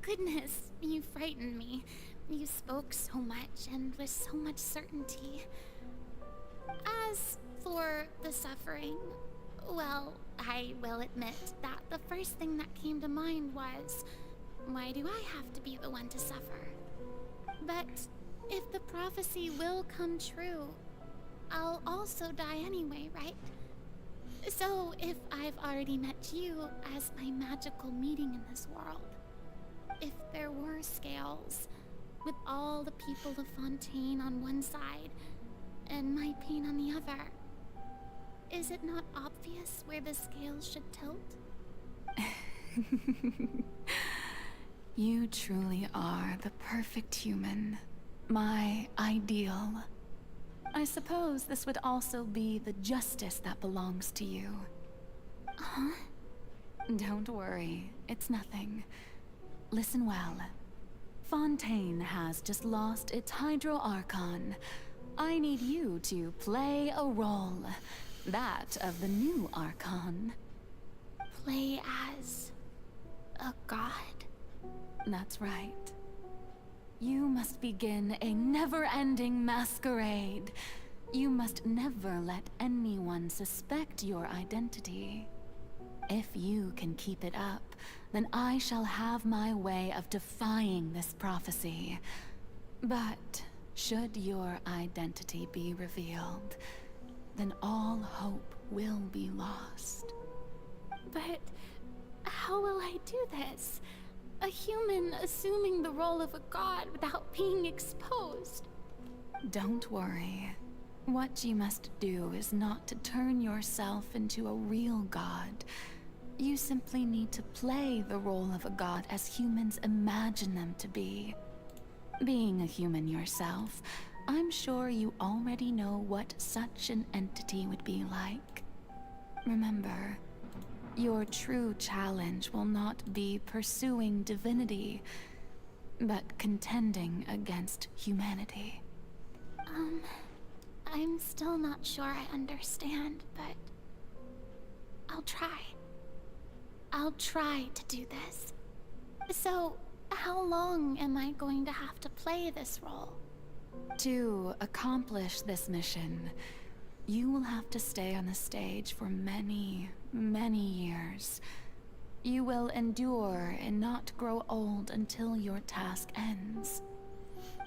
Goodness, you frightened me. You spoke so much and with so much certainty. As for the suffering, well, I will admit that the first thing that came to mind was, why do I have to be the one to suffer? But if the prophecy will come true, I'll also die anyway, right? So if I've already met you as my magical meeting in this world, if there were scales, with all the people of Fontaine on one side, and my pain on the other, is it not obvious where the scales should tilt? You truly are the perfect human. My ideal. I suppose this would also be the justice that belongs to you. Huh? Don't worry, it's nothing. Listen well. Fontaine has just lost its Hydro Archon. I need you to play a role. That of the new Archon. Play as... a god? That's right. You must begin a never-ending masquerade. You must never let anyone suspect your identity. If you can keep it up, then I shall have my way of defying this prophecy. But should your identity be revealed, then all hope will be lost. But how will I do this? A human assuming the role of a god without being exposed. Don't worry. What you must do is not to turn yourself into a real god. You simply need to play the role of a god as humans imagine them to be. Being a human yourself, I'm sure you already know what such an entity would be like. Remember, your true challenge will not be pursuing divinity, but contending against humanity. I'm still not sure I understand, but I'll try. I'll try to do this. So, how long am I going to have to play this role? To accomplish this mission, you will have to stay on the stage for many, many years. You will endure and not grow old until your task ends.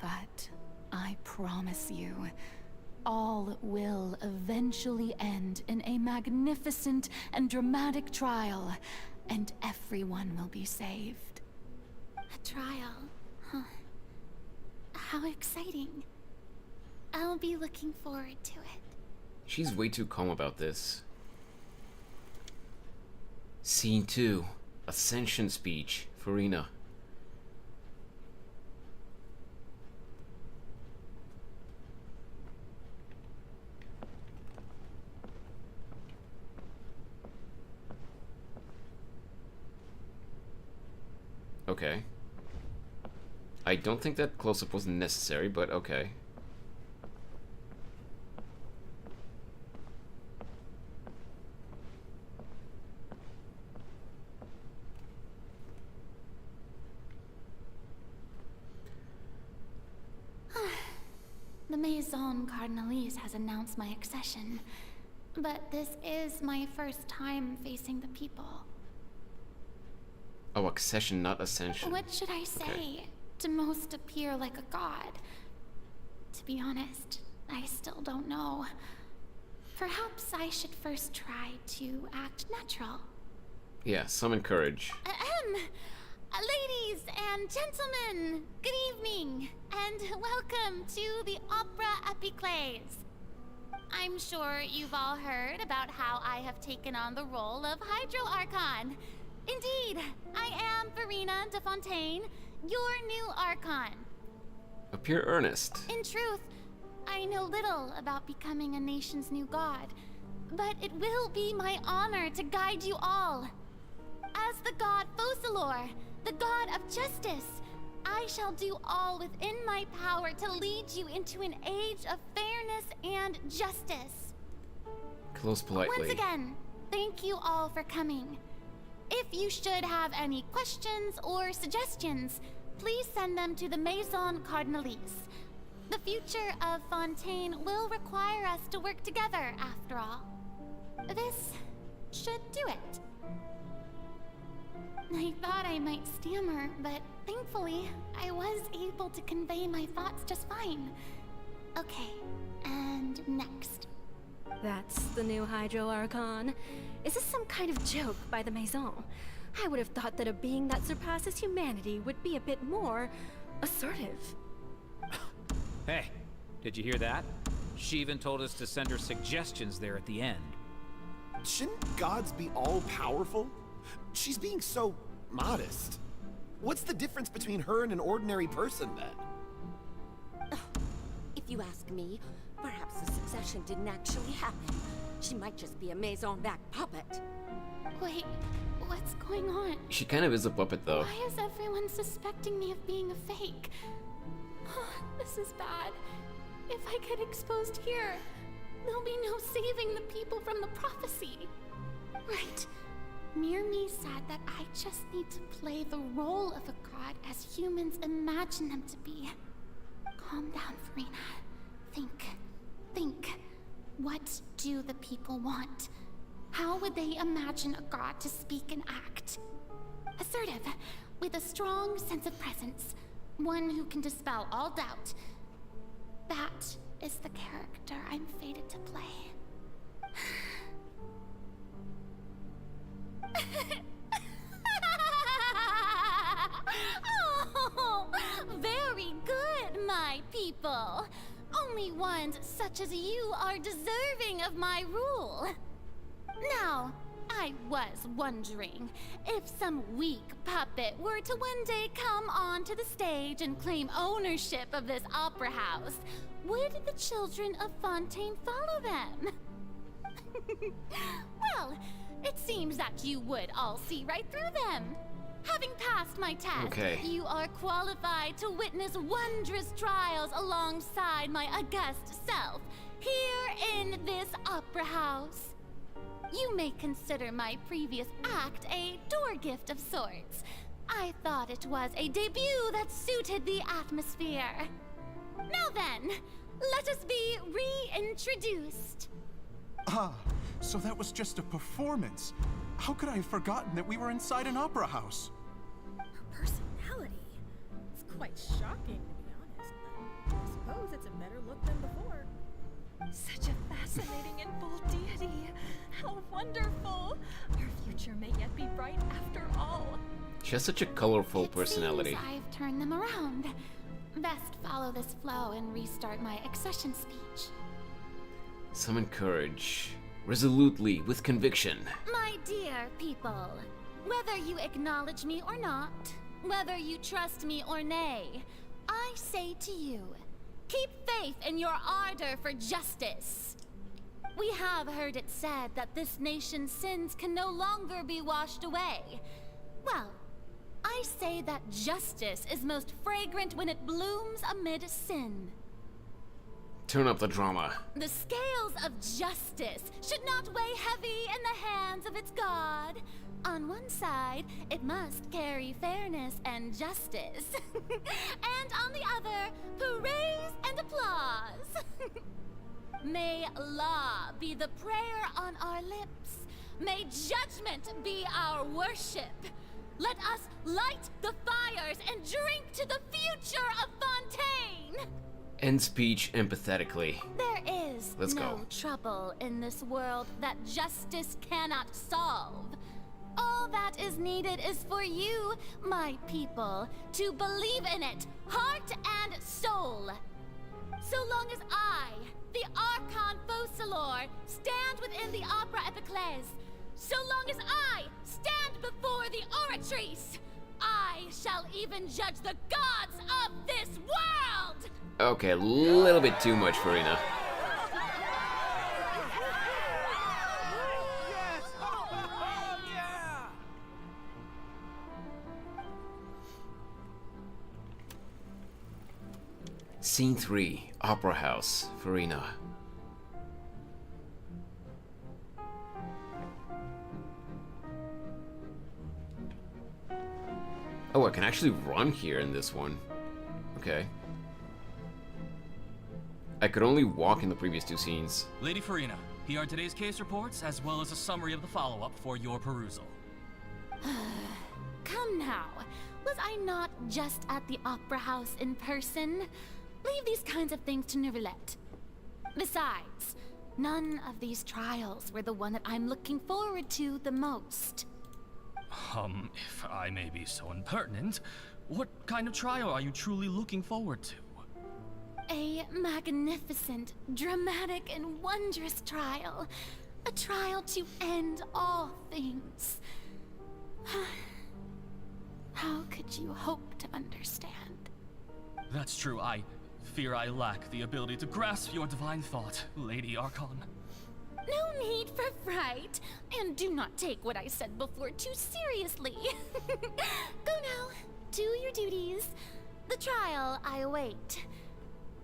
But I promise you, all will eventually end in a magnificent and dramatic trial, and everyone will be saved. A trial, huh? How exciting. I'll be looking forward to it. She's way too calm about this. Scene 2. Ascension speech. Farina. Okay. I don't think that close-up was necessary, but okay. The Maison Cardinalise has announced my accession, but this is my first time facing the people. Oh, accession, not ascension. What should I say Okay. to most appear like a god? To be honest, I still don't know. Perhaps I should first try to act natural. Yeah, summon courage. Ladies and gentlemen, good evening, and welcome to the Opera Epiclese. I'm sure you've all heard about how I have taken on the role of Hydro Archon. Indeed, I am Farina de Fontaine, your new Archon. Appear earnest. In truth, I know little about becoming a nation's new god, but it will be my honor to guide you all. As the god Focalor, the god of justice, I shall do all within my power to lead you into an age of fairness and justice. Close politely. Once again, thank you all for coming. If you should have any questions or suggestions, please send them to the Maison Cardinalise. The future of Fontaine will require us to work together, after all. This should do it. I thought I might stammer, but thankfully, I was able to convey my thoughts just fine. Okay, and next. That's the new Hydro Archon. Is this some kind of joke by the Maison? I would have thought that a being that surpasses humanity would be a bit more assertive. Hey, did you hear that? She even told us to send her suggestions there at the end. Shouldn't gods be all-powerful? She's being so modest. What's the difference between her and an ordinary person, then? If you ask me, perhaps the succession didn't actually happen. She might just be a Maison-back puppet. Wait, what's going on? She kind of is a puppet, though. Why is everyone suspecting me of being a fake? This is bad. If I get exposed here, there'll be no saving the people from the prophecy. Right. Mirmi said that I just need to play the role of a god as humans imagine them to be. Calm down, Farina. Think. What do the people want? How would they imagine a god to speak and act? Assertive, with a strong sense of presence. One who can dispel all doubt. That is the character I'm fated to play. Oh, very good, my people. Only ones such as you are deserving of my rule. Now, I was wondering if some weak puppet were to one day come onto the stage and claim ownership of this opera house, would the children of Fontaine follow them? Well, it seems that you would all see right through them. Having passed my test, you are qualified to witness wondrous trials alongside my august self, here in this opera house. You may consider my previous act a door gift of sorts. I thought it was a debut that suited the atmosphere. Now then, let us be reintroduced. Ah, so that was just a performance. How could I have forgotten that we were inside an opera house? Her personality. It's quite shocking, to be honest, but I suppose it's a better look than before. Such a fascinating and bold deity. How wonderful. Our future may yet be bright after all. She has such a colorful personality. Seems I've turned them around. Best follow this flow and restart my accession speech. Summon courage. Resolutely, with conviction. My dear people, whether you acknowledge me or not, whether you trust me or nay, I say to you, keep faith in your ardor for justice. We have heard it said that this nation's sins can no longer be washed away. Well, I say that justice is most fragrant when it blooms amid sin. Turn up the drama. The scales of justice should not weigh heavy in the hands of its god. On one side, it must carry fairness and justice. And on the other, praise and applause. May law be the prayer on our lips. May judgment be our worship. Let us light the fires and drink to the future of Fontaine. End speech empathetically. There is Let's no go. trouble in this world that justice cannot solve. All that is needed is for you, my people, to believe in it, heart and soul. So long as I, the Archon Focalor, stand within the Opera Epiclese, so long as I stand before the Oratrice, I shall even judge the gods of this world! Okay, a little bit too much, Farina. Scene 3, Opera House, Farina. Oh, I can actually run here in this one. Okay. I could only walk in the previous two scenes. Lady Farina, here are today's case reports, as well as a summary of the follow-up for your perusal. Come now. Was I not just at the Opera House in person? Leave these kinds of things to Neuvillette. Besides, none of these trials were the one that I'm looking forward to the most. If I may be so impertinent, what kind of trial are you truly looking forward to? A magnificent, dramatic, and wondrous trial. A trial to end all things. How could you hope to understand? That's true. I fear I lack the ability to grasp your divine thought, Lady Archon. No need for fright, and do not take what I said before too seriously. Go now, do your duties. The trial I await.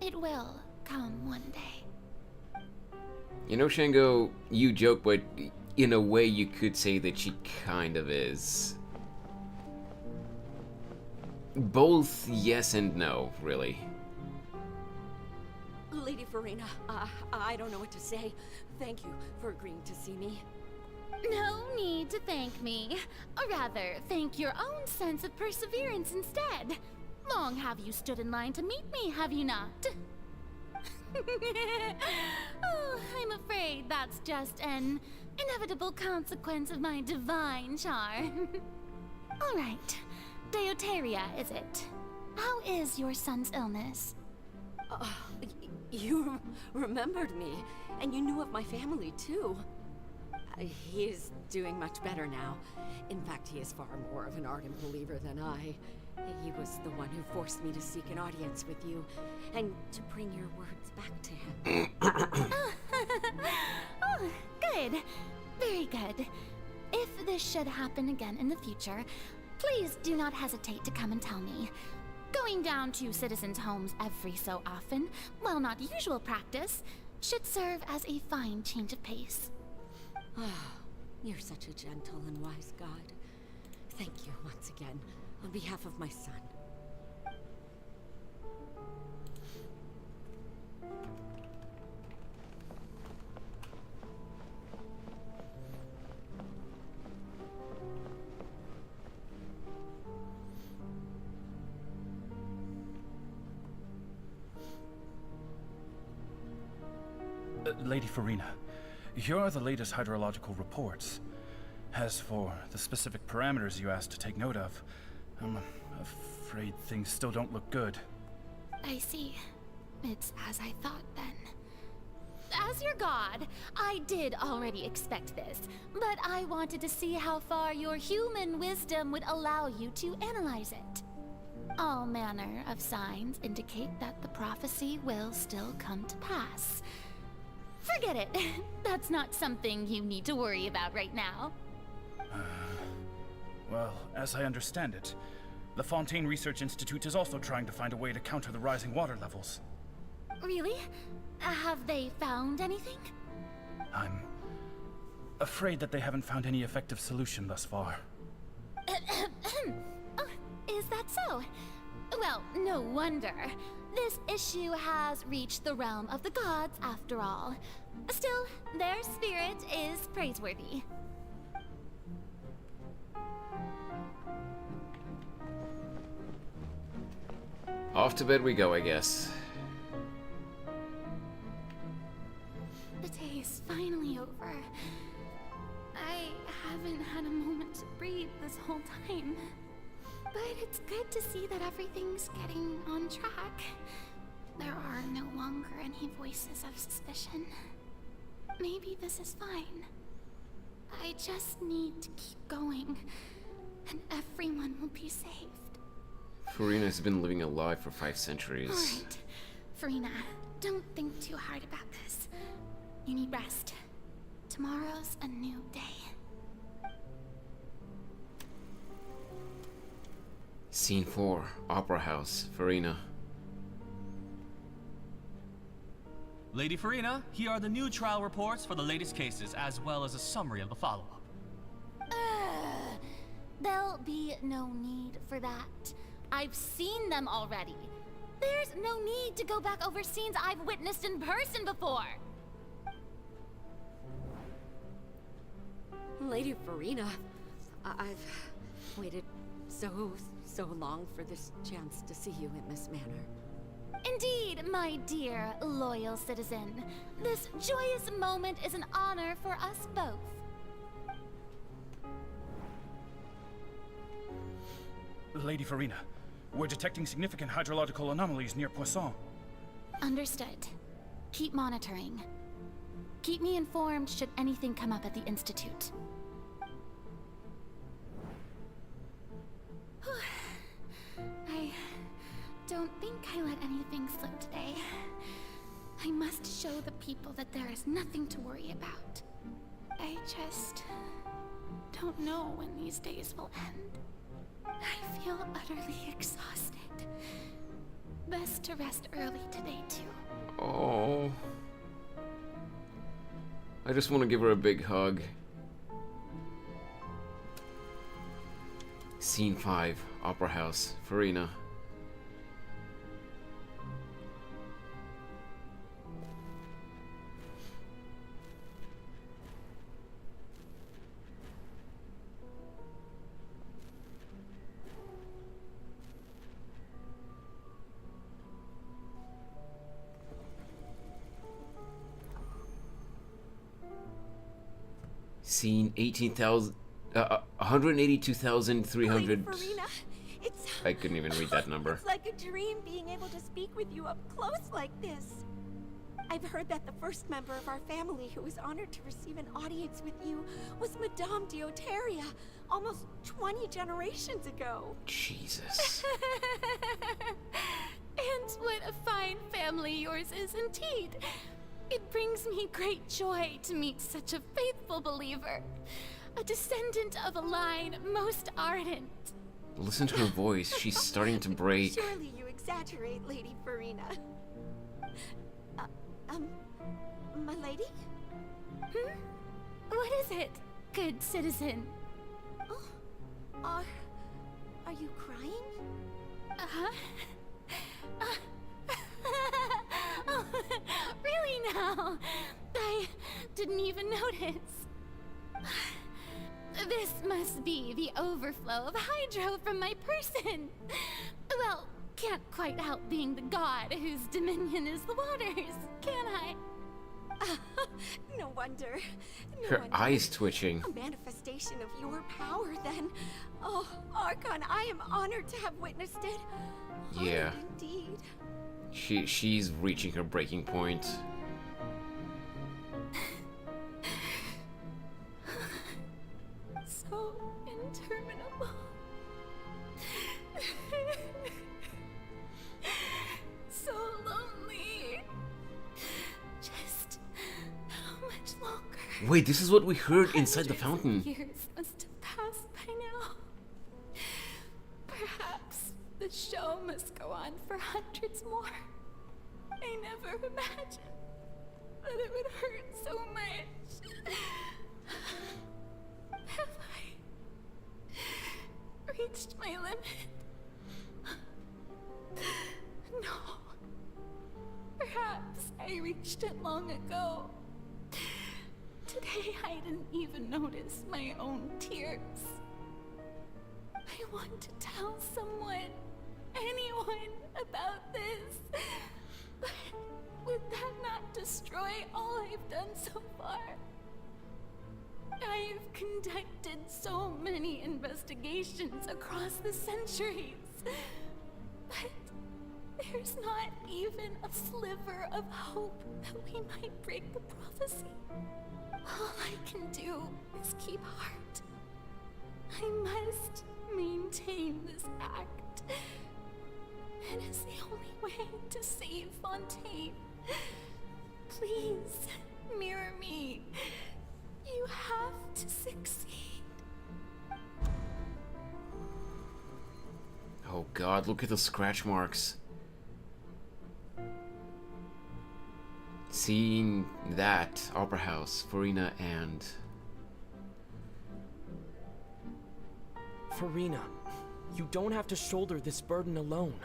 It will come one day. You know, Shango, you joke, but in a way you could say that she kind of is. Both yes and no, really. Lady Farina, I don't know what to say. Thank you for agreeing to see me. No need to thank me. Or rather, thank your own sense of perseverance instead. Long have you stood in line to meet me, have you not? Oh, I'm afraid that's just an inevitable consequence of my divine charm. All right. Deuteria, is it? How is your son's illness? You remembered me, and you knew of my family, too. He is doing much better now. In fact, he is far more of an ardent believer than I. He was the one who forced me to seek an audience with you, and to bring your words back to him. Oh, good. Very good. If this should happen again in the future, please do not hesitate to come and tell me. Going down to citizens' homes every so often, while not usual practice, should serve as a fine change of pace. You're such a gentle and wise god. Thank you once again, on behalf of my son. Lady Farina, here are the latest hydrological reports. As for the specific parameters you asked to take note of, I'm afraid things still don't look good. I see. It's as I thought then. As your god, I did already expect this, but I wanted to see how far your human wisdom would allow you to analyze it. All manner of signs indicate that the prophecy will still come to pass. Forget it. That's not something you need to worry about right now. Well, as I understand it, the Fontaine Research Institute is also trying to find a way to counter the rising water levels. Really? Have they found anything? I'm afraid that they haven't found any effective solution thus far. Oh, is that so? Well, no wonder. This issue has reached the realm of the gods, after all. Still, their spirit is praiseworthy. Off to bed we go, I guess. The day is finally over. I haven't had a moment to breathe this whole time. But it's good to see that everything's getting on track. There are no longer any voices of suspicion. Maybe this is fine. I just need to keep going, and everyone will be saved. Farina has been living a lie for 5 centuries. Alright, Farina, don't think too hard about this. You need rest. Tomorrow's a new day. Scene 4, Opera House, Farina. Lady Farina, here are the new trial reports for the latest cases, as well as a summary of the follow-up. There'll be no need for that. I've seen them already. There's no need to go back over scenes I've witnessed in person before. Lady Farina, I've waited so long for this chance to see you in this manner. Indeed, my dear, loyal citizen. This joyous moment is an honor for us both. Lady Farina, we're detecting significant hydrological anomalies near Poisson. Understood. Keep monitoring. Keep me informed should anything come up at the Institute. I don't think I let anything slip today. I must show the people that there is nothing to worry about. I just don't know when these days will end. I feel utterly exhausted. Best to rest early today, too. Oh. I just want to give her a big hug. Scene 5, Opera House, Farina. Scene 182,300. Farina, it's... I couldn't even read that number. It's like a dream being able to speak with you up close like this. I've heard that the first member of our family who was honored to receive an audience with you was Madame Dioteria, almost 20 generations ago. Jesus. And what a fine family yours is indeed. It brings me great joy to meet such a faithful believer, a descendant of a line most ardent. Listen to her voice. She's starting to break. Surely you exaggerate, Lady Farina. My lady? What is it, good citizen? Oh, are you crying? Uh-huh. Oh, really now? I didn't even notice. This must be the overflow of hydro from my person. Well, can't quite help being the god whose dominion is the waters, can I? No wonder. Her eyes twitching. A manifestation of your power, then. Oh, Archon, I am honored to have witnessed it. Yeah. Honored indeed. She's reaching her breaking point. So interminable. So lonely. Just how much longer? Wait, this is what we heard inside the fountain. Years must have passed by now. Perhaps the show must go on for hundreds more. I never imagined that it would hurt so much. Have I reached my limit? No. Perhaps I reached it long ago. Today I didn't even notice my own tears. I want to tell someone, anyone, about this. But would that not destroy all I've done so far? I've conducted so many investigations across the centuries. But there's not even a sliver of hope that we might break the prophecy. All I can do is keep heart. I must maintain this act. It is the only way to save Fontaine. Please, mirror me. You have to succeed. Oh god, look at the scratch marks. Seeing that, Opera House, Farina, and... Farina, you don't have to shoulder this burden alone.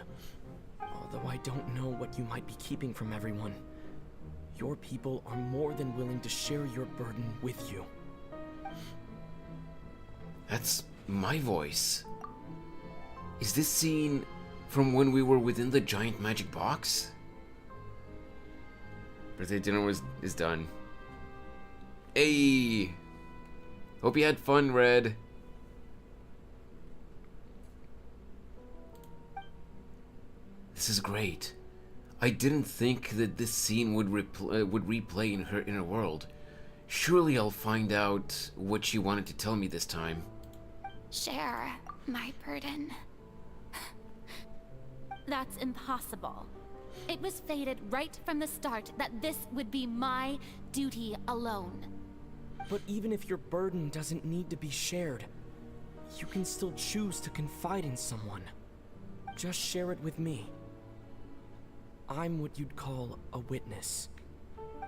Although I don't know what you might be keeping from everyone. Your people are more than willing to share your burden with you. That's my voice. Is this scene from when we were within the giant magic box? Birthday dinner is done. Hey! Hope you had fun, Red. This is great. I didn't think that this scene would replay in her inner world. Surely I'll find out what she wanted to tell me this time. Share my burden. That's impossible. It was fated right from the start that this would be my duty alone. But even if your burden doesn't need to be shared, you can still choose to confide in someone. Just share it with me. I'm what you'd call a witness.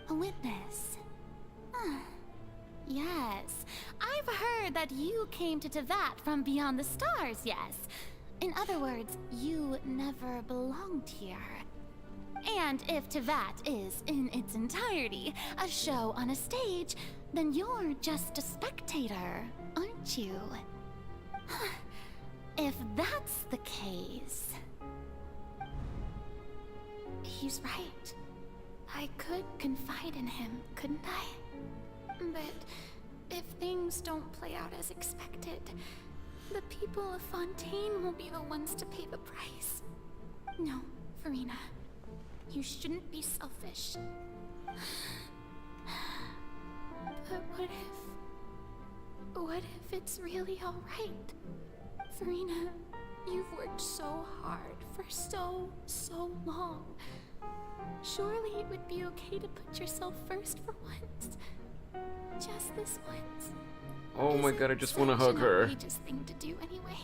A witness? Yes. I've heard that you came to Tevat from beyond the stars, yes. In other words, you never belonged here. And if Tevat is, in its entirety, a show on a stage, then you're just a spectator, aren't you? If that's the case... He's right. I could confide in him, couldn't I? But If things don't play out as expected, the people of Fontaine will be the ones to pay the price. No, Farina. You shouldn't be selfish. But what if it's really alright? Farina, you've worked so hard for so long. Surely it would be okay to put yourself first for once. Just this once. Oh my god, I just want to hug her. Such an outrageous thing to do anyway.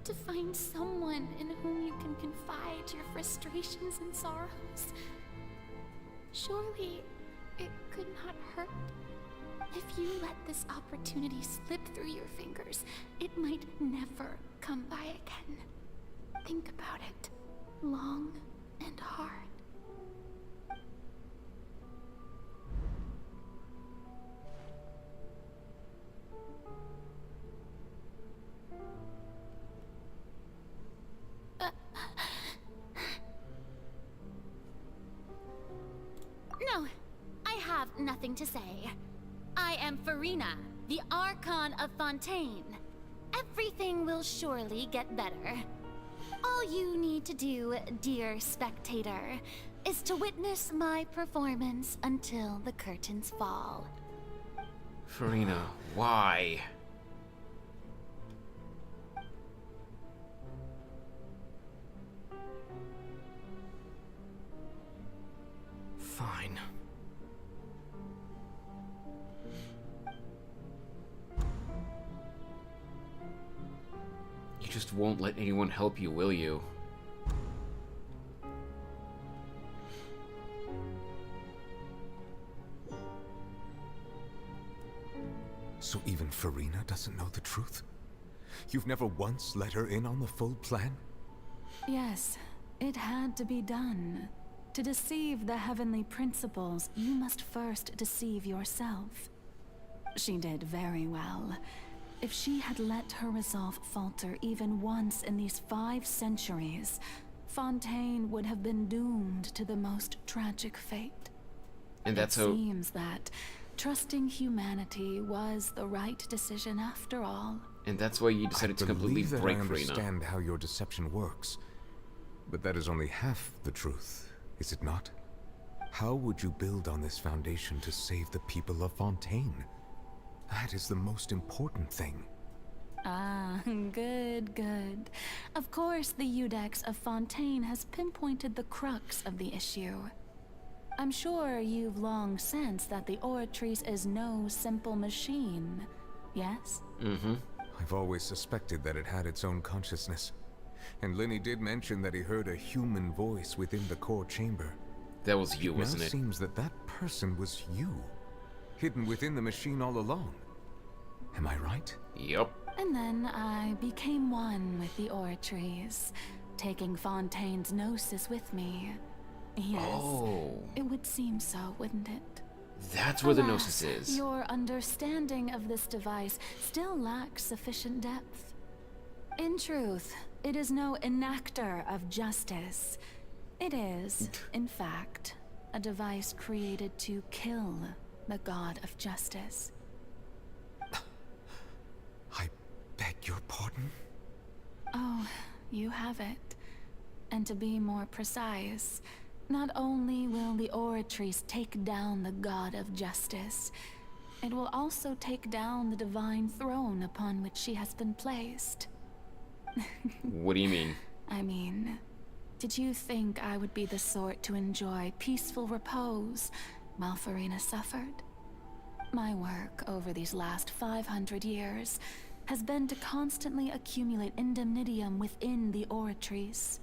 To find someone in whom you can confide your frustrations and sorrows. Surely it could not hurt. If you let this opportunity slip through your fingers, it might never come by again. Think about it long and hard. No, I have nothing to say. I am Farina, the Archon of Fontaine. Everything will surely get better. All you need to do, dear spectator, is to witness my performance until the curtains fall. Farina, why? Fine. You just won't let anyone help you, will you? So even Farina doesn't know the truth? You've never once let her in on the full plan? Yes, it had to be done. To deceive the heavenly principles, you must first deceive yourself. She did very well. If she had let her resolve falter even once in these 5 centuries, Fontaine would have been doomed to the most tragic fate. And that's It seems that trusting humanity was the right decision after all. And that's why you decided to completely I break believe that I Farina. understand how your deception works, but that is only half the truth, is it not? How would you build on this foundation to save the people of Fontaine? That is the most important thing. Ah, good, good. Of course, the Udex of Fontaine has pinpointed the crux of the issue. I'm sure you've long sensed that the Oratrice is no simple machine, yes? Mm-hmm. I've always suspected that it had its own consciousness. And Lenny did mention that he heard a human voice within the core chamber. That was you, wasn't it? Now seems that that person was you, hidden within the machine all along. Am I right? Yup. And then I became one with the Oratrice, taking Fontaine's gnosis with me. Yes, Oh. it would seem so, wouldn't it? That's where the Alas, gnosis is. Your understanding of this device still lacks sufficient depth. In truth, it is no enactor of justice. It is, in fact, a device created to kill the god of justice. I beg your pardon? Oh, you have it. And to be more precise, not only will the Oratrice take down the god of justice, it will also take down the divine throne upon which she has been placed. What do you mean? I mean, did you think I would be the sort to enjoy peaceful repose while Farina suffered? My work over these last 500 years has been to constantly accumulate indemnitium within the Oratrice.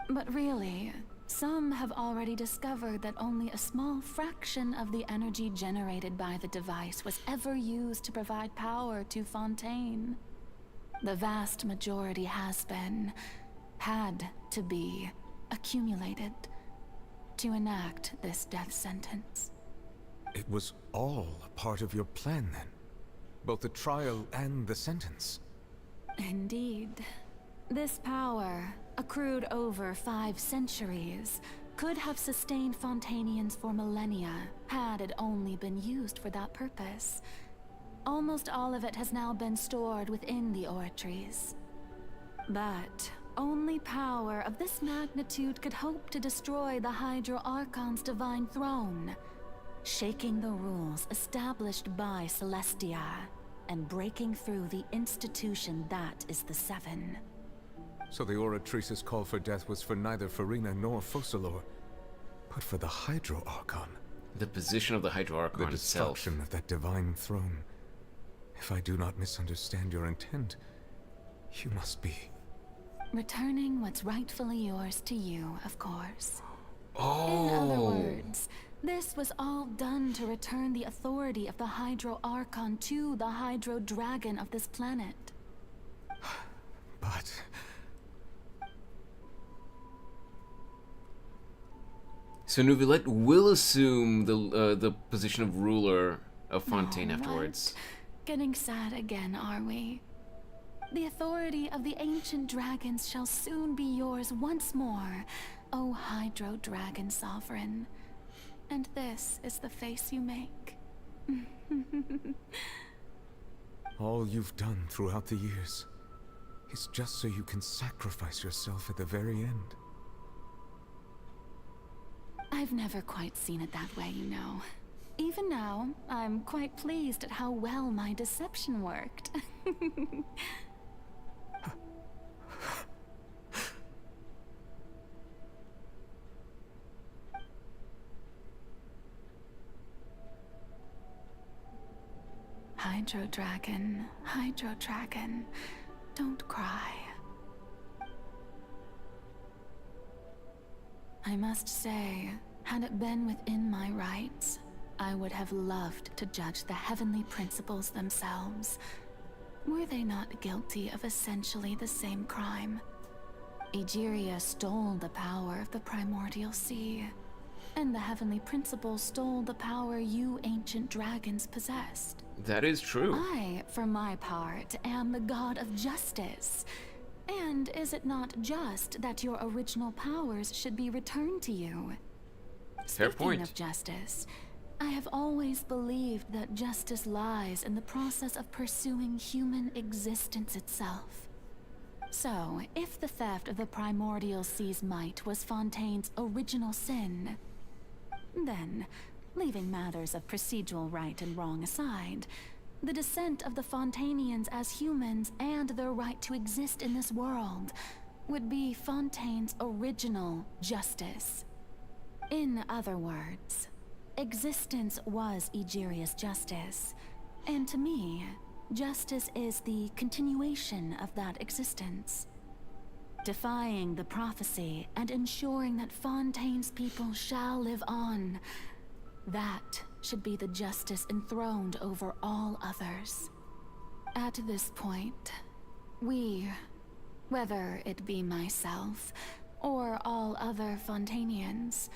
But really, some have already discovered that only a small fraction of the energy generated by the device was ever used to provide power to Fontaine. The vast majority has been, had to be, accumulated to enact this death sentence. It was all a part of your plan then? Both the trial and the sentence? Indeed. This power, accrued over 5 centuries, could have sustained Fontainians for millennia had it only been used for that purpose. almost all of it has now been stored within the oratories. But only power of this magnitude could hope to destroy the Hydro Archon's divine throne, shaking the rules established by Celestia, and breaking through the institution that is the Seven. So the Oratrice's call for death was for neither Farina nor Focalor, but for the Hydro Archon. The position of the Hydro Archon the destruction itself. of that divine throne. If I do not misunderstand your intent, you must be... Returning what's rightfully yours to you, of course. Oh. In other words, this was all done to return the authority of the Hydro Archon to the Hydro Dragon of this planet. But... So Neuvillette will assume the position of ruler of Fontaine afterwards. What? Getting sad again, are we? The authority of the ancient dragons shall soon be yours once more, O Hydro Dragon Sovereign. And this is the face you make. All you've done throughout the years is just so you can sacrifice yourself at the very end. I've never quite seen it that way, you know. Even now, I'm quite pleased at how well my deception worked. Hydro Dragon, don't cry. I must say, had it been within my rights, I would have loved to judge the heavenly principles themselves. Were they not guilty of essentially the same crime? Egeria stole the power of the primordial sea, and the heavenly principles stole the power you ancient dragons possessed. That is true. I, for my part, am the god of justice. And is it not just that your original powers should be returned to you? Fair point. Speaking of justice, I have always believed that justice lies in the process of pursuing human existence itself. So, if the theft of the primordial sea's might was Fontaine's original sin, then, leaving matters of procedural right and wrong aside, the descent of the Fontainians as humans and their right to exist in this world would be Fontaine's original justice. In other words, existence was Egeria's justice, and to me, justice is the continuation of that existence. Defying the prophecy and ensuring that Fontaine's people shall live on, that should be the justice enthroned over all others. At this point, we, whether it be myself or all other Fontainians,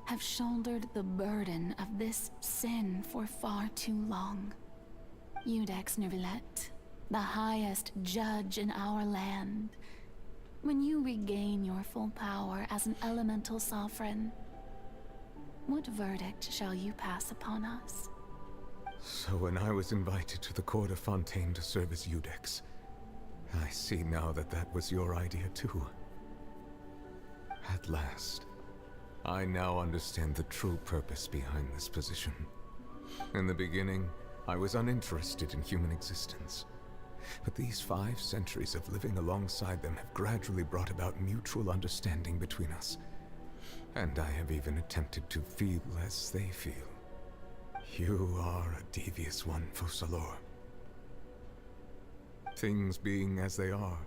have shouldered the burden of this sin for far too long. Iudex Neuvillette, the highest judge in our land, when you regain your full power as an elemental sovereign, what verdict shall you pass upon us? So when I was invited to the court of Fontaine to serve as Iudex, I see now that that was your idea too. At last, I now understand the true purpose behind this position. In the beginning, I was uninterested in human existence. But these 5 centuries of living alongside them have gradually brought about mutual understanding between us. And I have even attempted to feel as they feel. You are a devious one, Focalor. Things being as they are,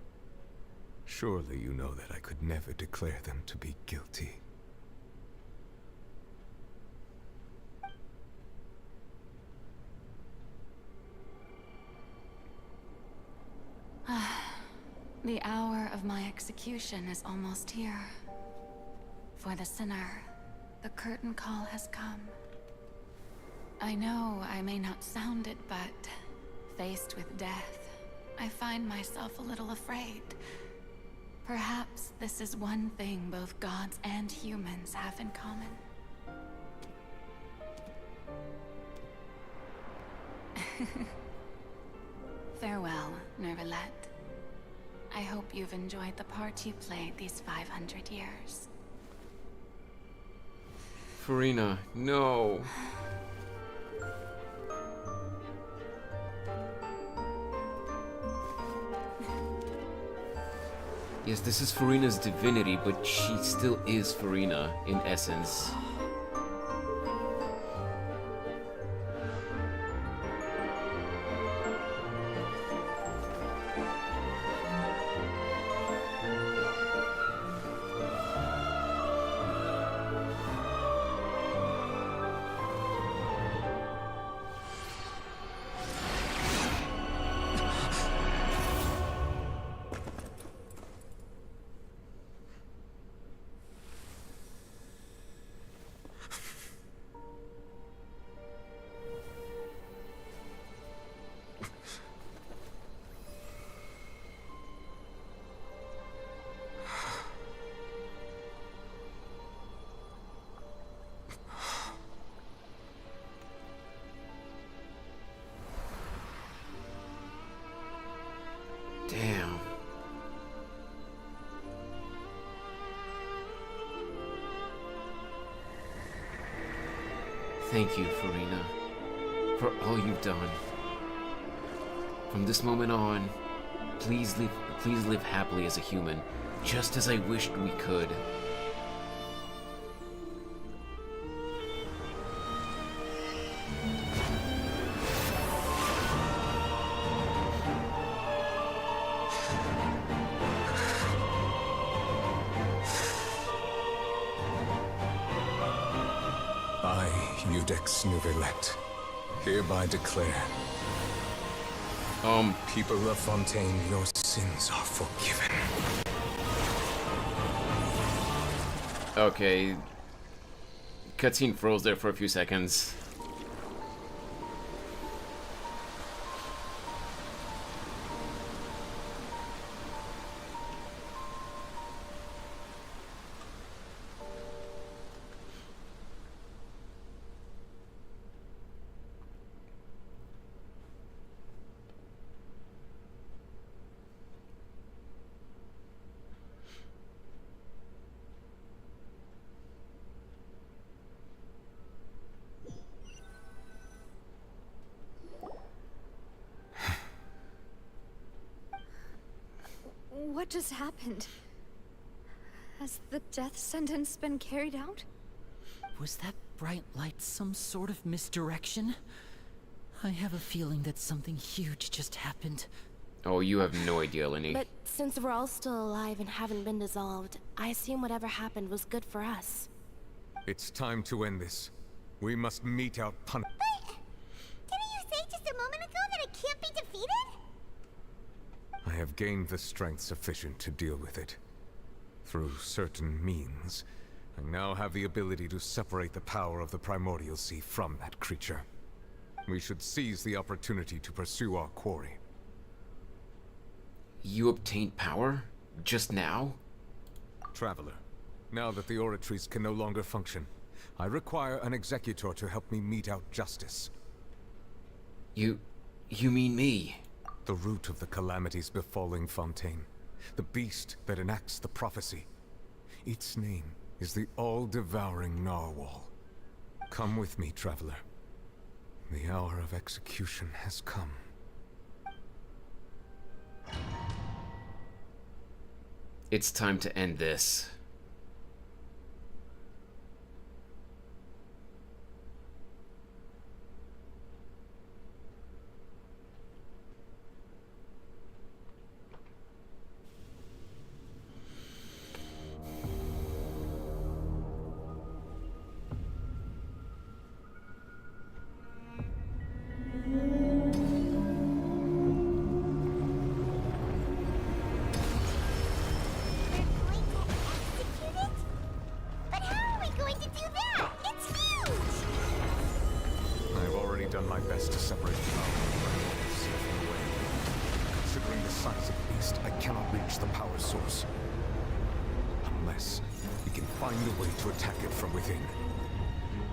surely you know that I could never declare them to be guilty. The hour of my execution is almost here. For the sinner, the curtain call has come. I know I may not sound it, but faced with death, I find myself a little afraid. Perhaps this is one thing both gods and humans have in common. Farewell, Nervalette. I hope you've enjoyed the part you played these 500 years. Farina, no. Yes, this is Farina's divinity, but she still is Farina in essence. Damn. Thank you, Farina, for all you've done. From this moment on, please live happily as a human, just as I wished we could. I, Eudex Nouvelette, hereby declare, people of Fontaine, your sins are forgiven. Okay. Cutscene froze there for a few seconds. What just happened? Has the death sentence been carried out? Was that bright light some sort of misdirection? I have a feeling that something huge just happened. Oh, you have no idea, Lenny. But since we're all still alive and haven't been dissolved, I assume whatever happened was good for us. It's time to end this. We must mete out punishment. Didn't you say just a moment ago that it can't be defeated? I have gained the strength sufficient to deal with it. Through certain means, I now have the ability to separate the power of the Primordial Sea from that creature. We should seize the opportunity to pursue our quarry. You obtained power? Just now? Traveler, now that the oratories can no longer function, I require an executor to help me mete out justice. You mean me? The root of the calamities befalling Fontaine. The beast that enacts the prophecy. Its name is the all-devouring Narwhal. Come with me, traveler. The hour of execution has come. It's time to end this.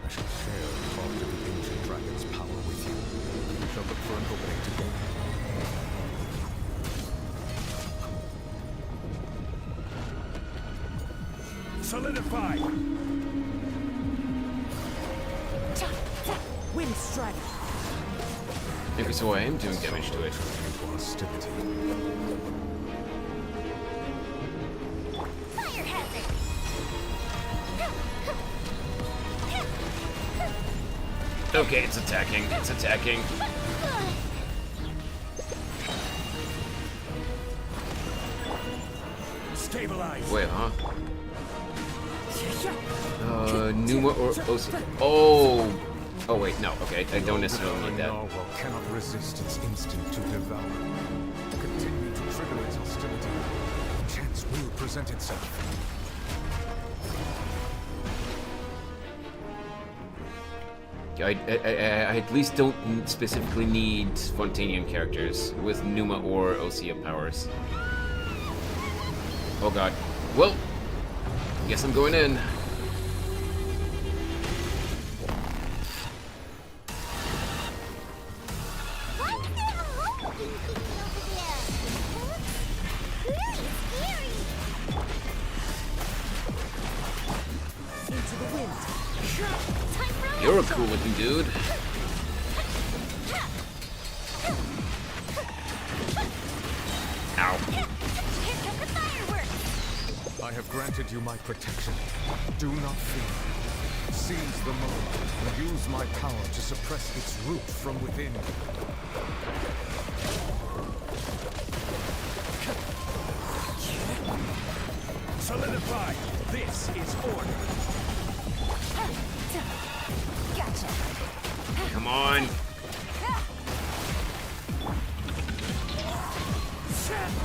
I shall share part of the ancient dragon's power with you. shall look for an opening to go. Solidify! Wind strike! Okay, so I am doing damage to it. Hostility. Fire hazard! Okay, it's attacking. It's attacking. Stabilize! Wait, huh? Numa or Osi. Oh! Oh, wait, no, okay. I don't necessarily need that. Narwhal cannot resist its instinct to devour. Continue to trigger its hostility. Chance will present itself. I at least don't specifically need Fontainian characters with Numa or Osea powers. Oh god. Well, guess I'm going in. You're a cool looking dude. Ow. I have granted you my protection. Do not fear. Seize the moment and use my power to suppress its root from within. Solidify! This is order! Gotcha. Come on.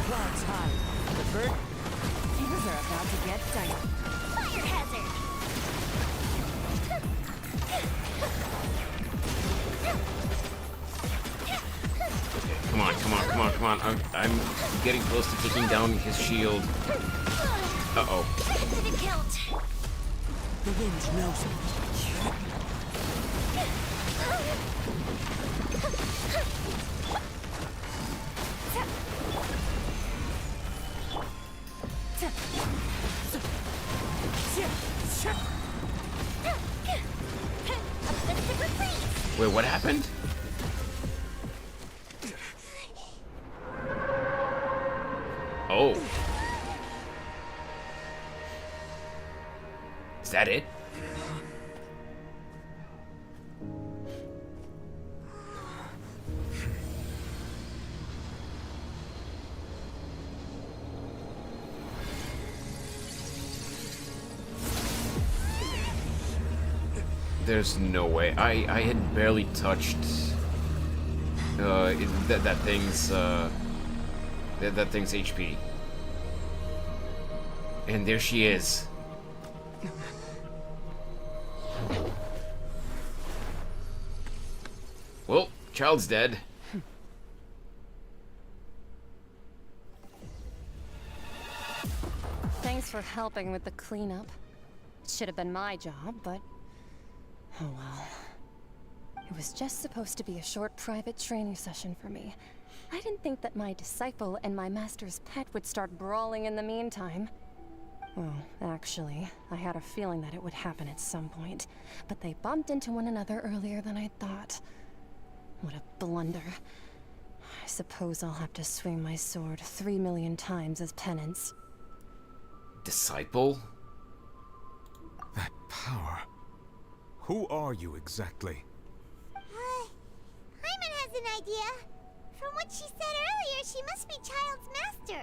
Clouds high. The bird. Things are about to get dicey. Fire hazard! Come on, come on, come on, come on. I'm getting close to taking down his shield. Uh-oh. The wind knows it. Wait, what happened? Oh. Is that it? There's no way. I had barely touched that thing's that thing's HP. And there she is. Well, child's dead. Thanks for helping with the cleanup. It should have been my job, but oh well. It was just supposed to be a short private training session for me. I didn't think that my disciple and my master's pet would start brawling in the meantime. Well, actually, I had a feeling that it would happen at some point, but they bumped into one another earlier than I thought. What a blunder. I suppose I'll have to swing my sword 3 million times as penance. Disciple? That power. Who are you exactly? Hyman has an idea. From what she said earlier, she must be Child's master.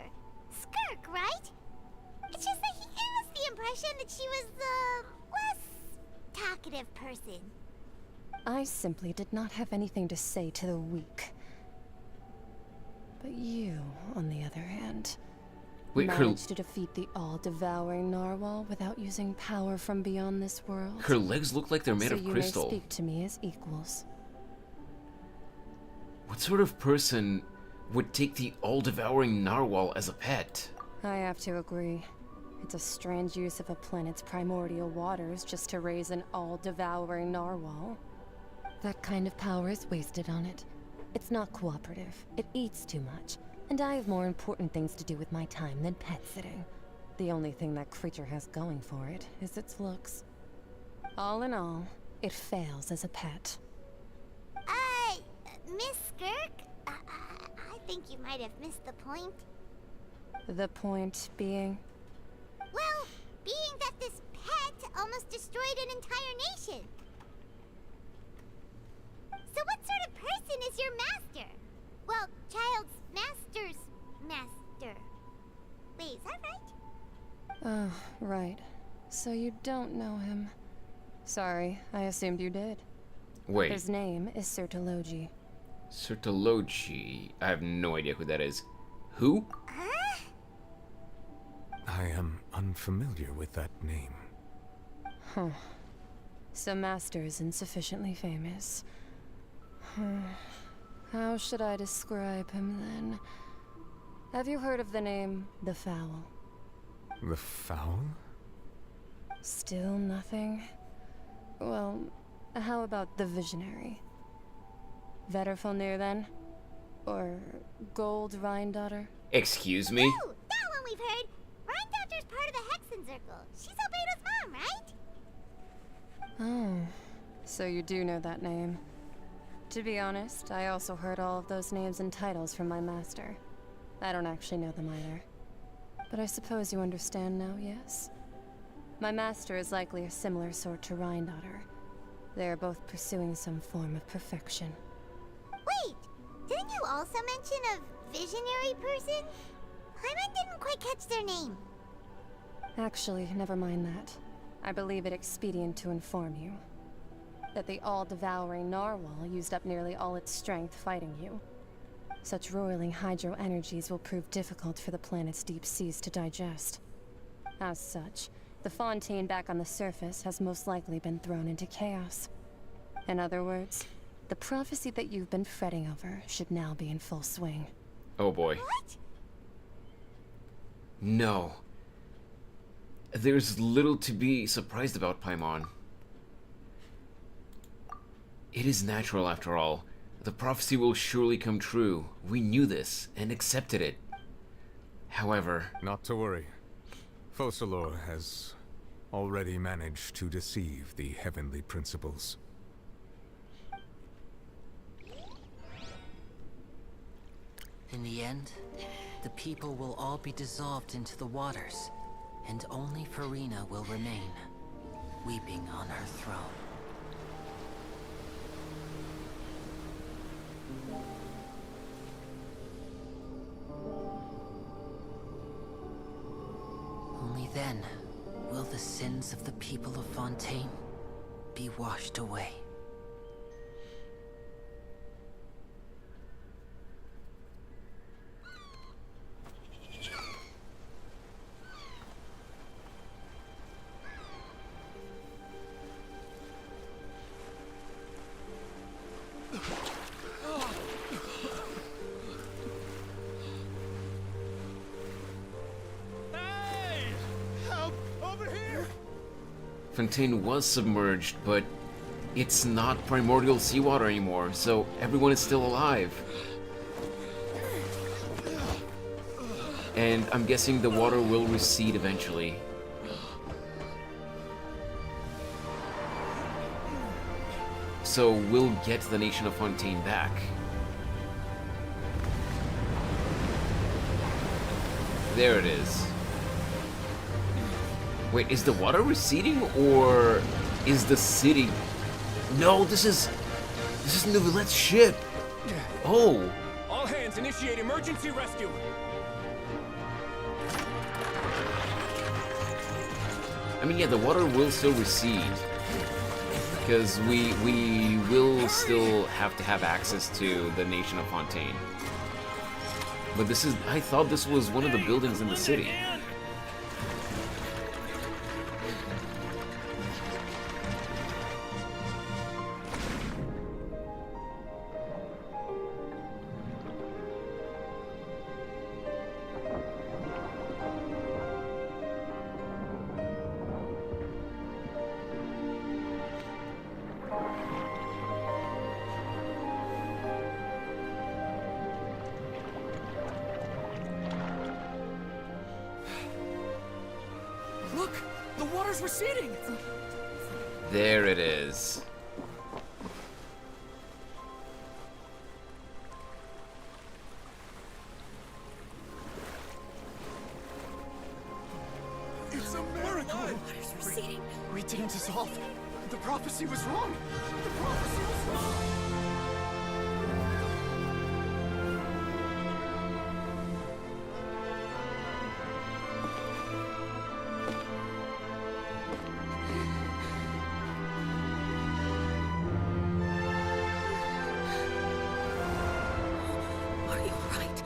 Skirk, right? It's just that he gave us the impression that she was the less talkative person. I simply did not have anything to say to the weak. But you, on the other hand, wait, managed to defeat the all-devouring narwhal without using power from beyond this world. Her legs look like they're made of crystal. So you may speak to me as equals. What sort of person would take the all-devouring narwhal as a pet? I have to agree. It's a strange use of a planet's primordial waters just to raise an all-devouring narwhal. That kind of power is wasted on it. It's not cooperative. It eats too much. And I have more important things to do with my time than pet sitting. The only thing that creature has going for it is its looks. All in all, it fails as a pet. Miss Skirk? I think you might have missed the point. The point being? Well, being that this pet almost destroyed an entire nation. So what sort of person is your master? Well, child's master's master. Wait, is that right? Oh, right. So you don't know him. Sorry, I assumed you did. Wait. His name is Sertologi. Sertologi? I have no idea who that is. Who? I am unfamiliar with that name. Huh. So Master is insufficiently famous. How should I describe him then? Have you heard of the name The Fowl? The Fowl? Still nothing? Well, how about the Visionary? Vetterfalnir then? Or Gold Rhine-daughter? Excuse me? Oh, that one we've heard. Rhine-daughter's part of the Hexen Circle. She's Albedo's mom, right? Oh, so you do know that name. To be honest, I also heard all of those names and titles from my master. I don't actually know them either. But I suppose you understand now, yes? My master is likely a similar sort to Rhine-daughter. They are both pursuing some form of perfection. Wait, didn't you also mention a visionary person? Paimon didn't quite catch their name. Actually, never mind that. I believe it expedient to inform you that the all-devouring narwhal used up nearly all its strength fighting you. Such roiling hydro energies will prove difficult for the planet's deep seas to digest. As such, the Fontaine back on the surface has most likely been thrown into chaos. In other words, the prophecy that you've been fretting over should now be in full swing. Oh boy. What? No. There's little to be surprised about, Paimon. It is natural after all. The prophecy will surely come true. We knew this and accepted it. However... Not to worry. Focalor has already managed to deceive the heavenly principles. In the end, the people will all be dissolved into the waters, and only Farina will remain, weeping on her throne. Only then will the sins of the people of Fontaine be washed away. Fontaine was submerged, but it's not primordial seawater anymore, so everyone is still alive. And I'm guessing the water will recede eventually. So we'll get the nation of Fontaine back. There it is. Wait, is the water receding, or is the city... No, this is Neuvillette's ship. Oh. All hands initiate emergency rescue. I mean, yeah, the water will still recede. Because we will still have to have access to the nation of Fontaine. But this is... I thought this was one of the buildings in the city. water's receding! There it is. It's a miracle! Water's receding. We didn't dissolve. The prophecy was wrong. The prophecy was wrong. Are you alright?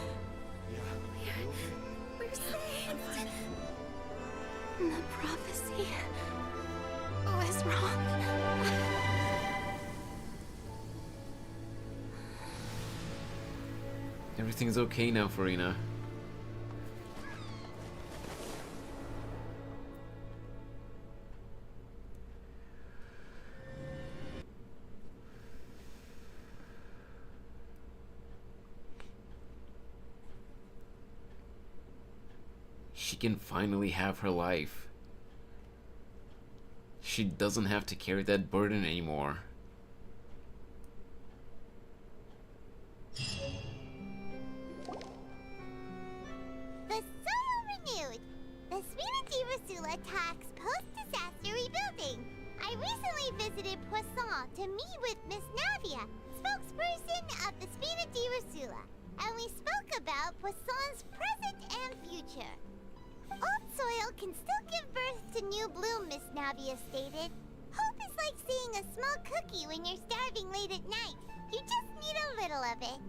We're saved. The prophecy was wrong. Everything's okay now, Farina. She can finally have her life. She doesn't have to carry that burden anymore. The soil renewed. The Spina attacks post-disaster rebuilding. I recently visited Poisson to meet with Miss Navia, spokesperson of the Spina di Rosula, and we spoke about Poisson's present and future. Old soil can still give birth to new bloom, Miss Navia stated. Hope is like seeing a small cookie when you're starving late at night. You just need a little of it.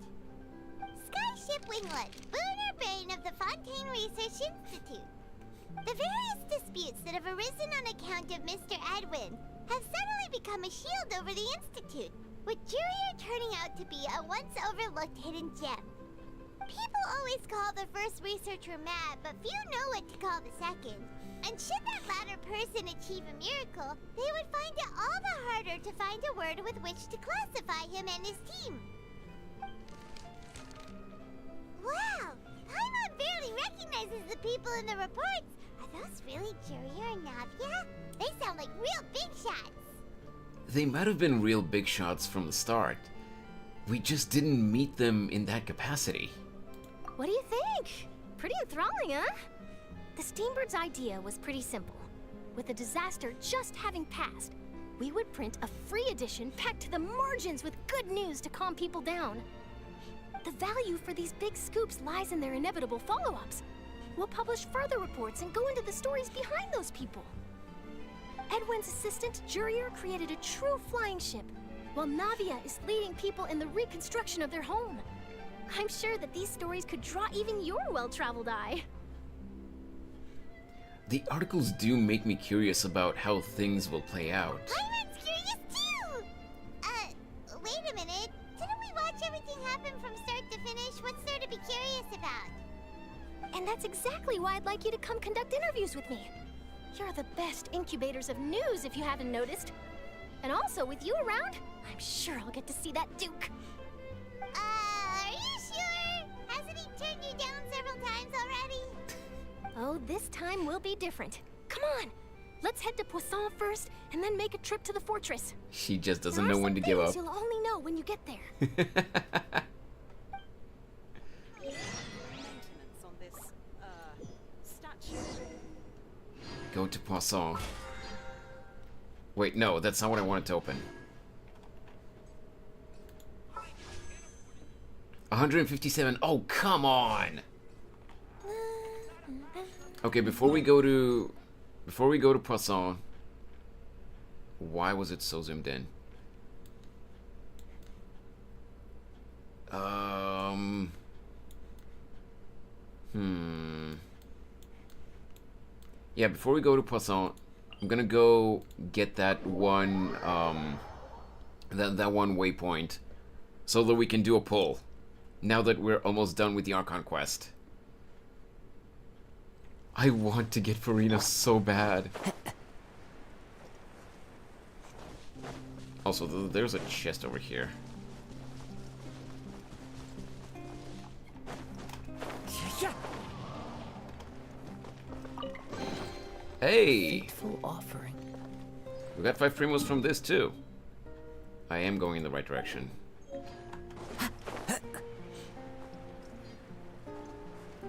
Skyship Winglet, booner brain of the Fontaine Research Institute. The various disputes that have arisen on account of Mr. Edwin have suddenly become a shield over the Institute, with Jurier turning out to be a once-overlooked hidden gem. People always call the first researcher mad, but few know what to call the second. And should that latter person achieve a miracle, they would find it all the harder to find a word with which to classify him and his team. Wow! Paimon barely recognizes the people in the reports. Are those really Jurier and Navia? They sound like real big shots. They might have been real big shots from the start. We just didn't meet them in that capacity. What do you think? Pretty enthralling, huh? The Steambird's idea was pretty simple. With the disaster just having passed, we would print a free edition packed to the margins with good news to calm people down. The value for these big scoops lies in their inevitable follow-ups. We'll publish further reports and go into the stories behind those people. Edwin's assistant, Jurier, created a true flying ship, while Navia is leading people in the reconstruction of their home. I'm sure that these stories could draw even your well-traveled eye. The articles do make me curious about how things will play out. Paimon's curious too! Wait a minute. Didn't we watch everything happen from start to finish? What's there to be curious about? And that's exactly why I'd like you to come conduct interviews with me. You're the best incubators of news, if you haven't noticed. And also, with you around, I'm sure I'll get to see that Duke. Are you sure? Hasn't he turned you down several times already? Oh, this time will be different. Come on! Let's head to Poisson first, and then make a trip to the fortress. She just doesn't know when to give up. You'll only know when you get there. Maintenance on this, statue. Go to Poisson. Wait, no, that's not what I wanted to open. 157. Oh, come on. Okay, before we go to Poisson, why was it so zoomed in? Yeah, before we go to Poisson, I'm gonna go get that one that one waypoint so that we can do a pull. Now that we're almost done with the Archon quest. I want to get Farina so bad. Also, there's a chest over here. Hey! Faithful offering. We got 5 primos from this too. I am going in the right direction.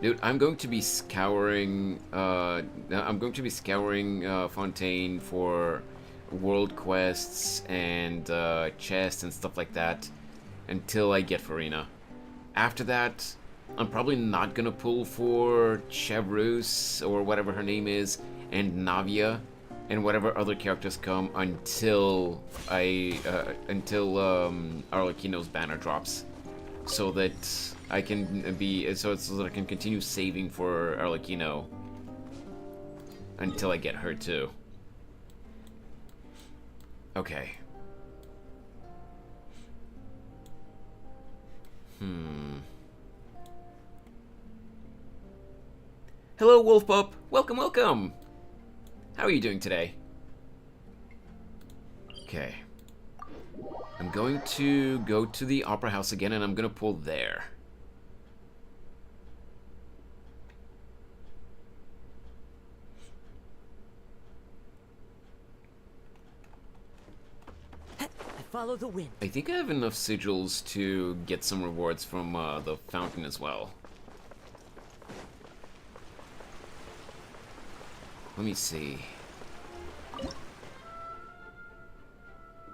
Dude, I'm going to be scouring. Fontaine for world quests and chests and stuff like that until I get Farina. After that, I'm probably not gonna pull for Chevrus or whatever her name is, and Navia, and whatever other characters come until Arlecchino's banner drops, so that I can so that I can continue saving for Arlecchino until I get her too. Okay. Hello, Wolf Pup. Welcome, welcome. How are you doing today? Okay. I'm going to go to the Opera House again, and I'm gonna pull there. Follow the wind. I think I have enough sigils to get some rewards from the fountain as well. Let me see.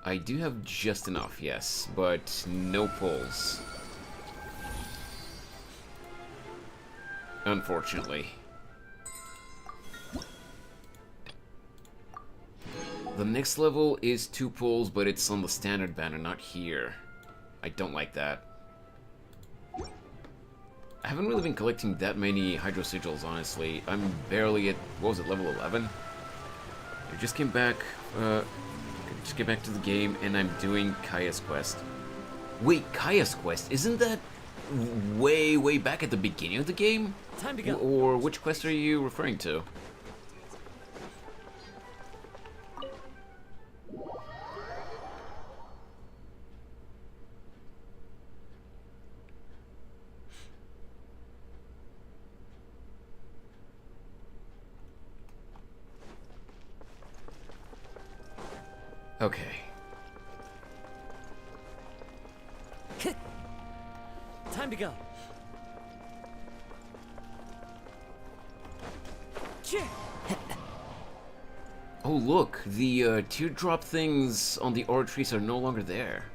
I do have just enough, yes, but no pulls. Unfortunately. The next level is 2 pulls, but it's on the standard banner, not here. I don't like that. I haven't really been collecting that many Hydro Sigils, honestly. I'm barely at, what was it, level 11? I just came back to the game, and I'm doing Kaya's quest. Wait, Kaya's quest? Isn't that way, way back at the beginning of the game? Time to go. Or which quest are you referring to? Okay. Time to go. Oh look, the teardrop things on the Oratrice are no longer there.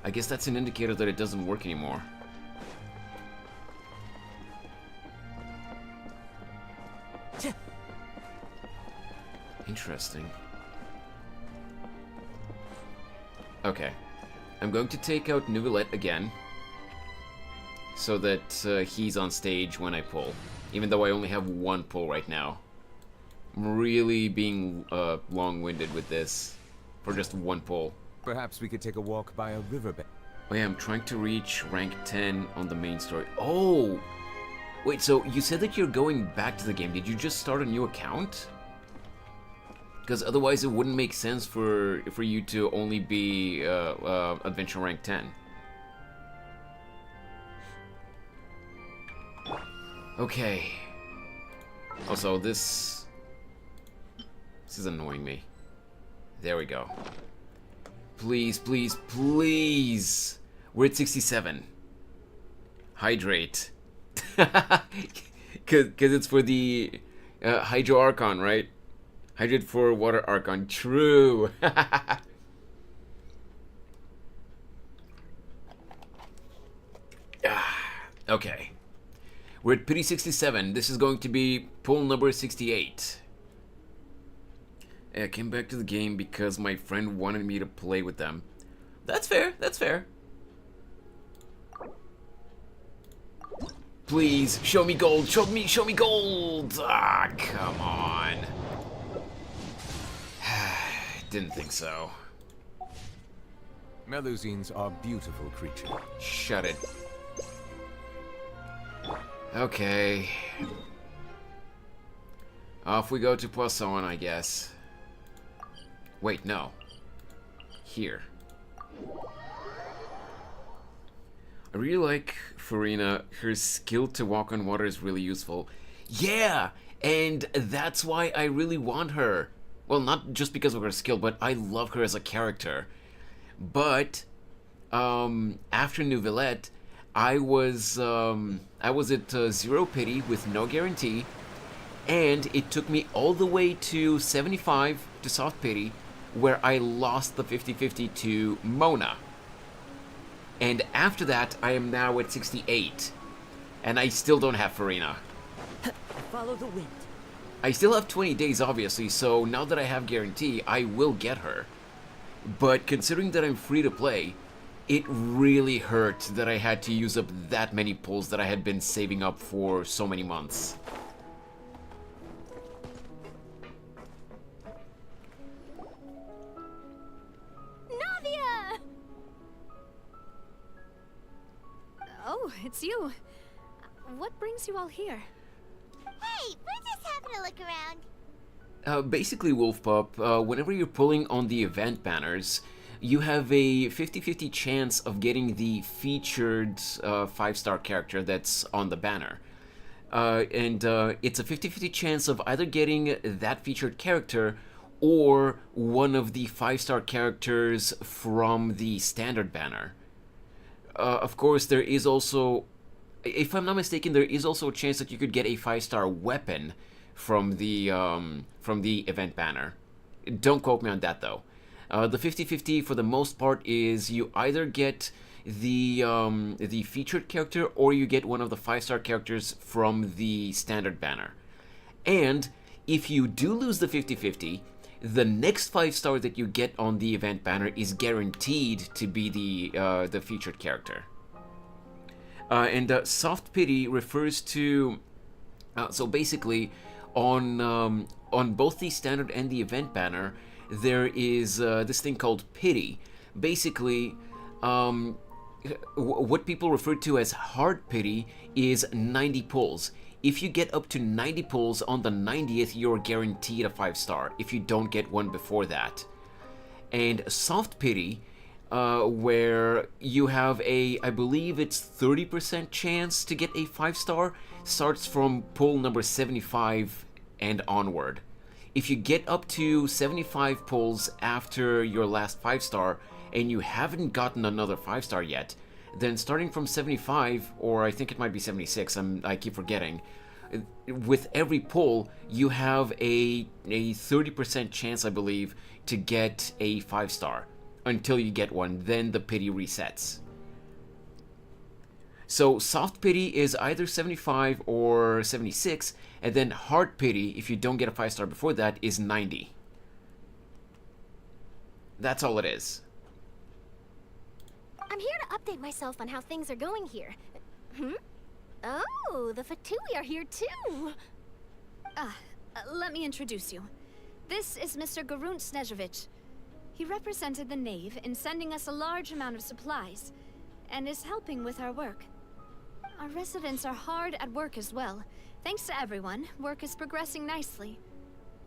I guess that's an indicator that it doesn't work anymore. Interesting. Okay. I'm going to take out Neuvillette again, so that he's on stage when I pull, even though I only have 1 pull right now. I'm really being long-winded with this for just 1 pull. Perhaps we could take a walk by a riverbed. Oh yeah, I'm trying to reach rank 10 on the main story. Oh! Wait, so you said that you're going back to the game. Did you just start a new account? Because otherwise it wouldn't make sense for you to only be adventure rank 10. Okay. Also, this is annoying me. There we go. Please, please, please! We're at 67. Hydrate. Because it's for the Hydro Archon, right? Hydrate for Water Archon. True. Okay. We're at pity 67. This is going to be pull number 68. I came back to the game because my friend wanted me to play with them. That's fair. That's fair. Please, show me gold. Show me gold. Ah, come on. Didn't think so. Melusines are beautiful creatures. Shut it. Okay. Off we go to Poisson, I guess. Wait, no. Here. I really like Farina. Her skill to walk on water is really useful. Yeah! And that's why I really want her. Well, not just because of her skill, but I love her as a character. But after Nouvellette, I was at 0 pity with no guarantee, and it took me all the way to 75 to soft pity, where I lost the 50-50 to Mona. And after that, I am now at 68, and I still don't have Farina. Follow the wind. I still have 20 days, obviously, so now that I have guarantee, I will get her. But considering that I'm free to play, it really hurt that I had to use up that many pulls that I had been saving up for so many months. Navia! Oh, it's you. What brings you all here? Hey, we're just having a look around. Basically, Wolfpup, whenever you're pulling on the event banners, you have a 50-50 chance of getting the featured 5-star character that's on the banner. And it's a 50-50 chance of either getting that featured character or one of the 5-star characters from the standard banner. Of course, there is also, if I'm not mistaken, there is also a chance that you could get a 5-star weapon from the event banner. Don't quote me on that though. The 50-50 for the most part is you either get the featured character or you get one of the 5-star characters from the standard banner. And if you do lose the 50-50, the next 5-star that you get on the event banner is guaranteed to be the featured character. And soft pity refers to so basically on both the standard and the event banner, there is this thing called pity. Basically, what people refer to as hard pity is 90 pulls. If you get up to 90 pulls on the 90th, you're guaranteed a 5-star if you don't get one before that. And soft pity, where you have I believe it's 30% chance to get a 5-star, starts from pull number 75 and onward. If you get up to 75 pulls after your last 5-star and you haven't gotten another 5-star yet, then starting from 75, or I think it might be 76, I keep forgetting, with every pull you have a 30% chance, I believe, to get a 5-star until you get one. Then the pity resets. So soft pity is either 75 or 76, and then hard pity, if you don't get a 5-star before that, is 90. That's all it is. I'm here to update myself on how things are going here. Oh, the Fatui are here too. Let me introduce you. This is Mr. Garunt Snežević. He represented the Knave in sending us a large amount of supplies, and is helping with our work. Our residents are hard at work as well. Thanks to everyone, work is progressing nicely.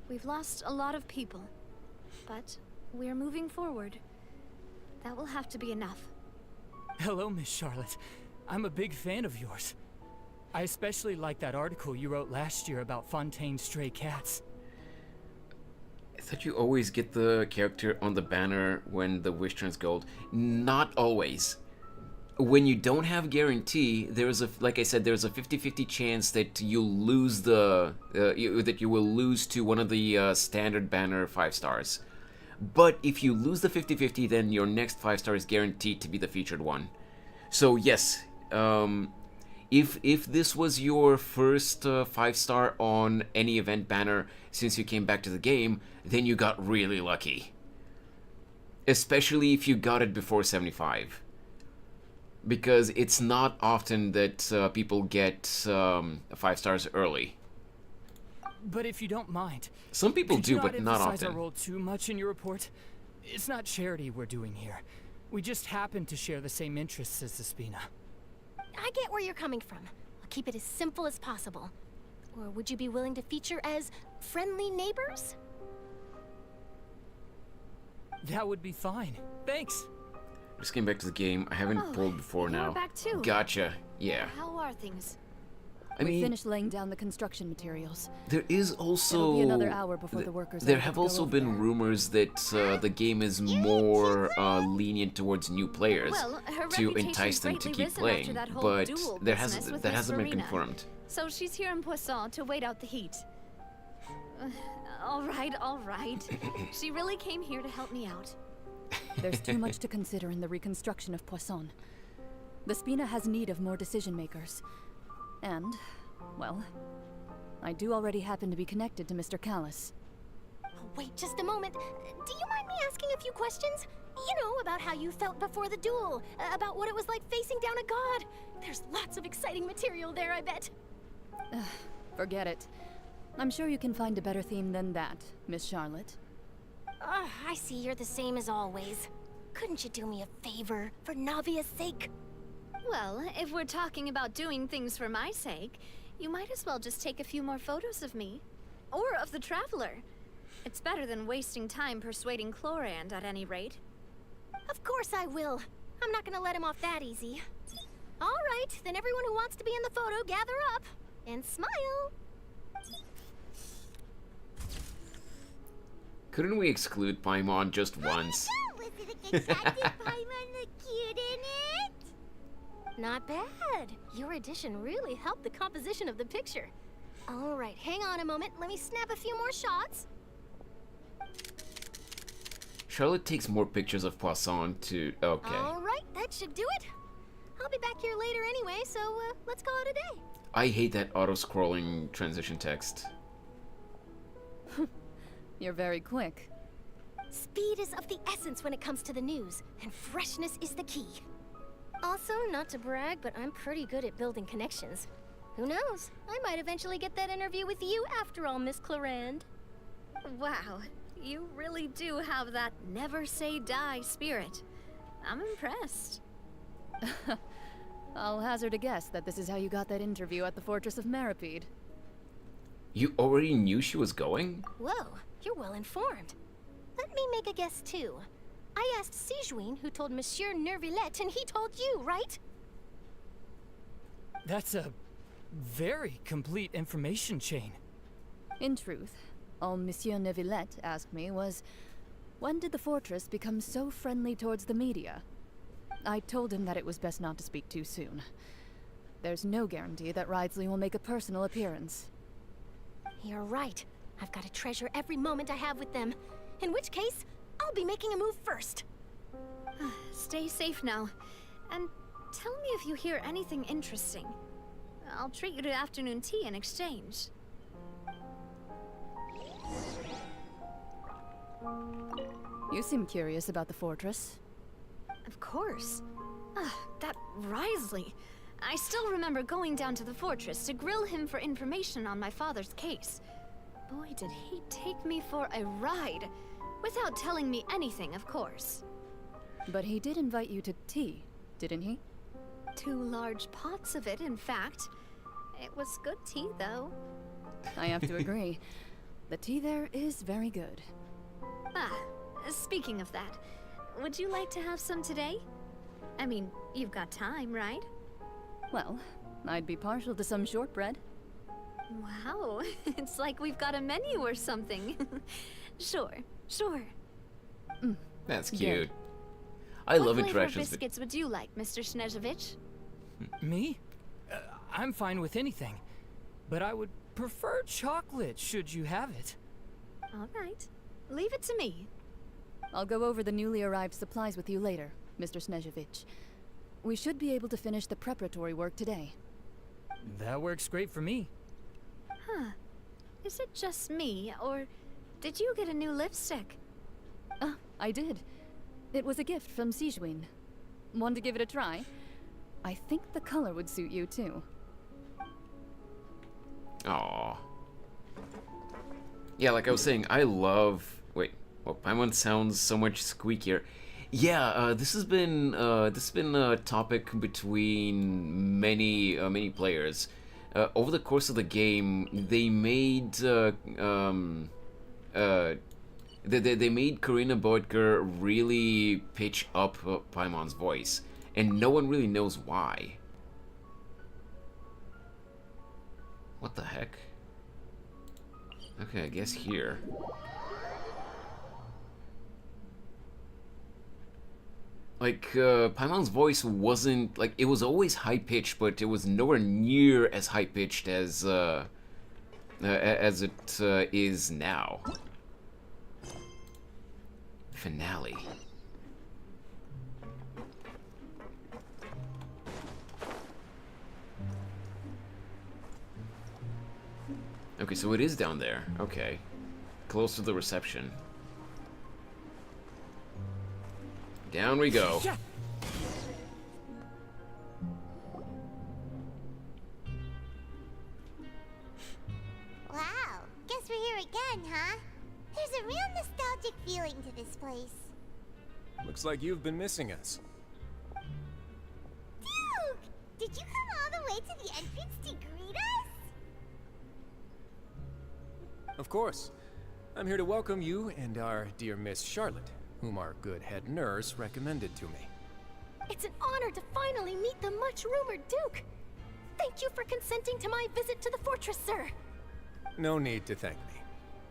We've lost a lot of people, but we're moving forward. That will have to be enough. Hello, Miss Charlotte. I'm a big fan of yours. I especially like that article you wrote last year about Fontaine's stray cats. I thought you always get the character on the banner when the wish turns gold. Not always. When you don't have guarantee, like I said, there's a 50-50 chance that you'll lose that you will lose to one of the standard banner 5-stars. But if you lose the 50-50, then your next 5-star is guaranteed to be the featured one. So yes, if this was your first 5-star on any event banner since you came back to the game, then you got really lucky. Especially if you got it before 75. Because it's not often that people get 5-stars early. But if you don't mind, some people do, but not often. Emphasize our role too much in your report. It's not charity we're doing here. We just happen to share the same interests as the Spina. I get where you're coming from. I'll keep it as simple as possible. Or would you be willing to feature as friendly neighbors? That would be fine. Thanks. Just came back to the game. I haven't pulled before now. You're back too. Gotcha. Yeah. How are things? I mean, finished laying down the construction materials. there is also It'll be another hour before the workers. there have also been rumors that the game is more lenient towards new players Well, her to reputation's entice them to greatly keep risen playing, after that whole but duel that business hasn't with that Miss hasn't been Farina. confirmed. So she's here in Poisson to wait out the heat. All right. She really came here to help me out. There's too much to consider in the reconstruction of Poisson. The Spina has need of more decision makers. And, well, I do already happen to be connected to Mr. Callis. Oh, wait just a moment. Do you mind me asking a few questions? You know, about how you felt before the duel, about what it was like facing down a god. There's lots of exciting material there, I bet. Forget it. I'm sure you can find a better theme than that, Miss Charlotte. I see you're the same as always. Couldn't you do me a favor, for Navia's sake? Well, if we're talking about doing things for my sake, you might as well just take a few more photos of me. Or of the Traveler. It's better than wasting time persuading Chlorand at any rate. Of course I will. I'm not gonna let him off that easy. All right, then everyone who wants to be in the photo, gather up. And smile. Couldn't we exclude Paimon just once? Wasn't a contracted Paimon look cute in it? Not bad. Your addition really helped the composition of the picture. All right, hang on a moment. Let me snap a few more shots. Charlotte takes more pictures of Poisson to... Okay. All right, that should do it. I'll be back here later anyway, so let's call it a day. I hate that auto-scrolling transition text. You're very quick. Speed is of the essence when it comes to the news, and freshness is the key. Also, not to brag, but I'm pretty good at building connections. Who knows? I might eventually get that interview with you after all, Miss Chlorand. Wow, you really do have that never say die spirit. I'm impressed. I'll hazard a guess that this is how you got that interview at the Fortress of Meripede. You already knew she was going? Whoa, you're well informed. Let me make a guess too. I asked Sijuin, who told Monsieur Nervillette, and he told you, right? That's a very complete information chain. In truth, all Monsieur Nervillette asked me was, when did the fortress become so friendly towards the media? I told him that it was best not to speak too soon. There's no guarantee that Ridesley will make a personal appearance. You're right. I've got to treasure every moment I have with them. In which case, I'll be making a move first. Stay safe now. And tell me if you hear anything interesting. I'll treat you to afternoon tea in exchange. You seem curious about the fortress. Of course. That Risley. I still remember going down to the fortress to grill him for information on my father's case. Boy, did he take me for a ride. Without telling me anything, of course. But he did invite you to tea, didn't he? 2 large pots of it, in fact. It was good tea, though. I have to agree. The tea there is very good. Speaking of that, would you like to have some today? I mean, you've got time, right? Well, I'd be partial to some shortbread. Wow, it's like we've got a menu or something. Sure. That's cute. I love What interactions. flavor biscuits would you like, Mr. Snezhevich? Me? I'm fine with anything. But I would prefer chocolate, should you have it. All right. Leave it to me. I'll go over the newly arrived supplies with you later, Mr. Snezhevich. We should be able to finish the preparatory work today. That works great for me. Huh. Is it just me, or did you get a new lipstick? I did. It was a gift from Sijuin. Want to give it a try? I think the color would suit you, too. Aww. Yeah, like I was saying, I love... Wait, well, Paimon sounds so much squeakier. Yeah, this has been a topic between many players. Over the course of the game, they made they made Karina Bodker really pitch up Paimon's voice, and no one really knows why. What the heck? Okay, I guess here. Like, Paimon's voice wasn't, like, it was always high-pitched, but it was nowhere near as high-pitched as it is now. Finale. Okay, so it is down there. Okay. Close to the reception. Down we go. Yeah. Wow, guess we're here again, huh? There's a real nostalgic feeling to this place. Looks like you've been missing us. Duke! Did you come all the way to the entrance to greet us? Of course. I'm here to welcome you and our dear Miss Charlotte, whom our good head nurse recommended to me. It's an honor to finally meet the much-rumored Duke. Thank you for consenting to my visit to the fortress, sir. No need to thank me.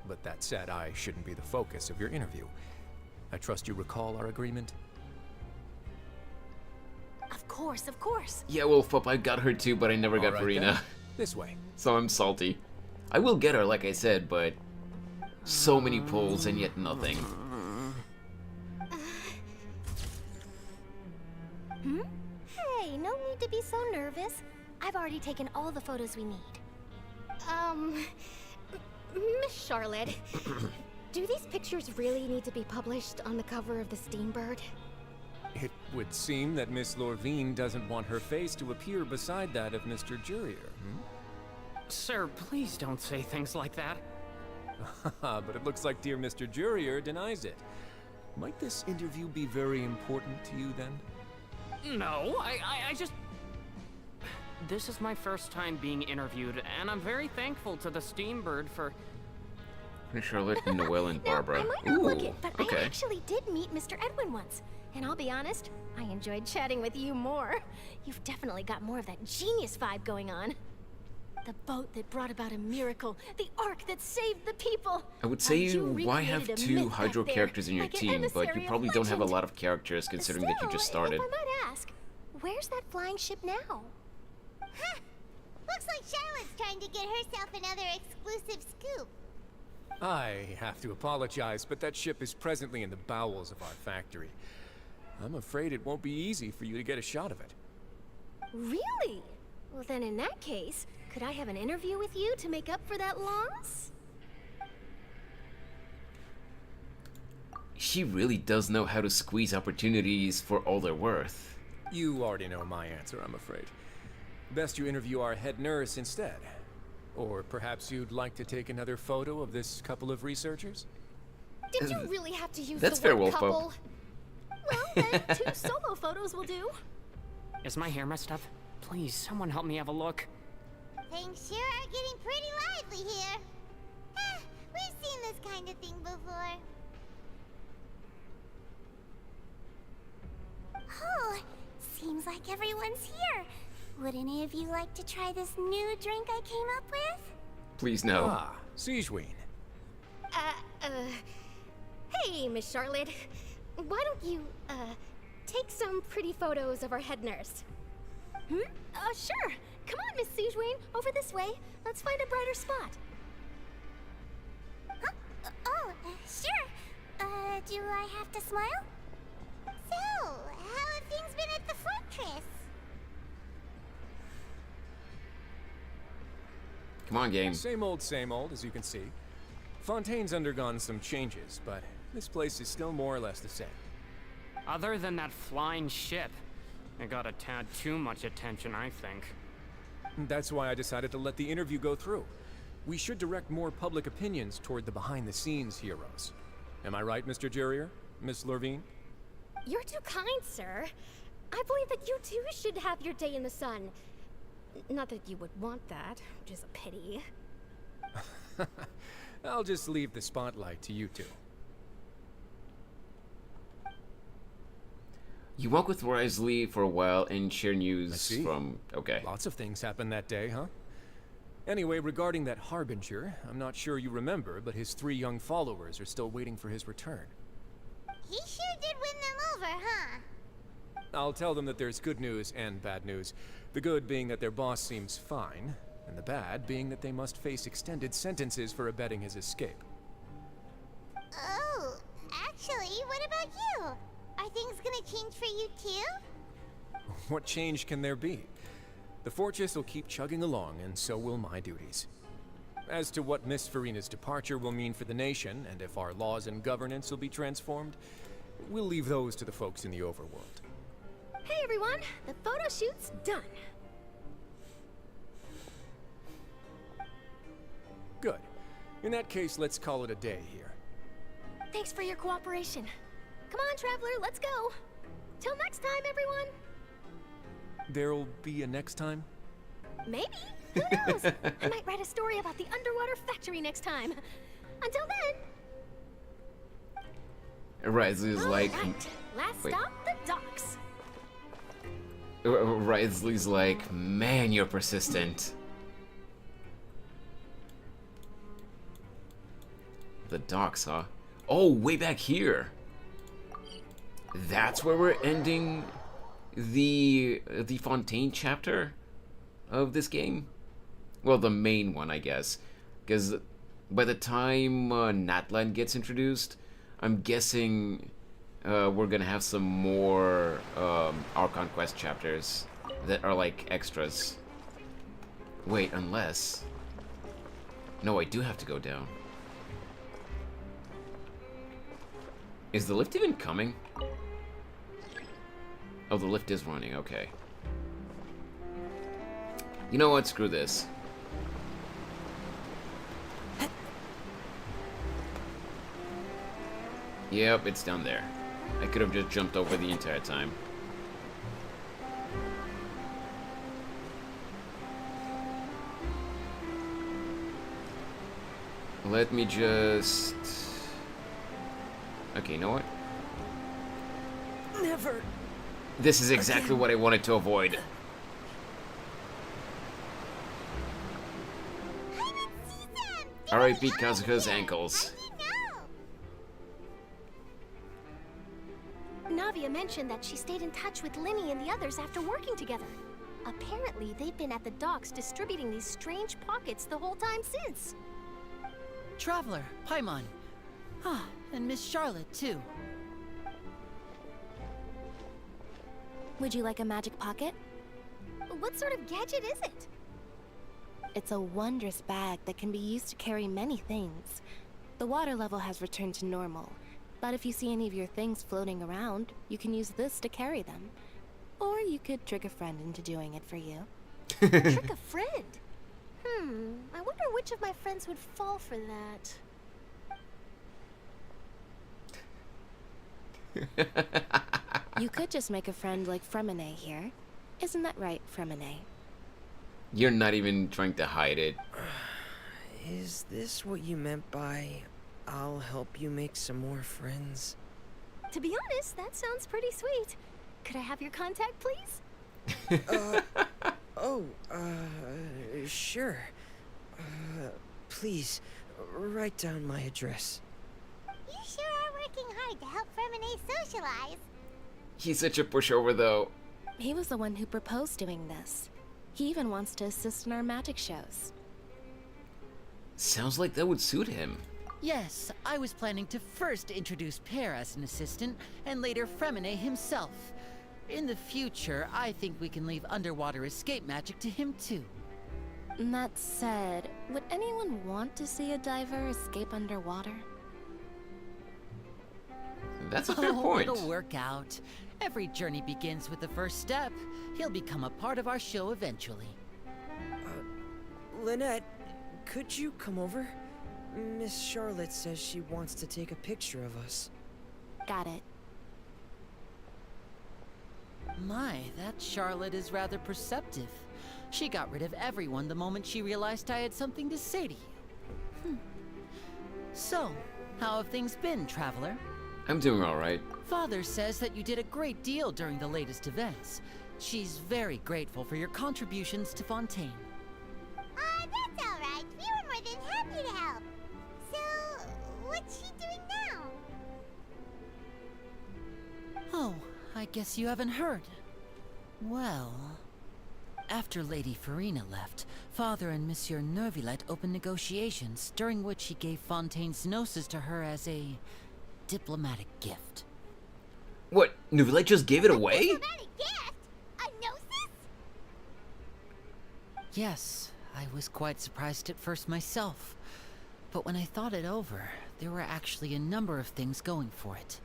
But that said, I shouldn't be the focus of your interview. I trust you recall our agreement? Of course, of course. Yeah, Wolfpup, I got her too, but I never got right, Farina. then. This way. So I'm salty. I will get her, like I said, but so many pulls and yet nothing. Hey, no need to be so nervous. I've already taken all the photos we need. Miss Charlotte, do these pictures really need to be published on the cover of the Steambird? It would seem that Miss Lorvine doesn't want her face to appear beside that of Mr. Jurier. Sir, please don't say things like that. But it looks like dear Mr. Jurier denies it. Might this interview be very important to you then? No, I just... This is my first time being interviewed, and I'm very thankful to the Steambird for... Charlotte, Noelle, and Barbara. I might not look Ooh, it, but okay. I actually did meet Mr. Edwin once. And I'll be honest, I enjoyed chatting with you more. You've definitely got more of that genius vibe going on. The boat that brought about a miracle, the ark that saved the people. I would say And you why have recreated a two myth Hydro back there, characters in your like an team, but you emissary of probably don't have a legend. lot of characters considering that you just started. If I might ask, where's that flying ship now? Huh. Looks like Charlotte's trying to get herself another exclusive scoop. I have to apologize, but that ship is presently in the bowels of our factory. I'm afraid it won't be easy for you to get a shot of it. Really? Well then in that case, could I have an interview with you to make up for that loss? She really does know how to squeeze opportunities for all they're worth. You already know my answer, I'm afraid. Best you interview our head nurse instead. Or perhaps you'd like to take another photo of this couple of researchers? Did you really have to use That's the fair, word Wolfpup. couple? Well, then 2 solo photos will do. Is my hair messed up? Please, someone help me have a look. Things sure are getting pretty lively here. We've seen this kind of thing before. Oh, seems like everyone's here. Would any of you like to try this new drink I came up with? Please no. Ah, Siegeween. Hey, Miss Charlotte. Why don't you, take some pretty photos of our head nurse? Sure. Come on, Miss Siegeween. Over this way. Let's find a brighter spot. Huh? Sure. Do I have to smile? So, how have things been at the fortress? Come on, game. Same old, as you can see. Fontaine's undergone some changes, but this place is still more or less the same. Other than that flying ship, it got a tad too much attention, I think. That's why I decided to let the interview go through. We should direct more public opinions toward the behind-the-scenes heroes. Am I right, Mr. Jurier? Miss Lorvine? You're too kind, sir. I believe that you too should have your day in the sun. Not that you would want that, which is a pity. I'll just leave the spotlight to you two. You walk with Wrisley for a while and share news from... Okay. Lots of things happened that day, huh? Anyway, regarding that Harbinger, I'm not sure you remember, but his 3 young followers are still waiting for his return. He sure did win them over, huh? I'll tell them that there's good news and bad news. The good being that their boss seems fine, and the bad being that they must face extended sentences for abetting his escape. Oh, actually, what about you? Are things gonna change for you too? What change can there be? The fortress will keep chugging along, and so will my duties. As to what Miss Farina's departure will mean for the nation, and if our laws and governance will be transformed, we'll leave those to the folks in the overworld. Hey everyone, the photo shoot's done. Good. In that case, let's call it a day here. Thanks for your cooperation. Come on, Traveler, let's go. Till next time, everyone. There'll be a next time? Maybe. Who knows? I might write a story about the underwater factory next time. Until then. Wriothesley's like... Right. Last Wait. stop, the docks. Wriothesley's like, man, you're persistent. The docks, huh? Oh, way back here. That's where we're ending the Fontaine chapter of this game. Well, the main one, I guess, because by the time Natlan gets introduced, I'm guessing we're gonna have some more Archon Quest chapters that are like extras. Wait, unless... No, I do have to go down. Is the lift even coming? Oh, the lift is running, okay. You know what, screw this. Yep, it's down there. I could have just jumped over the entire time. Let me just... Okay, you know what? Never. This is exactly what I wanted to avoid. R.I.P. Kazuka's ankles. Navia mentioned that she stayed in touch with Linny and the others after working together. Apparently, they've been at the docks distributing these strange pockets the whole time since. Traveler, Paimon. Ah, and Miss Charlotte, too. Would you like a magic pocket? What sort of gadget is it? It's a wondrous bag that can be used to carry many things. The water level has returned to normal, but if you see any of your things floating around, you can use this to carry them. Or you could trick a friend into doing it for you. Trick a friend? I wonder which of my friends would fall for that. You could just make a friend like Fremine here. Isn't that right, Fremine? You're not even trying to hide it. Is this what you meant by, I'll help you make some more friends? To be honest, that sounds pretty sweet. Could I have your contact, please? Sure. Please, write down my address. You sure are working hard to help Fremine socialize. He's such a pushover, though. He was the one who proposed doing this. He even wants to assist in our magic shows. Sounds like that would suit him. Yes, I was planning to first introduce Per as an assistant, and later Fremine himself. In the future, I think we can leave underwater escape magic to him too. That said, would anyone want to see a diver escape underwater? That's a fair point. It'll work out. Every journey begins with the first step. He'll become a part of our show eventually. Lynette, could you come over? Miss Charlotte says she wants to take a picture of us. Got it. My, that Charlotte is rather perceptive. She got rid of everyone the moment she realized I had something to say to you. So, how have things been, Traveler? I'm doing alright. Father says that you did a great deal during the latest events. She's very grateful for your contributions to Fontaine. That's guess you haven't heard. Well, after Lady Farina left, Father and Monsieur Neuvillette opened negotiations, during which he gave Fontaine's gnosis to her as a diplomatic gift. What? Neuvillette just gave it away? Diplomatic gift? A gnosis? Yes, I was quite surprised at first myself. But when I thought it over, there were actually a number of things going for it.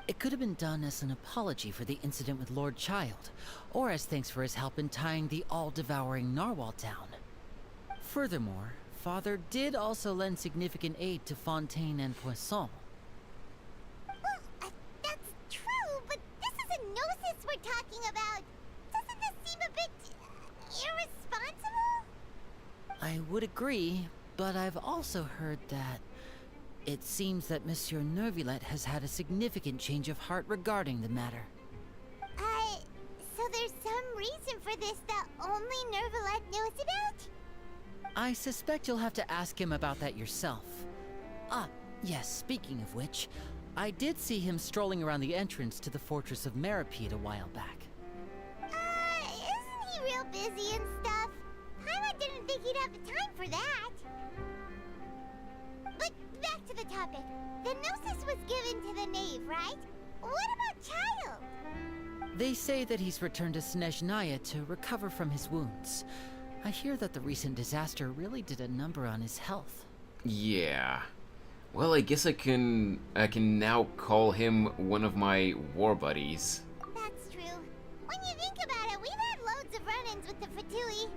It could have been done as an apology for the incident with Lord Child, or as thanks for his help in tying the all-devouring narwhal down. Furthermore, Father did also lend significant aid to Fontaine and Poisson. Well, that's true, but this is a gnosis we're talking about. Doesn't this seem a bit irresponsible? I would agree, but I've also heard that it seems that Monsieur Neuvillette has had a significant change of heart regarding the matter. So there's some reason for this that only Neuvillette knows about? I suspect you'll have to ask him about that yourself. Ah, yes, speaking of which, I did see him strolling around the entrance to the Fortress of Meripede a while back. Isn't he real busy and stuff? Paimon didn't think he'd have the time for that. But back to the topic. The gnosis was given to the knave, right? What about Child? They say that he's returned to Snezhnaya to recover from his wounds. I hear that the recent disaster really did a number on his health. Yeah. Well, I guess I can now call him one of my war buddies. That's true. When you think about it, we've had loads of run-ins with the Fatui.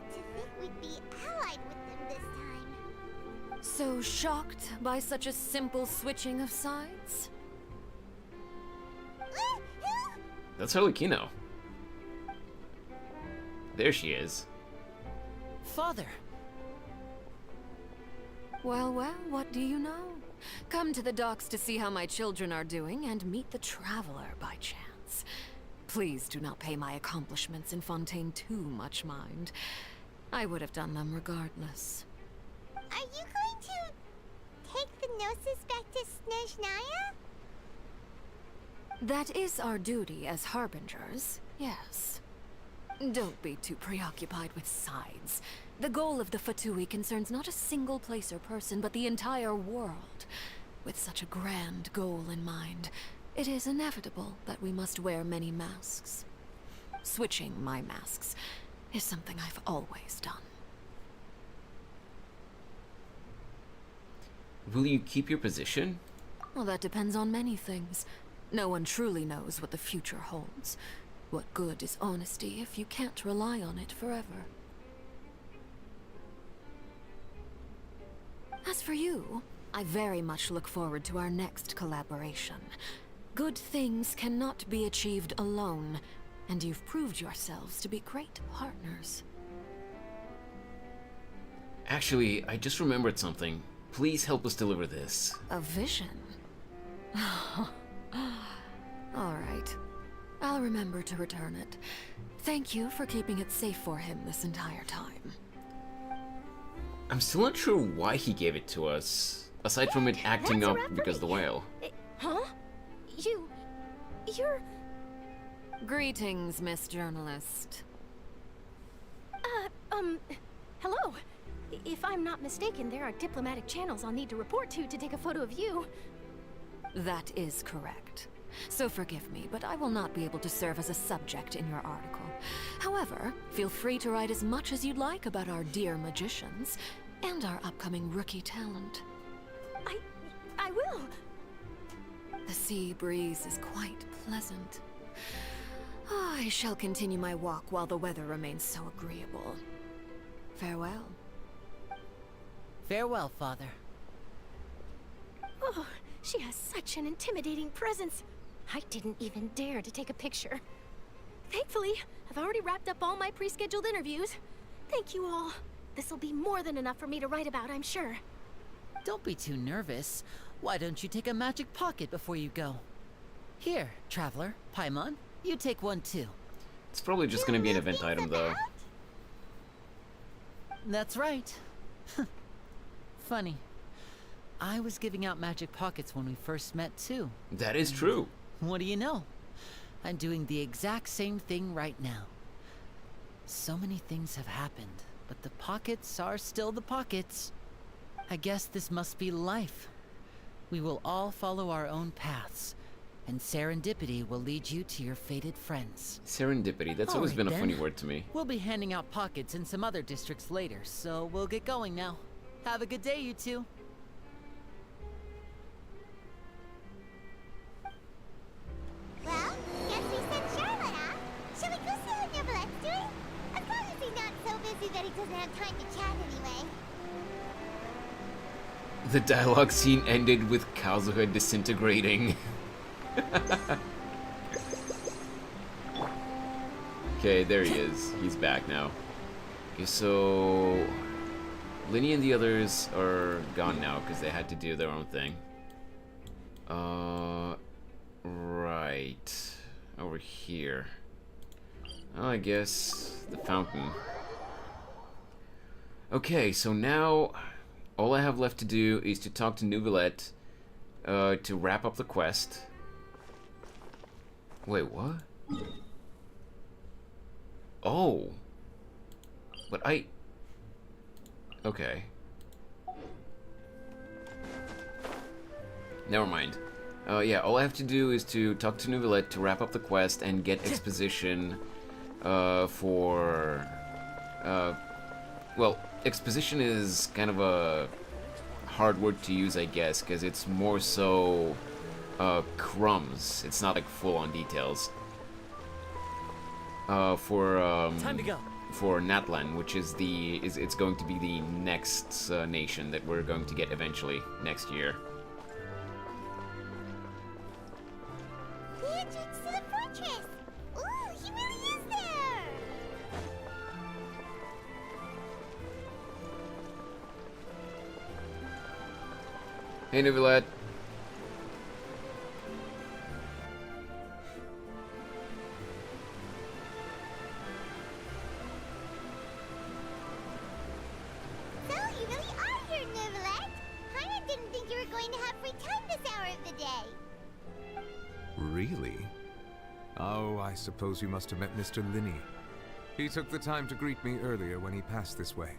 To think we'd be allied with them this time. So shocked by such a simple switching of sides? That's Harlequino. There she is. Father! Well, well, what do you know? Come to the docks to see how my children are doing and meet the Traveler by chance. Please do not pay my accomplishments in Fontaine too much mind. I would have done them regardless. Are you going to take the gnosis back to Snezhnaya? That is our duty as harbingers, yes. Don't be too preoccupied with sides. The goal of the Fatui concerns not a single place or person, but the entire world. With such a grand goal in mind, it is inevitable that we must wear many masks. Switching my masks is something I've always done. Will you keep your position? Well, that depends on many things. No one truly knows what the future holds. What good is honesty if you can't rely on it forever? As for you, I very much look forward to our next collaboration. Good things cannot be achieved alone, and you've proved yourselves to be great partners. Actually, I just remembered something. Please help us deliver this. A vision? All right. I'll remember to return it. Thank you for keeping it safe for him this entire time. I'm still not sure why he gave it to us, aside from it acting up because of the whale. Huh? You're... Greetings, Miss Journalist. Hello. If I'm not mistaken, there are diplomatic channels I'll need to report to take a photo of you. That is correct. So forgive me, but I will not be able to serve as a subject in your article. However, feel free to write as much as you'd like about our dear magicians and our upcoming rookie talent. I will. The sea breeze is quite pleasant. I shall continue my walk while the weather remains so agreeable. Farewell. Farewell, Father. Oh, she has such an intimidating presence. I didn't even dare to take a picture. Thankfully, I've already wrapped up all my pre-scheduled interviews. Thank you all. This'll be more than enough for me to write about, I'm sure. Don't be too nervous. Why don't you take a magic pocket before you go? Here, Traveler, Paimon, you take one too. It's probably just gonna be an event item, though. That's right. Funny. I was giving out magic pockets when we first met, too. That is true. What do you know? I'm doing the exact same thing right now. So many things have happened, but the pockets are still the pockets. I guess this must be life. We will all follow our own paths, and serendipity will lead you to your fated friends. Serendipity, that's always been a funny word to me. We'll be handing out pockets in some other districts later, so we'll get going now. Have a good day, you two. Well, guess we sent Charlotte off. Shall we go see how Nivelette's doing? As long as he's not so busy that he doesn't have time to chat anyway. The dialogue scene ended with Kazuha disintegrating. Okay, there he is. He's back now. Okay, so Linny and the others are gone now because they had to do their own thing. Right. Over here. Oh, I guess the fountain. Okay, so now all I have left to do is to talk to Nivelette to wrap up the quest. Wait, what? Oh. But okay. Never mind. Yeah, all I have to do is to talk to Nivelette to wrap up the quest and get exposition for... well, exposition is kind of a hard word to use, I guess, because it's more so crumbs. It's not like full-on details. Time to go. For Natlan, which is it's going to be the next nation that we're going to get eventually next year. The entrance to the fortress! Ooh, he really is there! Hey, Nivelette. So, you really are here, Nivelette! Paimon didn't think you were going to have free time this hour of the day. Really? Oh, I suppose you must have met Mr. Linny. He took the time to greet me earlier when he passed this way.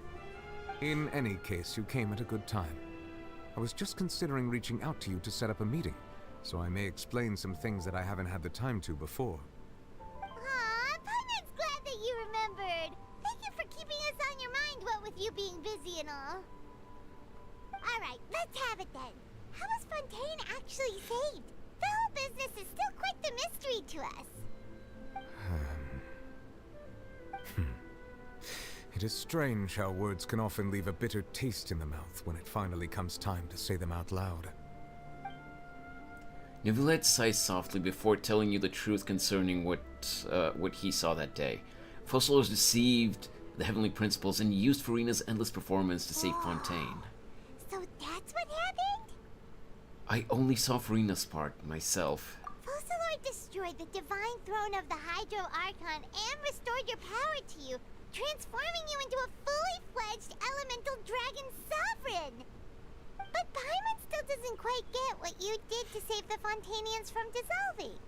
In any case, you came at a good time. I was just considering reaching out to you to set up a meeting, so I may explain some things that I haven't had the time to before. Aw, Paimon's glad that you remembered. Thank you for keeping us on your mind, what with you being busy and all. Alright, let's have it then. How was Fontaine actually saved? The whole business is still quite the mystery to us. It is strange how words can often leave a bitter taste in the mouth when it finally comes time to say them out loud. Nivelette sighs softly before telling you the truth concerning what he saw that day. Fossil deceived the Heavenly Principles and used Furina's endless performance to save Fontaine. So that's what happened? I only saw Furina's part, myself. Fossilor destroyed the divine throne of the Hydro Archon and restored your power to you, transforming you into a fully fledged elemental dragon sovereign. But Paimon still doesn't quite get what you did to save the Fontainians from dissolving.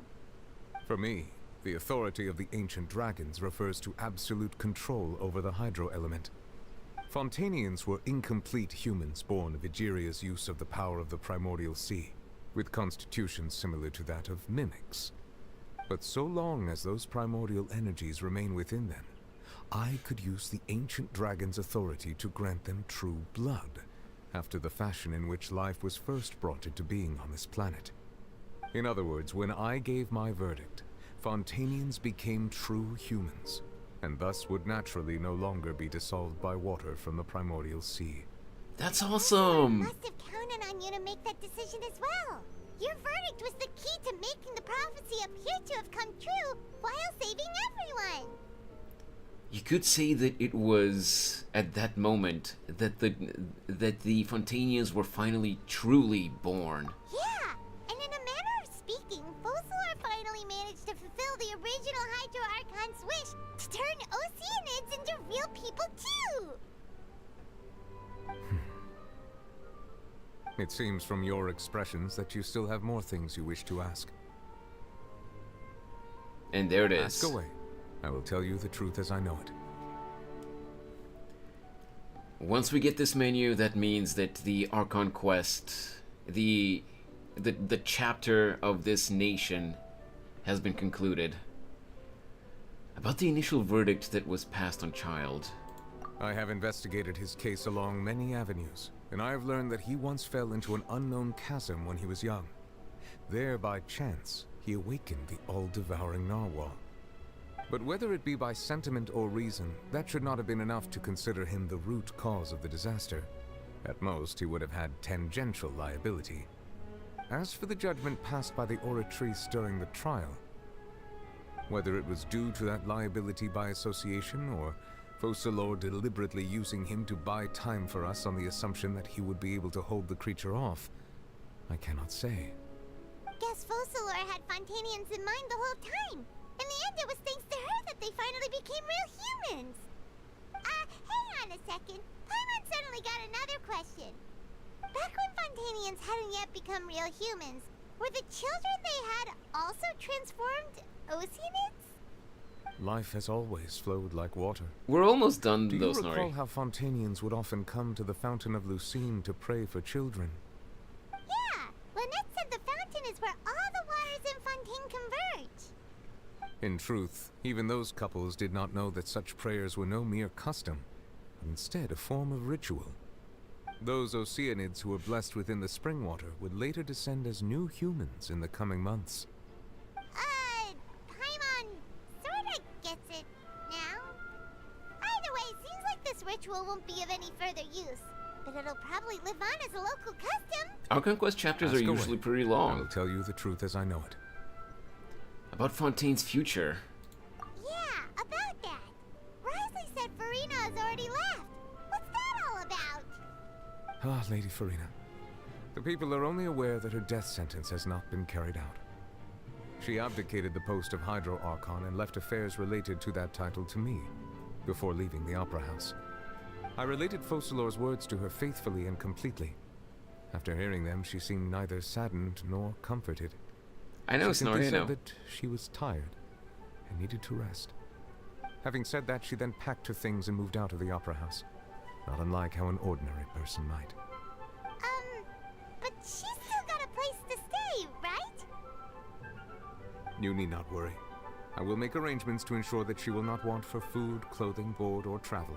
For me, the authority of the ancient dragons refers to absolute control over the hydro element. Fontainians were incomplete humans born of Egeria's use of the power of the primordial sea, with constitutions similar to that of mimics. But so long as those primordial energies remain within them, I could use the ancient dragon's authority to grant them true blood, after the fashion in which life was first brought into being on this planet. In other words, when I gave my verdict, Fontainians became true humans, and thus would naturally no longer be dissolved by water from the primordial sea. That's awesome! Must have counted on you to make that decision as well. Your verdict was the key to making the prophecy appear to have come true while saving everyone. You could say that it was at that moment that the Fontainians were finally truly born. Yeah, and in a manner of speaking, Fossilor finally managed to fulfill the original Hydro Archon's wish to turn Oceanids into real people too! It seems from your expressions that you still have more things you wish to ask. And there it is. Ask away. I will tell you the truth as I know it. Once we get this menu, that means that the Archon quest, the chapter of this nation has been concluded. About the initial verdict that was passed on Child. I have investigated his case along many avenues, and I have learned that he once fell into an unknown chasm when he was young. There, by chance, he awakened the all-devouring narwhal. But whether it be by sentiment or reason, that should not have been enough to consider him the root cause of the disaster. At most, he would have had tangential liability. As for the judgment passed by the oratrice during the trial, whether it was due to that liability by association, or Focalors deliberately using him to buy time for us on the assumption that he would be able to hold the creature off, I cannot say. Guess Focalors had Fontainians in mind the whole time. In the end, it was thanks to her that they finally became real humans. Hang on a second. Paimon suddenly got another question. Back when Fontainians hadn't yet become real humans, were the children they had also transformed Oceanids? Life has always flowed like water. We're almost done, Do though, you recall Snorri. how Fontainians would often come to the Fountain of Lucine to pray for children? Yeah, Lynette said the fountain is where all the waters in Fontaine converge. In truth, even those couples did not know that such prayers were no mere custom, but instead a form of ritual. Those Oceanids who were blessed within the spring water would later descend as new humans in the coming months. Paimon sorta gets it now. Either way, it seems like this ritual won't be of any further use, but it'll probably live on as a local custom. Our conquest chapters are Ask away. usually pretty I long. will tell you the truth as I know it. About Fontaine's future. Yeah, about that. Risley said Farina has already left. What's that all about? Ah, Lady Farina. The people are only aware that her death sentence has not been carried out. She abdicated the post of Hydro Archon and left affairs related to that title to me, before leaving the Opera House. I related Focalors' words to her faithfully and completely. After hearing them, she seemed neither saddened nor comforted. I know, She simply Snorri, I know. said that she was tired and needed to rest. Having said that, she then packed her things and moved out of the Opera House, not unlike how an ordinary person might. But she's still got a place to stay, right? You need not worry. I will make arrangements to ensure that she will not want for food, clothing, board, or travel.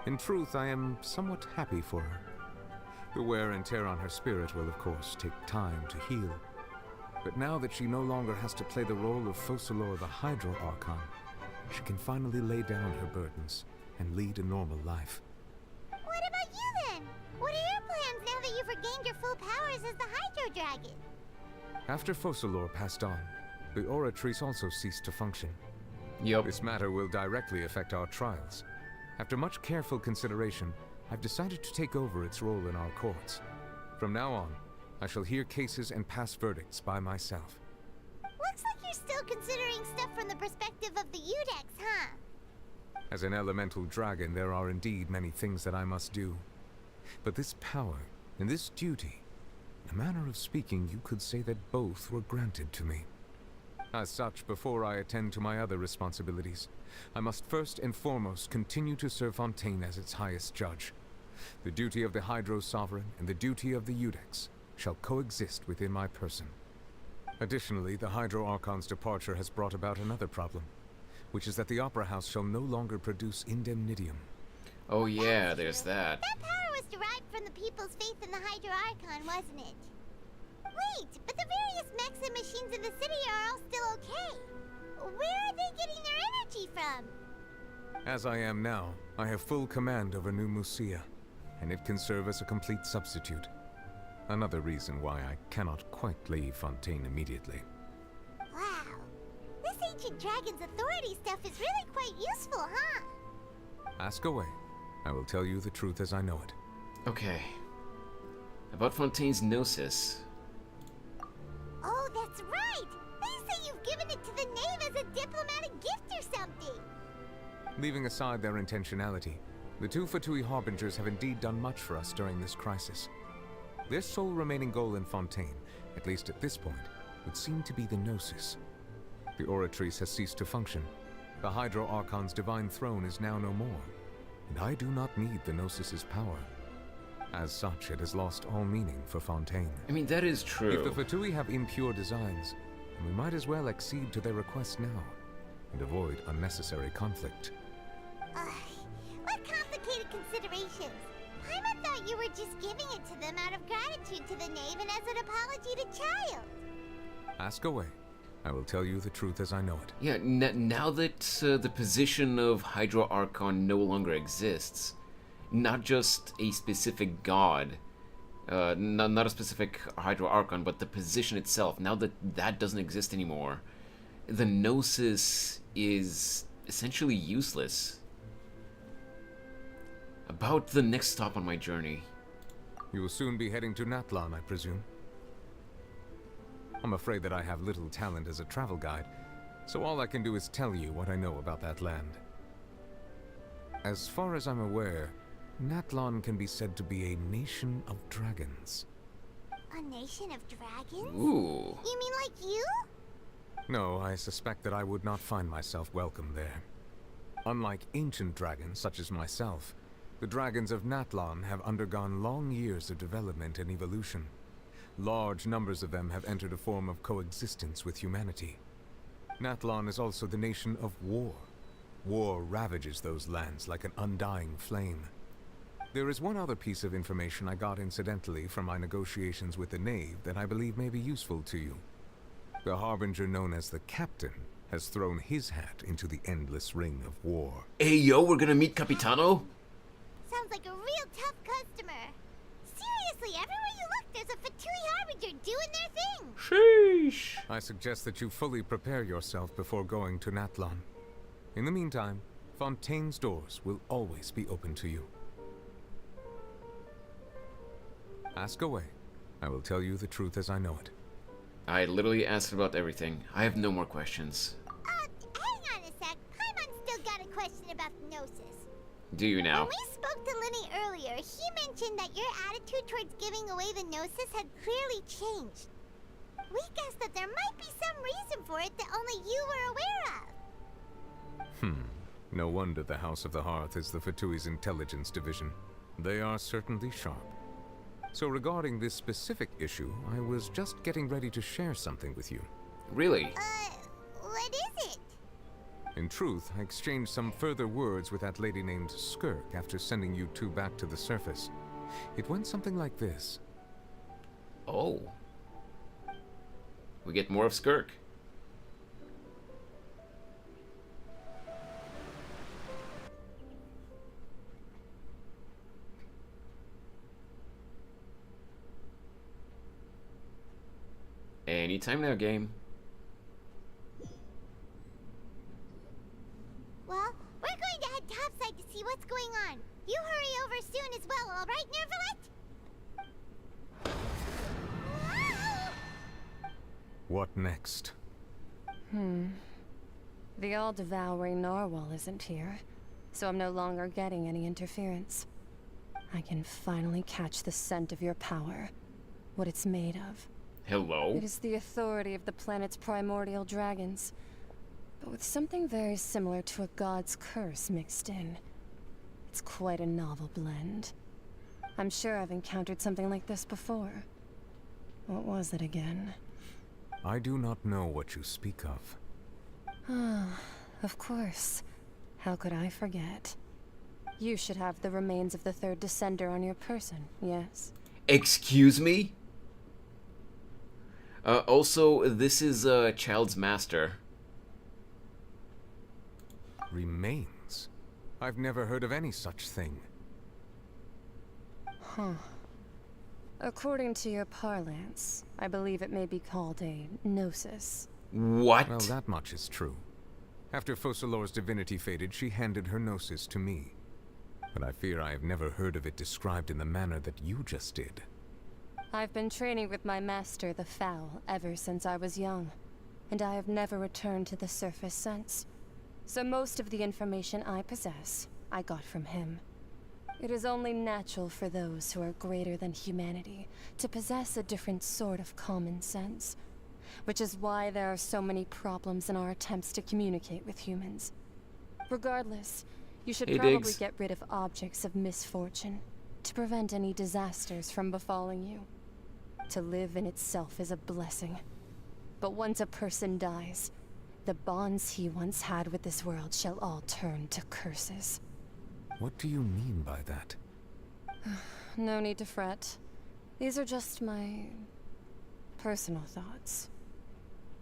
In truth, I am somewhat happy for her. The wear and tear on her spirit will, of course, take time to heal. But now that she no longer has to play the role of Focalors the Hydro Archon, she can finally lay down her burdens and lead a normal life. What about you then? What are your plans now that you've regained your full powers as the Hydro Dragon? After Focalors passed on, the Oratrice also ceased to function. Yup. This matter will directly affect our trials. After much careful consideration, I've decided to take over its role in our courts. From now on, I shall hear cases and pass verdicts by myself. Looks like you're still considering stuff from the perspective of the Udex, huh? As an elemental dragon, there are indeed many things that I must do. But this power and this duty, in a manner of speaking, you could say that both were granted to me. As such, before I attend to my other responsibilities, I must first and foremost continue to serve Fontaine as its highest judge. The duty of the Hydro Sovereign and the duty of the Udex shall coexist within my person. Additionally, the Hydro Archon's departure has brought about another problem, which is that the Opera House shall no longer produce indemnitium. Oh yeah, there's that. That power was derived from the people's faith in the Hydro Archon, wasn't it? Wait, but the various mechs and machines in the city are all still okay. Where are they getting their energy from? As I am now, I have full command over New Musia, and it can serve as a complete substitute. Another reason why I cannot quite leave Fontaine immediately. Wow. This ancient dragon's authority stuff is really quite useful, huh? Ask away. I will tell you the truth as I know it. Okay. About Fontaine's Gnosis. Oh, that's right! They say you've given it to the knave as a diplomatic gift or something! Leaving aside their intentionality, the two Fatui Harbingers have indeed done much for us during this crisis. Their sole remaining goal in Fontaine, at least at this point, would seem to be the Gnosis. The Oratrice has ceased to function. The Hydro Archon's divine throne is now no more, and I do not need the Gnosis's power. As such, it has lost all meaning for Fontaine. I mean, that is true. If the Fatui have impure designs, then we might as well accede to their request now, and avoid unnecessary conflict. What complicated considerations? Paimon thought you were just giving it to them out of gratitude to the knave and as an apology to Child. Ask away. I will tell you the truth as I know it. Yeah, now that the position of Hydro Archon no longer exists, not just a specific god, not a specific Hydro Archon, but the position itself, now that that doesn't exist anymore, the Gnosis is essentially useless. About the next stop on my journey. You will soon be heading to Natlan, I presume. I'm afraid that I have little talent as a travel guide, so all I can do is tell you what I know about that land. As far as I'm aware, Natlan can be said to be a nation of dragons. A nation of dragons? Ooh. You mean like you? No, I suspect that I would not find myself welcome there. Unlike ancient dragons such as myself, the dragons of Natlan have undergone long years of development and evolution. Large numbers of them have entered a form of coexistence with humanity. Natlan is also the nation of war. War ravages those lands like an undying flame. There is one other piece of information I got incidentally from my negotiations with the knave that I believe may be useful to you. The harbinger known as the Captain has thrown his hat into the endless ring of war. Hey yo, we're gonna meet Capitano? Sounds like a real tough customer. Seriously, everywhere you look, there's a Fatui Harbinger doing their thing. Sheesh. I suggest that you fully prepare yourself before going to Natlan. In the meantime, Fontaine's doors will always be open to you. Ask away. I will tell you the truth as I know it. I literally asked about everything. I have no more questions. Hang on a sec. Paimon's still got a question about the Gnosis. Do you now? When we spoke to Linny earlier, he mentioned that your attitude towards giving away the Gnosis had clearly changed. We guessed that there might be some reason for it that only you were aware of. No wonder the House of the Hearth is the Fatui's intelligence division. They are certainly sharp. So regarding this specific issue, I was just getting ready to share something with you. Really? What is it? In truth, I exchanged some further words with that lady named Skirk after sending you two back to the surface. It went something like this. Oh. We get more of Skirk. Anytime now, game. Well, we're going to head topside to see what's going on. You hurry over soon as well, all right, Nervalet? What next? The all-devouring narwhal isn't here, so I'm no longer getting any interference. I can finally catch the scent of your power, what it's made of. Hello? It is the authority of the planet's primordial dragons, but with something very similar to a god's curse mixed in. It's quite a novel blend. I'm sure I've encountered something like this before. What was it again? I do not know what you speak of. Ah, of course. How could I forget? You should have the remains of the third descender on your person, yes? Excuse me? Also, this is Child's master. Remains? I've never heard of any such thing. Huh. According to your parlance, I believe it may be called a gnosis. What? Well, that much is true. After Focalor's divinity faded, she handed her gnosis to me. But I fear I have never heard of it described in the manner that you just did. I've been training with my master, the Foul, ever since I was young, and I have never returned to the surface since. So most of the information I possess, I got from him. It is only natural for those who are greater than humanity to possess a different sort of common sense. which is why there are so many problems in our attempts to communicate with humans. Regardless, you should Hey, probably Diggs. get rid of objects of misfortune to prevent any disasters from befalling you. To live in itself is a blessing. But once a person dies, the bonds he once had with this world shall all turn to curses. What do you mean by that? No need to fret. These are just my personal thoughts.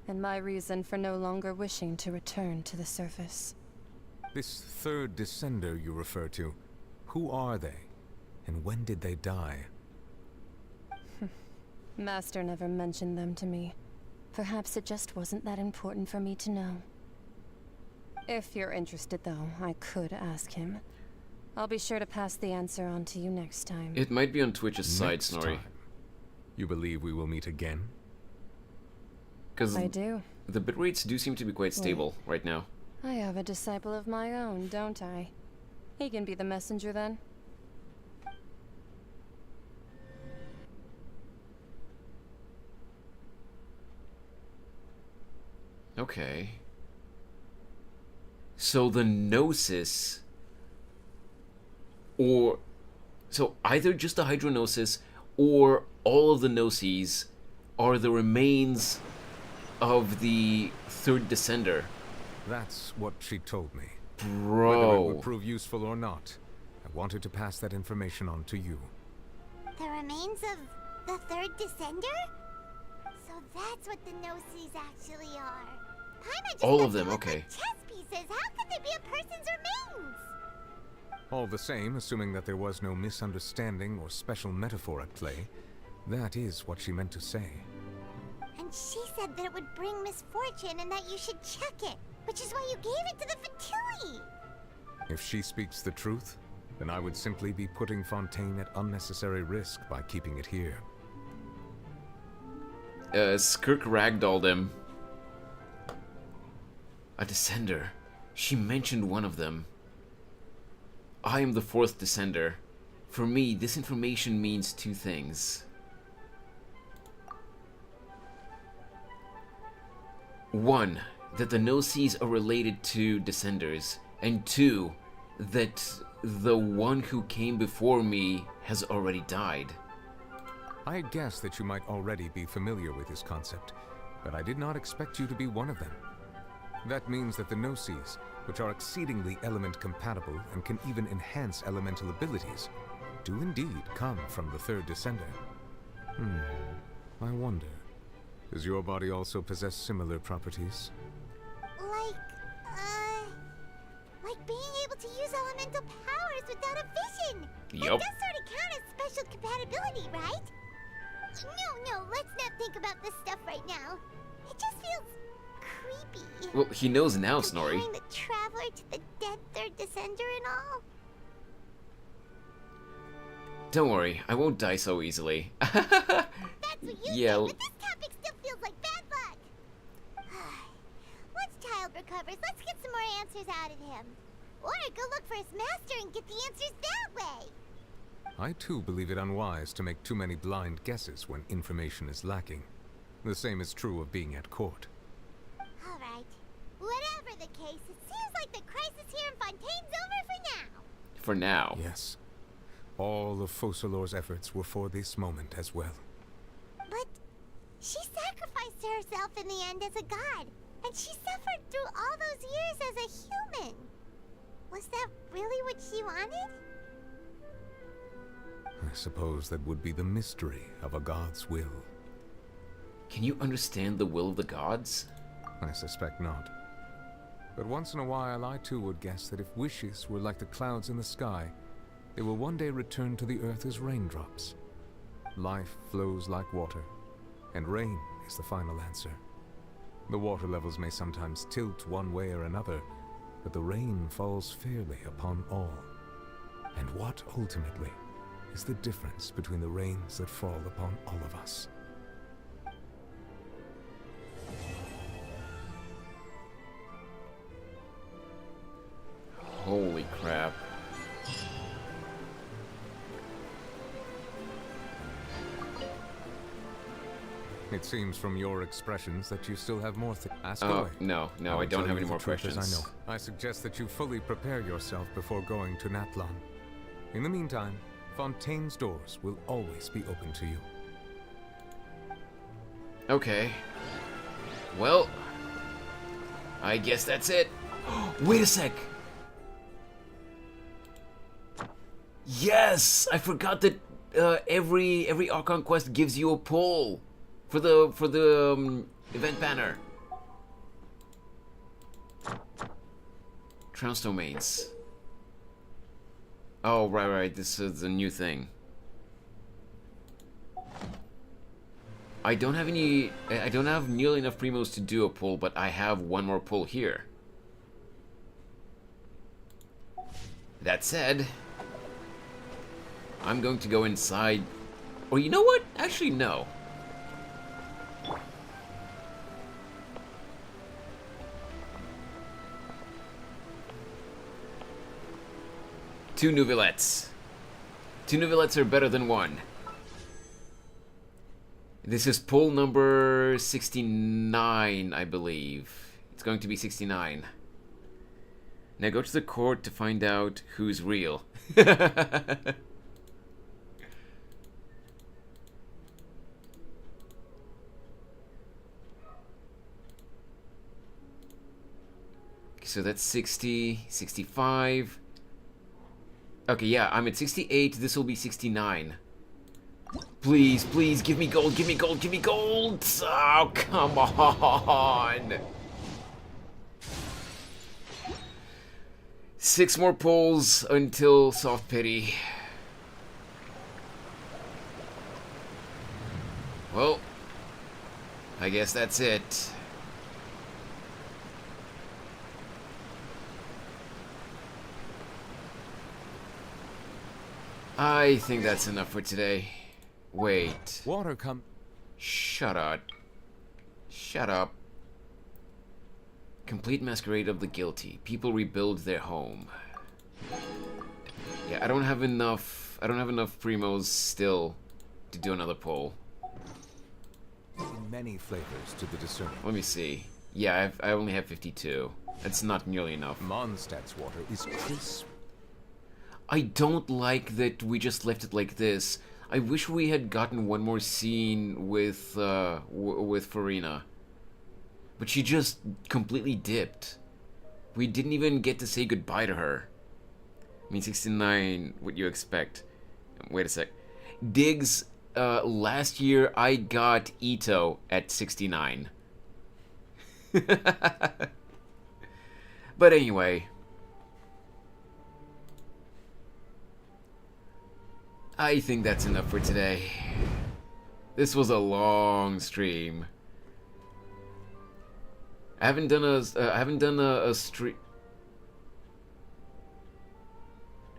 And my reason for no longer wishing to return to the surface. This third descender you refer to, who are they? And when did they die? Master never mentioned them to me. Perhaps it just wasn't that important for me to know. If you're interested, though, I could ask him. I'll be sure to pass the answer on to you next time. It might be on Twitch's side, Next Snorri. time. You believe we will meet again? Because I do. the bit rates do seem to be quite stable right now. I have a disciple of my own, don't I? He can be the messenger then. Okay. So the Gnosis, or so either just the Hydronosis or all of the Gnoses are the remains of the third descender. That's what she told me. Bro. Whether it would prove useful or not, I wanted to pass that information on to you. The remains of the third descender? So that's what the Gnosis actually are. Paimon just All left of them, them look okay. like chess pieces. How could they be a person's remains? All the same, assuming that there was no misunderstanding or special metaphor at play, that is what she meant to say. And she said that it would bring misfortune and that you should check it, which is why you gave it to the Fatui. If she speaks the truth, then I would simply be putting Fontaine at unnecessary risk by keeping it here. Skirk ragdolled him. A descender. She mentioned one of them. I am the fourth descender. For me, this information means two things. One, that the Gnosis are related to descenders. And two, that the one who came before me has already died. I had guessed that you might already be familiar with this concept, but I did not expect you to be one of them. That means that the Gnosis, which are exceedingly element compatible and can even enhance elemental abilities, do indeed come from the third descender. I wonder, does your body also possess similar properties? Like being able to use elemental powers without a vision. Yup. That does sort of count as special compatibility, right? No, let's not think about this stuff right now. It just feels creepy. Well, he knows now, Snorri. Comparing the Traveler to the dead third descender and all. Don't worry, I won't die so easily. That's what you Yeah. think, but this topic still feels like bad luck. Once Child recovers, let's get some more answers out of him. Or go look for his master and get the answers that way. I too believe it unwise to make too many blind guesses when information is lacking. The same is true of being at court. Alright. Whatever the case, it seems like the crisis here in Fontaine's over for now. For now. Yes. All of Focalor's efforts were for this moment as well. But she sacrificed herself in the end as a god, and she suffered through all those years as a human. Was that really what she wanted? I suppose that would be the mystery of a god's will. Can you understand the will of the gods? I suspect not. But once in a while I too would guess that if wishes were like the clouds in the sky, they will one day return to the earth as raindrops. Life flows like water, and rain is the final answer. The water levels may sometimes tilt one way or another, but the rain falls fairly upon all. And what ultimately is the difference between the rains that fall upon all of us? Holy crap. It seems from your expressions that you still have more ask Oh, away. no, I will I don't tell have you any the more truth as questions. I know. I suggest that you fully prepare yourself before going to Natlan. In the meantime, Fontaine's doors will always be open to you. Okay. Well, I guess that's it. Wait a sec. Yes, I forgot that every Archon quest gives you a poll for the event banner. Trans domains. Oh, right. This is a new thing. I don't have nearly enough primos to do a pull, but I have one more pull here. That said, I'm going to go inside. Or you know what? Actually, no. Two Nouvelettes. Two Nouvelettes are better than one. This is poll number 69, I believe. It's going to be 69. Now go to the court to find out who's real. So that's 60, 65. Okay, yeah, I'm at 68. This will be 69. Please, please, give me gold, give me gold, give me gold! Oh, come on! 6 more pulls until soft pity. Well, I guess that's it. I think that's enough for today. Wait. Water come. Shut up. Shut up. Complete masquerade of the guilty. People rebuild their home. Yeah, I don't have enough primos still to do another poll. Many flavors to the discernment. Let me see. Yeah, I only have 52. That's not nearly enough. Mondstadt's water is crisp. I don't like that we just left it like this. I wish we had gotten one more scene with Farina. But she just completely dipped. We didn't even get to say goodbye to her. I mean, 69, what you expect. Wait a sec. Diggs, last year I got Ito at 69. But anyway. I think that's enough for today. This was a long stream. I haven't done a stream.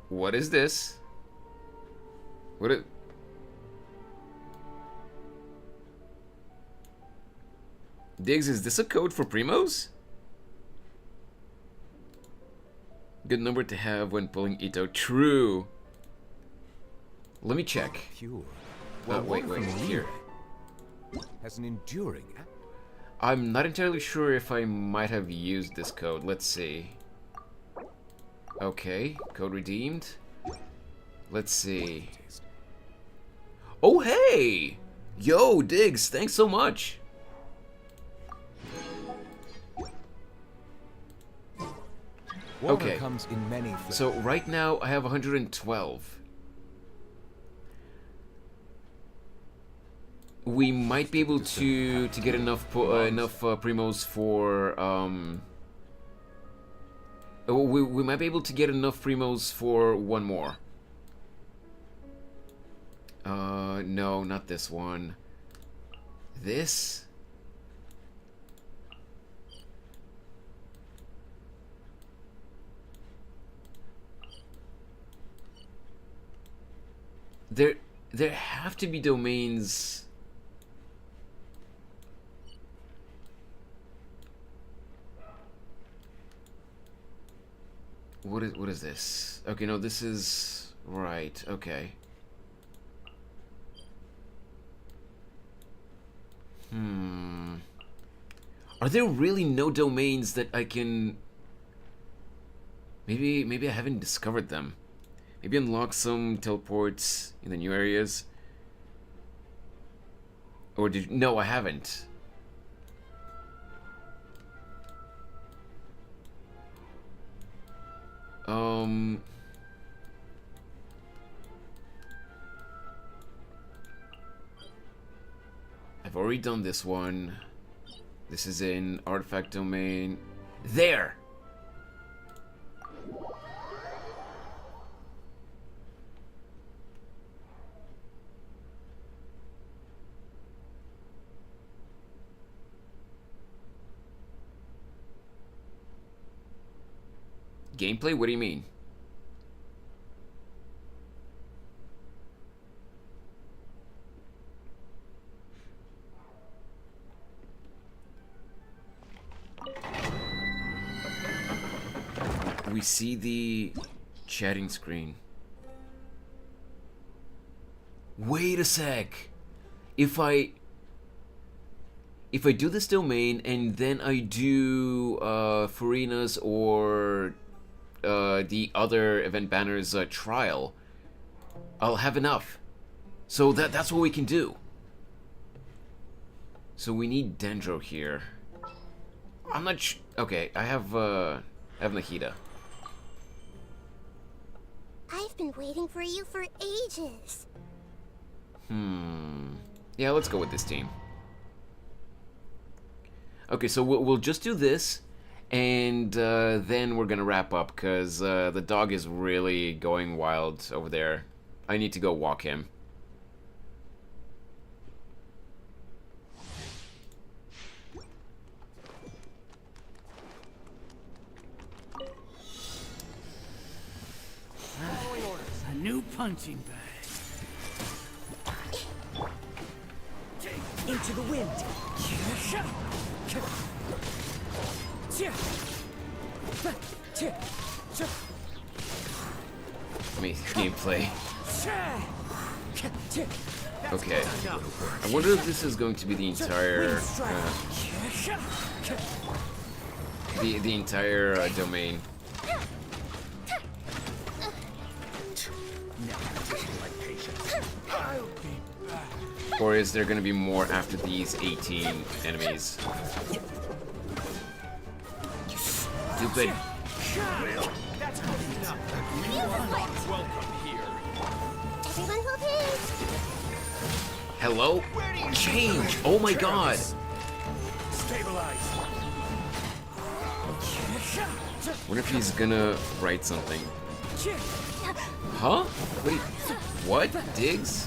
What is this? Diggs, is this a code for primos? Good number to have when pulling Ito. True. Let me check. Pure. Wait, here. Has an enduring. I'm not entirely sure if I might have used this code. Let's see. Okay, code redeemed. Let's see. Oh, hey! Yo, Diggs, thanks so much. Okay, comes in many so right now I have 112. We might be able to get enough primos for we might be able to get enough primos for one more. No, not this one. This. There have to be domains. What is this? Okay, no, this is right. Okay. Are there really no domains that I can... Maybe I haven't discovered them. Maybe unlock some teleports in the new areas. Or did... No, I haven't. I've already done this one. This is in artifact domain. There! Gameplay? What do you mean? We see the chatting screen. Wait a sec. If I do this domain and then I do Farina's or the other event banners trial, I'll have enough. So that's what we can do. So we need Dendro here. I'm not okay, I have Nahida. I've been waiting for you for ages. Yeah, let's go with this team. Okay, so we'll just do this, and then we're gonna wrap up, because the dog is really going wild over there. I need to go walk him. A new punching bag. Into the wind. I mean, gameplay. Okay. I wonder if this is going to be the entire the entire domain. Or is there going to be more after these 18 enemies? Stupid. That's welcome here. Everyone hold hands. Hello? Change! Oh my god! Stabilize. Wonder if he's gonna write something. Huh? Wait, what? Diggs?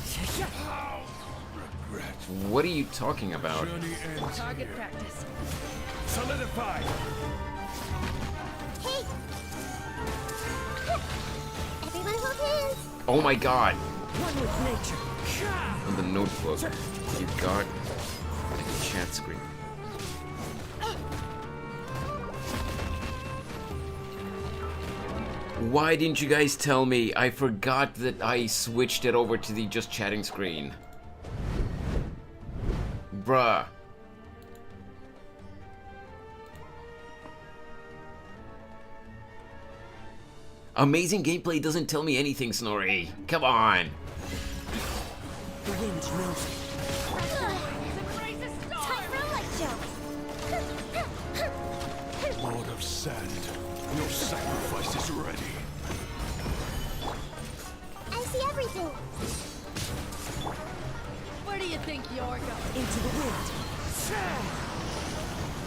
What are you talking about? Target practice. Solidify. Hey. Everyone hold hands. Oh my god! One with nature. On the notebook, you got a chat screen. Why didn't you guys tell me? I forgot that I switched it over to the just chatting screen. Bruh. Amazing gameplay doesn't tell me anything, Snorri. Come on. The wind knows. Lord of Sand, your sacrifice is ready. I see everything. Where do you think you're going? Into the wind.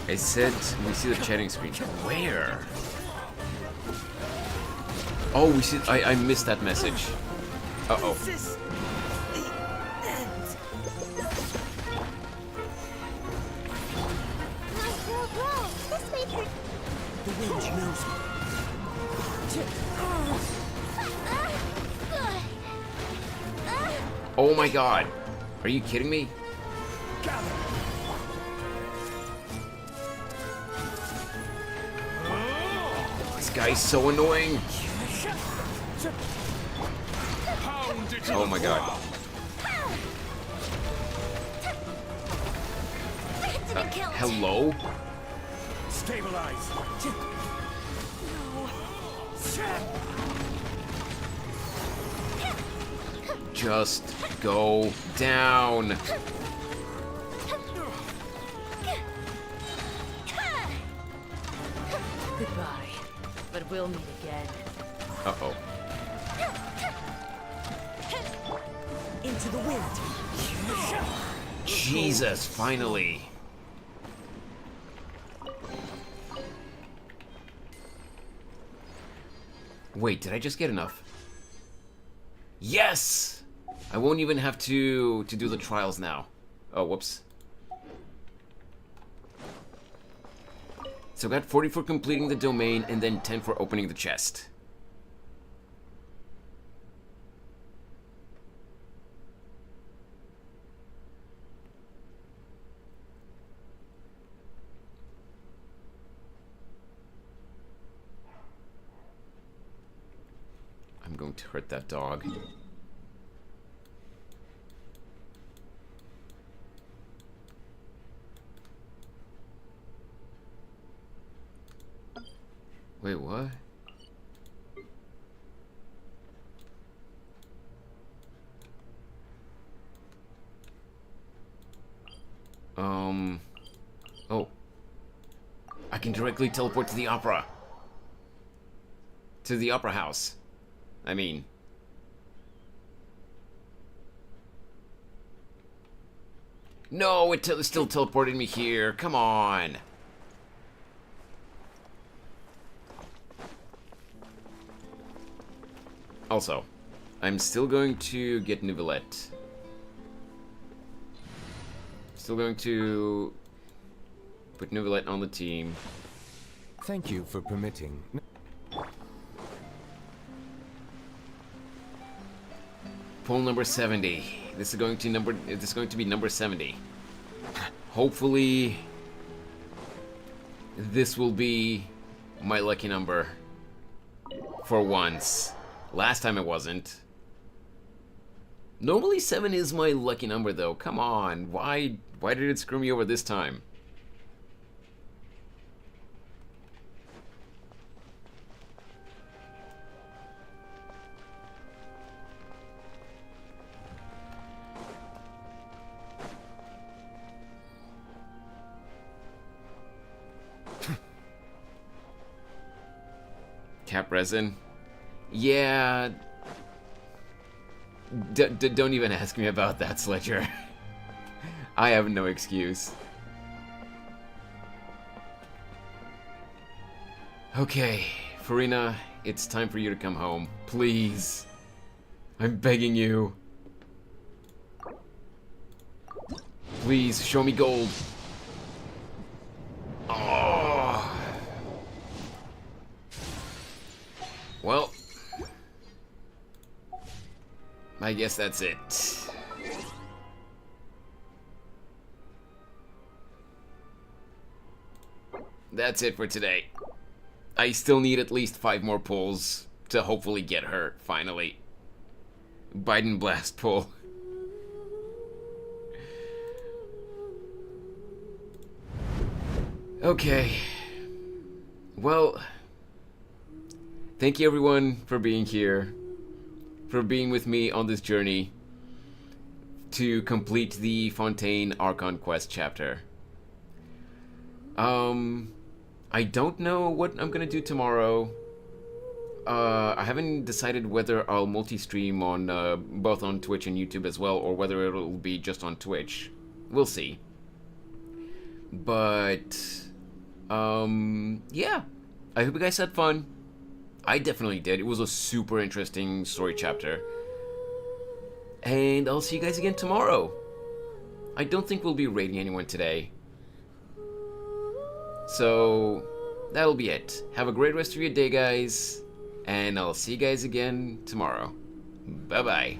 I said we see the chatting screen. Where? Oh, we see. I missed that message. Uh-oh. This made her... The wind knows. Oh my god. Are you kidding me? This guy's so annoying. Oh my god. Hello? Stabilize. Just go down. Goodbye, but we'll meet again. Uh-oh. Into the wind. Jesus, finally. Wait, did I just get enough? Yes! I won't even have to do the trials now. Oh, whoops. So I got 40 for completing the domain and then 10 for opening the chest. I'm going to hurt that dog. Wait, what? Oh. I can directly teleport to the opera. To the opera house. I mean. No, it still teleported me here. Come on. Also, I'm still going to get Nivelette. Still going to put Nivelette on the team. Thank you for permitting. Poll number 70. This is going to be number 70. Hopefully, this will be my lucky number for once. Last time it wasn't. Normally 7 is my lucky number though. Come on. Why did it screw me over this time? Cap resin. Yeah. Don't even ask me about that, Sledger. I have no excuse. Okay, Farina, it's time for you to come home. Please. I'm begging you. Please, show me gold. Oh. Well, I guess that's it. That's it for today. I still need at least 5 more pulls to hopefully get her, finally. Biden blast pull. Okay. Well, thank you everyone for being here, for being with me on this journey to complete the Fontaine Archon quest chapter. I don't know what I'm gonna do tomorrow. I haven't decided whether I'll multi-stream on both on Twitch and YouTube as well, or whether it'll be just on Twitch. We'll see. But yeah, I hope you guys had fun. I definitely did. It was a super interesting story chapter. And I'll see you guys again tomorrow. I don't think we'll be raiding anyone today. So, that'll be it. Have a great rest of your day, guys. And I'll see you guys again tomorrow. Bye-bye.